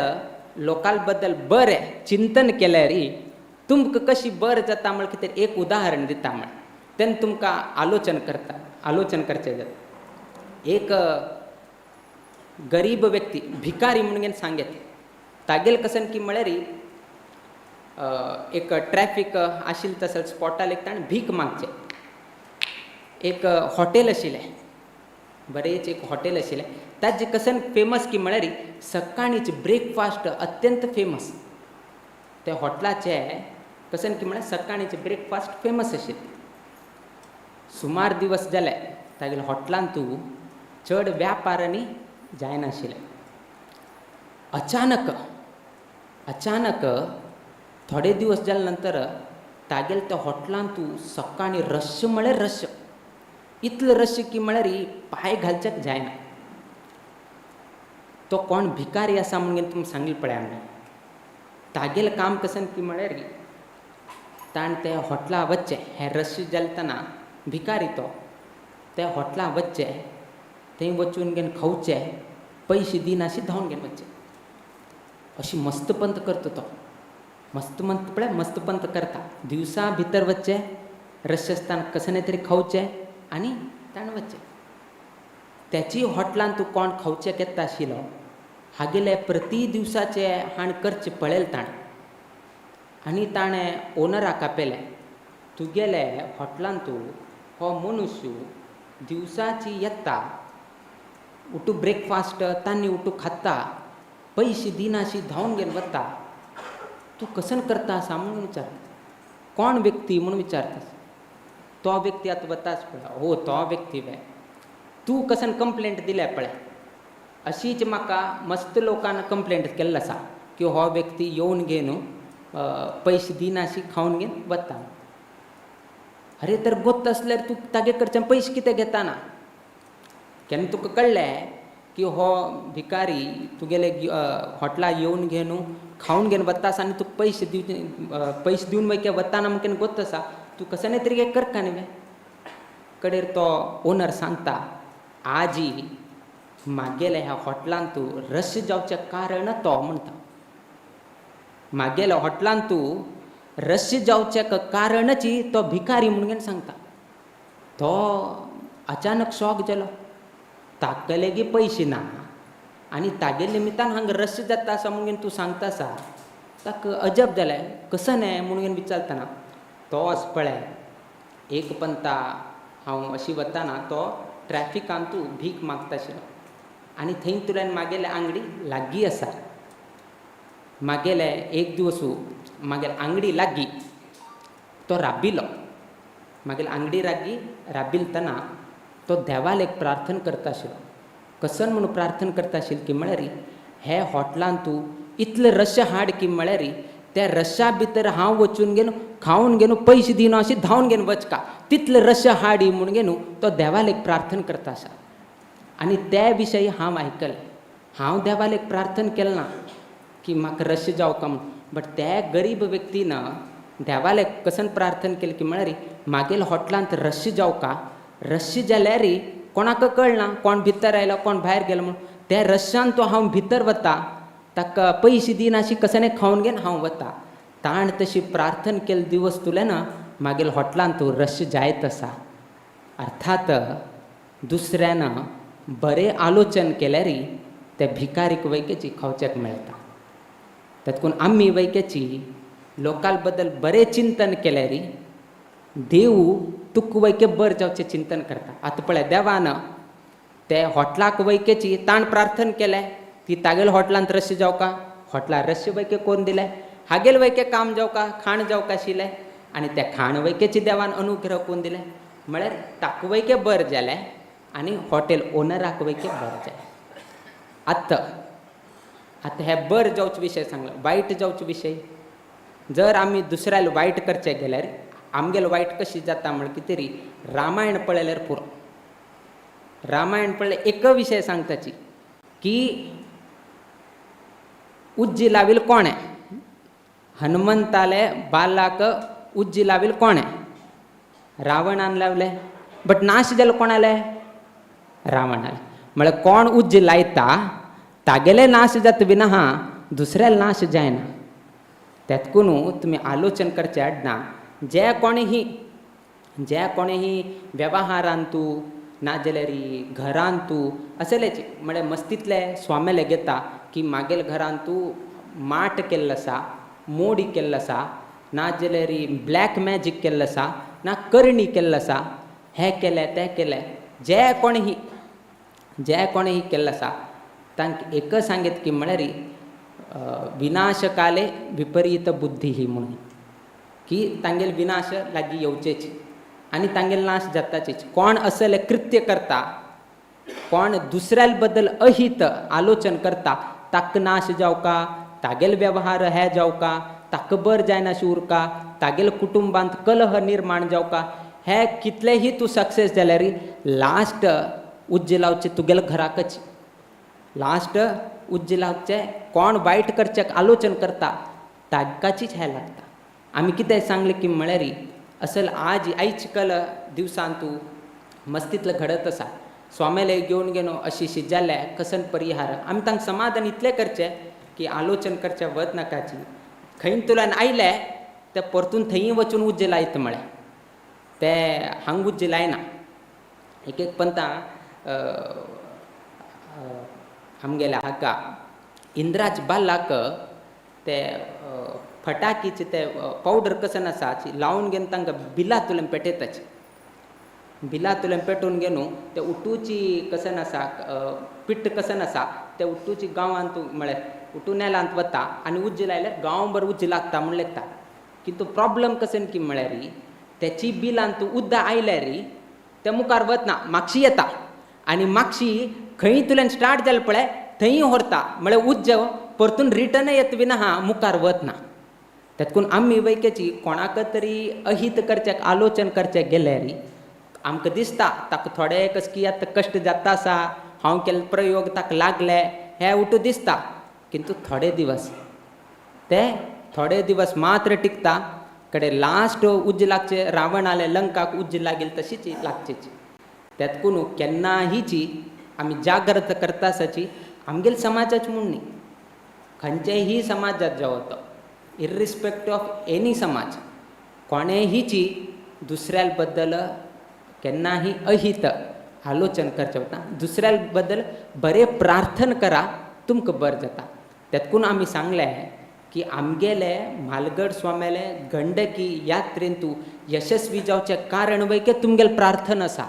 लोकां बद्दल बरें चिंतन केल्यार तुमकां कशी बरें जाता म्हळ्यार कितें एक उदाहरण दिता म्हळ्यार तेन्ना तुमकां आलोचन करचें जाता. एक गरीब व्यक्ती भिकारी म्हणून सांगत तागेल कसन की म्हळ्यार एक ट्रॅफिक आशिल्लें तसंच स्पॉटार एक ताणें भीक मागचें. एक हॉटेल आशिल्लें, बरेच एक हॉटेल आशिल्लें. ताजे कसन फेमस की म्हळ्यार सकाळींच ब्रेकफास्ट अत्यंत फेमस. त्या हॉटेलाचे कसन की म्हळ्यार सकाळींचे ब्रेकफास्ट फेमस आशिल्ले. सुमार दिवस जाले तागेल्या हॉटेलांत तूं चड व्यापार आनी जायनाशिल्लें. अचानक थोडे दिवस जाले नंतर तागेले त्या हॉटेलांत तूं सकाळीं रश म्हळ्यार रश, इतलें रश की म्हळ्यार पांय घालच्याक जायना. तो कोण भिकारी आसा म्हणून तुमकां सांगलें पळय आमी. तागेलें काम कसन की म्हळ्यार ताणें त्या हॉटेला वच्चें. हें रश जालतना भिकारी तो त्या हॉटेला वच्चें, थंय वचून घेवन खावचें, पयशे दिनाशी धांवन घेवन वचचें. अशी मस्त पंत करता तो. मस्त पंत करता. दिवसा भितर वच्चें, रश आसतना कसले तरी खावचें आनी ताणें वच्चें. त्याची हॉटेलांत तूं कोण खावचें घेता आशिल्लो, हागेले प्रती दिवसाचे हाण करचें पळयलें ताणें. आनी ताणें ओनराक आपयलें, तुगेले हॉटेलांत तूं हो मनुश्य दिवसाची येता, उठू ब्रेकफास्ट तांणी उठू खाता, पयशे दिनाशी धांवन घेवन वता, तूं कसन करता आसा म्हणून विचार. कोण व्यक्ती म्हणून विचारता. तो व्यक्ती आतां वताच पळय. हो तो व्यक्ती वे. तूं कसन कंप्लेंट दिल्या पळय. अशीच म्हाका मस्त लोकांना कंप्लेंट केल्लो आसा की हो व्यक्ती येवन घेवन पयशे दिनाशी खावन घेवन वता. अरे तर गोत्त आसल्यार तूं तागे कडच्यान पयशे कितें घेता ना. केन्ना तुका कळ्ळें की हो भिकारी तुगेले हॉटेला येवन घेवन खावन घेवन वता आसा आनी तुका पयशे दिवन मागीर वता ना म्हण गोत्त आसा, तूं कसले तरी हें करता न्ही. कडेर तो ओनर सांगता, आजी म्हागेल्या ह्या हॉटेलांत तूं रश जावचें कारण तो म्हणटा. म्हागेल्या हॉटेलांत तूं रश जावचें कारणची तो भिकारी म्हणून सांगता. तो अचानक शॉक जालो. ताका लेगीत पयशे ना आनी तागे निमित्तान हांगा रश जाता आसा म्हणून तूं सांगता आसा. ताका अजब जालें. कसं न्हय म्हणून विचारतना तो आस पळय एक पंता हांव अशी वताना तो ट्रॅफिकांत तूं भीक मागता आशिल्लो आनी थंय तुल्यान म्हागेले आंगडी लागीं आसा. म्हागेले एक दिवस म्हागेले आंगडी लागीं तो राबिलो. म्हागेले आंगडी राबिलतना तो देवाक एक प्रार्थना करता आशिल्लो. कसन म्हणून प्रार्थना करता आशिल्लो की म्हळ्यार हे हॉटेलांत तूं इतले रश हाड की म्हळ्यार त्या रशा भितर हांव वचून घेवन खावन घेवन पयशे दिना अशी धांवन घेवन वचका, तितले रश हाडी म्हूण घेवन तो देवाक एक प्रार्थना करता आसा. आनी त्या विशयी हांव आयकलें. हांव देवाक एक प्रार्थना केलें ना की म्हाका रश जावका म्हूण. बट त्या गरीब व्यक्तीन देवाक कसन प्रार्थना केली की म्हळ्यार म्हागेल्या हॉटेलांत रश जावका. रश जाल्यार कोणाक कळना कोण भितर आयलो कोण भायर गेलो म्हणून. त्या रशान तो हांव भितर वता, ताका पयशे दिनाशी कसले खावन घेवन हांव वता. ताण तशी प्रार्थना केले दिवस तुलें ना म्हागेल्या हॉटेलांत रश जायत आसा. अर्थात दुसऱ्यान बरें आलोचन केल्यार त्या भिकारीक वैकेची खावच्याक मेळटा. तातूंत आमी वैकेची लोकां बद्दल बरें चिंतन केल्यार देव तुका वैके बरें जावचें चिंतन करता. आतां पळय देवान ते हॉटेलाक वैकेची ताण प्रार्थना केले, ती तागेल्या हॉटेलांत रश जावका, हॉटेलार रश वैके कोरून दिले. हागेले वैके काम जावका खाण जावका आशिल्लें आनी त्या खाण वैकेची देवान अनुग्रह करून दिले. म्हळ्यार ताका वैके बरें जालें आनी हॉटेल ओनराक वैके बरें जालें. आतां हे बरें जावचे विशय सांगलो. वायट जावचे विशय जर आमी दुसऱ्याले वायट करचें गेल्यार आमगेले वायट कशी जाता म्हण कितें तरी रामायण पळयल्यार पुरो. रामायण पळय एक विशय सांगताची की उज्जी लावील कोणे, हनुमंताले बालाक उज्जी लावील कोणे, रावणान लावले. बट नाश जालो कोणाले, रावणाले. म्हळ्यार कोण उज्जी लायता तागेले नाश जाता विना दुसऱ्याले नाश जायना. त्यातकून तुमी आलोचन करचें आडना जे कोणेही वेवहारांत तूं नाजाल्यार घरांत तूं असलेच म्हळ्यार मस्तींतले स्वामेले घेता की म्हागेल्या घरांत तूं माट केल्लो आसा मोडी केल्लो आसा नाजाल्यार ब्लॅक मॅजीक केल्लो आसा ना करणी केल्लो आसा हें केलें तें केलें जे कोणें केल्लो आसा तांकां एकच सांगीत की म्हळ्यार विनाशकाले विपरीत बुद्धी ही म्हणून की तांगेल विनाश लागीं येवचेच आनी तांगेल नाश जाताचेच कोण असले कृत्य करता कोण दुसऱ्या बद्दल अहित आलोचन करता ताक नाश जावका तागेल वेव्हार हे जावका ताक बर जायना उरका तागेल कुटुंबांत कलह निर्माण जावका हे कितलेही तूं सक्सेस जाल्यार लास्ट उज्ज लावचे तुगेल घराकच लास्ट उज्ज लावचे कोण वायट करचेक आलोचन करता ताकाचीच हे लागता आमी कितें सांगलें की म्हळ्यार असल आयज कल दिवसान तूं मस्तींतलें घडत आसा स्वामेले घेवन गेलो अशी जाल्या कसन परिहार आमी तांकां समाधान इतलें करचें की आलोचन करचें वत नाकाची खंयतुल्यान आयले ते परतून थंय वचून उज्ज लायता म्हळें ते हांग उज्ज लायना एक पंतां आमगेल्या हाका इंद्राज बाल्लाक ते फटाकीचे ते पावडर कसन आसा लावन घेवन तांकां बिलातुल्यान पेटयताचे बिलातुल्यान पेटोवन घेवन ते उट्टूची कसन आसा पिट्ट कसन आसा ते उट्टूची गांवांत म्हळ्यार उट्टू नेलांत वता आनी उज्ज लायल्यार गांवभर उज्ज लागता म्हूण लेखता किंतु प्रॉब्लम कसन की म्हळ्यार त्याची बिलांत उद्द आयल्यार ते मुखार वतना म्हापशी येता आनी म्हापशी खंयतुल्यान स्टार्ट जालें पळय थंय व्हरता म्हळ्यार उज्ज परतून रिटर्न येत विना मुखार वतना तातूंत आमी वैकेची कोणाक तरी अहित करचेक आलोचन करचेक गेल्यार आमकां दिसता ताका थोडे कियात कश्ट जाता आसा हांव केल्ले प्रयोग ताका लागले हे उठू दिसता किंतु थोडे दिवस मात्र टिकता कडेन लास्ट उज्ज लागचे रावण आले लंकाक उज्ज लागील तशीच लागचेची त्यातकून केन्नाहीची आमी जागृत करता आसाची आमगेल समाजाच म्हूण न्ही खंयचेही समाजात जावं तो इरिस्पेक्ट ऑफ एनी समाज कोणेहीची दुसऱ्या बद्दल केन्नाही अहित आलोचन करचें वता दुसऱ्या बद्दल बरें प्रार्थना करा तुमकां बरें जाता त्यातकून आमी सांगलें की आमगेले म्हालगड स्वामेले गंडकी यात्रेन तूं यशस्वी जावचें कारण वैके तुमगेल प्रार्थना आसा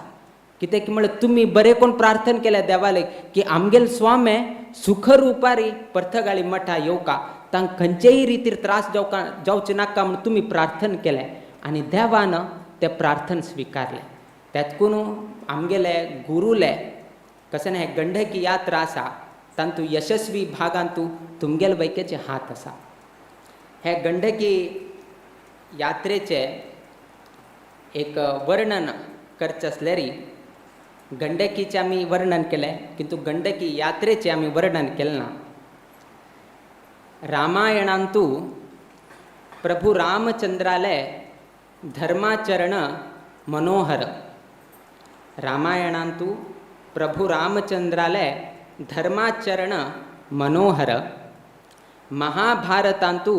कित्याक की म्हळ्यार तुमी बरें कोण प्रार्थना केल्या देवाले की आमगेल स्वामे सुखरुपारी पर्तगाळी मठा येवका तांकां खंयचेय रितीर त्रास जावचे नाका म्हूण तुमी प्रार्थना केले आनी देवान ते प्रार्थना स्विकारले त्यातकून आमगेले गुरुले कशें हे गंडकी यात्रा आसा तांतू यशस्वी भागांतू तुमगेल वैकेचे हात आसा हे गंडकी यात्रेचे एक वर्णन करचें आसल्यार गंडकीचें आमी वर्णन केलें किंतु गंडकी यात्रेचें आमी वर्णन केलें ना रामायणांतू प्रभू रामचंद्राले धर्माचरण मनोहर रामायणांतू प्रभू रामचंद्राले धर्माचरण मनोहर महाभारतांतू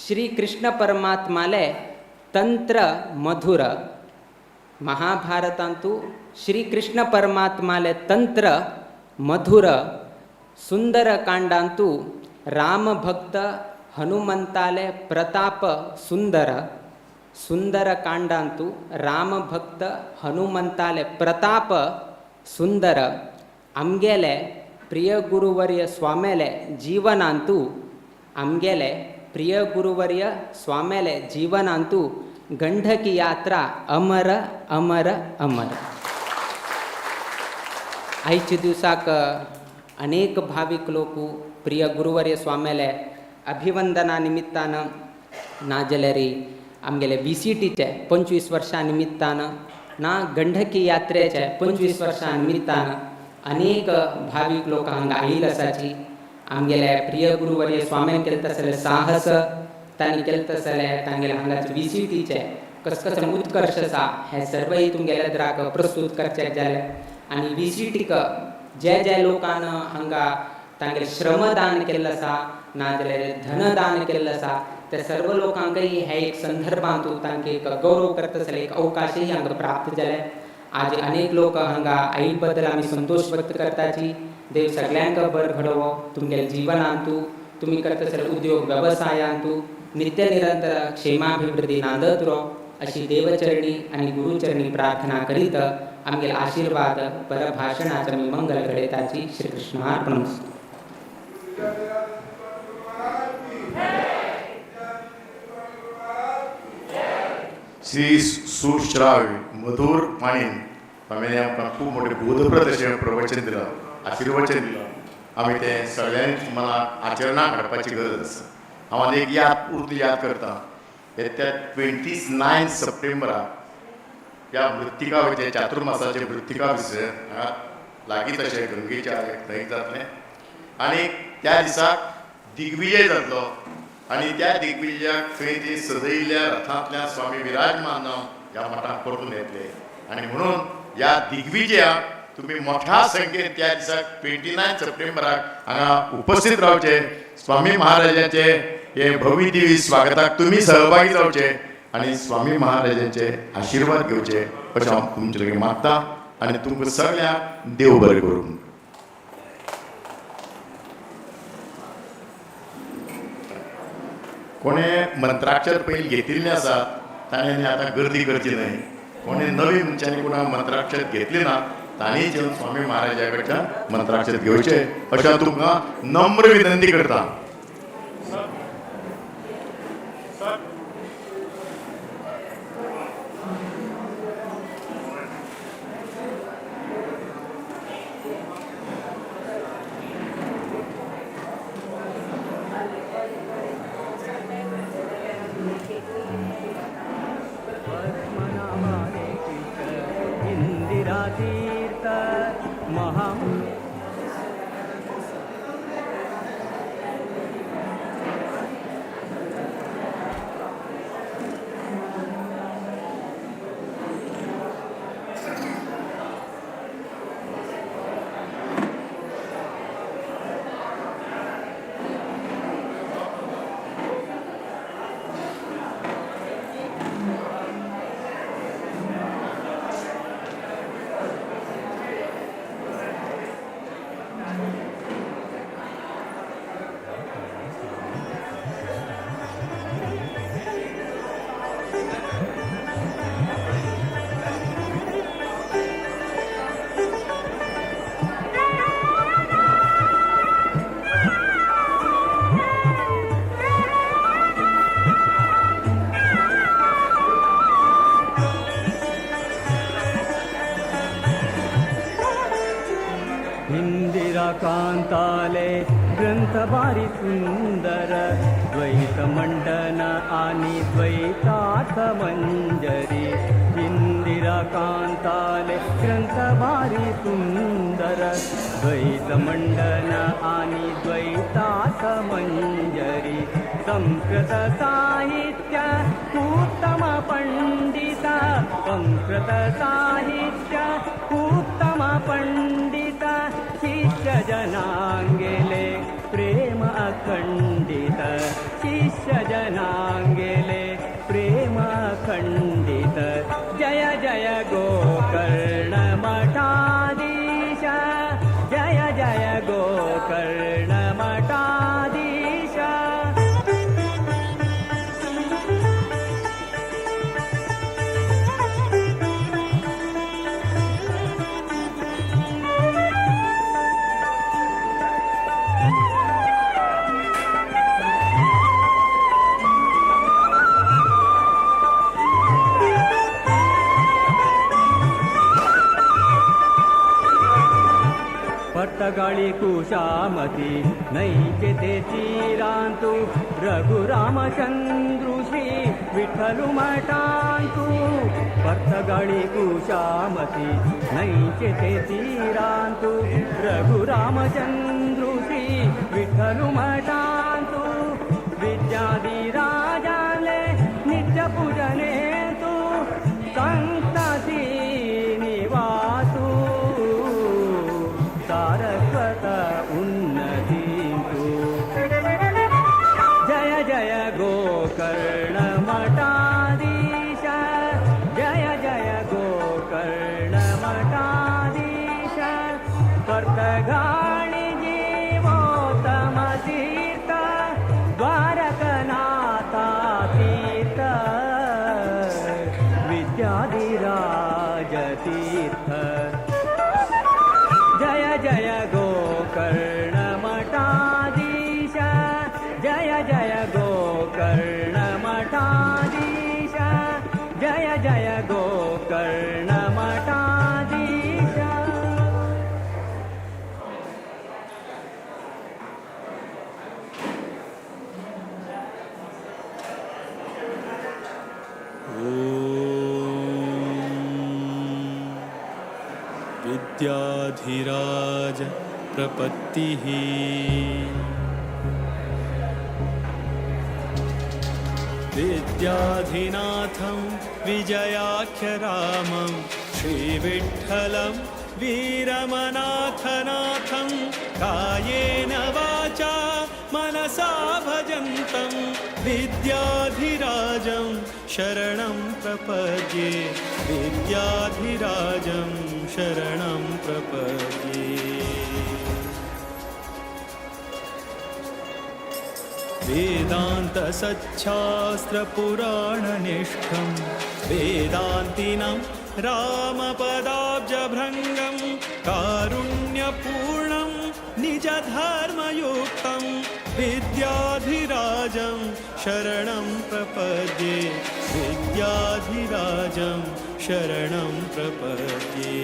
श्री कृष्ण परमात्माले तंत्र मधुर महाभारतांतू श्री कृष्ण परमात्माले तंत्र मधुर सुंदर कांडांतू राम भक्त हनुमंताले प्रताप सुंदर सुंदर कांडांतू राम भक्त हनुमंताले प्रताप सुंदर आमगेले प्रिय गुरुवर्य स्वामेले जीवनांतू आमगेले प्रिय गुरुवर्य स्वामेले जीवनांतू गंडकी यात्रा अमर अमर अमर आयच्या दिवसाक अनेक भाविक लोक प्रिय गुरुवर्य स्वामेले अभिवंदना निमित्तान नाजाल्यार आमगेले VCTचे 25 वर्सां निमित्तान ना गंडकी यात्रेचे 25 वर्सां निमित्तान अनेक भाविक लोक हांगा आयिल्ले आसाची आमगेले प्रिय गुरुवर्य स्वामीन केलें तसलें साहस तांणी केलें तसलें तांगेले हांगाचे VCTचे कसले उत्कर्श आसा हे सर्वय तुमगेल्या द्राक प्रस्तूत करचें जालें आनी VCTक जे लोकान हांगा तांगेलें श्रमदान केल्लें आसा नाजाल्यार धनदान केल्लें आसा ते सर्व लोकांकय हे एक संदर्भांत तांकां एक गौरव करता आसले एक अवकाशय हांगा प्राप्त जाले आज अनेक लोक हांगा आई बद्दल आमी संतोष व्यक्त करताची देव सगळ्यांक बरें घडोवो तुमगेल्या जिवनांतू तुमी करता आसले उद्योग वेवसायांतू नित्य निरंतर क्षेमाभिवृद्धी नांदत रो अशी देवचरणी आणि गुरुचरणी प्रार्थना करीत आमगेला आशीर्वाद परभाषणाचा मी मंगल घडे श्रीकृष्ण अर्पण. श्री सुश्राव्य मधुर पाणीन आम्ही आमकां खूब मोठे बोधप्रद अशें प्रवचन दिलं, आशिर्वचन दिलं. आमी तें सगळ्यांनी मनाक आचरणाक हाडपाची गरज आसा. हांव आनी एक याद करता. येत्या 29 सप्टेंबराक ह्या मृत्तिका चातुर्मासाचे मृत्तिका विसर्जन हांगा लागींच अशें गंगेच्या थंय जातलें आनी त्या दिसाक दिग्विजय जातलो आनी त्या दिग्विजयाक थंय ती सजयल्ल्या रथांतल्यान स्वामी विराजमान ह्या मठांत परतून येतले आनी म्हणून ह्या दिग्विजयाक तुम्ही मोठ्या संख्येन त्या दिसाक 29 सप्टेंबराक हांगा उपस्थित रावचे. स्वामी महाराजांचे हे भव्य दिव्य स्वागताक तुम्ही सहभागी जावचे आणि स्वामी महाराजांचे आशीर्वाद घेवचे अशें हांव तुमचे लागीं मागता आनी तुमकां सगळ्यांक देव बरें करूं. कोणें मंत्राक्षर पयलीं घेतिल्लें आसा ताणें आतां गर्दी करची न्हय. कोणें नवीन मनशांनी कोणाक मंत्राक्षर घेतली ना तांणी येवन स्वामी महाराजा कडच्यान मंत्राक्षर घेवचे अशें तुमकां नम्र विनंती करता. कांताले ग्रंथ भारी सुंदर द्वैत मंडन आणि द्वैतात मंजरी. इंदिरा कांताले ग्रंथ भारी सुंदर द्वैत मंडन आणि द्वैतात मंजरी. संस्कृत साहित्य उत्तम पंडित, संस्कृत साहित्य उत्तम पंडित. शिष्य जनांगेले प्रेम अखंडित, शिष्य जनांगेले प्रेम अखंडित. जय जय गोकर्ण मठाधीश, जय जय गोकर्ण मठाधीश. पट्टगाळी कुशामती नैके ते चिरांतु. रघुरामचंद्रु श्री विठ्ठलु मठांतु. पट्टगाळी कुशामती नैके ते चिरांतु. रघुरामचंद्रु श्री विठ्ठलु मठांतु. विद्याधिराजाले नित्य पूजने तु संतती निवासु. सारस्वत उन्नतींतु. जय जय गोकर्ण मठाधीश, जय जय गोकर्ण मठाधीश. कर्तघाणी जीवोत्तम तीर्थ विद्याधिराजतीर्थ जय जय गोकर्णमठाधीश जय जय गोकर्णमठाधीश जय जय गोकर्णमठाधीश विद्याधिराज प्रपत्तिः विद्याधिनाथं विजयाख्यरामं श्रीविठ्ठलं वीरमनाथनाथं कायेन वाचा मनसा भजन्तं विद्याधिराजं शरणं प्रपद्ये विद्याधिराजं शरणं प्रपद्ये वेदान्तसच्छास्त्रपुराणनिष्ठं वेदान्तिनं रामपदाब्जभृङ्गं कारुण्यपूर्णं निजधर्मयुक्तं विद्याधिराजं शरणं प्रपद्ये विद्याधिराजं शरणं प्रपद्ये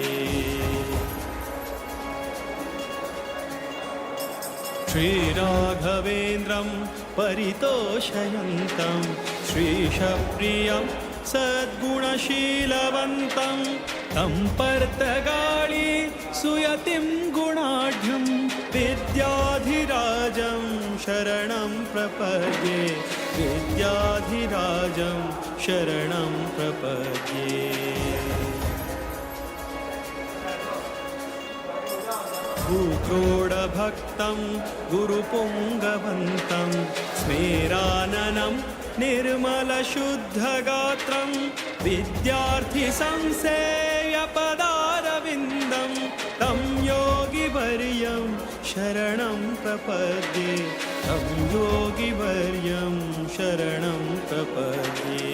श्रीराघवेन्द्रं परितोषयन्तं श्रीशप्रियं सद्गुणशीलवन्तं तं पर्तगाळी सुयतिं गुणाढ्यं विद्याधिराजं शरणं प्रपद्ये विद्याधिराजं शरणं प्रपद्ये भूक्रोडभक्तं गुरुपुङ्गवन्तं स्मेराननं निर्मलशुद्धगात्रं विद्यार्थिसंसेयपदारविन्दं तं योगिवर्यं शरणं प्रपद्ये तं योगिवर्यं शरणं प्रपद्ये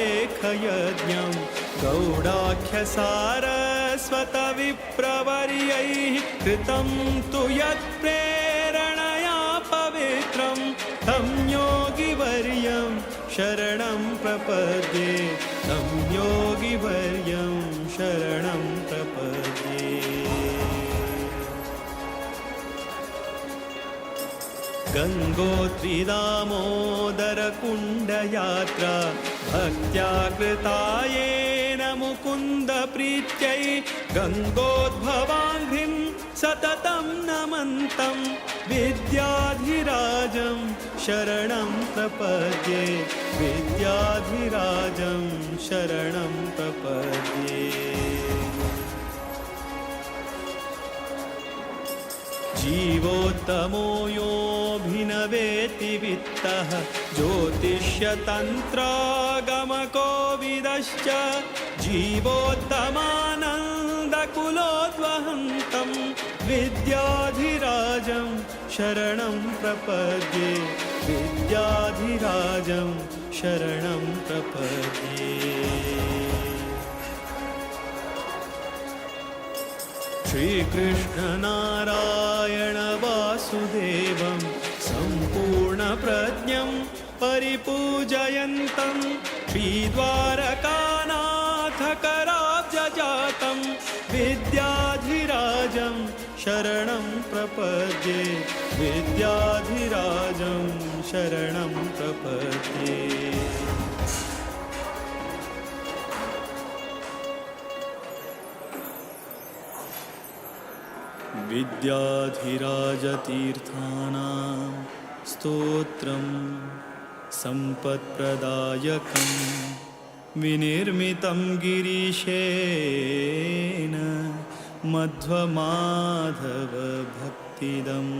श्रीरामनामामृतलेखयज्ञं गौडाख्यसारस्वतविप्रवर्यैः कृतं तु यत्प्रेरणया पवित्रं तं योगिवर्यं शरणं प्रपद्ये तं योगिवर्यं शरणं प्रपद्ये गङ्गोत्रीदामोदरकुण्डयात्रा भक्त्या कृतायेन मुकुन्दप्रीत्यै गङ्गोद्भवाङ्घ्रिं सततं नमन्तं विद्याधिराजं शरणं प्रपद्ये विद्याधिराजं शरणं प्रपद्ये जीवोत्तमो योऽभिनवेति वित्तः ज्योतिष्यतन्त्रागमकोविदश्च जीवोत्तमानन्दकुलोद्वहन्तं विद्याधिराजं शरणं प्रपद्ये विद्याधिराजं शरणं प्रपद्ये श्रीकृष्णनारायण वासुदेवं सम्पूर्णप्रज्ञं परिपूजयन्तं श्रीद्वारकानाथकराब्जजातं विद्याधिराजं शरणं प्रपद्ये विद्याधिराजं शरणं प्रपद्ये विद्याधिराजतीर्थानां स्तोत्रं सम्पत्प्रदायकं विनिर्मितं गिरीशेन मध्वमाधवभक्तिदम्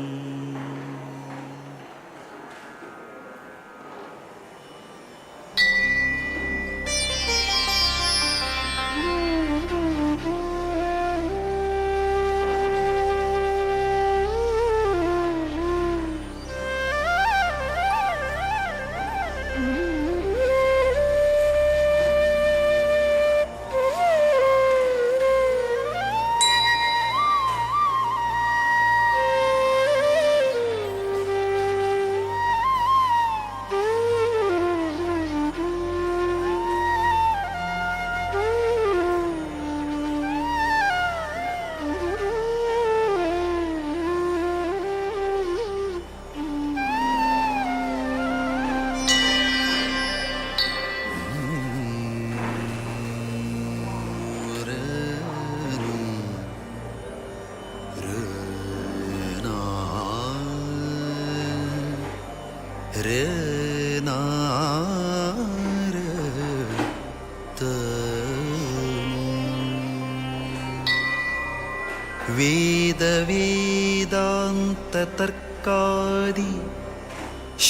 ವೇದ ವೇದಾಂತ ತರ್ಕಾದಿ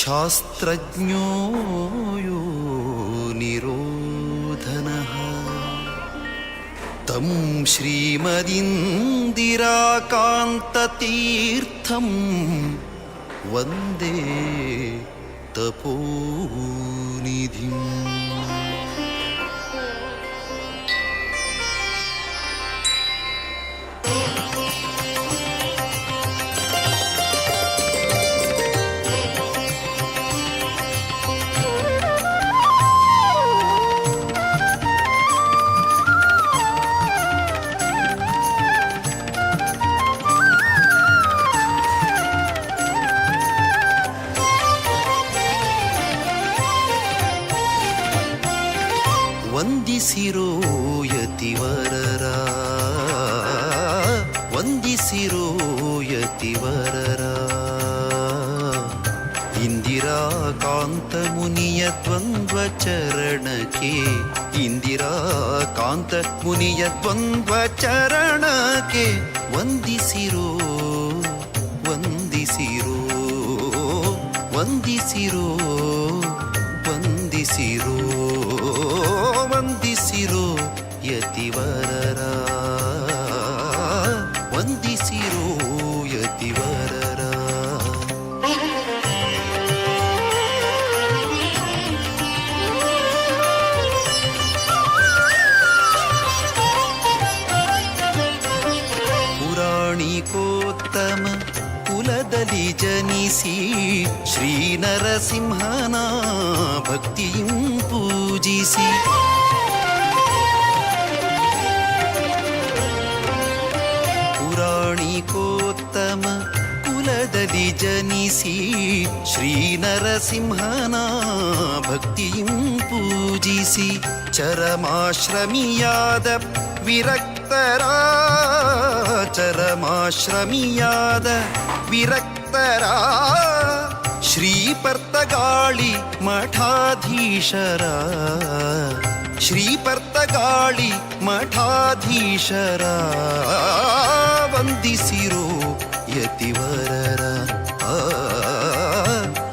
ಶಾಸ್ತ್ರಜ್ಞೋ ಯೋ ನಿರೋಧನಃ तं श्रीमदिन्दिराकान्ततीर्थं वन्दे तपोनिधिम् ವಂದಿಸಿರೋ ಯತಿವರರ ವಂದಿಸಿರೋ ಯತಿವರರ ಇಂದಿರಾಕಾಂತ ಮುನಿಯ ದ್ವಂದ್ವ ಚರಣಕ್ಕೆ ಇಂದಿರಾಕಾಂತ ಮುನಿಯ ದ್ವಂದ್ವ ಚರಣಕ್ಕೆ ವಂದಿಸಿರೋ ವಂದಿಸಿರೋ ವಂದಿಸಿರೋ ವಂದಿಸಿರೋ ವಂದಿಸಿರೋ ಯತಿವರರ ವಂದಿಸಿರೋ ಯತಿವರರ ಪುರಾಣಿಕೋತ್ತಮ ಕುಲದಲ್ಲಿ ಜನಿಸಿ ಶ್ರೀ ನರಸಿಂಹನ ಭಕ್ತಿಯಂ ಪೂಜಿಸಿ ಪುರಾಣಿಕೋತ್ತಮ ಕುಲದಲ್ಲಿ ಜನಿಸಿ ಶ್ರೀ ನರಸಿಂಹನ ಭಕ್ತಿಯಂ ಪೂಜಿಸಿ ಚರಮಾಶ್ರಮಿಯಾದ ವಿರಕ್ತರ ಚರಮಾಶ್ರಮಿಯಾದ ವಿರಕ್ತರ ಶ್ರೀಪರ್ತಗಾಳಿ ಮಠಾಧೀಶರ ಶ್ರೀಪರ್ತಗಾಳಿ ಮಠಾಧೀಶರ ವಂದಿಸಿರೋ ಯತಿವರರ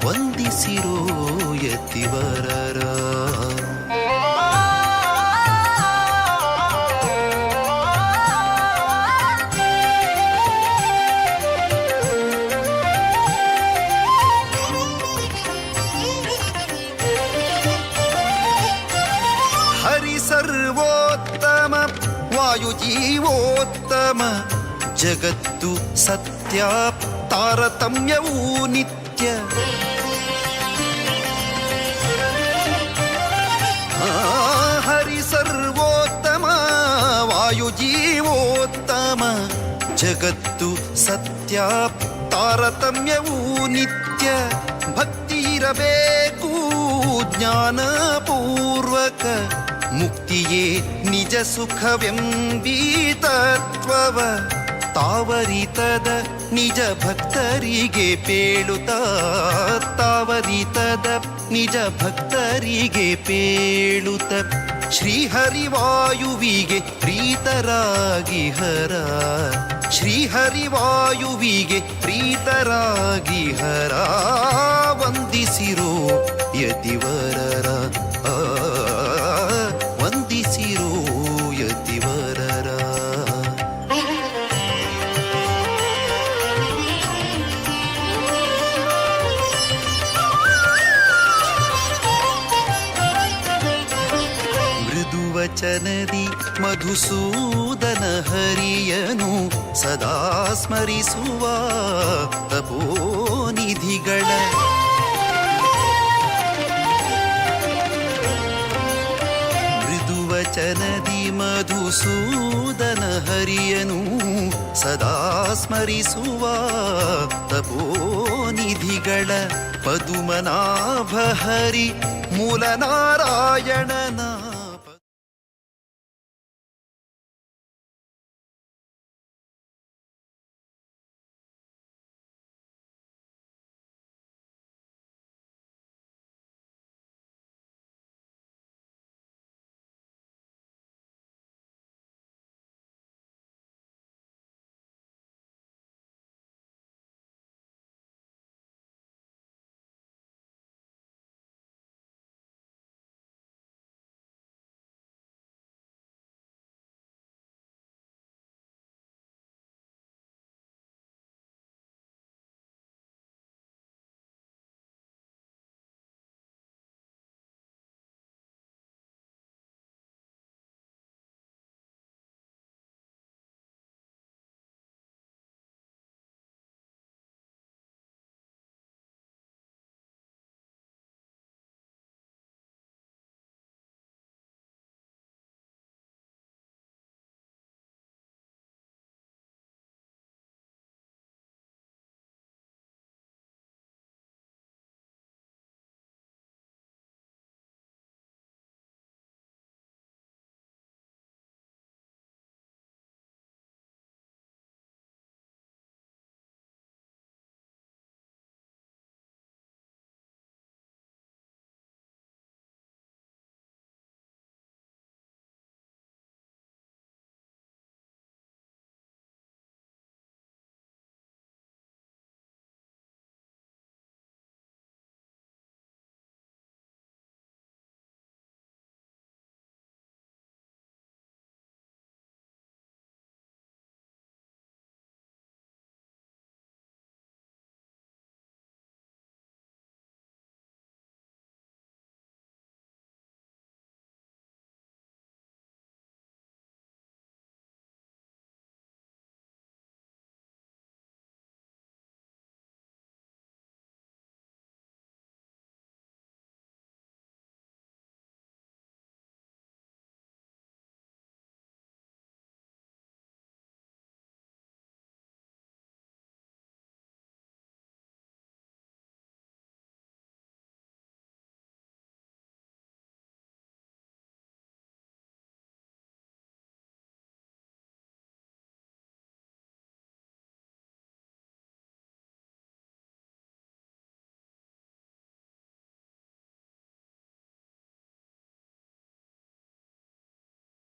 ವಂದಿಸಿರೋ ಯತಿವರರ ಸರ್ವೋತ್ತಮ ವಾಯುಜೀವೋತ್ತಮ ಜಗತ್ತು ಸತ್ಯ ತಾರತಮ್ಯವೂ ನಿತ್ಯ ಹರಿ ಸರ್ವೋತ್ತಮ ವಾಯುಜೀವೋತ್ತಮ ಜಗತ್ತು ಸತ್ಯ ತಾರತಮ್ಯವೂ ನಿತ್ಯ ಭಕ್ತಿ ಇರಬೇಕು ಜ್ಞಾನಪೂರ್ವಕ ಮುಕ್ತಿಯೇ ನಿಜ ಸುಖವೆಂಬೀತತ್ವವ ತಾವರಿತದ ನಿಜ ಭಕ್ತರಿಗೆ ಪೇಳುತ್ತ ತಾವರಿತದ ನಿಜ ಭಕ್ತರಿಗೆ ಪೇಳುತ್ತ ಶ್ರೀಹರಿವಾಯುವಿಗೆ ಪ್ರೀತರಾಗಿ ಹರ ಶ್ರೀಹರಿವಾಯುವಿಗೆ ಪ್ರೀತರಾಗಿ ಹರ ವಂದಿಸಿರೋ ಯತಿವರರ ವಂದಿಸಿರೋ ಯತಿವರರ ಮೃದುವಚನದಿ ಮಧುಸೂದನ ಹರಿಯನು ಸದಾ ಸ್ಮರಿಸುವ ತಪೋನಿಧಿಗಳ ವಚನದಿ ಮಧುಸೂದನ ಹರಿಯನು ಸದಾ ಸ್ಮರಿಸುವ ತಪೋನಿಧಿಗಳ ಪದುಮನಾಭ ಹರಿ ಮೂಲನಾರಾಯಣನ